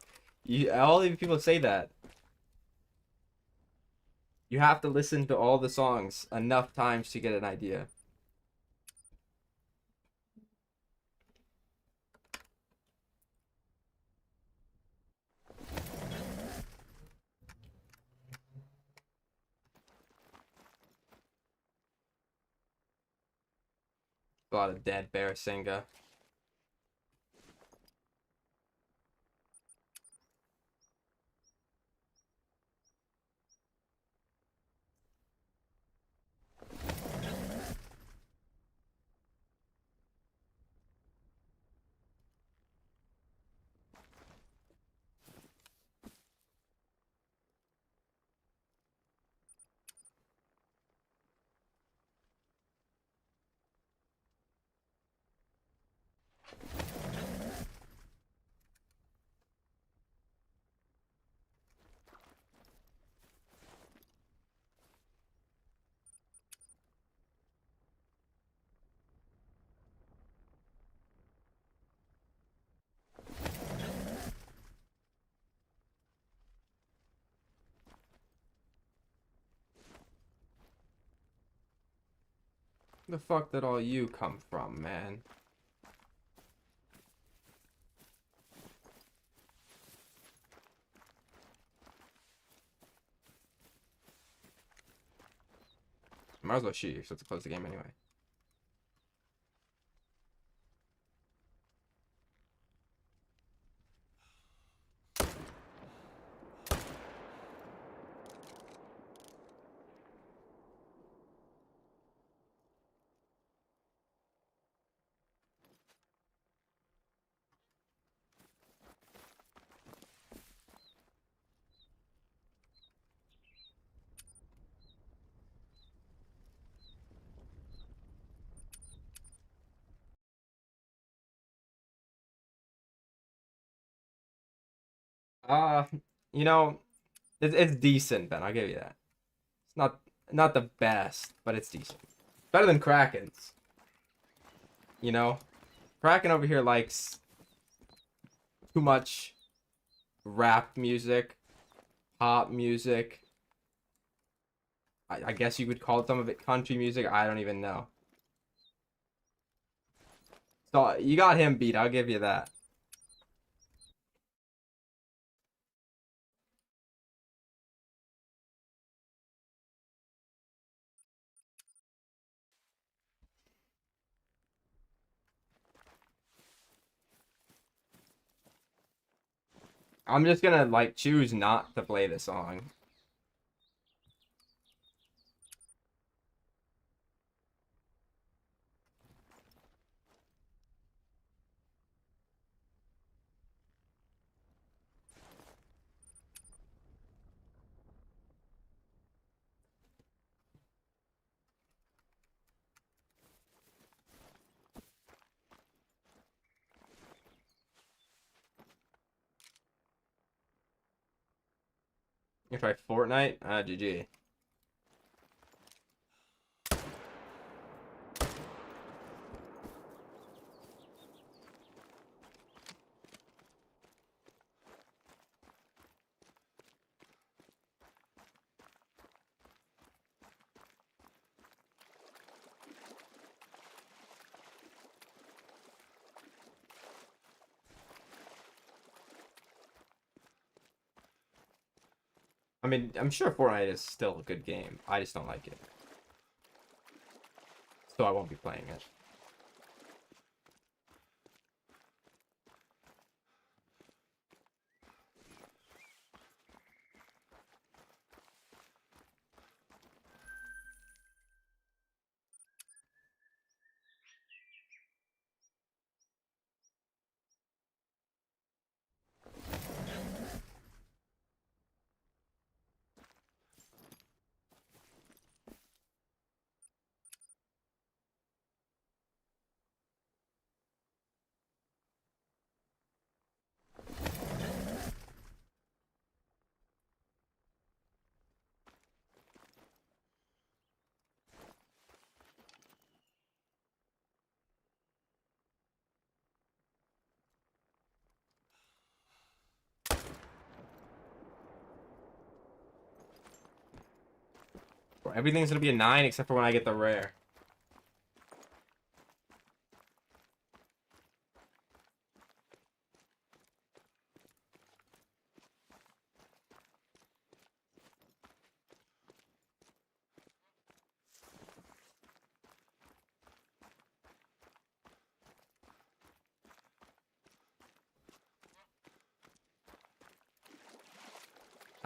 S1: All these people say that. You have to listen to all the songs enough times to get an idea. A lot of dead bear Singa. The fuck did all you come from, man? Might as well shoot you, so to close the game anyway. Uh, you know, it's decent, Ben. I'll give you that. It's not the best, but it's decent. Better than Kraken's. You know, Kraken over here likes too much rap music, pop music. I guess you would call some of it country music. I don't even know. So you got him beat. I'll give you that. I'm just gonna like choose not to play the song. You try Fortnite? GG. I mean, I'm sure Fortnite is still a good game. I just don't like it. So I won't be playing it. Everything's gonna be a 9 except for when I get the rare.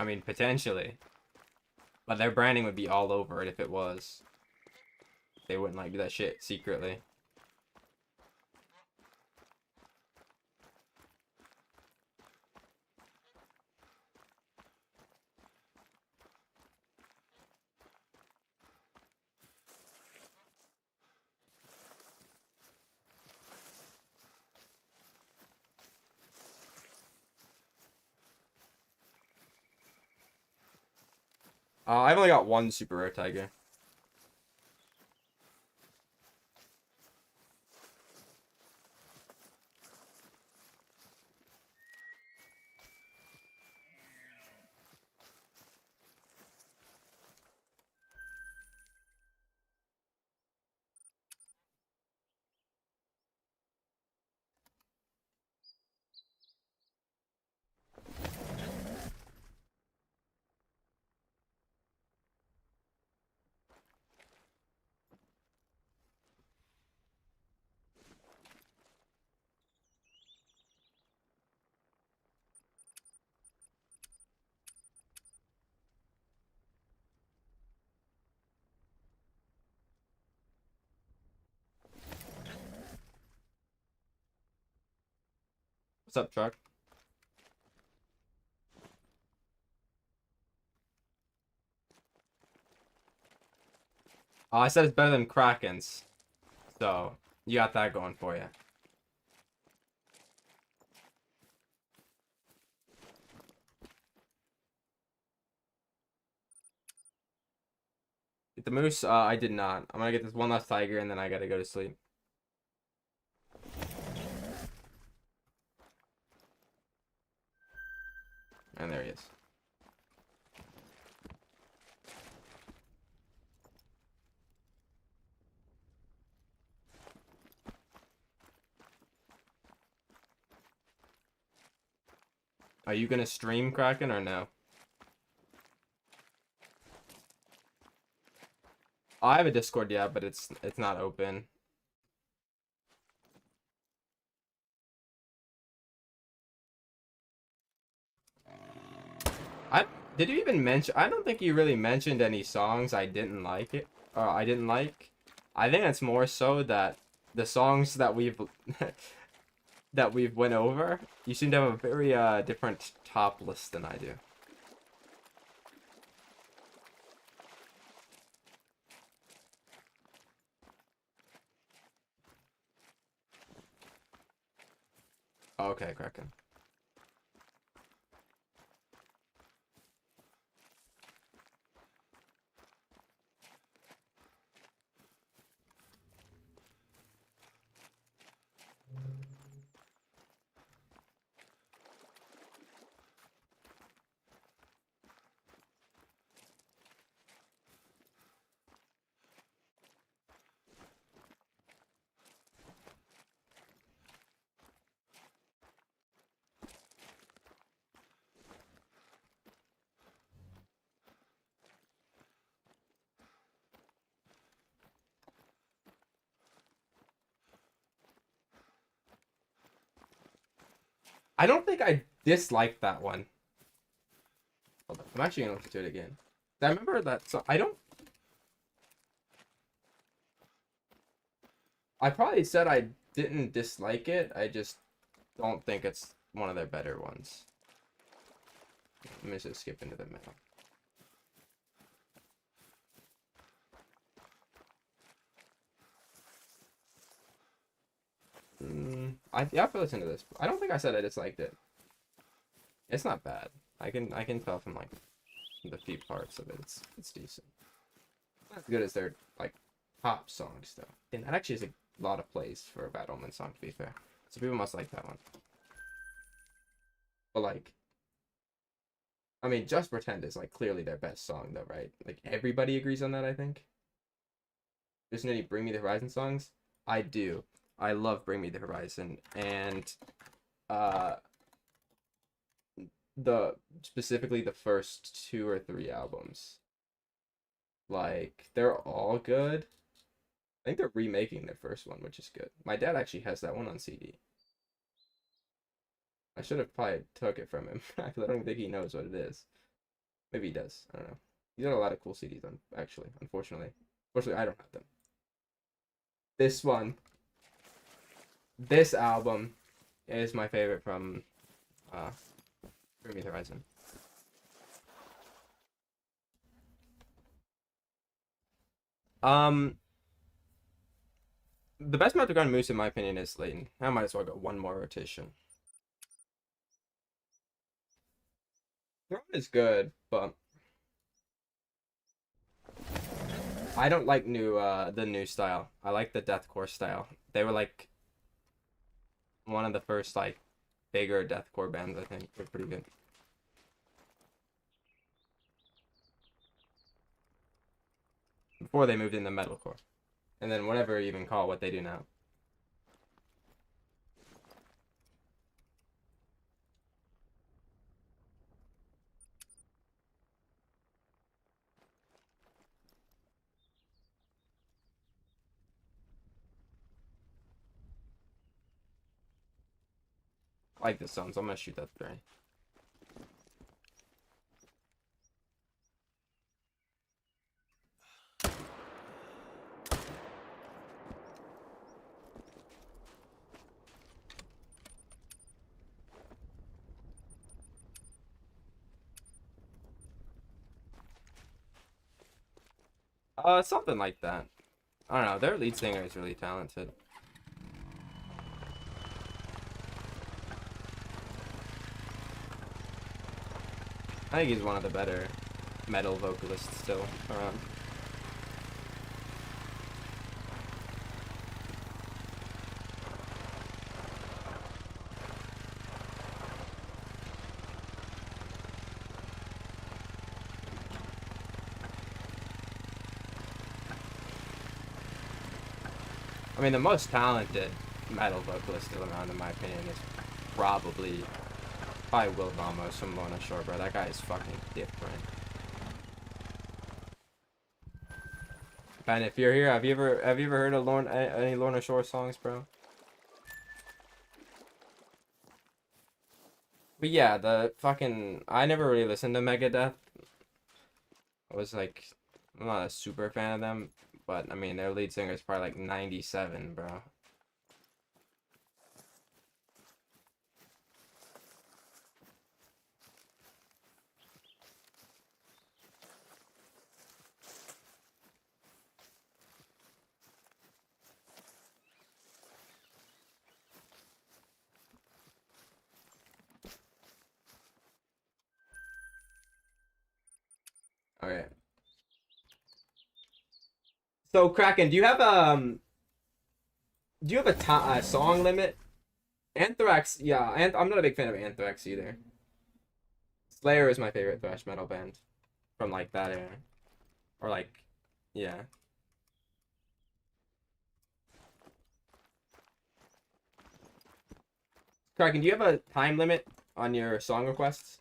S1: mean, potentially. But their branding would be all over it if it was. They wouldn't like do that shit secretly. I've only got one super rare tiger. What's up, truck? I said it's better than Kraken's. So, you got that going for you. Get the moose? I did not. I'm gonna get this one last tiger and then I gotta go to sleep. And there he is. Are you gonna stream Kraken or no? I have a Discord, yeah, but it's not open. I did you even mention? I don't think you really mentioned any songs I didn't like it. I didn't like. I think it's more so that the songs that we've that we've went over, you seem to have a very different top list than I do. Okay, Kraken. I don't think I disliked that one. Hold on. I'm actually gonna listen to it again. I remember that song. I probably said I didn't dislike it. I just don't think it's one of their better ones. Let me just skip into the middle. Yeah, I've listened to this. I don't think I said I disliked it. It's not bad. I can tell from like the few parts of it. It's decent. Not as good as their like pop songs though. And that actually is a lot of plays for a Bad Omen song, to be fair. So people must like that one. But like, I mean, Just Pretend is like clearly their best song though, right? Like everybody agrees on that, I think. There's any Bring Me the Horizon songs? I do. I love Bring Me the Horizon, and specifically the first 2 or 3 albums. Like they're all good. I think they're remaking their first one, which is good. My dad actually has that one on CD. I should have probably took it from him because I don't think he knows what it is. Maybe he does. I don't know. He's got a lot of cool CDs on, actually, unfortunately. Unfortunately, I don't have them. This one, this album is my favorite from Bring Me the Horizon. Um, the best Mountain Ground Moose, in my opinion, is Layton. I might as well go one more rotation. Throne is good, but I don't like the new style. I like the deathcore style. They were like one of the first like bigger deathcore bands. I think they're pretty good. Before they moved into metalcore, and then whatever you even call what they do now. I like this song, so I'm gonna shoot that three. Something like that. I don't know. Their lead singer is really talented. I think he's one of the better metal vocalists still around. I mean, the most talented metal vocalist still around, in my opinion, is probably Will Ramos from Lorna Shore, bro. That guy is fucking different. Ben, if you're here, have you ever heard of any Lorna Shore songs, bro? But yeah, the fucking I never really listened to Megadeth. I was like, I'm not a super fan of them, but I mean, their lead singer is probably like 97, bro. Okay. So Kraken, do you have a song limit? Anthrax, yeah, I'm not a big fan of Anthrax either. Slayer is my favorite thrash metal band from like that era, or like, yeah. Kraken, do you have a time limit on your song requests?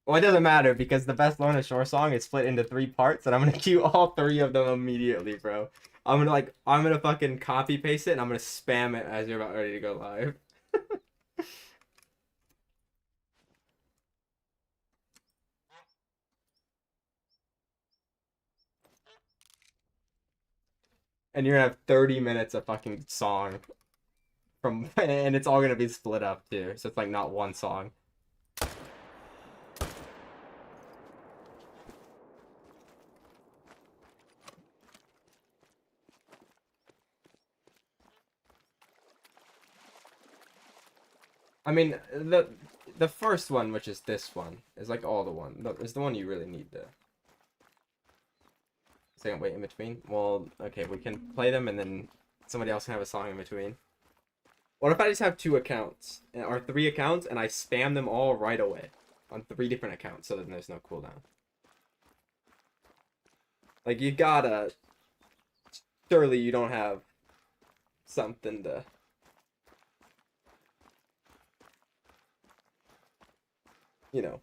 S1: Well, it doesn't matter because the best Lorna Shore song is split into three parts, and I'm gonna cue all three of them immediately, bro. I'm gonna fucking copy paste it, and I'm gonna spam it as you're about ready to go live. And you're gonna have 30 minutes of fucking song and it's all gonna be split up too, so it's like not one song. I mean, the first one, which is this one, is like all the one. Is the one you really need to. Second wait in between. Well, okay, we can play them and then somebody else can have a song in between. What if I just have two accounts or three accounts and I spam them all right away on three different accounts so that there's no cooldown? Like you gotta. Surely you don't have something to. You know,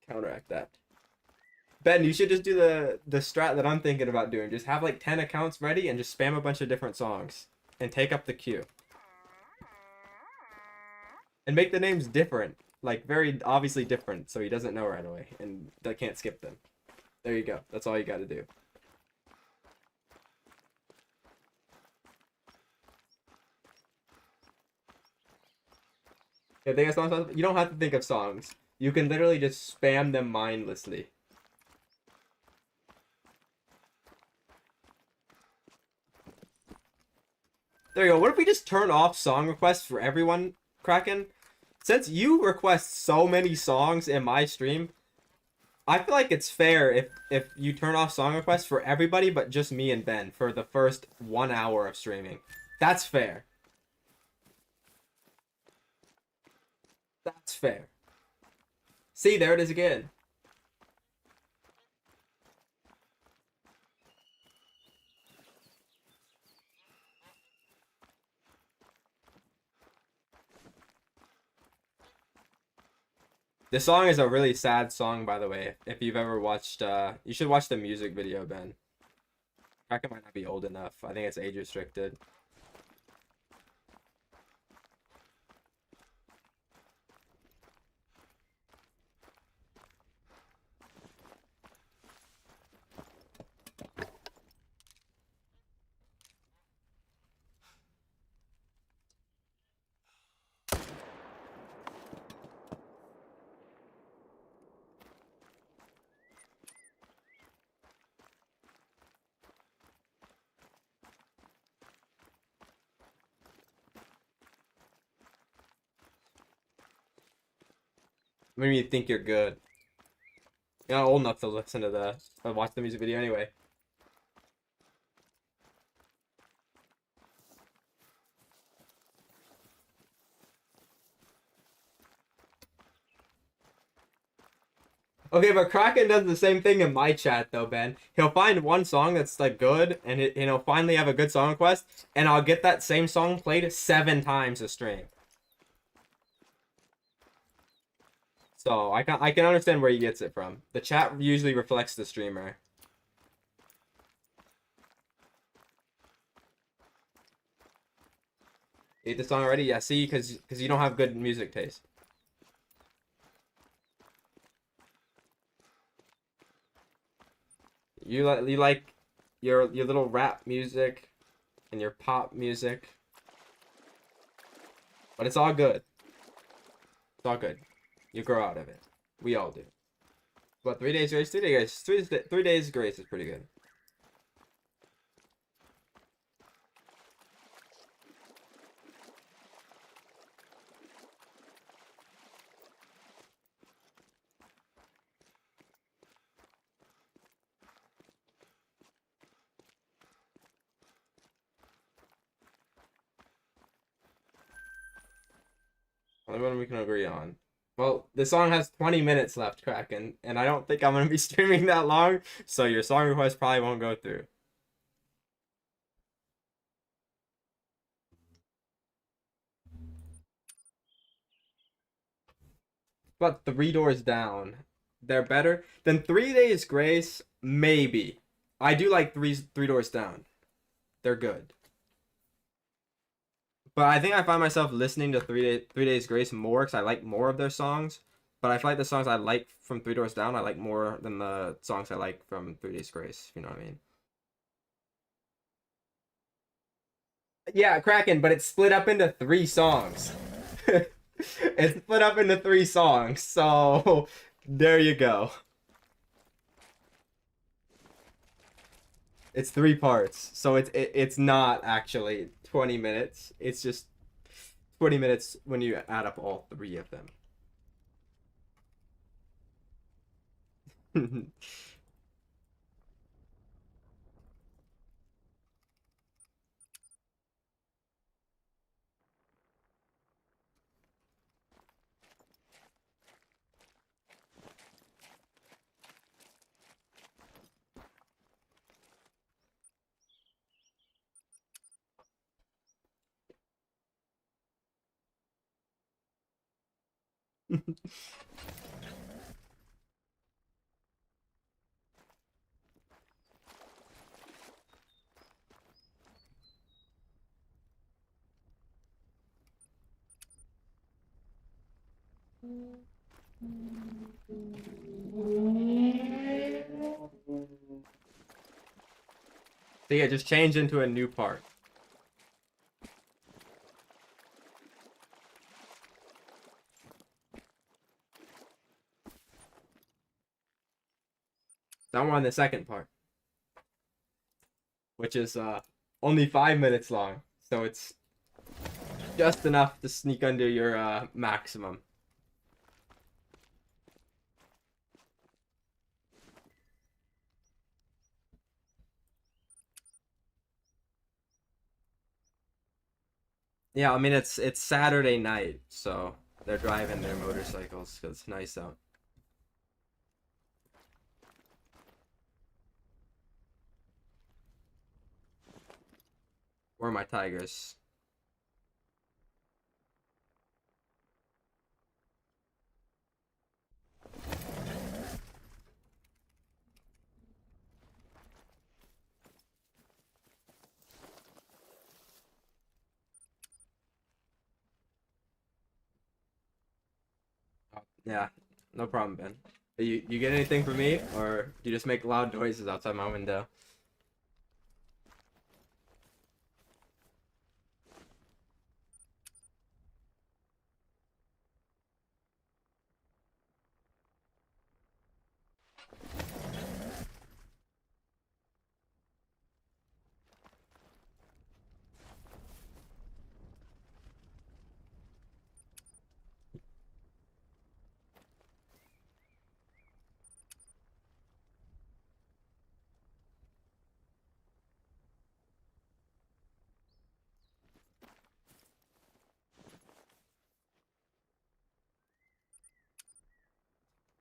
S1: counteract that. Ben, you should just do the strat that I'm thinking about doing. Just have like 10 accounts ready and just spam a bunch of different songs. and take up the queue. And make the names different. Like, very obviously different, so he doesn't know right away. And they can't skip them. There you go. That's all you gotta do. Yeah, think of songs. You don't have to think of songs. You can literally just spam them mindlessly. There you go. What if we just turn off song requests for everyone, Kraken? Since you request so many songs in my stream, I feel like it's fair if you turn off song requests for everybody but just me and Ben for the first 1 hour of streaming. That's fair. That's fair. See, there it is again. This song is a really sad song, by the way. If you've ever watched, you should watch the music video, Ben. Kraken might not be old enough. I think it's age restricted. Maybe you think you're good. You're not old enough to listen to watch the music video anyway. Okay, but Kraken does the same thing in my chat though, Ben. He'll find one song that's like good, and he'll finally have a good song request, and I'll get that same song played 7 times a stream. So I can understand where he gets it from. The chat usually reflects the streamer. Hate the song already? Yeah, see, because you don't have good music taste. You like your little rap music and your pop music, but it's all good. It's all good. You grow out of it. We all do. What, 3 days grace? 3 days grace. 3 days grace is pretty good. Only one we can agree on. Well, the song has 20 minutes left, Kraken, and I don't think I'm gonna be streaming that long, so your song request probably won't go through. But 3 doors down, they're better than 3 days grace. Maybe I do like three doors down. They're good, but I think I find myself listening to 3 days grace more because I like more of their songs. But I feel like the songs I like from 3 doors down I like more than the songs I like from 3 days grace. If you know what I mean? Yeah, Kraken, but it's split up into 3 songs. It's split up into 3 songs, so there you go. It's 3 parts, so it's not actually 20 minutes. It's just 20 minutes when you add up all 3 of them. So yeah, just change into a new part. Now we're on the second part, which is only 5 minutes long, so it's just enough to sneak under your maximum. Yeah, I mean it's Saturday night, so they're driving their motorcycles because it's nice out. Where are my tigers? Yeah, no problem, Ben. You get anything for me, or do you just make loud noises outside my window?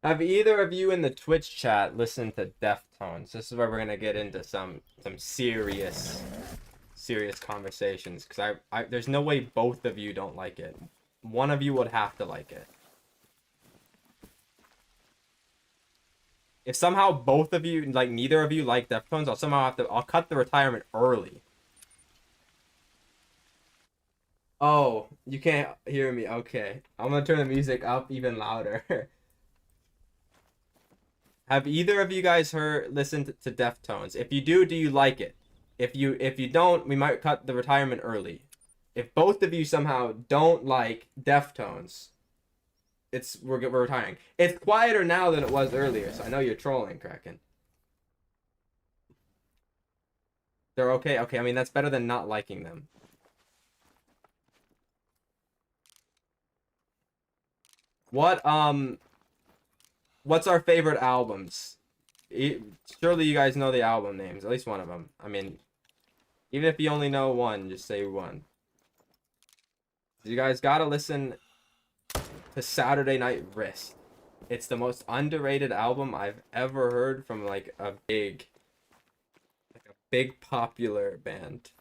S1: Have either of you in the Twitch chat listened to Deftones? This is where we're gonna get into some serious conversations because I there's no way both of you don't like it. One of you would have to like it. If somehow both of you, like neither of you like Deftones, I'll cut the retirement early. Oh, you can't hear me. Okay. I'm gonna turn the music up even louder. Have either of you guys listened to Deftones? If you do you like it? If you don't, we might cut the retirement early. If both of you somehow don't like Deftones, we're retiring. It's quieter now than it was earlier, so I know you're trolling, Kraken. They're okay. Okay, I mean that's better than not liking them. What's our favorite albums? Surely you guys know the album names, at least one of them. I mean, even if you only know one, just say one. You guys gotta listen to Saturday Night Wrist. It's the most underrated album I've ever heard from like a big popular band.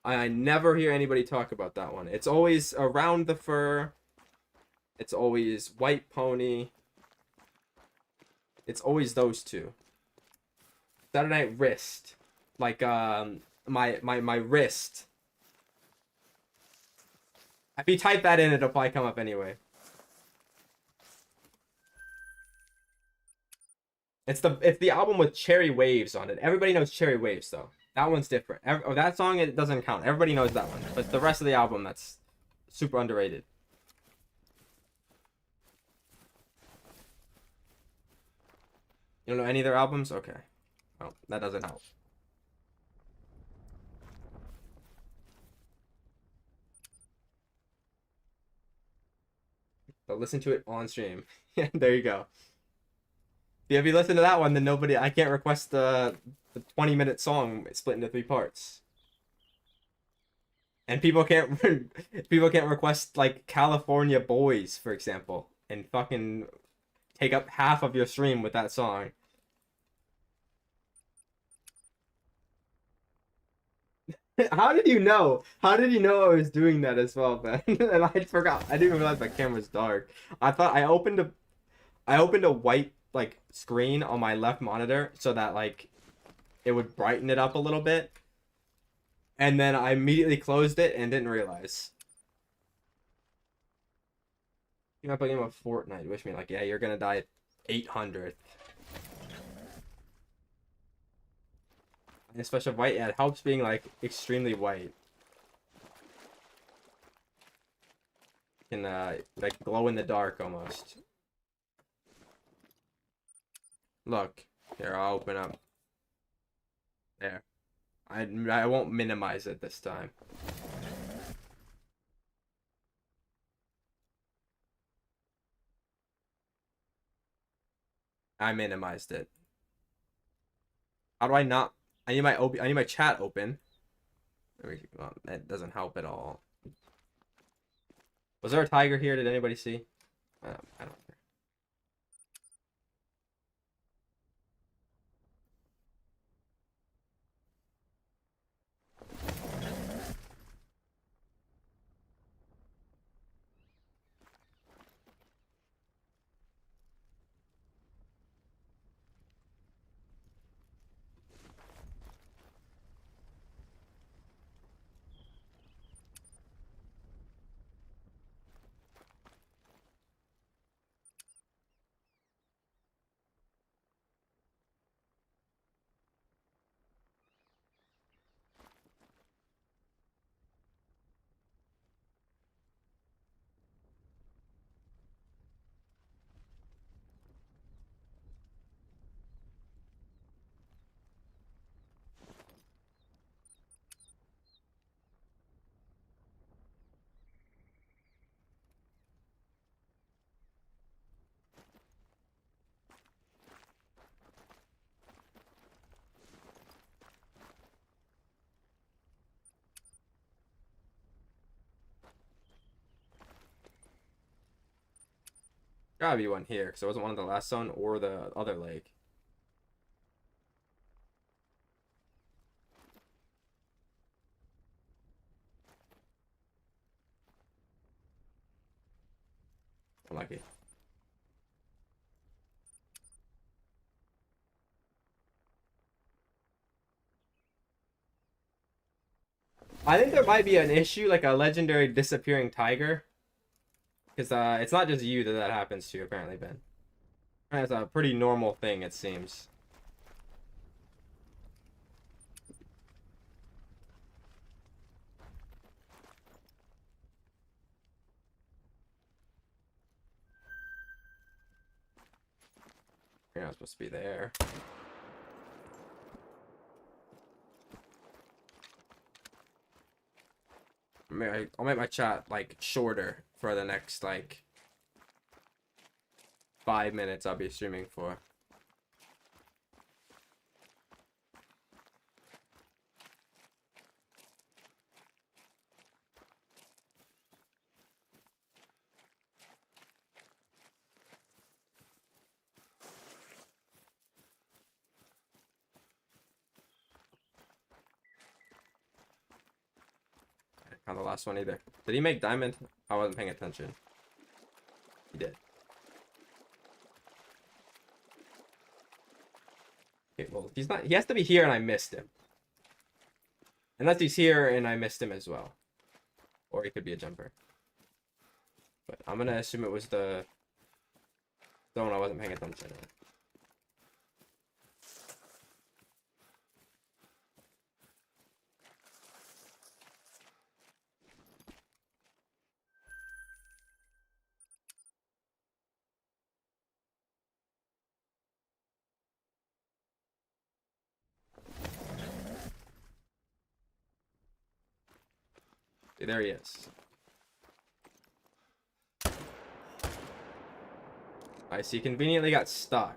S1: I never hear anybody talk about that one. It's always Around the Fur. It's always White Pony. It's always those two. Saturday Night Wrist. Like my wrist. If you type that in, it'll probably come up anyway. It's the album with Cherry Waves on it. Everybody knows Cherry Waves though. That one's different. That song, it doesn't count. Everybody knows that one. But the rest of the album, that's super underrated. You don't know any of their albums? Okay. Well, that doesn't help. But listen to it on stream. Yeah, there you go. Yeah, if you listen to that one, then I can't request the 20-minute song split into 3 parts. And people can't request like California Boys, for example, and fucking take up half of your stream with that song. How did you know? How did you know I was doing that as well, Ben? And I forgot. I didn't even realize my camera's dark. I thought I opened a white like screen on my left monitor so that like it would brighten it up a little bit. And then I immediately closed it and didn't realize. You up a game of Fortnite. Wish me like, yeah, you're gonna die at 800. And especially white, yeah, it helps being like extremely white. Can like glow in the dark almost. Look, here I'll open up. There. I won't minimize it this time. I minimized it. How do I not? I need my chat open. Well, that doesn't help at all. Was there a tiger here? Did anybody see? I don't care. Gotta be one here, because there wasn't one in the last zone or the other lake. Unlucky. I think there might be an issue, like a legendary disappearing tiger. Because it's not just you that happens to, apparently, Ben. That's a pretty normal thing, it seems. You're not supposed to be there. I'll make my chat, like, shorter for the next, like, 5 minutes I'll be streaming for. Not the last one either. Did he make diamond? I wasn't paying attention. He did. Okay, well, he's not. He has to be here, and I missed him. Unless he's here, and I missed him as well. Or he could be a jumper. But I'm gonna assume it was the zone I wasn't paying attention to. See, there he is. I see. Conveniently got stuck.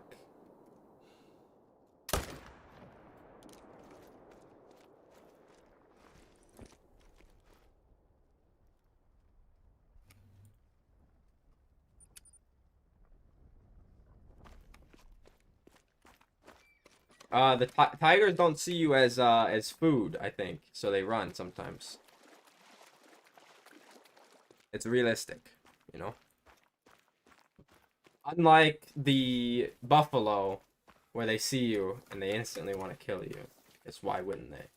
S1: The tigers don't see you as food, I think, so they run sometimes. It's realistic, you know? Unlike the buffalo, where they see you and they instantly want to kill you. It's why wouldn't they?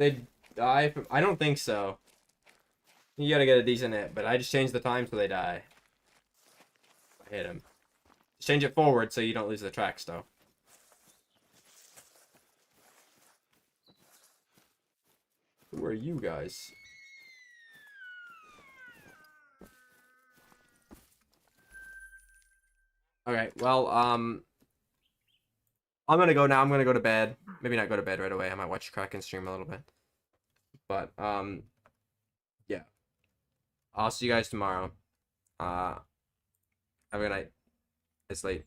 S1: They die from... I don't think so. You gotta get a decent hit, but I just changed the time so they die. I hit him. Just change it forward so you don't lose the tracks, though. Who are you guys? Okay, well, I'm gonna go now. I'm gonna go to bed. Maybe not go to bed right away. I might watch Kraken stream a little bit. But, yeah. I'll see you guys tomorrow. Have a good night. It's late.